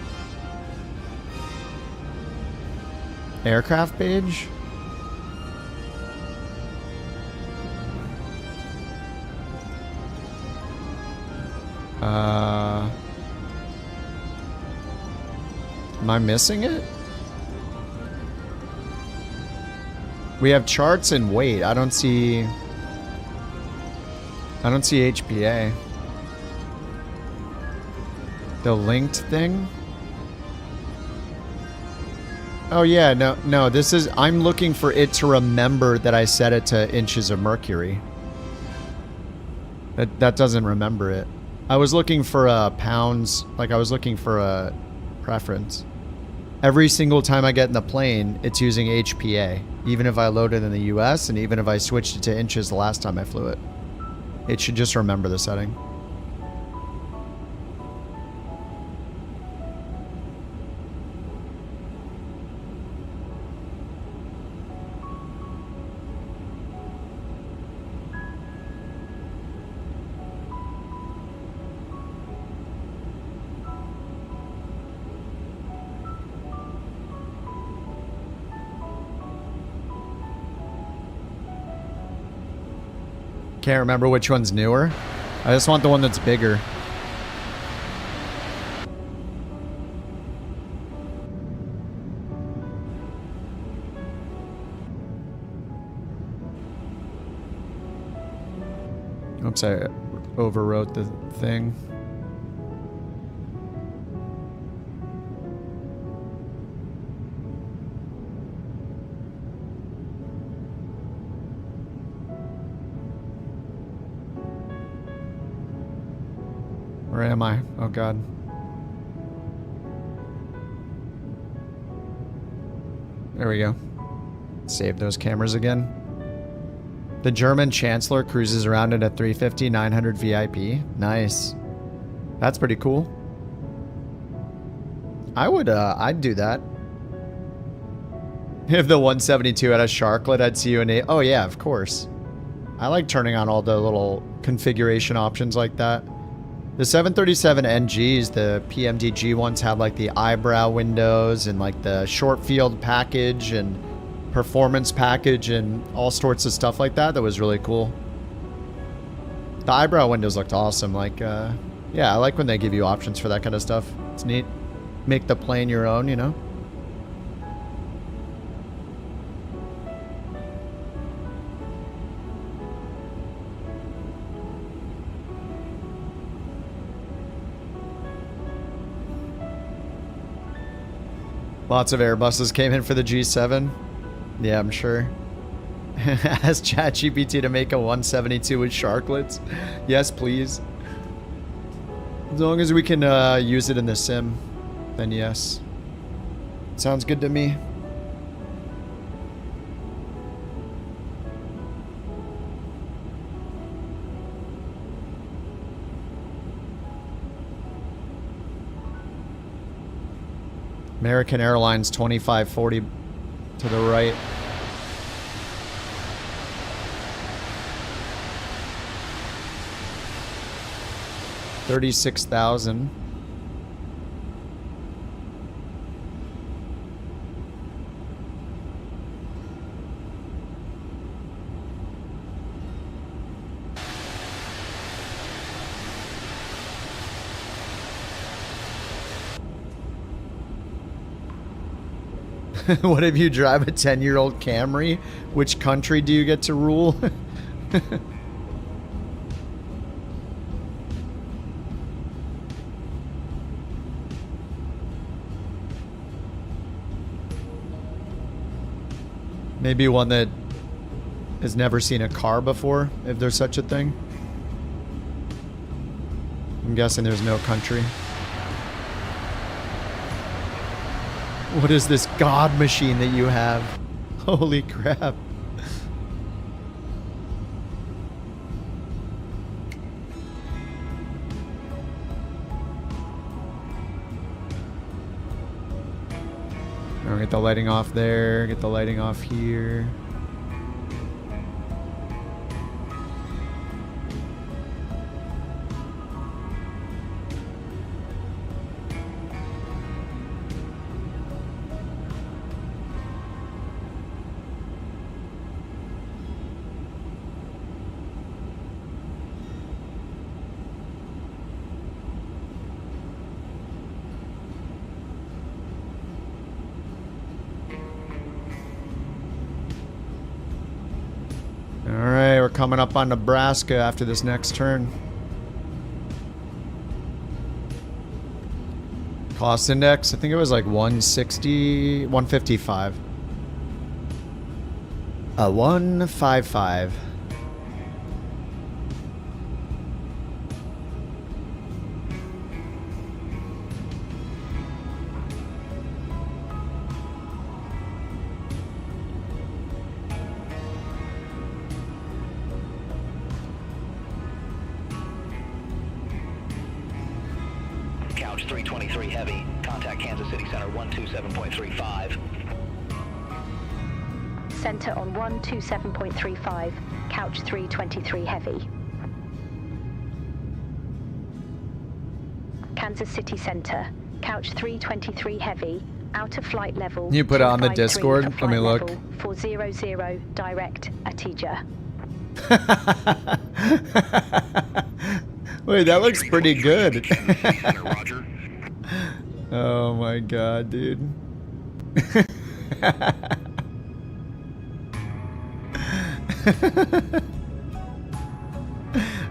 Speaker 1: Aircraft page? Am I missing it? We have charts and weight. I don't see HPA. The linked thing? Oh yeah, no, this is, I'm looking for it to remember that I set it to inches of mercury. That doesn't remember it. I was looking for pounds, like I was looking for a preference. Every single time I get in the plane, it's using HPA. Even if I load it in the US and even if I switched it to inches the last time I flew it. It should just remember the setting. Can't remember which one's newer. I just want the one that's bigger. Oops, I overwrote the thing. Where am I? Oh god. There we go. Save those cameras again. The German Chancellor cruises around in a 350 900 VIP. Nice. That's pretty cool. I'd do that. If the 172 had a sharklet, I'd see you in a... Oh yeah, of course. I like turning on all the little configuration options like that. The 737 NGs, the PMDG ones had like the eyebrow windows and like the short field package and performance package and all sorts of stuff like that. That was really cool. The eyebrow windows looked awesome. Like, yeah, I like when they give you options for that kind of stuff. It's neat. Make the plane your own, you know? Lots of Airbuses came in for the G7. Yeah, I'm sure. Ask ChatGPT to make a 172 with sharklets. Yes, please. As long as we can use it in the sim, then yes. Sounds good to me. American Airlines 2540 to the right. $36,000. What if you drive a 10-year-old Camry? Which country do you get to rule? Maybe one that has never seen a car before, if there's such a thing. I'm guessing there's no country. What is this god machine that you have? Holy crap. Get the lighting off there, get the lighting off here. Alright, we're coming up on Nebraska after this next turn. Cost index, I think it was like 160, 155. 155.
Speaker 10: Couch 323 heavy. Contact Kansas City Center 127.35.
Speaker 7: Center on 127.35. Couch 323 heavy. Kansas City Center. Couch 323 heavy. Out of flight level.
Speaker 1: You put it on the Discord? Let me look.
Speaker 7: 400 direct Atija.
Speaker 1: Wait, that looks pretty good. Oh my god, dude.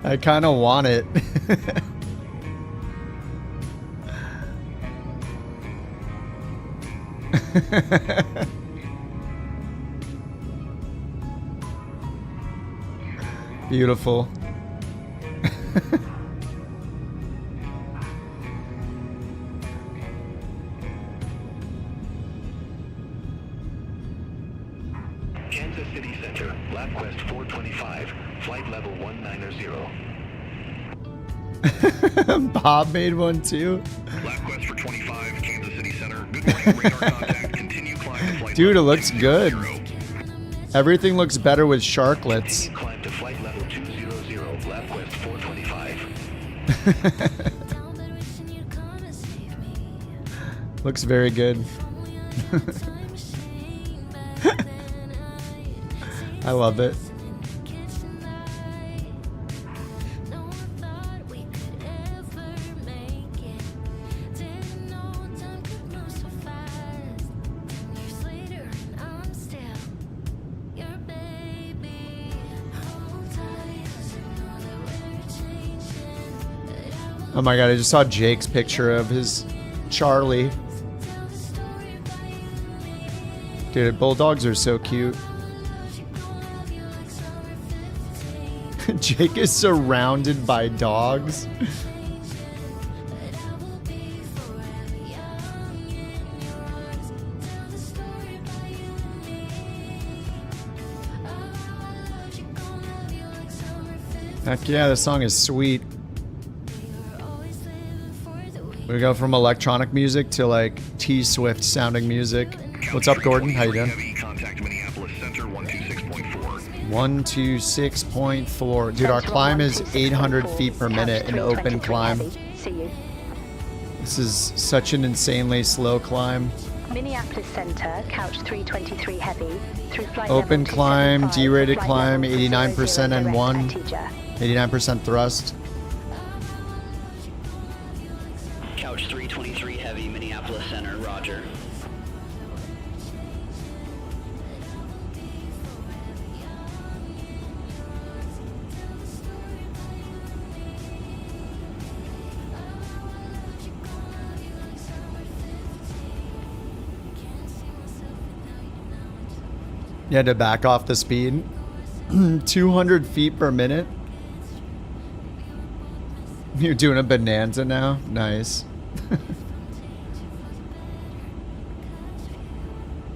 Speaker 1: I kind of want it. Beautiful.
Speaker 10: Kansas City Center, LabQuest 425, flight level 190.
Speaker 1: Bob made one too.
Speaker 10: LabQuest for 25, Kansas City Center. Good morning, radar contact. Continue climb to flight
Speaker 1: Dude, it
Speaker 10: level
Speaker 1: looks good.
Speaker 10: 200.
Speaker 1: Everything looks better with sharklets.
Speaker 10: Climb to flight level 200, LabQuest 425.
Speaker 1: Looks very good. I love it. Oh my god, I just saw Jake's picture of his Charlie. Dude, bulldogs are so cute. Jake is surrounded by dogs. Heck yeah, this song is sweet. We go from electronic music to like T-Swift sounding music. What's up, Gordon? How you doing?
Speaker 10: Contact Minneapolis Center 126.4.
Speaker 1: 126.4. Dude, our climb is 800 feet per minute in open climb. This is such an insanely slow climm.
Speaker 7: Minneapolis Center, Couch 323 heavy. Through flight
Speaker 1: Open
Speaker 7: level
Speaker 1: climb,
Speaker 7: 275,
Speaker 1: D-rated
Speaker 7: flight
Speaker 1: climb,
Speaker 7: level
Speaker 1: 89%200 N1,
Speaker 7: Atija.
Speaker 1: 89% thrust.
Speaker 16: Couch 323 heavy, Minneapolis Center, roger.
Speaker 1: You had to back off the speed. 200 feet per minute. You're doing a bonanza now? Nice.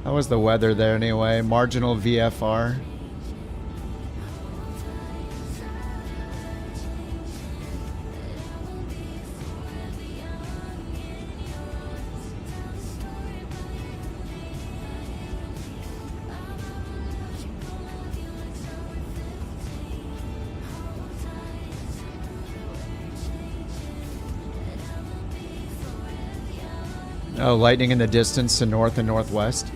Speaker 1: How was the weather there anyway? Marginal VFR. Oh, lightning in the distance to north and northwest.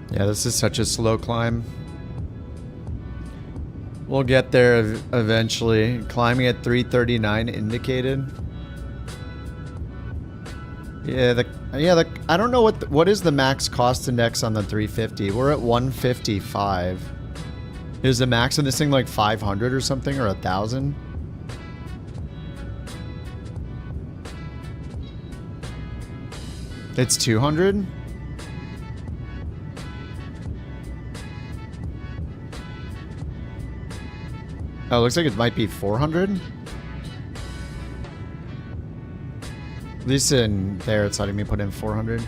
Speaker 1: Yeah, this is such a slow climb. We'll get there eventually. Climbing at 339 indicated. Yeah, I don't know what is the max cost index on the 350. We're at 155. Is the max on this thing like 500 or something, or 1,000? It's 200? Oh, looks like it might be 400. At least in there, it's letting me put in 400.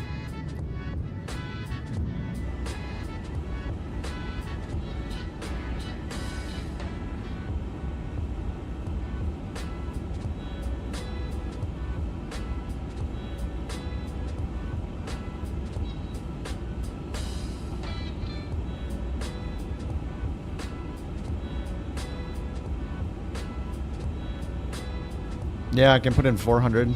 Speaker 1: Yeah, I can put in 400.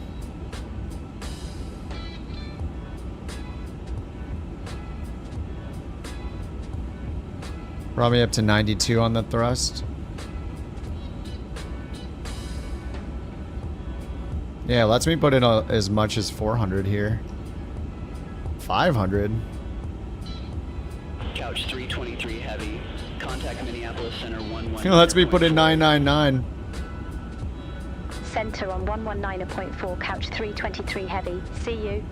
Speaker 1: Probably up to 92 on the thrust. Yeah, lets me put in as much as 400 here. 500.
Speaker 16: Couch 323 heavy. Contact Minneapolis Center 11.
Speaker 1: Lets me put in 999.
Speaker 7: Center on 119.4, couch 323 heavy. See you.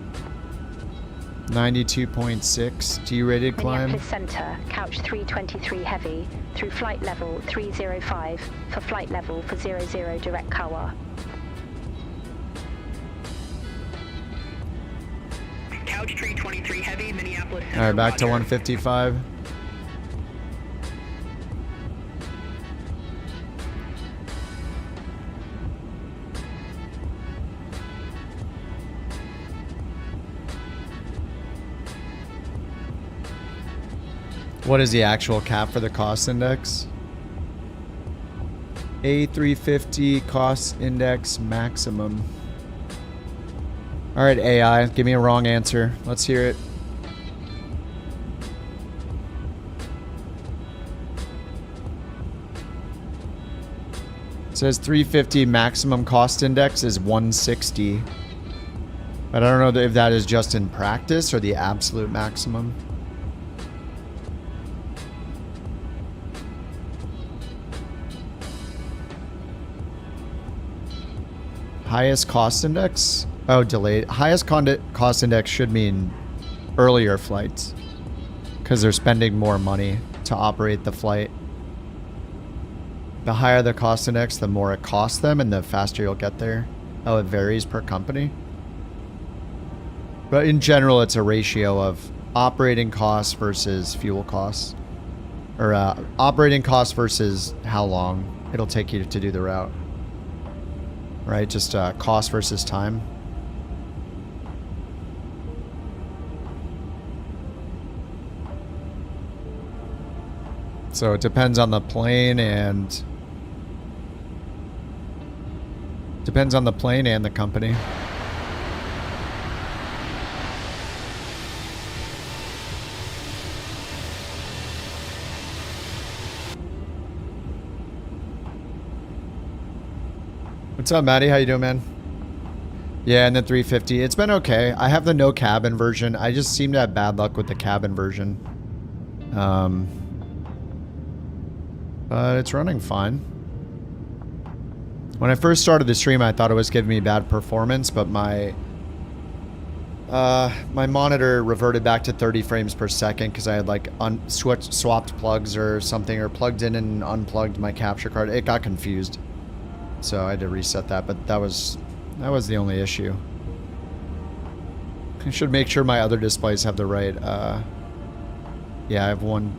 Speaker 1: 92.6. G-rated climb.
Speaker 7: Minneapolis Center, couch 323 heavy, through flight level 305 for flight level for 00 direct Kawa.
Speaker 16: Couch 323 heavy, Minneapolis Center.
Speaker 1: Alright, back to 155. What is the actual cap for the cost index? A350 cost index maximum. Alright, AI, give me a wrong answer. Let's hear it. It says 350 maximum cost index is 160. But I don't know if that is just in practice or the absolute maximum. Highest cost index? Oh, delayed. Highest cost index should mean earlier flights, because they're spending more money to operate the flight. The higher the cost index, the more it costs them and the faster you'll get there. Oh, it varies per company. But in general, it's a ratio of operating costs versus fuel costs. Or operating costs versus how long it'll take you to do the route. Right, just cost versus time. So it depends on the plane and the company. What's up, Maddie? How you doing, man? Yeah, and the 350. It's been okay. I have the no cabin version. I just seem to have bad luck with the cabin version. But it's running fine. When I first started the stream, I thought it was giving me bad performance, but my monitor reverted back to 30 frames per second because I had like swapped plugs or something, or plugged in and unplugged my capture card. It got confused, so I had to reset that. But that was the only issue. I should make sure my other displays have the right. Yeah, I have one.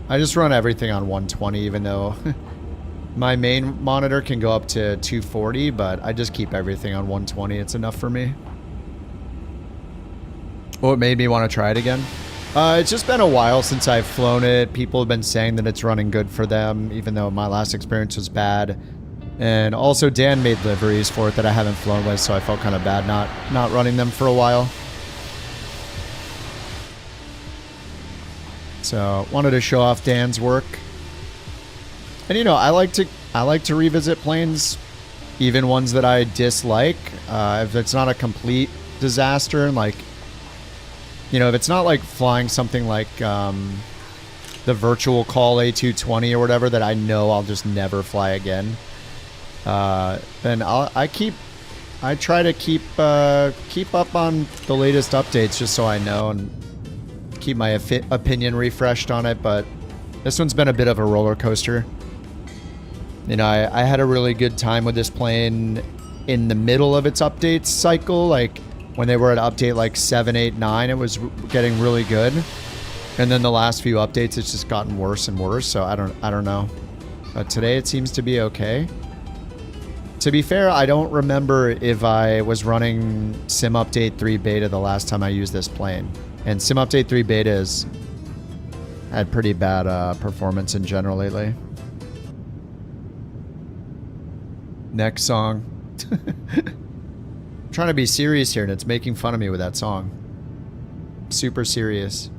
Speaker 1: I just run everything on 120, even though my main monitor can go up to 240, but I just keep everything on 120. It's enough for me. What made me want to try it again? It's just been a while since I've flown it. People have been saying that it's running good for them, even though my last experience was bad. And also Dan made liveries for it that I haven't flown with, so I felt kind of bad not running them for a while. So wanted to show off Dan's work. And you know, I like to revisit planes, even ones that I dislike. If it's not a complete disaster, and like, you know, if it's not like flying something like the virtual call A220 or whatever that I know I'll just never fly again, then I try to keep up on the latest updates just so I know and keep my opinion refreshed on it. But this one's been a bit of a roller coaster. You know, I had a really good time with this plane in the middle of its updates cycle. Like when they were at update like 7, 8, 9, it was getting really good. And then the last few updates, it's just gotten worse and worse. So I don't know. But today it seems to be okay. To be fair, I don't remember if I was running Sim Update 3 Beta the last time I used this plane. And Sim Update 3 Beta has had pretty bad performance in general lately. Next song. I'm trying to be serious here and it's making fun of me with that song. Super serious.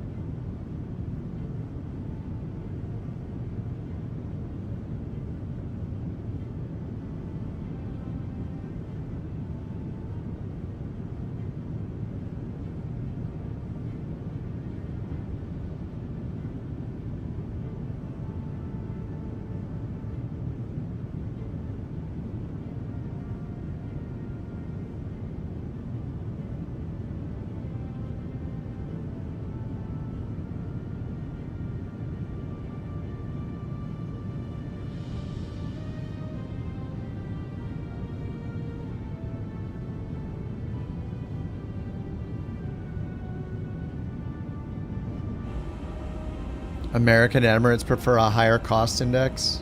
Speaker 1: American Emirates prefer a higher cost index.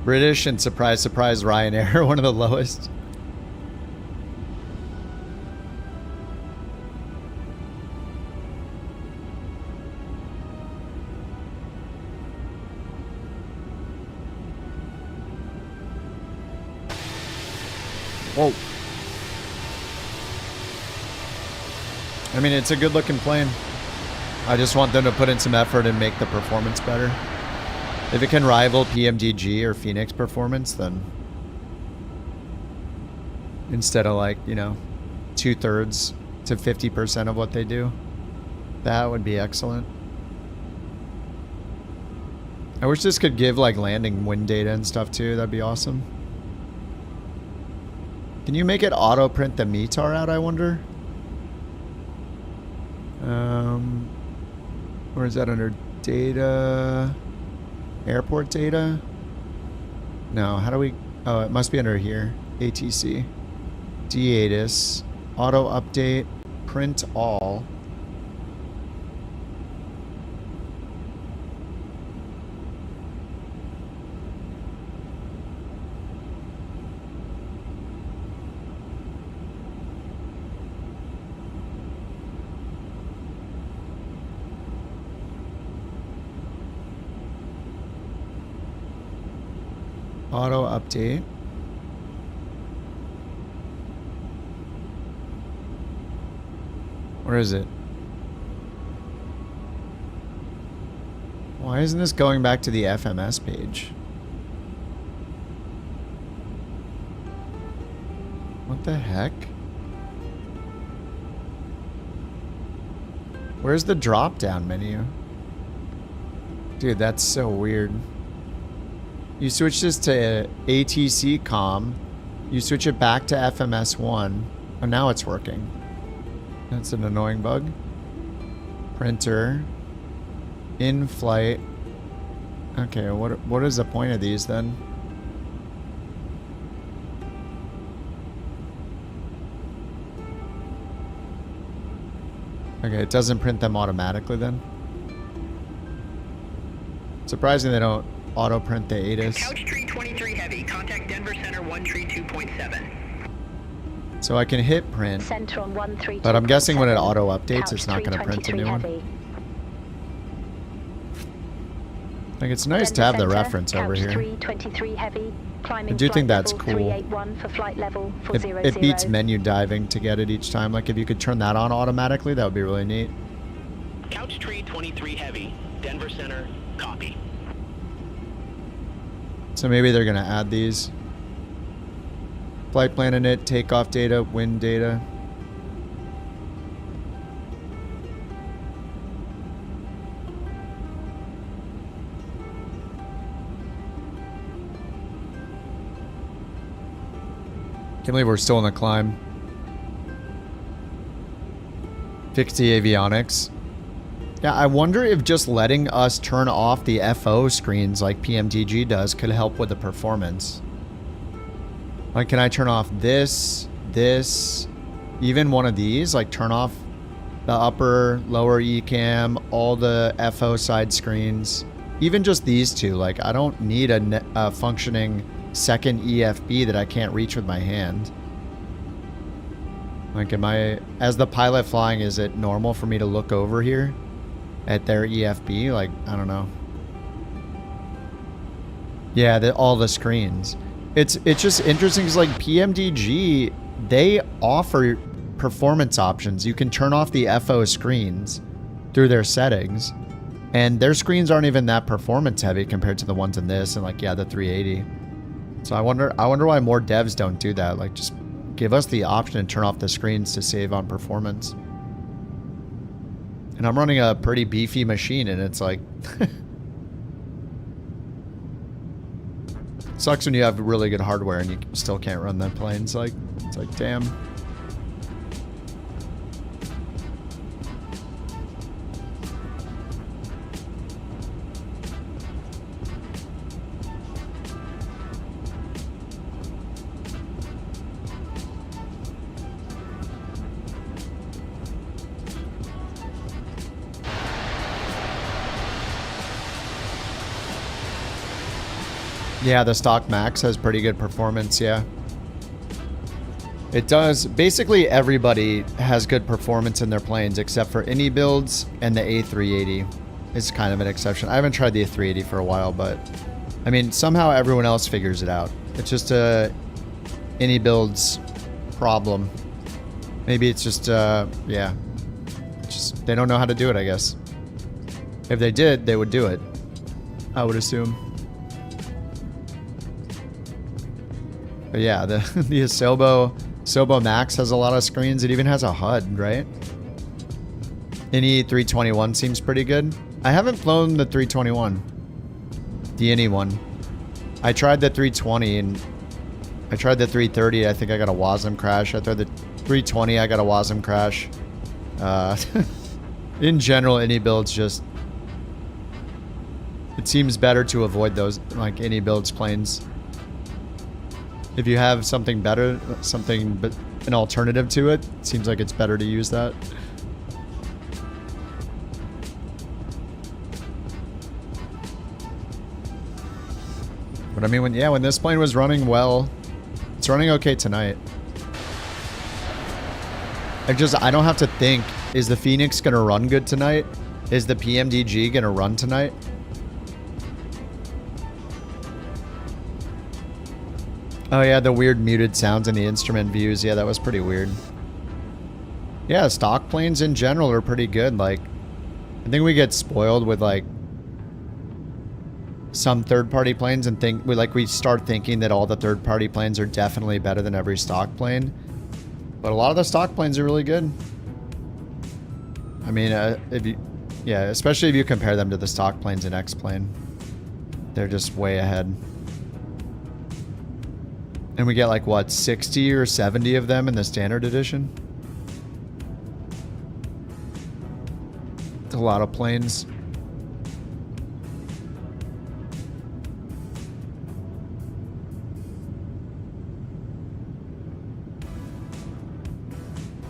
Speaker 1: British and surprise, surprise, Ryanair, one of the lowest. Whoa. I mean, it's a good looking plane. I just want them to put in some effort and make the performance better. If it can rival PMDG or Phoenix performance, then instead of like, you know, 2/3 to 50% of what they do, that would be excellent. I wish this could give like landing wind data and stuff too. That'd be awesome. Can you make it auto print the METAR out, I wonder? Where is that under data? Airport data? No, how do we... Oh, it must be under here. ATC. DATIS. Auto update. Print all. Auto update. Where is it? Why isn't this going back to the FMS page? What the heck? Where's the drop down menu? Dude, that's so weird. You switch this to ATC comm. You switch it back to FMS1. Oh, now it's working. That's an annoying bug. Printer. In-flight. Okay, what is the point of these then? Okay, it doesn't print them automatically then. Surprising they don't auto print the ATIS.
Speaker 16: Couch tree 23 heavy. Contact Denver Center 132.7.
Speaker 1: So I can hit print.
Speaker 7: Center on 132.
Speaker 1: But I'm guessing when it auto updates, it's not going to print a new one. Like, it's nice to have the reference over here.
Speaker 7: 323 heavy.
Speaker 1: I do think that's cool.
Speaker 7: 381 for flight level 400.
Speaker 1: It beats menu diving to get it each time. Like, if you could turn that on automatically, that would be really neat.
Speaker 16: Couch tree 23 heavy. Denver Center, copy.
Speaker 1: So maybe they're going to add these. Flight plan init, takeoff data, wind data. Can't believe we're still in the climb. Fix the avionics. Yeah, I wonder if just letting us turn off the FO screens like PMDG does could help with the performance. Like, can I turn off this, even one of these? Like, turn off the upper, lower ECAM, all the FO side screens. Even just these two. Like, I don't need a functioning second EFB that I can't reach with my hand. Like, as the pilot flying, is it normal for me to look over here at their EFB? Like, I don't know. Yeah, all the screens. It's just interesting because, like, PMDG, they offer performance options. You can turn off the FO screens through their settings, and their screens aren't even that performance heavy compared to the ones in this and, like, yeah, the 380. So I wonder why more devs don't do that. Like, just give us the option to turn off the screens to save on performance. And I'm running a pretty beefy machine, and it's like... Sucks when you have really good hardware and you still can't run that plane. It's like, damn. Yeah, the stock Max has pretty good performance, yeah. It does. Basically, everybody has good performance in their planes except for any builds, and the A380 is kind of an exception. I haven't tried the A380 for a while, but I mean, somehow everyone else figures it out. It's just any builds problem. Maybe it's just, yeah. Just, they don't know how to do it, I guess. If they did, they would do it, I would assume. But yeah, the Asobo Max has a lot of screens. It even has a HUD, right? Any 321 seems pretty good. I haven't flown the 321. The any one. I tried the 320 and I tried the 330. I think I got a WASM crash. I tried the 320. I got a WASM crash. In general, any builds just... It seems better to avoid those, like, any builds planes. If you have something better, an alternative to it, it seems like it's better to use that. But I mean, when this plane was running well, it's running okay tonight. I don't have to think, is the Phoenix gonna run good tonight? Is the PMDG gonna run tonight? Oh yeah, the weird muted sounds in the instrument views. Yeah, that was pretty weird. Yeah, stock planes in general are pretty good. Like, I think we get spoiled with, like, some third-party planes and we start thinking that all the third-party planes are definitely better than every stock plane. But a lot of the stock planes are really good. I mean, especially if you compare them to the stock planes in X-Plane. They're just way ahead. And we get like, what, 60 or 70 of them in the standard edition? It's a lot of planes.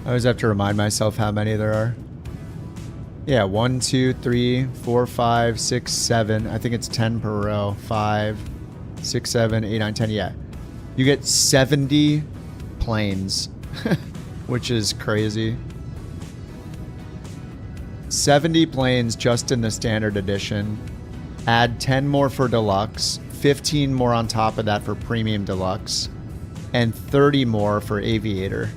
Speaker 1: I always have to remind myself how many there are. Yeah, 1, 2, 3, 4, 5, 6, 7. I think it's 10 per row. 5, 6, 7, 8, 9, 10. Yeah. You get 70 planes, which is crazy. 70 planes just in the standard edition. Add 10 more for deluxe, 15 more on top of that for premium deluxe, and 30 more for aviator.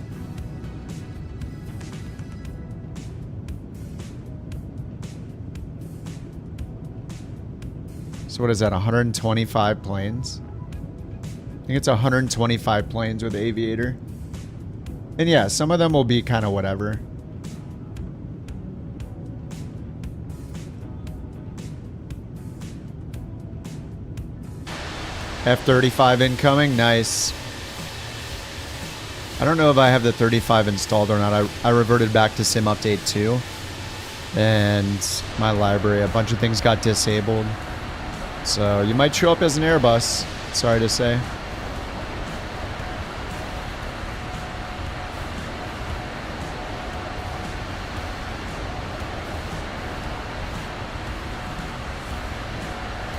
Speaker 1: So what is that, 125 planes? I think it's 125 planes with aviator. And yeah, some of them will be kind of whatever. F-35 incoming, nice. I don't know if I have the 35 installed or not. I reverted back to Sim Update 2. And my library, a bunch of things got disabled. So you might show up as an Airbus, sorry to say.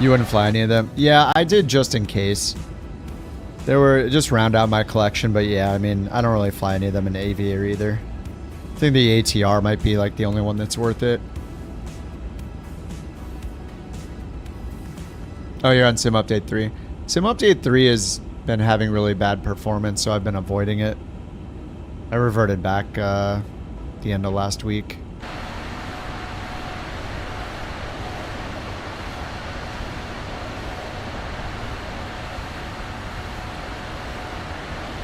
Speaker 1: You wouldn't fly any of them? Yeah, I did just in case. There were, just round out my collection, but yeah, I mean, I don't really fly any of them in Aviator either. I think the ATR might be like the only one that's worth it. Oh, you're on Sim Update 3. Sim Update 3 has been having really bad performance, so I've been avoiding it. I reverted back the end of last week.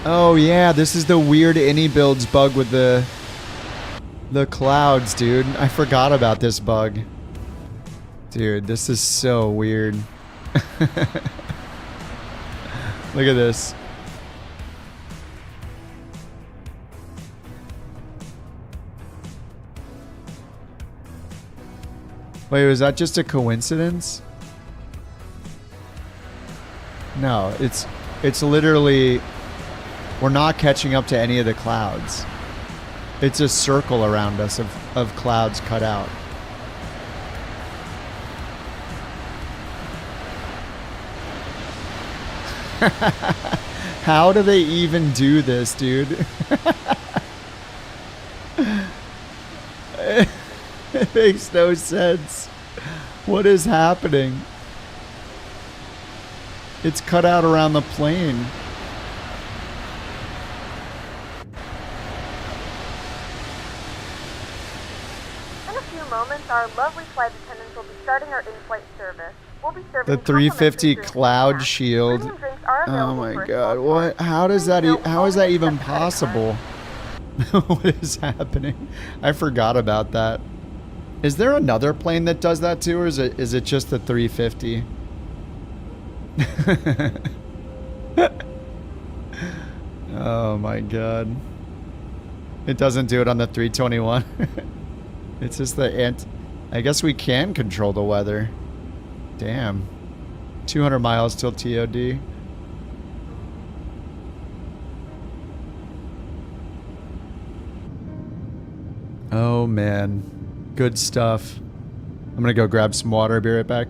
Speaker 1: Oh yeah, this is the weird any builds bug with the clouds, dude. I forgot about this bug. Dude, this is so weird. Look at this. Wait, was that just a coincidence? No, it's literally, we're not catching up to any of the clouds. It's a circle around us of clouds cut out. How do they even do this, dude? It makes no sense. What is happening? It's cut out around the plane.
Speaker 19: In a few moments, our lovely flight attendants will be starting our in-flight service. We'll be serving
Speaker 1: The 350 cloud shield. Oh my god. What? How does that how is that even possible? What is happening? I forgot about that. Is there another plane that does that too, or is it just the 350? Oh my god. It doesn't do it on the 321. It's just the I guess we can control the weather. Damn. 200 miles till TOD. Oh man. Good stuff. I'm gonna go grab some water. I'll be right back.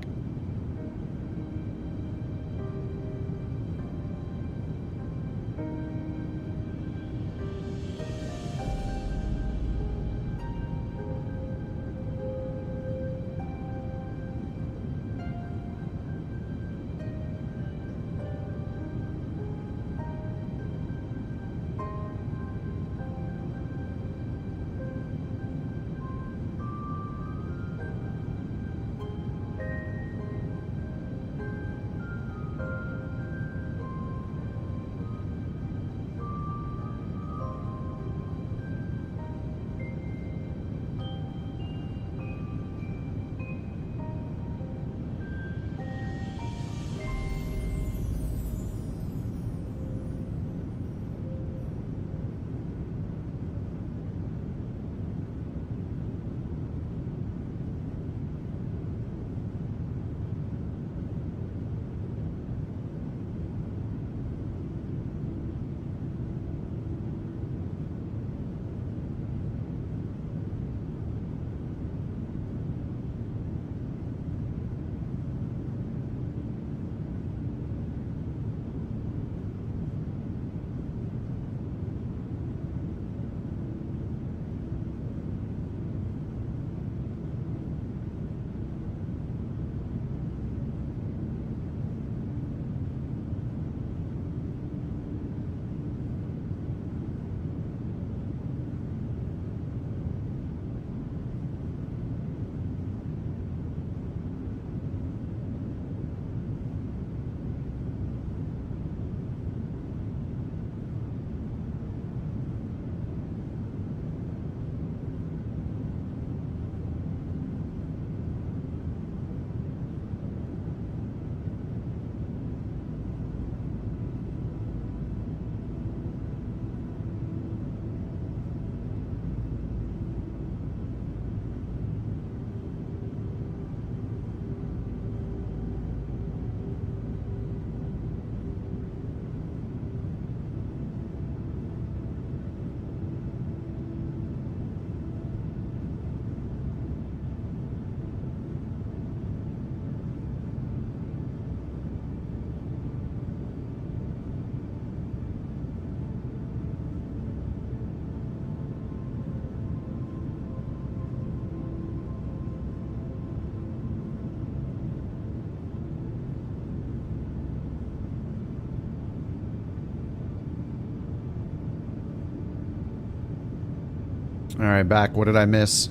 Speaker 1: All right, back. What did I miss?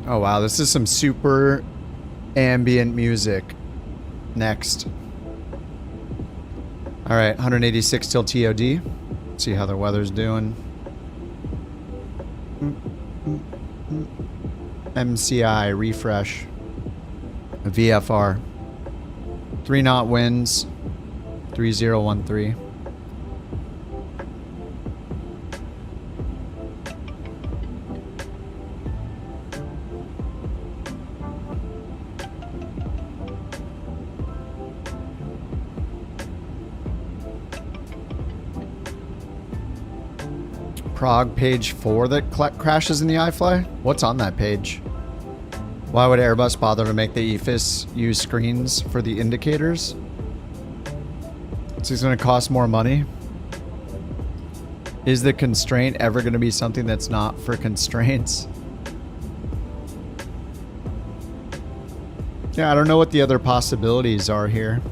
Speaker 1: Oh, wow. This is some super ambient music. Next. All right, 186 till TOD. See how the weather's doing. MCI, refresh. VFR. 3 knot winds. 3013. Prague page 4 that crashes in the iFly? What's on that page? Why would Airbus bother to make the EFIS use screens for the indicators? It's going to cost more money. Is the constraint ever going to be something that's not for constraints? Yeah, I don't know what the other possibilities are here.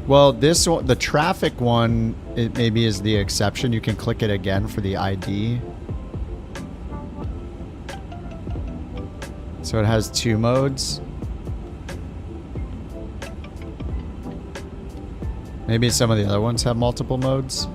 Speaker 1: Well, this one, the traffic one, it maybe is the exception. You can click it again for the ID. So it has 2 modes. Maybe some of the other ones have multiple modes.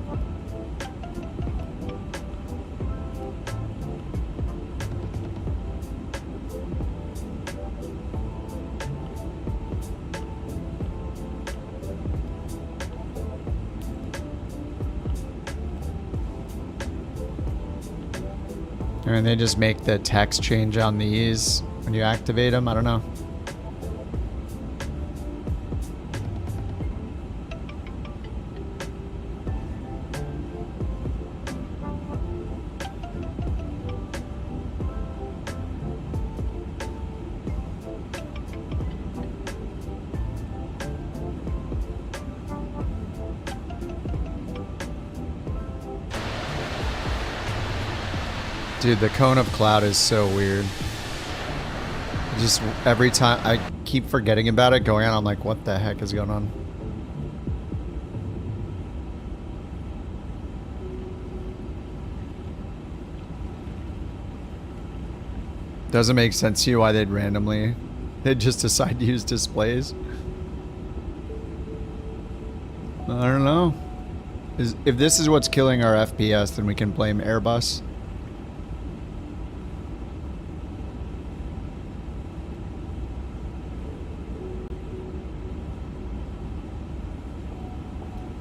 Speaker 1: And they just make the text change on these when you activate them. I don't know. Dude, the cone of cloud is so weird. Just every time I keep forgetting about it going on, I'm like, what the heck is going on? Doesn't make sense to you why they'd just decide to use displays. I don't know. If this is what's killing our FPS, then we can blame Airbus.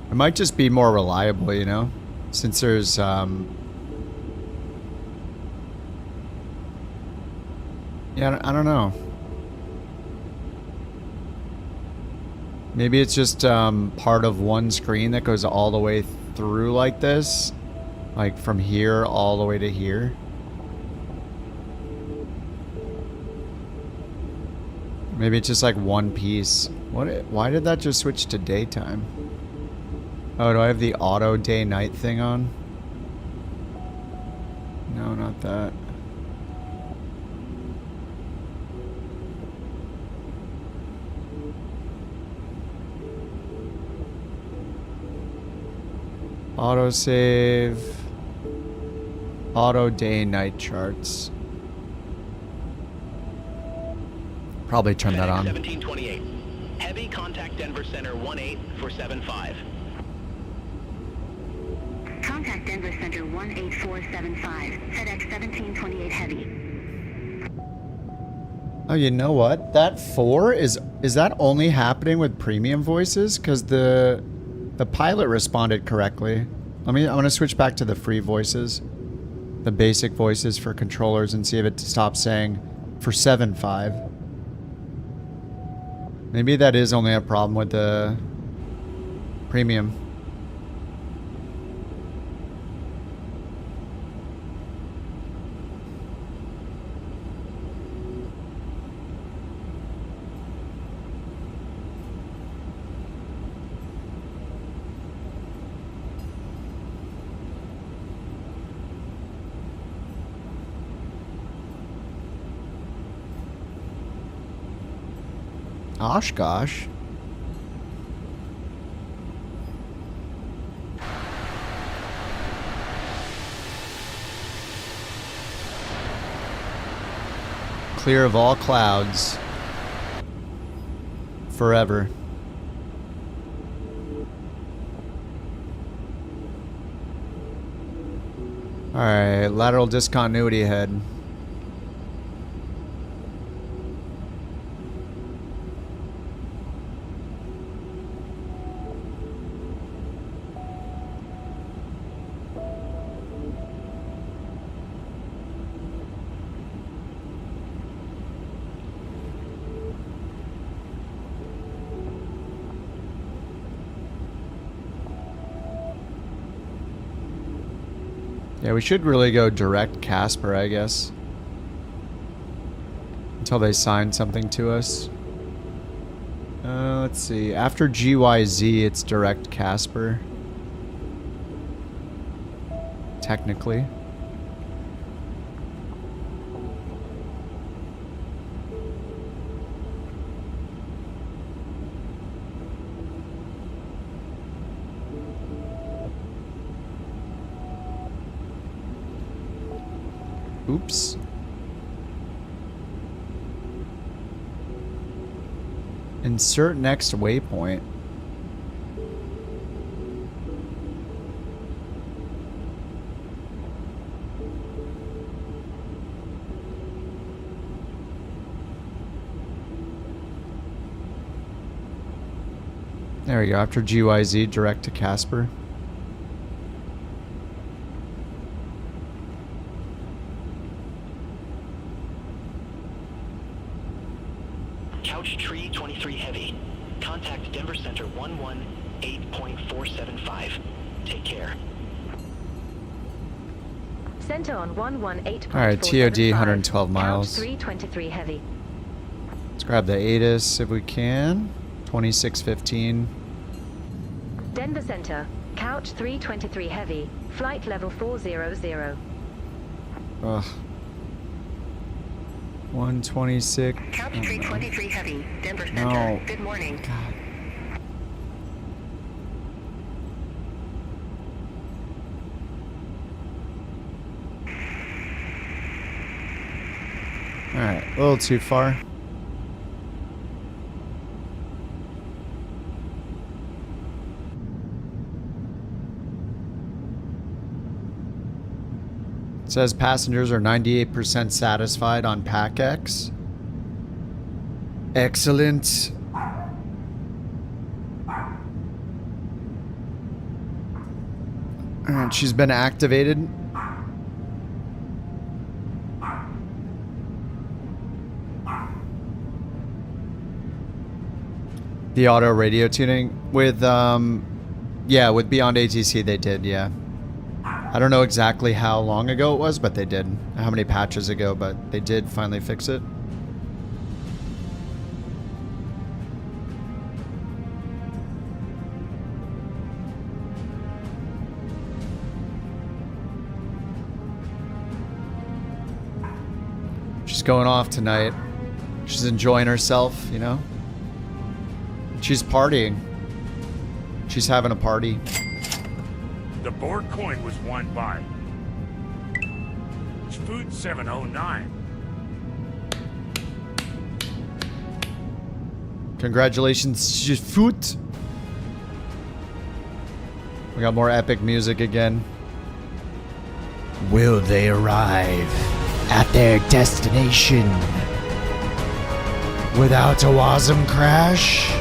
Speaker 1: It might just be more reliable, you know, since there's yeah, I don't know. Maybe it's just part of one screen that goes all the way through like this, like from here all the way to here. Maybe it's just like one piece. Why did that just switch to daytime? Oh, do I have the auto day-night thing on? No, not that. Auto save. Auto day-night charts. Probably turn that on.
Speaker 10: 1728. Heavy contact Denver Center 18475.
Speaker 13: Contact Denver Center 18475. FedEx 1728 Heavy.
Speaker 1: Oh, you know what? That 4 is that only happening with premium voices? Because the pilot responded correctly. I'm gonna switch back to the free voices, the basic voices for controllers, and see if it stops saying for 7.5. Maybe that is only a problem with the premium. Oshkosh. Clear of all clouds. Forever. Alright, lateral discontinuity ahead. Yeah, we should really go direct Casper, I guess. Until they sign something to us. Let's see. After GYZ, it's direct Casper. Technically. Oops. Insert next waypoint. There we go. After GYZ, direct to Casper.
Speaker 16: Couch Tree 23 Heavy. Contact Denver Center 118.475. Take care.
Speaker 7: Center on 118.475.
Speaker 1: Alright, TOD 112 miles.
Speaker 7: Couch 323 Heavy.
Speaker 1: Let's grab the ATIS if we can. 2615.
Speaker 7: Denver Center. Couch 323 Heavy. Flight level 400.
Speaker 1: Ugh. 126.
Speaker 13: Couch 323 Heavy. Denver Center.
Speaker 1: No.
Speaker 13: Good morning.
Speaker 1: God. Alright, a little too far. It says passengers are 98% satisfied on PACX. Excellent. Alright, she's been activated. The auto radio tuning with yeah, with Beyond ATC they did, yeah. I don't know exactly how long ago it was, but they did. How many patches ago, but they did finally fix it. She's going off tonight. She's enjoying herself, you know? She's partying. She's having a party.
Speaker 20: The BorkCoin was won by Food 709.
Speaker 1: Congratulations, Foot. We got more epic music again. Will they arrive at their destination without a WASM crash?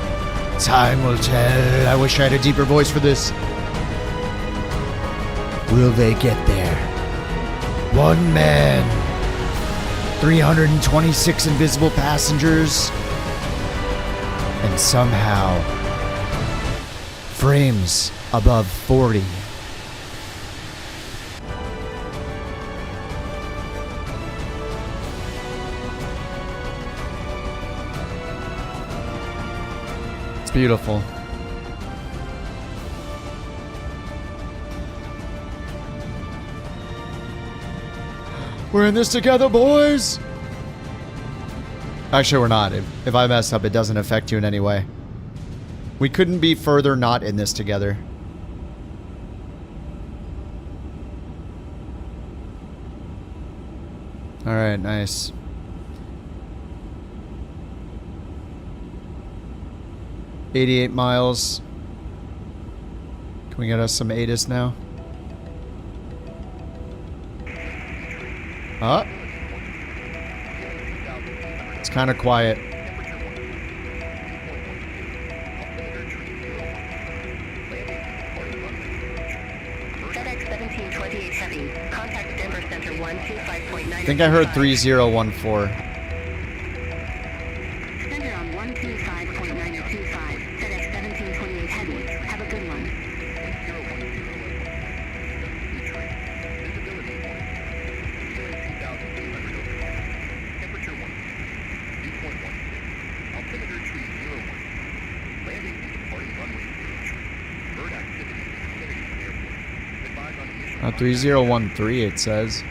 Speaker 1: Time will tell. I wish I had a deeper voice for this. Will they get there? One man. 326 invisible passengers. And somehow, frames above 40. It's beautiful. We're in this together, boys! Actually, we're not. If I mess up, it doesn't affect you in any way. We couldn't be further not in this together. Alright, nice. 88 miles. Can we get us some ATIS now? It's kind of quiet.
Speaker 13: FedEx 1728 Heavy. Contact Denver Center 125.9.
Speaker 1: I think I heard 3014.
Speaker 13: Center on 125.925. FedEx 1728 Heavy. Have a good one.
Speaker 1: Oh, 3013 it says.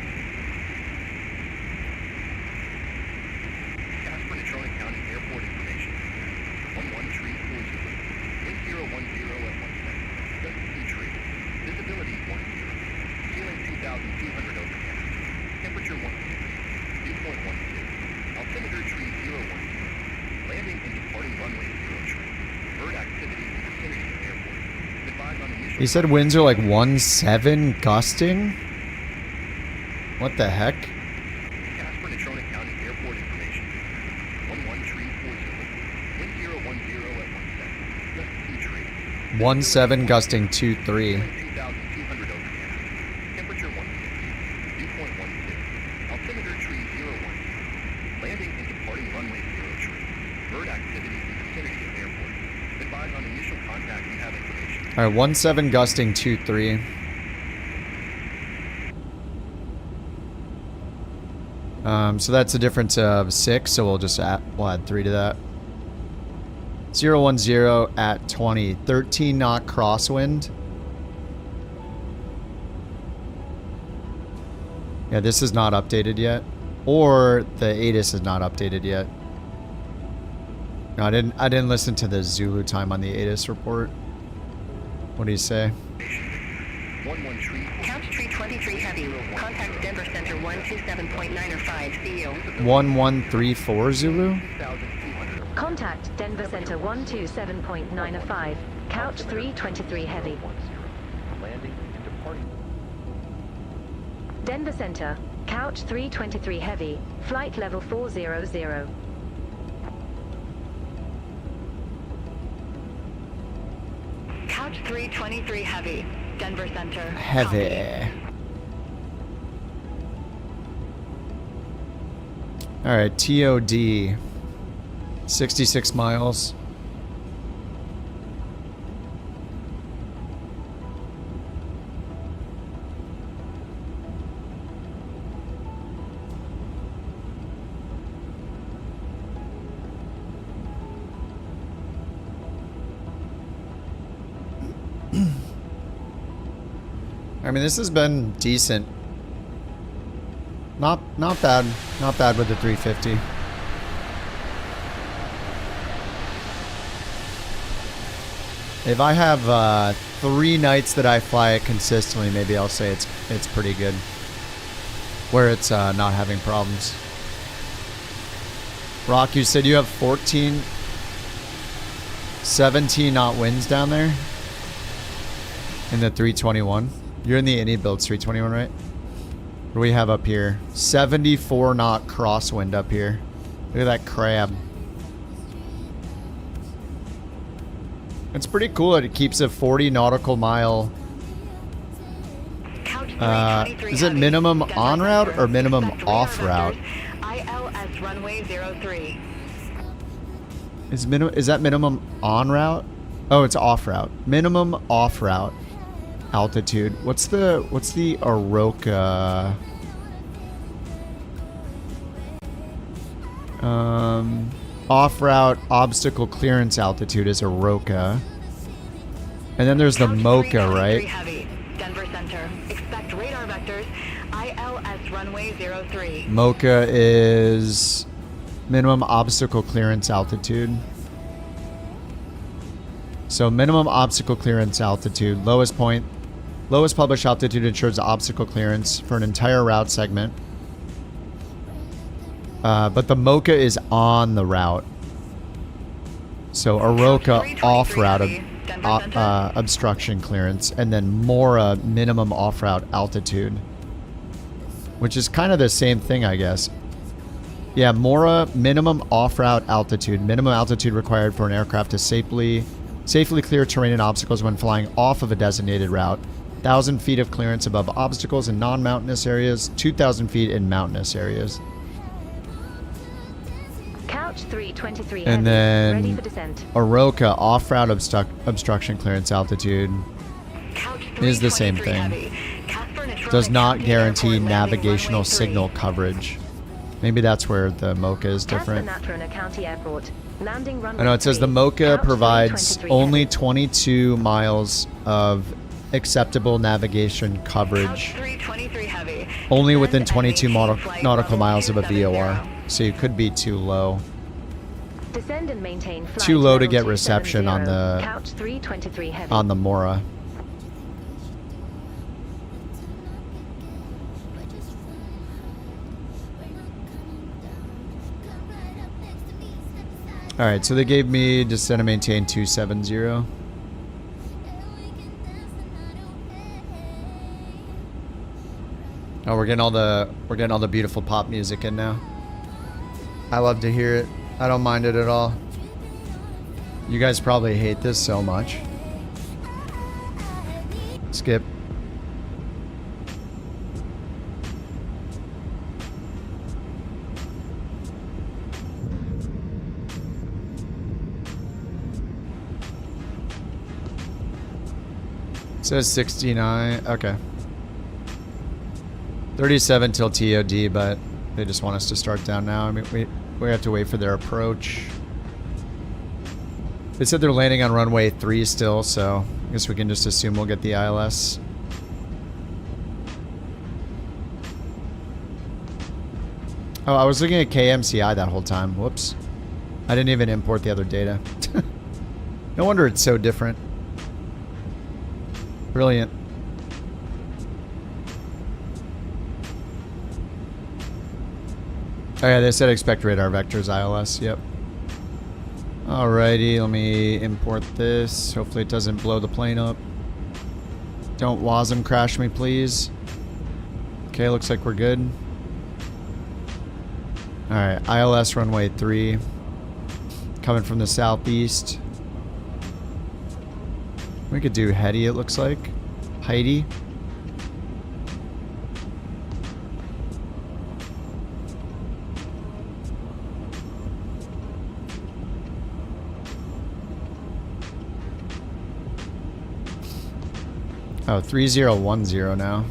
Speaker 1: He said winds are like 1.7 gusting? What the heck? 1.7 gusting 2.3. Alright, 1.7 gusting 2.3. So that's a difference of 6, so we'll just add 3 to that. 010 at 20. 13 knot crosswind. Yeah, this is not updated yet. Or the ATIS is not updated yet. No, I didn't listen to the Zulu time on the ATIS report. What do you say?
Speaker 13: Count 323 Heavy. Contact Denver Center 127.905. See you.
Speaker 1: 1134 Zulu?
Speaker 7: Contact Denver Center 127.905. Couch 323 Heavy.
Speaker 14: Landing and departing.
Speaker 7: Denver Center, Couch 323 Heavy. Flight level 400.
Speaker 13: Couch 323 Heavy. Denver Center.
Speaker 1: Heavy. Alright, TOD. 66 miles. I mean, this has been decent. Not bad. Not bad with the 350. If I have 3 nights that I fly it consistently, maybe I'll say it's pretty good. Where it's not having problems. Rock, you said you have 17 knot winds down there? In the 321? You're in the Indy builds 321, right? What do we have up here? 74 knot crosswind up here. Look at that crab. It's pretty cool that it keeps a 40 nautical mile. Is it minimum on route or minimum off route?
Speaker 13: ILS runway 03.
Speaker 1: Is that minimum on route? Oh, it's off route. Minimum off route altitude. What's the Aroka? Off route obstacle clearance altitude is Aroka. And then there's the Mocha, right?
Speaker 13: Denver Center. Expect radar vectors. ILS runway 03.
Speaker 1: Mocha is minimum obstacle clearance altitude. So minimum obstacle clearance altitude, lowest published altitude ensures obstacle clearance for an entire route segment. But the Mocha is on the route. So Aroka off-route obstruction clearance, and then Mora minimum off-route altitude, which is kind of the same thing, I guess. Yeah, Mora minimum off-route altitude. Minimum altitude required for an aircraft to safely clear terrain and obstacles when flying off of a designated route. 1,000 feet of clearance above obstacles in non-mountainous areas. 2,000 feet in mountainous areas.
Speaker 7: Couch 323
Speaker 1: And
Speaker 7: heavy,
Speaker 1: then
Speaker 7: ready for descent.
Speaker 1: Aroka off-route obstruction clearance altitude is the same thing. Does not guarantee navigational signal coverage. Maybe that's where the Mocha is different.
Speaker 7: County Airport. Landing
Speaker 1: I know it says the Mocha provides only 22 miles of acceptable navigation coverage. Only within 22 nautical miles of a VOR. So you could be too low.
Speaker 7: Descend and maintain flight
Speaker 1: Too low to
Speaker 7: level
Speaker 1: get reception on
Speaker 7: 270.
Speaker 1: the
Speaker 7: Couch 323 heavy.
Speaker 1: on the Mora. Alright, so they gave me descend and maintain 270. Oh, we're getting all the beautiful pop music in now. I love to hear it. I don't mind it at all. You guys probably hate this so much. Skip. It says 69. Okay. 37 till TOD, but they just want us to start down now. I mean, we have to wait for their approach. They said they're landing on runway 3 still, so I guess we can just assume we'll get the ILS. Oh, I was looking at KMCI that whole time. Whoops. I didn't even import the other data. No wonder it's so different. Brilliant. Oh yeah, they said expect radar vectors ILS. Yep. Alrighty, let me import this. Hopefully it doesn't blow the plane up. Don't WASM crash me, please. Okay, looks like we're good. Alright, ILS runway 3. Coming from the southeast. We could do Heidi, it looks like. Heidi. Oh, 3010 now.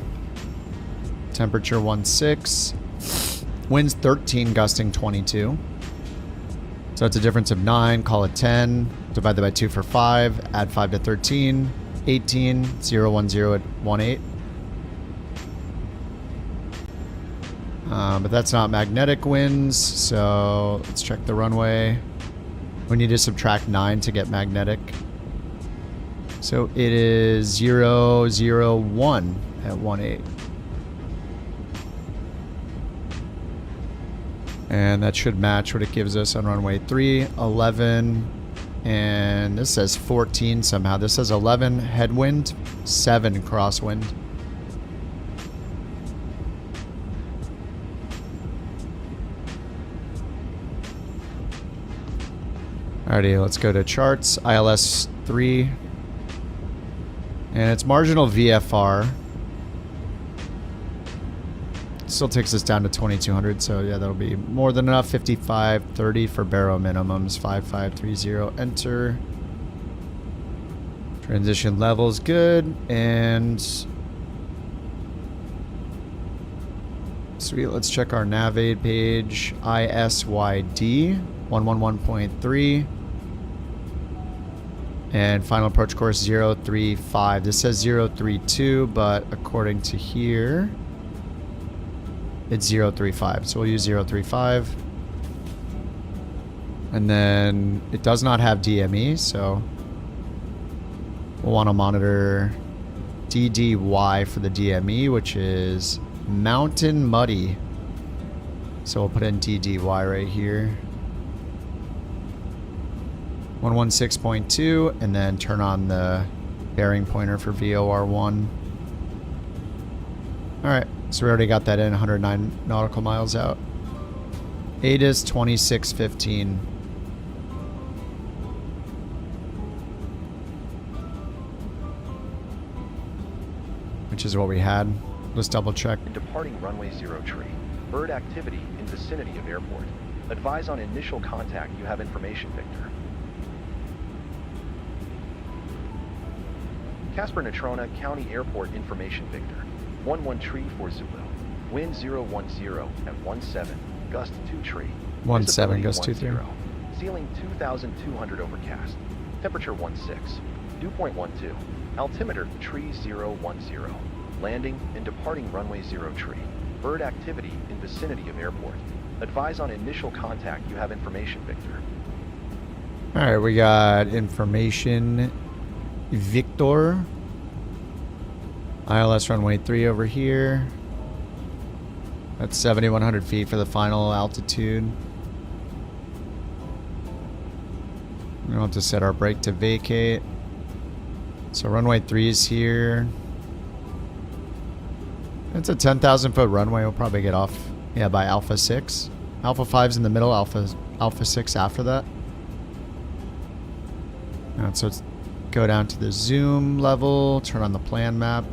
Speaker 1: Temperature 16. Winds 13, gusting 22. So it's a difference of 9. Call it 10. Divide that by 2 for 5. Add 5 to 13. 18. 010 at 18. But that's not magnetic winds. So let's check the runway. We need to subtract 9 to get magnetic. So it is 001 at 18. And that should match what it gives us on runway 3, 11, and this says 14 somehow. This says 11 headwind, 7 crosswind. Alrighty, let's go to charts. ILS 3. And it's marginal VFR. Still takes us down to 2200, so yeah, that'll be more than enough. 5530 for baro minimums. 5530, enter. Transition levels good, and sweet. Let's check our Navade page. ISYD 111.3. And final approach course 035. This says 032, but according to here, it's 035. So we'll use 035. And then it does not have DME, so we'll want to monitor DDY for the DME, which is Mountain Muddy. So we'll put in DDY right here. 116.2, and then turn on the bearing pointer for VOR1. Alright, so we already got that in, 109 nautical miles out. ATIS 2615. Which is what we had. Let's double check.
Speaker 16: Departing runway 0 tree. Bird activity in vicinity of airport. Advise on initial contact. You have information, Victor. Casper Natrona County Airport information, Victor. 11 tree for Zulu. Wind 010 at 17. Gust 2 tree.
Speaker 1: 17, gust 23.
Speaker 16: Ceiling 2,200 overcast. Temperature 16. Dew point 12. Altimeter tree 010. Landing and departing runway 0 tree. Bird activity in vicinity of airport. Advise on initial contact. You have information, Victor.
Speaker 1: Alright, we got information. Victor. ILS runway 3 over here. That's 7,100 feet for the final altitude. We'll have to set our brake to vacate. So runway 3 is here. It's a 10,000 foot runway. We'll probably get off, yeah, by Alpha 6. Alpha 5's in the middle, Alpha 6 after that. Alright, so let's go down to the zoom level, turn on the plan map.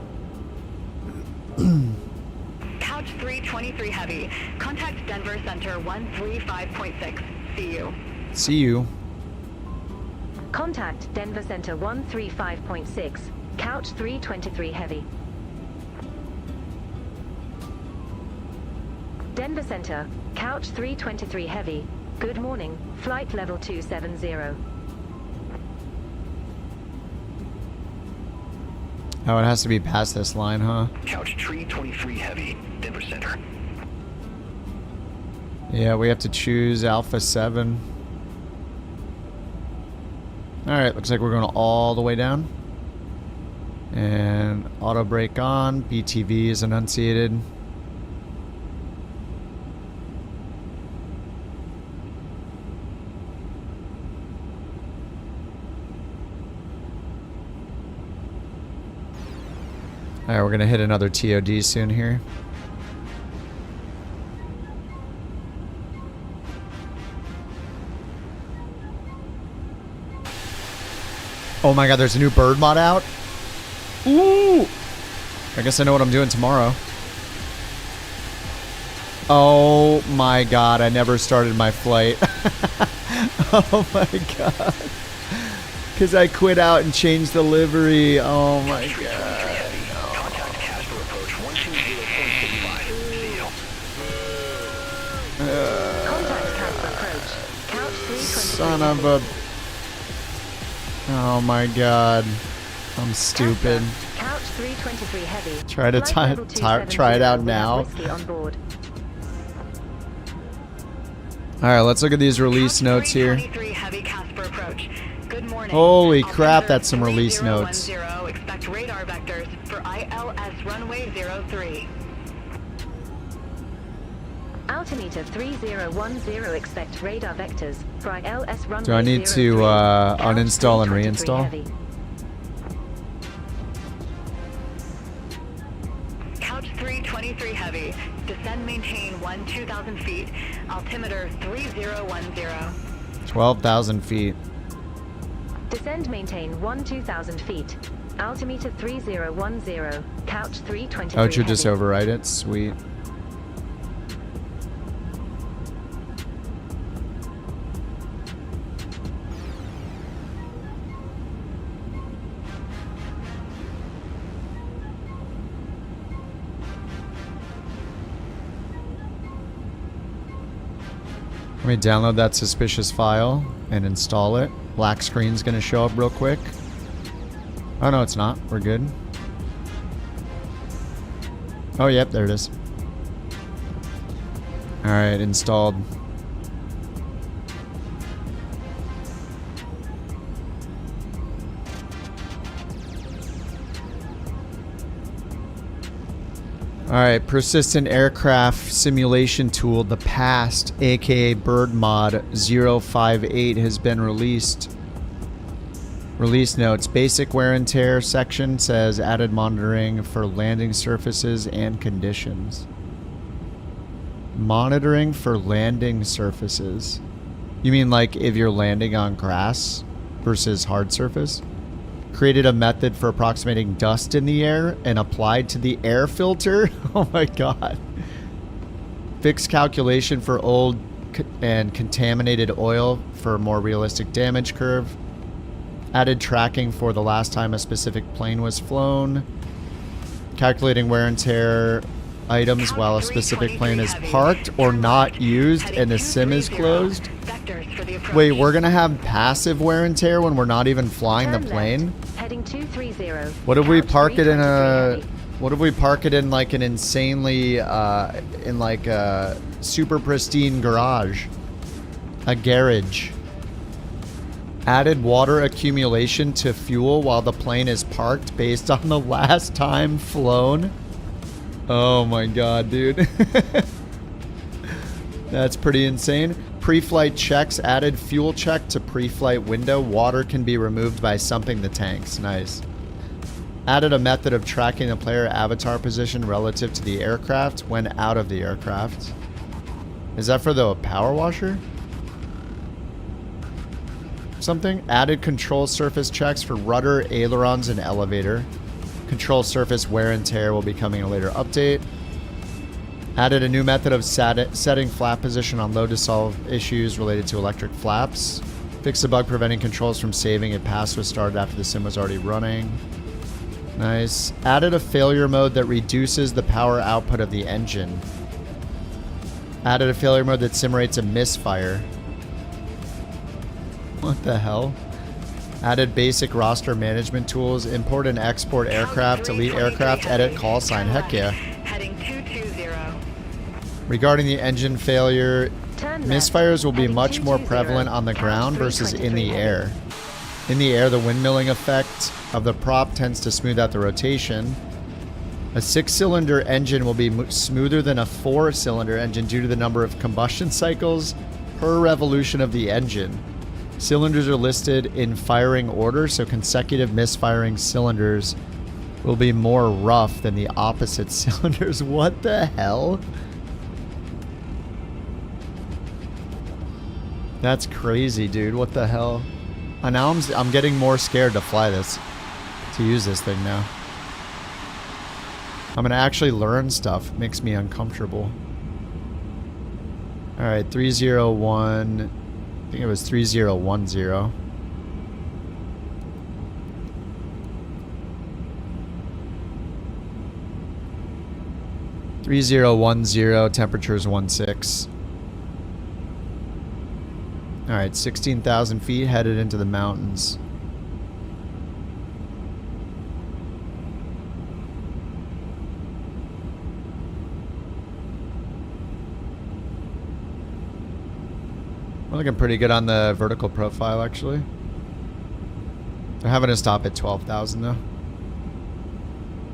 Speaker 13: Couch 323 Heavy. Contact Denver Center 135.6. See you.
Speaker 1: See you.
Speaker 7: Contact Denver Center 135.6. Couch 323 Heavy. Denver Center, Couch 323 Heavy. Good morning, flight level 270.
Speaker 1: Oh, it has to be past this line, huh?
Speaker 10: Couch 323 Heavy, Denver Center.
Speaker 1: Yeah, we have to choose Alpha 7. Alright, looks like we're going all the way down. And auto brake on. BTV is enunciated. Alright, we're going to hit another TOD soon here. Oh my god, there's a new bird mod out? Ooh! I guess I know what I'm doing tomorrow. Oh my god, I never started my flight. Oh my god. Because I quit out and changed the livery. Oh my god. Son of a... Oh my god. I'm stupid.
Speaker 7: Couch 323 Heavy.
Speaker 1: Try to try it out now. Alright, let's look at these release notes here. Holy crap, that's some release notes.
Speaker 13: Expect radar vectors for ILS runway 03.
Speaker 7: Altimeter 3010, expect radar vectors for ILS runway.
Speaker 1: Do I need to uninstall and reinstall?
Speaker 13: Couch 323 Heavy. Descend, maintain 2,000 feet. Altimeter 3010.
Speaker 1: 12,000 feet.
Speaker 7: Descend, maintain 2,000 feet. Altimeter 3010. Couch 323
Speaker 1: Oh, it should just override it. Sweet. Let me download that suspicious file and install it. Black screen's gonna show up real quick. Oh no, it's not. We're good. Oh yep, there it is. Alright, installed. Alright, persistent aircraft simulation tool, the past, aka bird mod 058 has been released. Release notes. Basic wear and tear section says added monitoring for landing surfaces and conditions. Monitoring for landing surfaces. You mean like if you're landing on grass versus hard surface? Created a method for approximating dust in the air and applied to the air filter? Oh my god. Fixed calculation for old and contaminated oil for a more realistic damage curve. Added tracking for the last time a specific plane was flown. Calculating wear and tear items while a specific plane is parked or not used and the sim is closed. Wait, we're gonna have passive wear and tear when we're not even flying the plane?
Speaker 7: Heading 230.
Speaker 1: What if we park it in a... What if we park it in like an insanely... in like a super pristine garage? A garage. Added water accumulation to fuel while the plane is parked based on the last time flown. Oh my god, dude. That's pretty insane. Pre-flight checks. Added fuel check to pre-flight window. Water can be removed by sumping the tanks. Nice. Added a method of tracking the player avatar position relative to the aircraft when out of the aircraft. Is that for the power washer? Something. Added control surface checks for rudder, ailerons, and elevator. Control surface wear and tear will be coming in a later update. Added a new method of setting flap position on low to solve issues related to electric flaps. Fixed a bug preventing controls from saving if pass was started after the sim was already running. Nice. Added a failure mode that reduces the power output of the engine. Added a failure mode that simulates a misfire. What the hell? Added basic roster management tools. Import and export aircraft, delete aircraft, edit call sign. Heck yeah.
Speaker 13: Heading 220.
Speaker 1: Regarding the engine failure, misfires will be much more prevalent on the ground versus in the air. In the air, the windmilling effect of the prop tends to smooth out the rotation. A 6-cylinder engine will be smoother than a 4-cylinder engine due to the number of combustion cycles per revolution of the engine. Cylinders are listed in firing order, so consecutive misfiring cylinders will be more rough than the opposite cylinders. What the hell? That's crazy, dude. What the hell? And now I'm getting more scared to fly this, to use this thing now. I'm gonna actually learn stuff. It makes me uncomfortable. All right, 301. I think it was 3010. Temperature's 16. Alright, 16,000 feet headed into the mountains. I'm looking pretty good on the vertical profile, actually. They're having to stop at 12,000 though.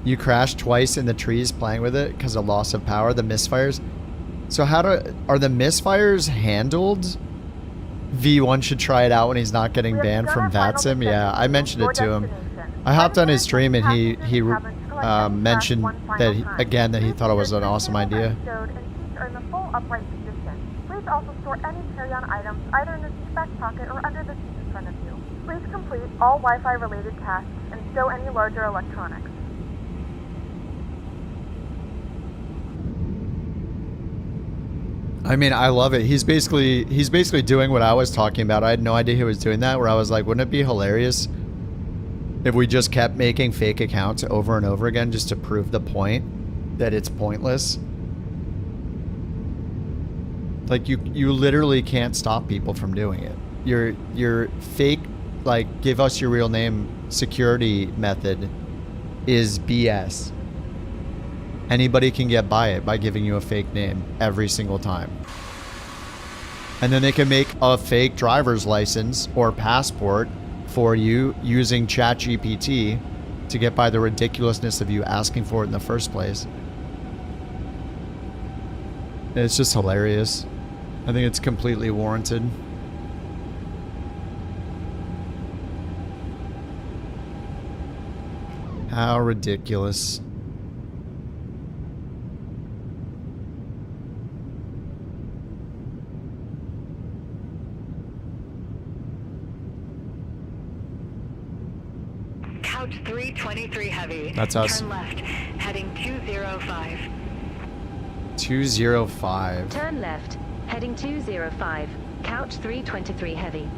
Speaker 1: You crashed twice in the trees playing with it because of loss of power, the misfires. So are the misfires handled? V1 should try it out when he's not getting banned from VATSIM. Yeah, I mentioned it to him. I hopped on his stream and he mentioned that he thought it was an awesome idea.
Speaker 19: Please also store any carry-on items either in the seat back pocket or under the seat in front of you. Please complete all Wi-Fi related tasks and stow any larger electronics.
Speaker 1: I mean, I love it. He's basically doing what I was talking about. I had no idea he was doing that, where I was like, wouldn't it be hilarious if we just kept making fake accounts over and over again just to prove the point that it's pointless? Like, you literally can't stop people from doing it. Your fake, like, give us your real name security method is BS. Anybody can get by it by giving you a fake name every single time. And then they can make a fake driver's license or passport for you using ChatGPT to get by the ridiculousness of you asking for it in the first place. It's just hilarious. I think it's completely warranted. How ridiculous.
Speaker 13: Couch 323 heavy.
Speaker 1: That's us.
Speaker 13: Turn left, heading 205.
Speaker 1: 205.
Speaker 7: Turn left, heading 205. Couch 323 heavy.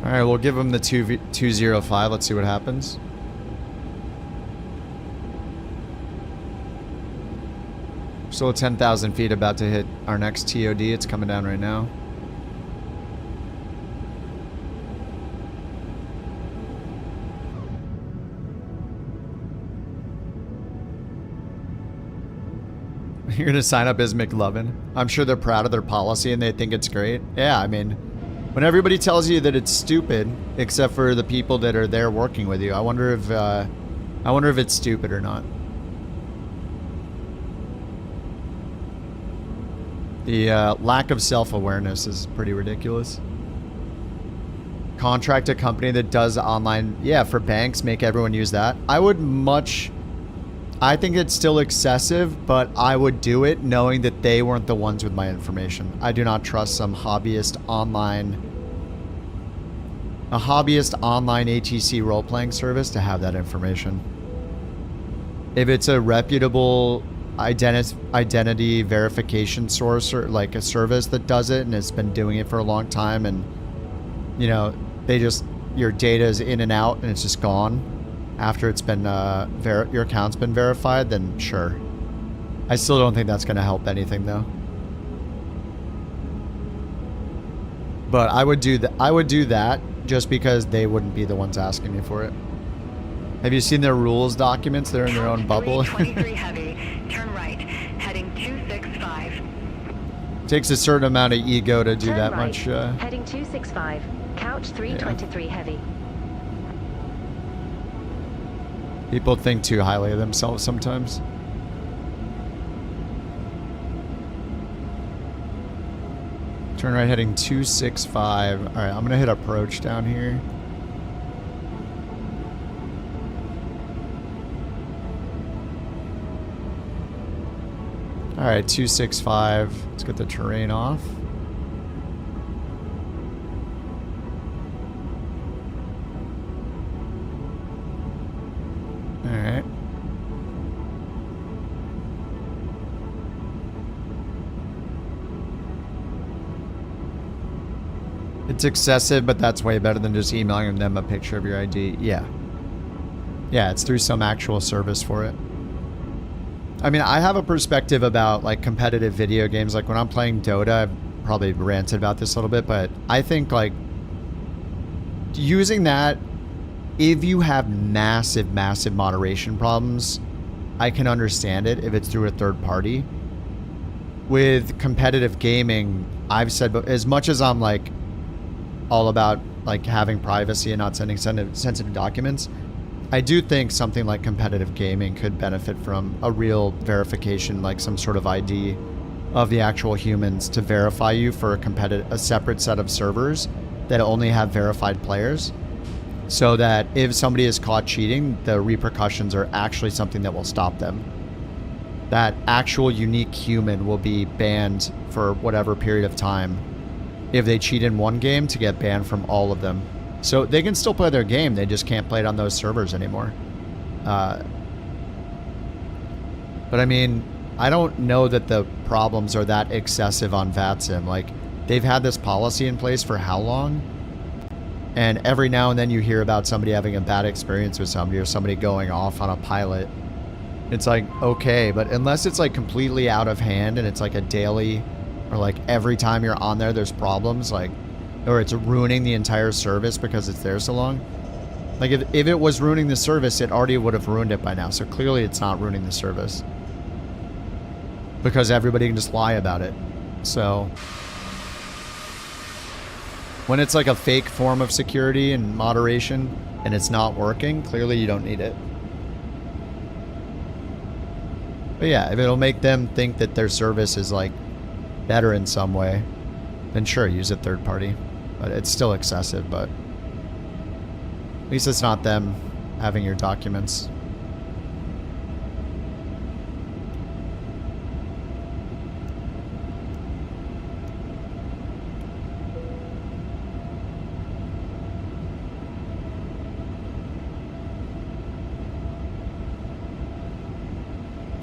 Speaker 1: All right, we'll give him the 205. Let's see what happens. Still at 10,000 feet, about to hit our next TOD. It's coming down right now. You're gonna sign up as McLovin. I'm sure they're proud of their policy and they think it's great. Yeah, I mean, when everybody tells you that it's stupid, except for the people that are there working with you, I wonder if it's stupid or not. The lack of self-awareness is pretty ridiculous. Contract a company that does online, yeah, for banks, make everyone use that. I think it's still excessive, but I would do it knowing that they weren't the ones with my information. I do not trust some hobbyist online ATC role-playing service to have that information. If it's a reputable identity verification source or like a service that does it and has been doing it for a long time, and you know, your data is in and out and it's just gone after it's been your account's been verified, then sure. I still don't think that's going to help anything though. But I would do that just because they wouldn't be the ones asking me for it. Have you seen their rules documents? They're in their own bubble.
Speaker 13: 323 heavy. Turn right, heading 265.
Speaker 1: Takes a certain amount of ego to do
Speaker 7: Turn
Speaker 1: that
Speaker 7: right,
Speaker 1: much.
Speaker 7: Heading 265. Couch 323 heavy.
Speaker 1: People think too highly of themselves sometimes. Turn right heading 265. All right, I'm gonna hit approach down here. All right, 265. Let's get the terrain off. All right. It's excessive, but that's way better than just emailing them a picture of your ID. Yeah. Yeah, it's through some actual service for it. I mean, I have a perspective about like competitive video games. Like when I'm playing Dota, I've probably ranted about this a little bit, but I think like using that, if you have massive, massive moderation problems, I can understand it if it's through a third party. With competitive gaming, I've said, but as much as I'm like all about like having privacy and not sending sensitive documents, I do think something like competitive gaming could benefit from a real verification, like some sort of ID of the actual humans to verify you for a separate set of servers that only have verified players. So that if somebody is caught cheating, the repercussions are actually something that will stop them. That actual unique human will be banned for whatever period of time if they cheat in one game to get banned from all of them. So they can still play their game, they just can't play it on those servers anymore. But I mean, I don't know that the problems are that excessive on VATSIM. Like, they've had this policy in place for how long? And every now and then you hear about somebody having a bad experience with somebody or somebody going off on a pilot. It's like, okay, but unless it's like completely out of hand and it's like a daily or like every time you're on there, there's problems, like, or it's ruining the entire service because it's there so long. Like if it was ruining the service, it already would have ruined it by now. So clearly it's not ruining the service because everybody can just lie about it. So when it's like a fake form of security and moderation and it's not working, clearly you don't need it. But yeah, if it'll make them think that their service is like better in some way, then sure, use a third party. But it's still excessive, but at least it's not them having your documents.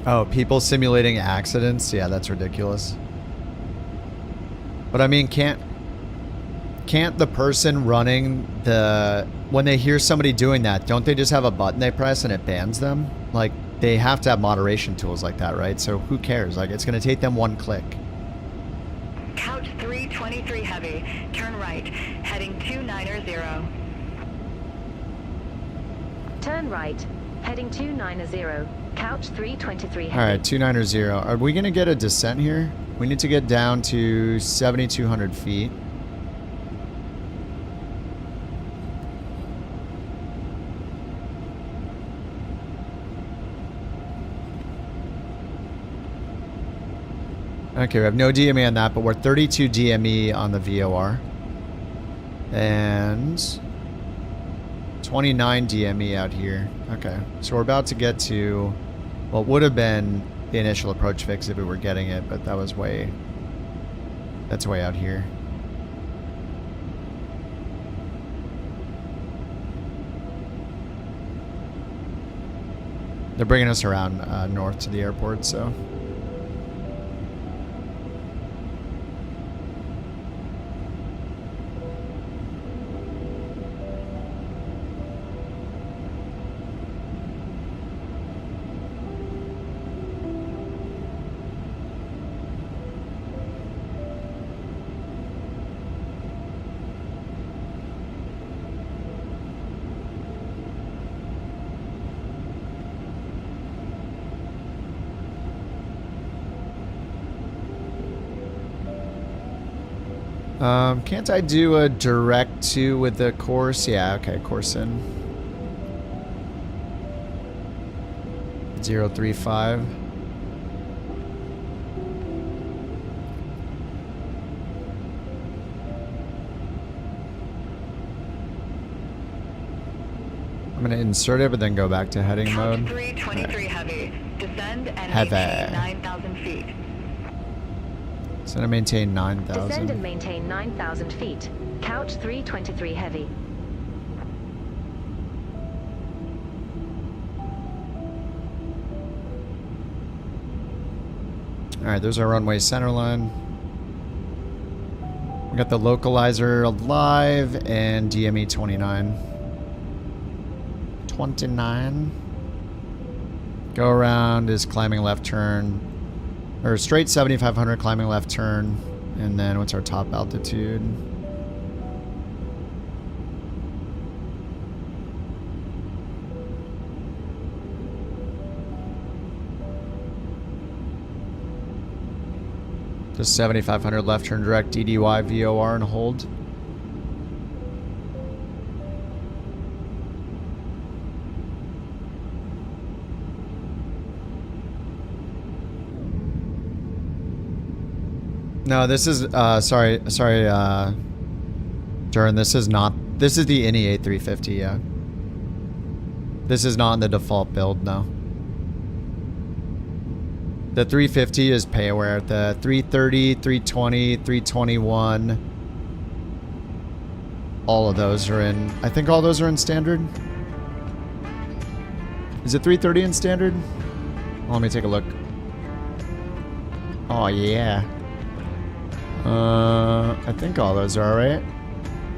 Speaker 1: Oh, people simulating accidents? Yeah, that's ridiculous. But I mean, can't the person running the... When they hear somebody doing that, don't they just have a button they press and it bans them? Like, they have to have moderation tools like that, right? So who cares? Like, it's going to take them one click.
Speaker 13: Couch 323 heavy. Turn right. Heading 290.
Speaker 7: Turn right. Heading 290. Couch 323 heavy.
Speaker 1: Alright, 290. Are we going to get a descent here? We need to get down to 7,200 feet. Okay, we have no DME on that, but we're 32 DME on the VOR. And 29 DME out here. Okay, so we're about to get to what would have been the initial approach fix if we were getting it, but that was way... That's way out here. They're bringing us around north to the airport, so... can't I do a direct to with the course? Yeah, okay, course in. 035. I'm gonna insert it, but then go back to heading mode.
Speaker 13: 323 heavy. Descend and
Speaker 1: Heavy.
Speaker 13: maintain 9,000 feet.
Speaker 1: So to maintain 9,000.
Speaker 7: Descend and maintain 9,000 feet. Couch 323 heavy.
Speaker 1: Alright, there's our runway center line. We got the localizer alive and DME 29. 29. Go around is climbing left turn. Or straight 7,500 climbing left turn. And then what's our top altitude? Just 7,500 left turn direct DDY VOR and hold. No, this is, sorry, Durin, this is not, this is the INI A350, yeah. This is not in the default build, no. The 350 is pay aware. The 330, 320, 321, all of those are in, I think all those are in standard. Is it 330 in standard? Well, let me take a look. Oh, yeah. I think all those are alright.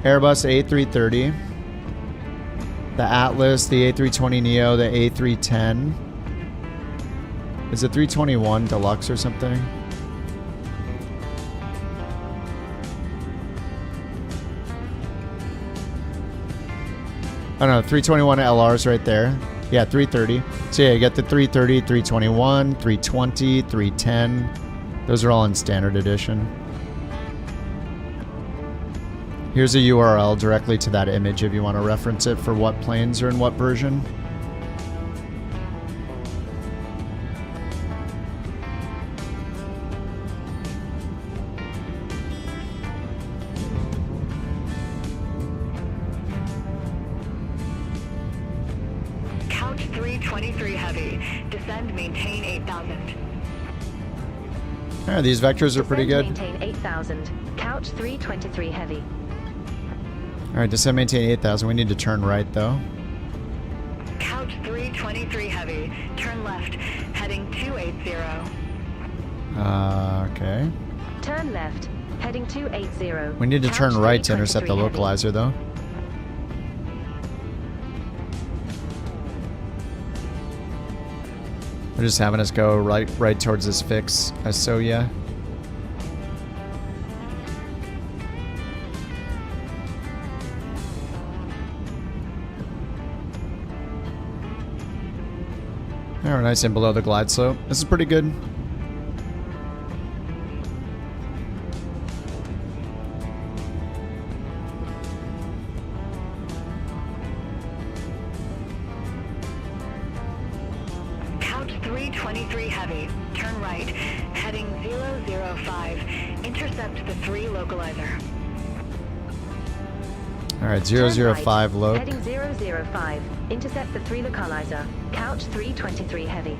Speaker 1: Airbus A330. The Atlas, the A320neo, the A310. Is it 321 Deluxe or something? I don't know, 321 LR's right there. Yeah, 330. So yeah, you got the 330, 321, 320, 310. Those are all in standard edition. Here's a URL directly to that image if you want to reference it for what planes are in what version.
Speaker 13: 323 heavy. Descend, maintain 8,000.
Speaker 1: Yeah, these vectors are pretty good.
Speaker 7: Maintain 8,000. Couch 323 heavy.
Speaker 1: Alright, descend, maintain 8,000. We need to turn right, though.
Speaker 13: Couch 323 heavy. Turn left, heading 280.
Speaker 1: Okay.
Speaker 7: Turn left, heading 280.
Speaker 1: We need to turn right to intercept the localizer, though. They're just having us go right towards this fix. I so yeah. Yeah, we're nice and below the glide slope. This is pretty good.
Speaker 13: Couch 323 heavy. Turn right, heading 005. Intercept the 3 localizer.
Speaker 1: Alright, 005 loc.
Speaker 7: Heading 005. Intercept the 3 localizer. Couch 323 heavy.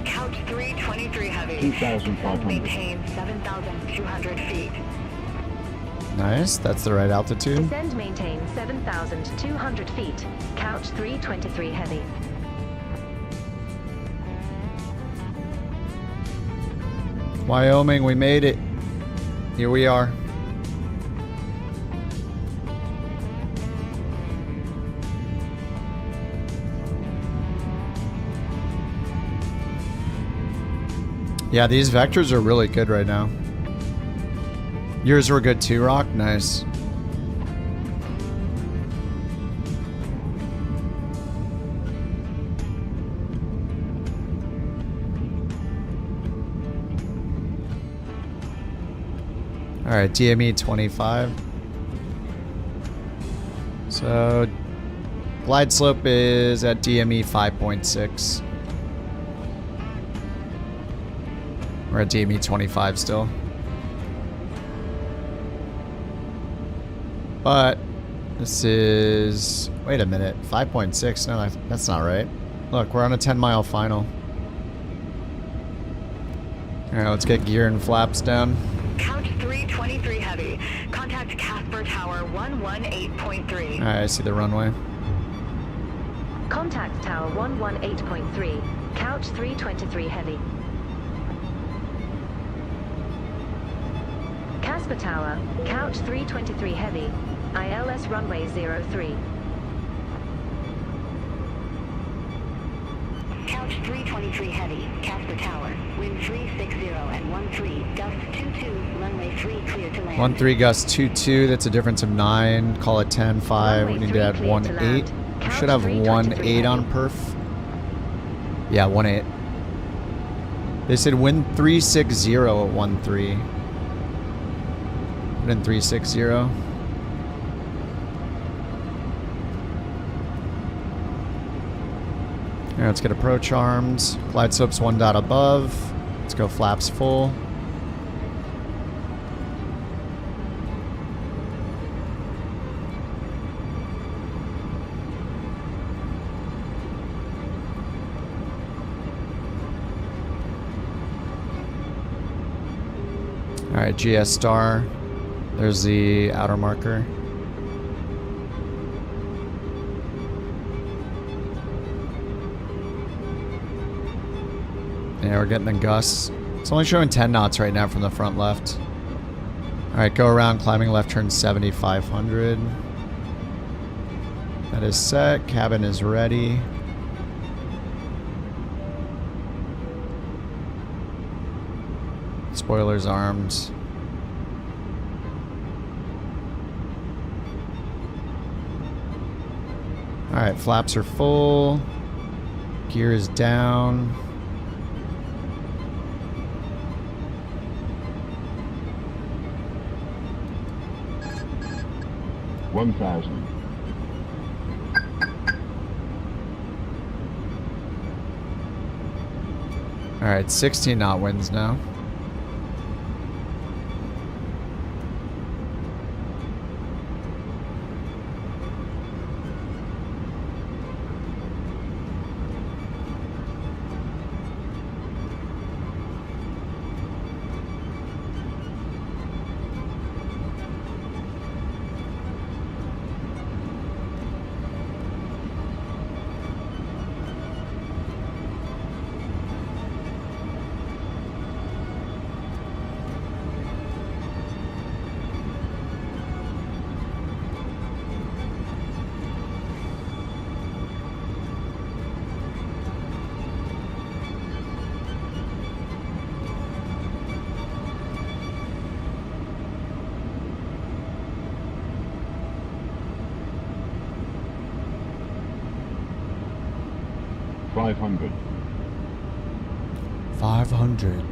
Speaker 13: Couch 323 heavy.
Speaker 12: 2,500.
Speaker 13: Maintain 7,200 feet.
Speaker 1: Nice, that's the right altitude.
Speaker 7: Descend, maintain 7,200 feet. Couch 323 heavy.
Speaker 1: Wyoming, we made it. Here we are. Yeah, these vectors are really good right now. Yours were good too, Rock? Nice. Alright, DME 25. So, glide slope is at DME 5.6. We're at DME 25 still. But, this is... Wait a minute, 5.6? No, that's not right. Look, we're on a 10-mile final. Alright, let's get gear and flaps down.
Speaker 13: Couch 323 heavy. Contact Casper Tower 118.3.
Speaker 1: Alright, I see the runway.
Speaker 7: Contact Tower 118.3. Couch 323 heavy. Casper Tower, Couch 323 heavy. ILS runway 03.
Speaker 13: Couch 323 heavy. Casper Tower. Wind 360 and 13. Gust 22. Runway 3 clear to land.
Speaker 1: 13 gust 22, that's a difference of 9. Call it 10-5. We need to add 1-8. We should have 1-8 on perf. Yeah, 1-8. They said wind 360 at 13. Put in 360. Alright, let's get approach arms. Glide slope's 1 dot above. Let's go flaps full. Alright, GS star. There's the outer marker. Yeah, we're getting the gusts. It's only showing 10 knots right now from the front left. Alright, go around, climbing left turn 7,500. That is set. Cabin is ready. Spoilers armed. Alright, flaps are full. Gear is down.
Speaker 12: $1,000.
Speaker 1: Alright, 16 knot winds now.
Speaker 12: 500.
Speaker 1: 500.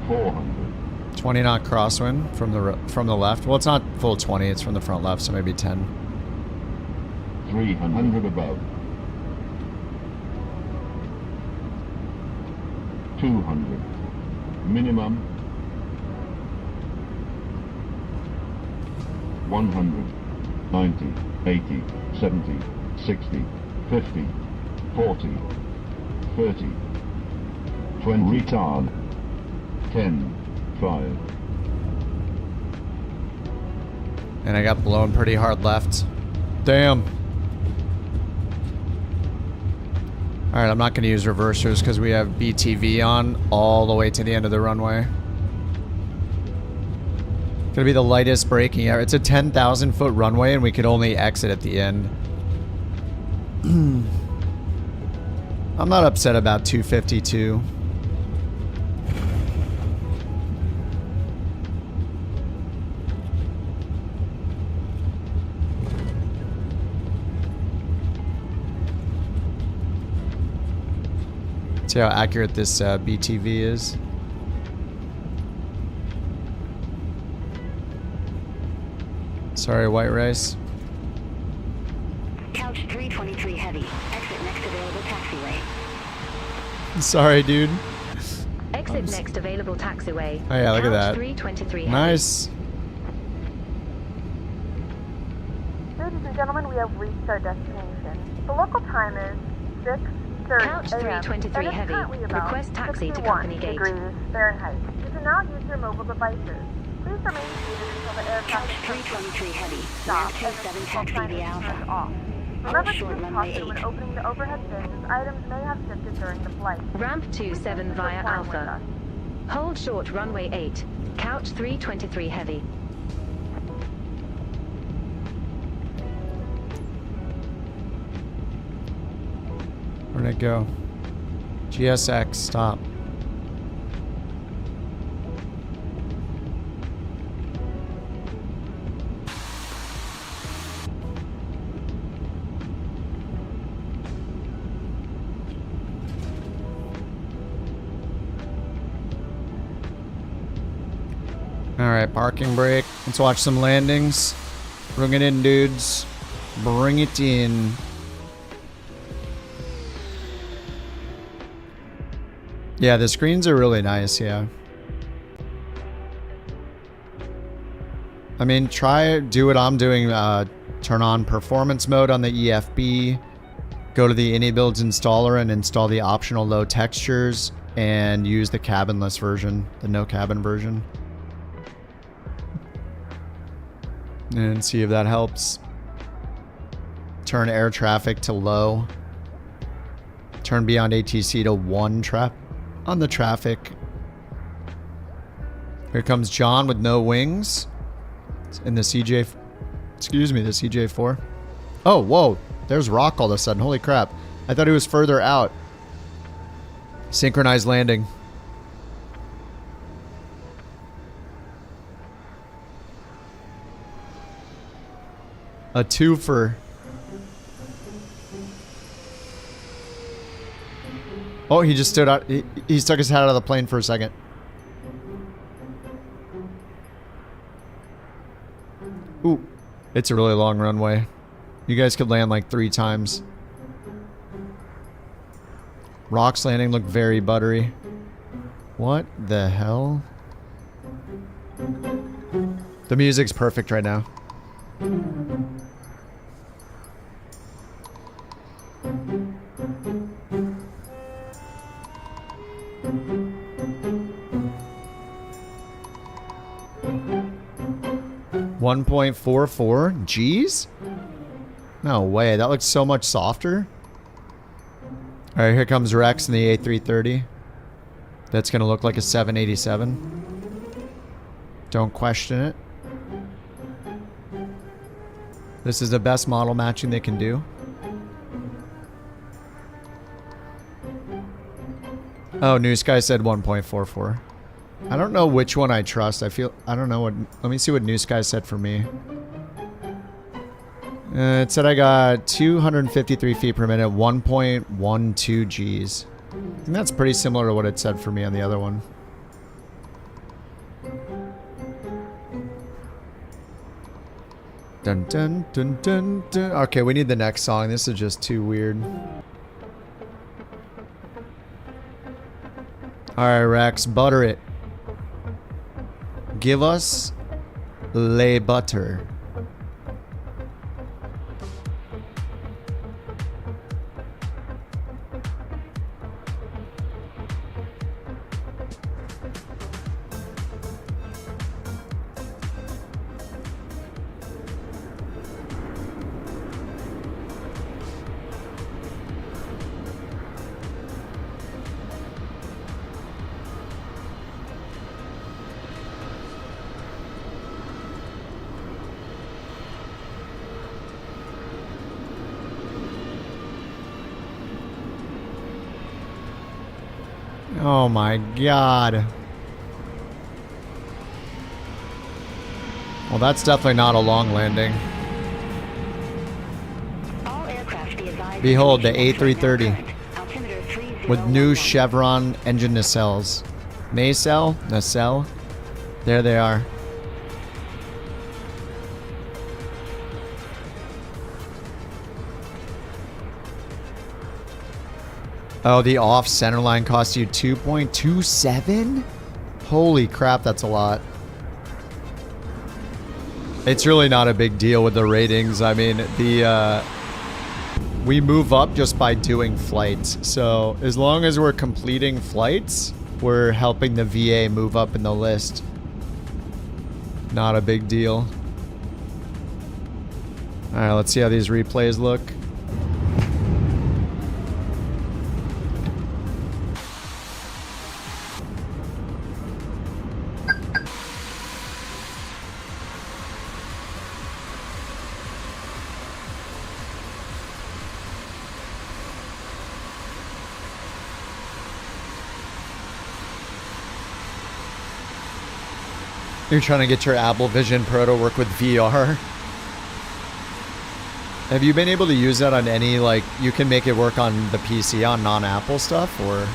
Speaker 12: 400.
Speaker 1: 20 knot crosswind from the left. Well, it's not full 20. It's from the front left, so maybe 10.
Speaker 12: 300 above. 200. Minimum. 100. 90. 80. 70. 60. 50. 40. 30. 20. Retard. 10. 5.
Speaker 1: And I got blown pretty hard left. Damn. Alright, I'm not going to use reversers because we have BTV on all the way to the end of the runway. Gonna be the lightest braking ever. It's a 10,000 foot runway and we could only exit at the end. I'm not upset about 252. See how accurate this BTV is. Sorry, white rice.
Speaker 13: Couch 323 heavy. Exit next available taxiway.
Speaker 1: Sorry, dude.
Speaker 13: Exit next available taxiway.
Speaker 1: Oh yeah, look at that.
Speaker 13: 323
Speaker 1: nice.
Speaker 19: Ladies and gentlemen, we have reached our destination. The local time is 6:30
Speaker 13: Couch 323 heavy. Request taxi to
Speaker 19: 61
Speaker 13: company gate.
Speaker 19: degrees Fahrenheit. You can now use your mobile devices. Please remain seated until the aircraft is
Speaker 13: 323 heavy.
Speaker 19: stopped and the
Speaker 13: 27
Speaker 19: seatbelt
Speaker 13: taxi
Speaker 19: sign
Speaker 13: the
Speaker 19: is
Speaker 13: Alpha.
Speaker 19: turned off. Remember to use caution when opening the overhead bins as items may have shifted during the flight.
Speaker 13: Ramp 27 via
Speaker 19: Flying with
Speaker 13: Alpha.
Speaker 19: us.
Speaker 13: Hold short runway 8. Couch 323 heavy.
Speaker 1: Where'd it go? GSX, stop. Alright, parking brake. Let's watch some landings. Bring it in, dudes. Bring it in. Yeah, the screens are really nice, yeah. I mean, do what I'm doing. Turn on performance mode on the EFB. Go to the AnyBuilds installer and install the optional low textures. And use the cabinless version, the no cabin version. And see if that helps. Turn air traffic to low. Turn beyond ATC to 1 trap on the traffic. Here comes John with no wings. In the CJ, excuse me, the CJ4. Oh, whoa. There's Rock all of a sudden. Holy crap. I thought he was further out. Synchronized landing. A twofer. Oh, he just stood out. He stuck his head out of the plane for a second. Ooh, it's a really long runway. You guys could land like 3 times. Rock's landing looked very buttery. What the hell? The music's perfect right now. $1.44 G's? No way, that looks so much softer. Alright, here comes Rex in the A330. That's gonna look like a 787. Don't question it. This is the best model matching they can do. Oh, NewSky said 1.44. I don't know which one I trust. I don't know what... Let me see what NewSky said for me. It said I got 253 feet per minute, 1.12 Gs. I think that's pretty similar to what it said for me on the other one. Dun dun dun dun dun. Okay, we need the next song. This is just too weird. Alright, Rex, butter it. Give us lay butter. Oh my god. Well, that's definitely not a long landing. Behold, the A330 with new Chevron engine nacelles. Nacelle? There they are. Oh, the off center line cost you 2.27? Holy crap, that's a lot. It's really not a big deal with the ratings. I mean, we move up just by doing flights. So as long as we're completing flights, we're helping the VA move up in the list. Not a big deal. All right, let's see how these replays look. You're trying to get your Apple Vision Pro to work with VR. Have you been able to use that on any, like, you can make it work on the PC on non-Apple stuff, or?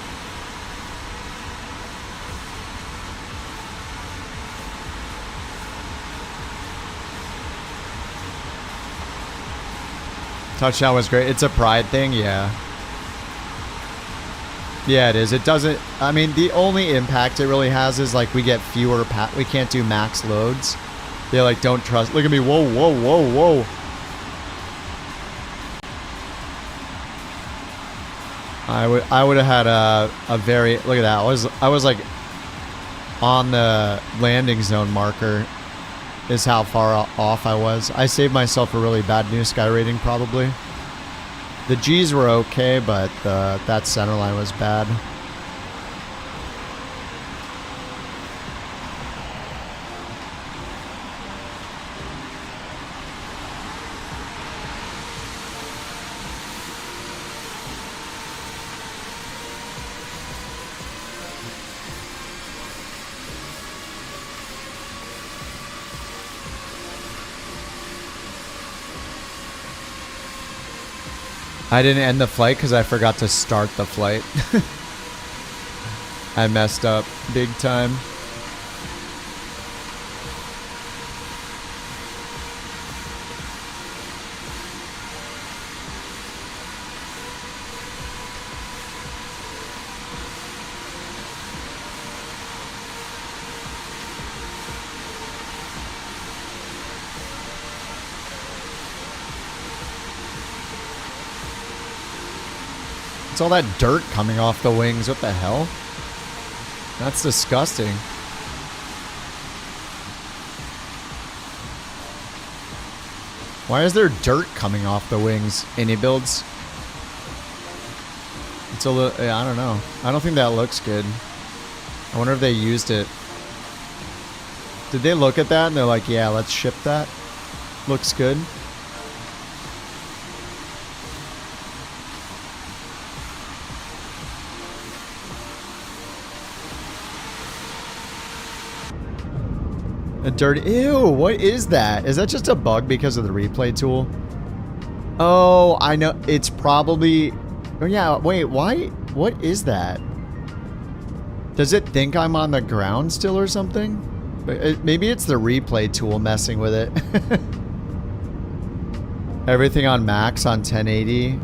Speaker 1: Touchdown was great. It's a pride thing, yeah. Yeah, it is. It doesn't... I mean, the only impact it really has is, like, we get fewer... we can't do max loads. They, like, don't trust... Look at me. Whoa, whoa, whoa, whoa. I would have had a very... Look at that. I was, like, on the landing zone marker is how far off I was. I saved myself a really bad NewSky rating, probably. The G's were okay, but that center line was bad. I didn't end the flight because I forgot to start the flight. I messed up big time. It's all that dirt coming off the wings. What the hell? That's disgusting. Why is there dirt coming off the wings? Any builds? It's a little... I don't know. I don't think that looks good. I wonder if they used it. Did they look at that and they're like, yeah, let's ship that? Looks good. A dirty... Ew, what is that? Is that just a bug because of the replay tool? Oh, I know. It's probably... Oh, yeah. Wait, why? What is that? Does it think I'm on the ground still or something? Maybe it's the replay tool messing with it. Everything on max on 1080.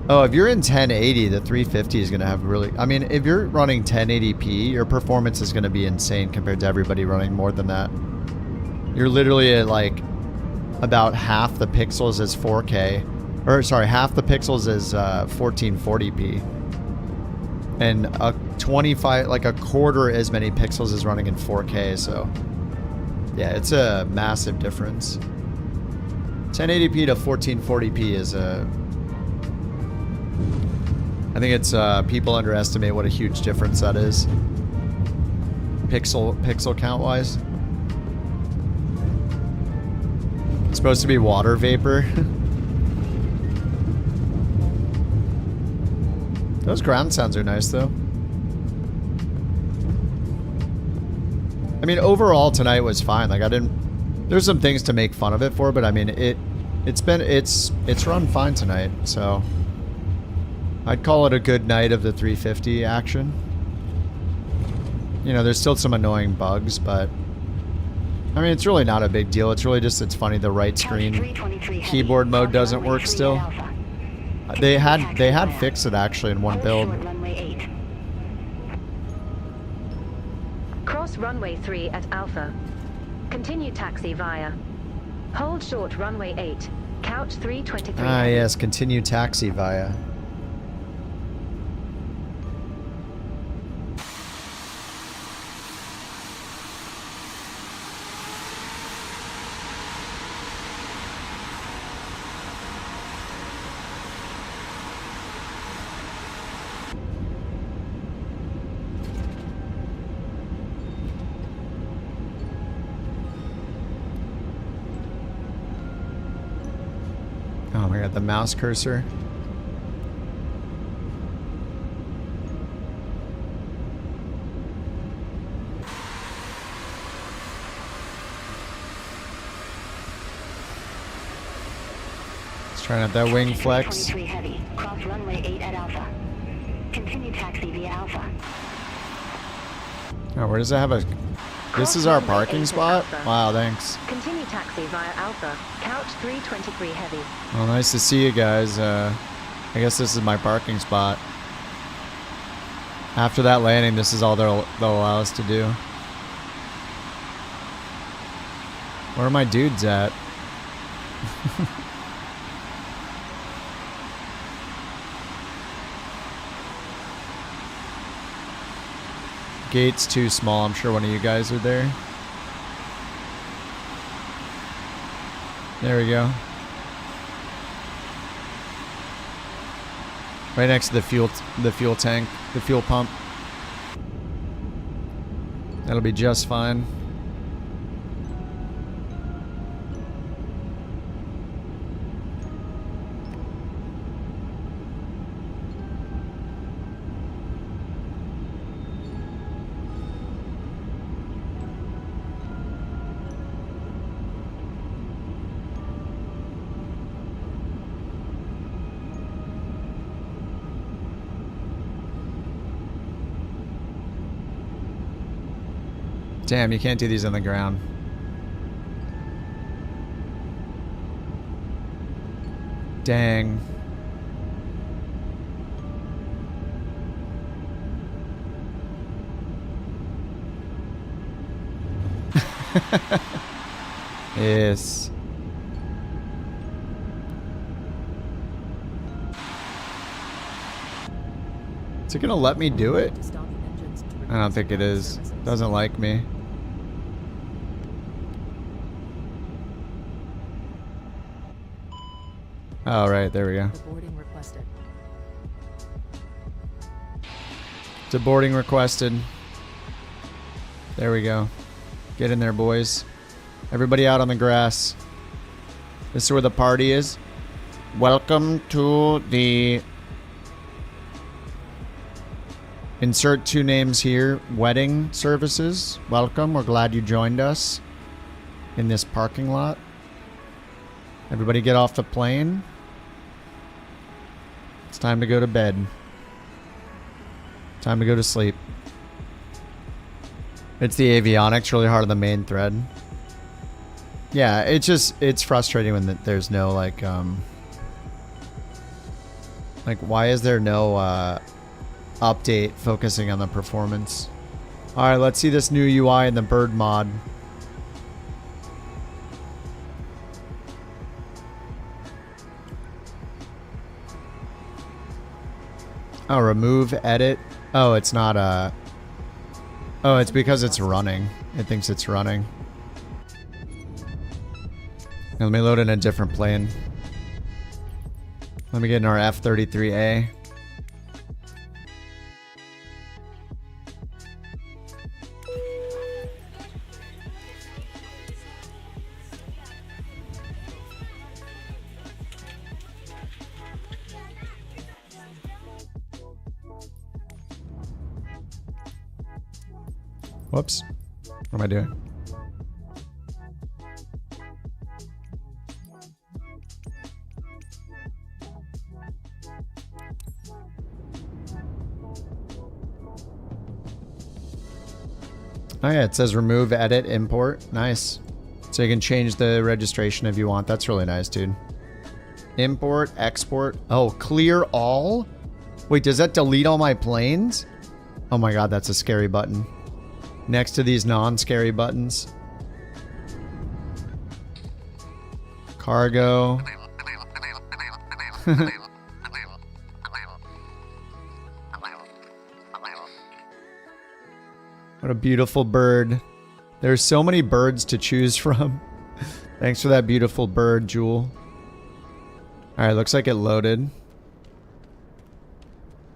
Speaker 1: Oh, if you're in 1080, the 350 is going to have really... I mean, if you're running 1080p, your performance is going to be insane compared to everybody running more than that. You're literally at like about half the pixels as 4K. Or sorry, half the pixels as 1440p. And a 25, like a quarter as many pixels as running in 4K, so... Yeah, it's a massive difference. 1080p to 1440p is a... I think it's people underestimate what a huge difference that is. Pixel count wise. It's supposed to be water vapor. Those ground sounds are nice though. I mean, overall tonight was fine. Like I didn't. There's some things to make fun of it for, but I mean it's run fine tonight. So I'd call it a good night of the 350 action. You know, there's still some annoying bugs, but I mean, it's really not a big deal. It's really just, it's funny the right screen keyboard mode doesn't work still. They had fixed it actually in one build.
Speaker 7: Cross runway 3 at Alpha. Continue taxi via. Hold short runway 8. Couch 323.
Speaker 1: Ah yes, continue taxi via. Oh my god, the mouse cursor. Let's try out that wing flex.
Speaker 13: 23 heavy, cross runway 8 at Alpha. Continue taxi via Alpha.
Speaker 1: Oh, where does it have a... This is our parking spot? Wow, thanks.
Speaker 7: Continue taxi via Alpha. Couch 323 heavy.
Speaker 1: Well, nice to see you guys. I guess this is my parking spot. After that landing, this is all they'll allow us to do. Where are my dudes at? Gate's too small. I'm sure one of you guys are there. There we go. Right next to the fuel tank, the fuel pump. That'll be just fine. Damn, you can't do these on the ground. Dang. Yes. Is it gonna let me do it? I don't think it is. Doesn't like me. Oh, right, there we go.
Speaker 17: Boarding requested.
Speaker 1: Deboarding requested. There we go. Get in there, boys. Everybody out on the grass. This is where the party is. Welcome to the... Insert two names here. Wedding services. Welcome. We're glad you joined us in this parking lot. Everybody get off the plane. It's time to go to bed. Time to go to sleep. It's the avionics really hard on the main thread. Yeah, it's frustrating when there's no like why is there no update focusing on the performance? All right, let's see this new UI in the bird mod. Oh, remove edit. Oh, it's not oh, it's because it's running. It thinks it's running. Now, let me load in a different plane. Let me get in our F-33A. Whoops. What am I doing? Oh yeah, it says remove, edit, import. Nice. So you can change the registration if you want. That's really nice, dude. Import, export. Oh, clear all? Wait, does that delete all my planes? Oh my god, that's a scary button. Next to these non-scary buttons. Cargo. What a beautiful bird. There's so many birds to choose from. Thanks for that beautiful bird, Jewel. Alright, looks like it loaded.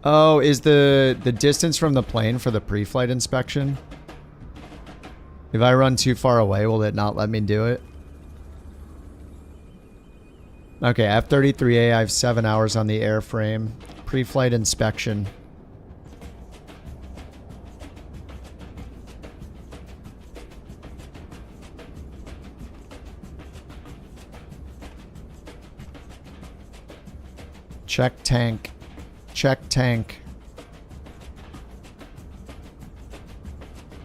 Speaker 1: Oh, is the distance from the plane for the pre-flight inspection? If I run too far away, will it not let me do it? Okay, F-33A, I have 7 hours on the airframe. Pre-flight inspection. Check tank. Check tank.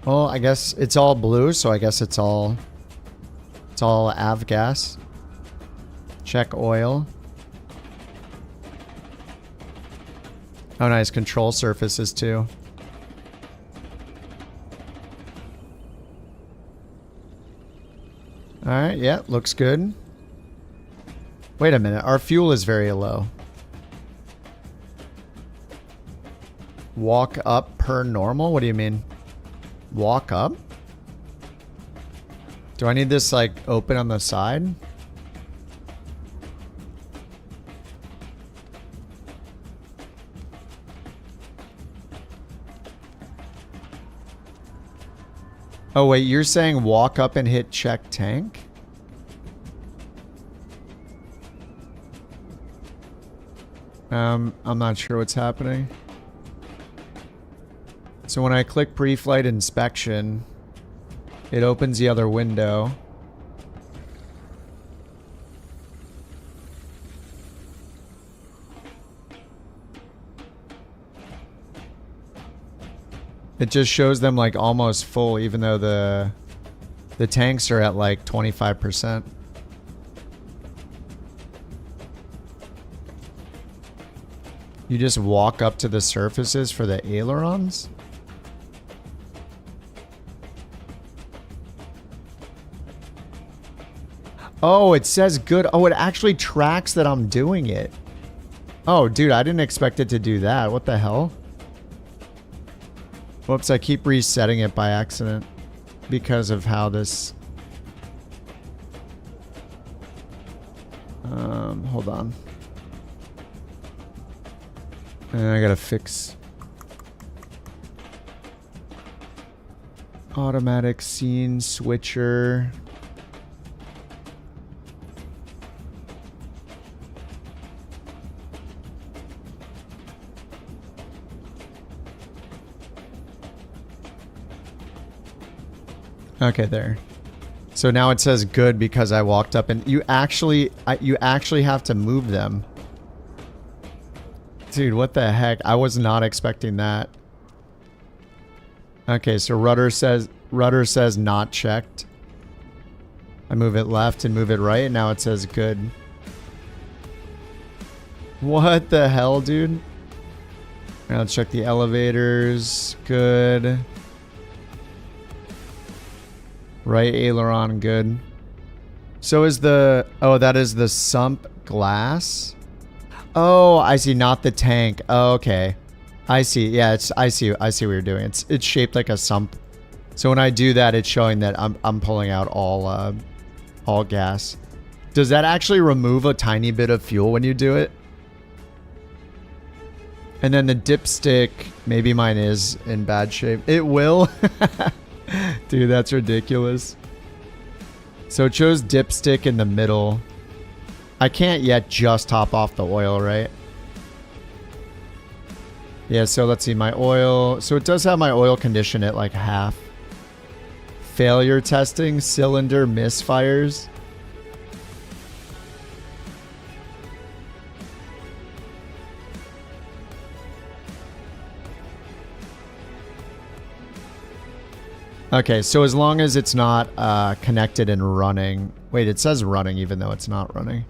Speaker 1: Well, I guess it's all blue, so I guess it's all avgas. Check oil. Oh, nice. Control surfaces, too. Alright, yeah, looks good. Wait a minute. Our fuel is very low. Walk up per normal? What do you mean? Walk up? Do I need this, like, open on the side? Oh, wait, you're saying walk up and hit check tank? I'm not sure what's happening. So when I click pre-flight inspection, it opens the other window. It just shows them like almost full, even though the tanks are at like 25%. You just walk up to the surfaces for the ailerons? Oh, it says good. Oh, it actually tracks that I'm doing it. Oh, dude, I didn't expect it to do that. What the hell? Whoops, I keep resetting it by accident because of how this... hold on. I gotta fix... Automatic scene switcher... Okay, there. So now it says good because I walked up and you actually have to move them. Dude, what the heck? I was not expecting that. Okay, so rudder says not checked. I move it left and move it right, and now it says good. What the hell, dude? Now let's check the elevators. Good. Right aileron, good. So is the... Oh, that is the sump glass? Oh, I see. Not the tank. Oh, okay. I see. Yeah, it's... I see what you're doing. It's shaped like a sump. So when I do that, it's showing that I'm pulling out all gas. Does that actually remove a tiny bit of fuel when you do it? And then the dipstick, maybe mine is in bad shape. It will? Dude, that's ridiculous. So it shows dipstick in the middle. I can't yet just top off the oil, right? Yeah, so let's see, my oil. So it does have my oil condition at like half. Failure testing, cylinder misfires. Okay, so as long as it's not connected and running. Wait, it says running even though it's not running.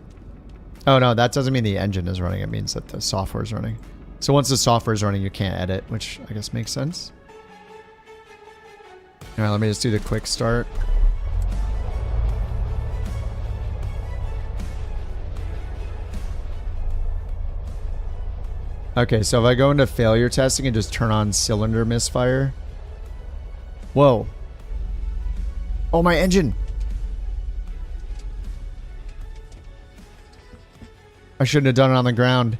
Speaker 1: Oh no, that doesn't mean the engine is running. It means that the software is running. So once the software is running, you can't edit, which I guess makes sense. All right, let me just do the quick start. Okay, so if I go into failure testing and just turn on cylinder misfire. Whoa. Oh, my engine. I shouldn't have done it on the ground.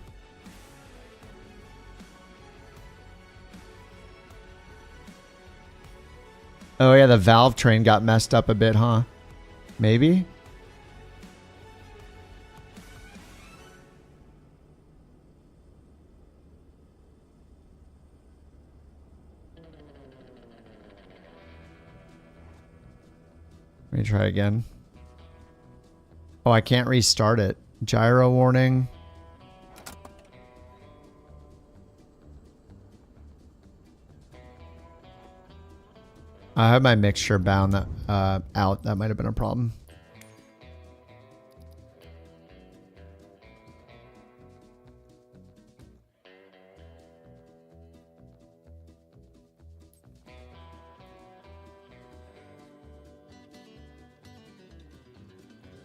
Speaker 1: Oh yeah, the valve train got messed up a bit, huh? Maybe? Let me try again. Oh, I can't restart it. Gyro warning. I have my mixture bound that, out. That might have been a problem.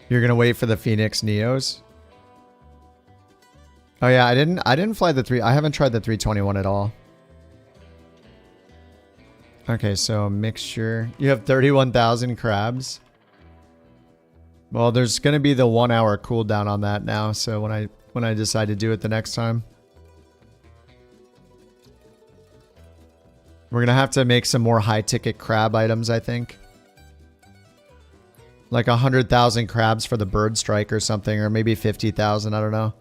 Speaker 1: You're gonna wait for the Phoenix Neos? Oh yeah, I didn't fly the I haven't tried the 321 at all. Okay, so mixture. You have 31,000 crabs. Well, there's gonna be the 1 hour cooldown on that now, so when I decide to do it the next time. We're gonna have to make some more high ticket crab items, I think. Like 100,000 crabs for the bird strike or something, or maybe 50,000, I don't know.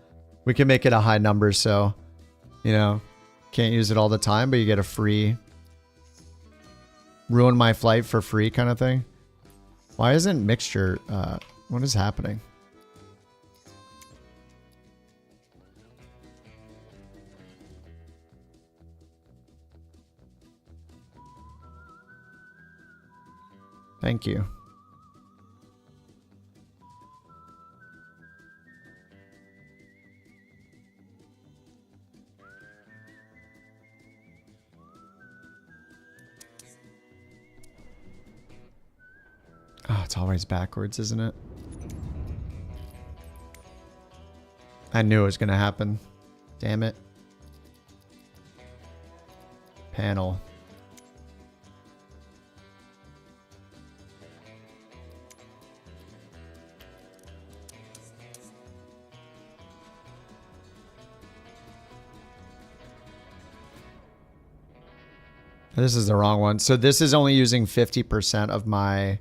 Speaker 1: We can make it a high number, so, you know, can't use it all the time, but you get a free, ruin my flight for free kind of thing. Why isn't mixture, what is happening? Thank you. Oh, it's always backwards, isn't it? I knew it was going to happen. Damn it. Panel. This is the wrong one. So this is only using 50% of my...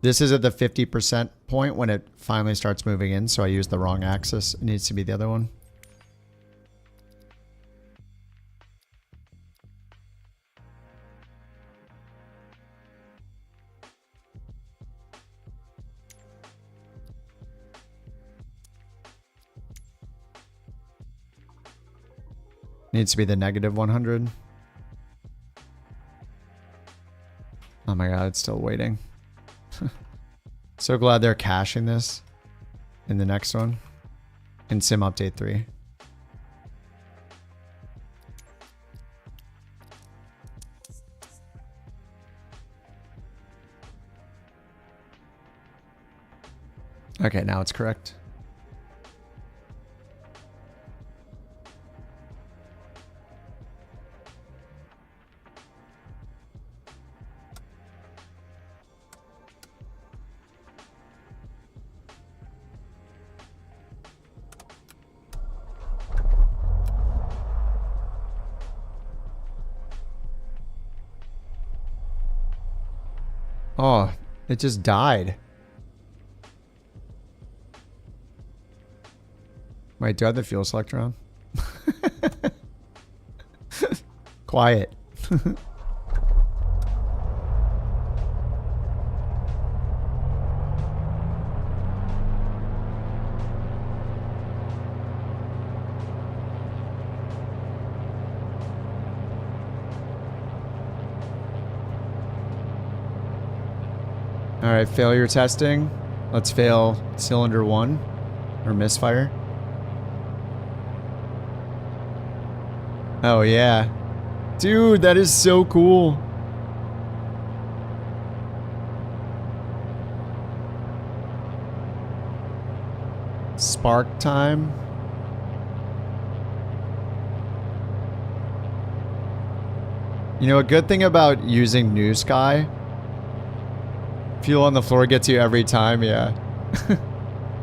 Speaker 1: This is at the 50% point when it finally starts moving in, so I used the wrong axis. It needs to be the other one. Needs to be the negative 100. Oh my god, it's still waiting. So glad they're caching this in the next one. In Sim Update 3. Okay, now it's correct. Oh, it just died. Wait, do I have the fuel selector on? Quiet. All right, failure testing. Let's fail cylinder 1 or misfire. Oh yeah. Dude, that is so cool. Spark time. You know, a good thing about using NewSky, fuel on the floor gets you every time, yeah.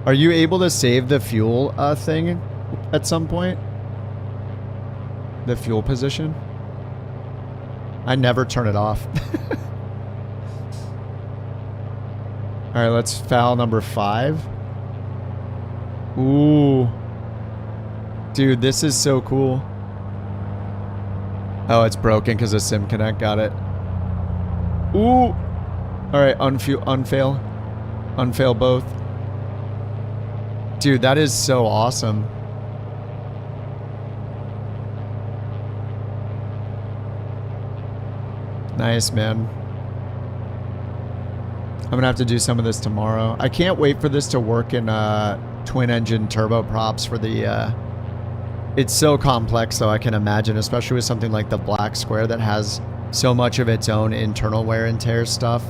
Speaker 1: Are you able to save the fuel thing at some point? The fuel position? I never turn it off. Alright, let's foul number 5. Ooh. Dude, this is so cool. Oh, it's broken because of Sim Connect. Got it. Ooh. Alright, unfail. Unfail both. Dude, that is so awesome. Nice, man. I'm gonna have to do some of this tomorrow. I can't wait for this to work in twin engine turboprops for the it's so complex though, I can imagine, especially with something like the black square that has so much of its own internal wear and tear stuff.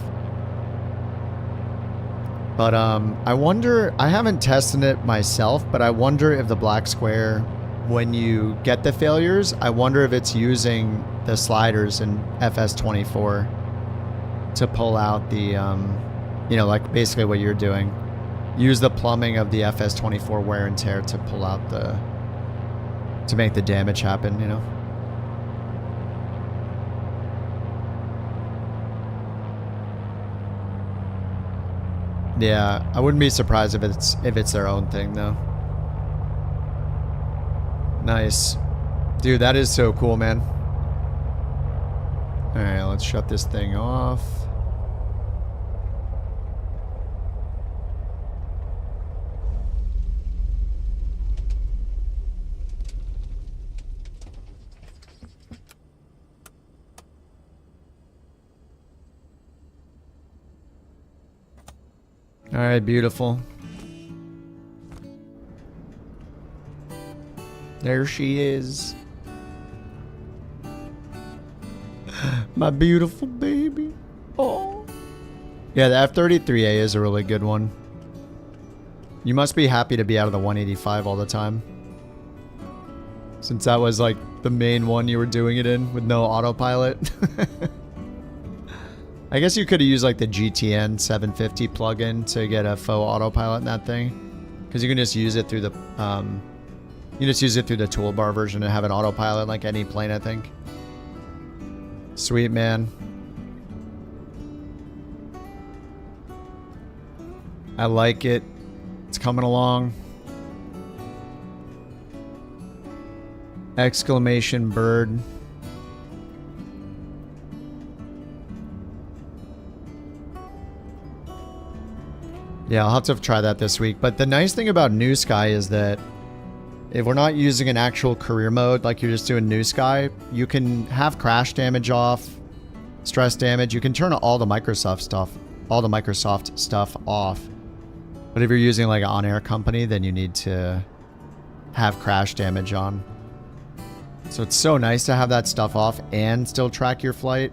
Speaker 1: But I wonder, I haven't tested it myself, but I wonder if the black square, when you get the failures, I wonder if it's using the sliders in FS24 to pull out the, you know, like basically what you're doing. Use the plumbing of the FS24 wear and tear to pull out the, to make the damage happen, you know? Yeah, I wouldn't be surprised if it's their own thing though. Nice. Dude, that is so cool, man. Alright, let's shut this thing off. Alright, beautiful. There she is. My beautiful baby. Oh. Yeah, the F-33A is a really good one. You must be happy to be out of the 185 all the time. Since that was like the main one you were doing it in with no autopilot. I guess you could have used like the GTN 750 plugin to get a faux autopilot in that thing. Because you can just use it through the you just use it through the toolbar version and have an autopilot like any plane, I think. Sweet, man. I like it. It's coming along. Exclamation bird. Yeah, I'll have to try that this week. But the nice thing about NewSky is that if we're not using an actual career mode, like you're just doing NewSky, you can have crash damage off, stress damage. You can turn all the Microsoft stuff off. But if you're using like an on-air company, then you need to have crash damage on. So it's so nice to have that stuff off and still track your flight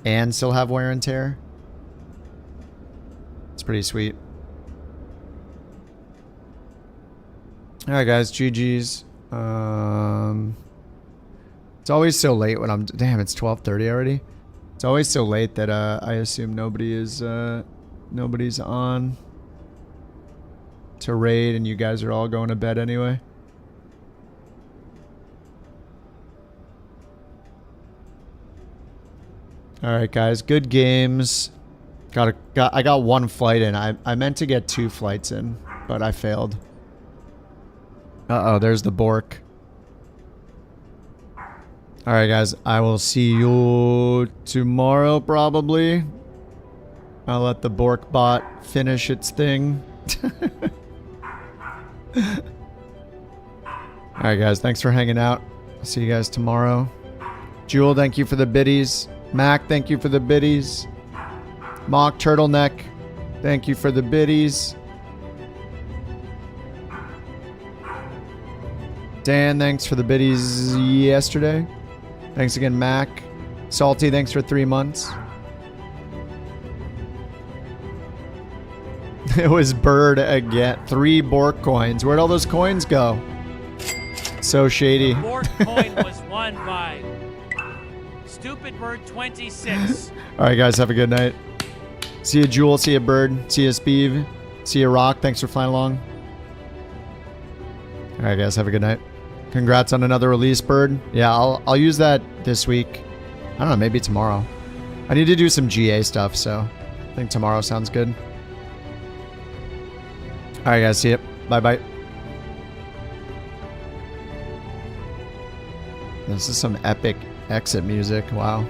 Speaker 1: and still have wear and tear. It's pretty sweet. Alright guys, GG's. It's always so late when I'm... Damn, it's 12:30 already. It's always so late that I assume nobody is... nobody's on to raid and you guys are all going to bed anyway. Alright guys, good games. I got one flight in. I meant to get 2 flights in, but I failed. Uh-oh, there's the Bork. Alright guys, I will see you tomorrow probably. I'll let the Bork bot finish its thing. Alright guys, thanks for hanging out. I'll see you guys tomorrow. Jewel, thank you for the biddies. Mac, thank you for the biddies. Mock Turtleneck, thank you for the biddies. Dan, thanks for the biddies yesterday. Thanks again, Mac. Salty, thanks for 3 months. It was Bird again. 3 Bork coins. Where'd all those coins go? So shady.
Speaker 9: Bork coin was won by Stupid Bird 26.
Speaker 1: Alright guys, have a good night. See you Jewel, see you Bird, see you Speeve, see you Rock, thanks for flying along. Alright guys, have a good night. Congrats on another release, Bird. Yeah, I'll use that this week. I don't know, maybe tomorrow. I need to do some GA stuff, so I think tomorrow sounds good. Alright guys, see you. Bye bye. This is some epic exit music, wow.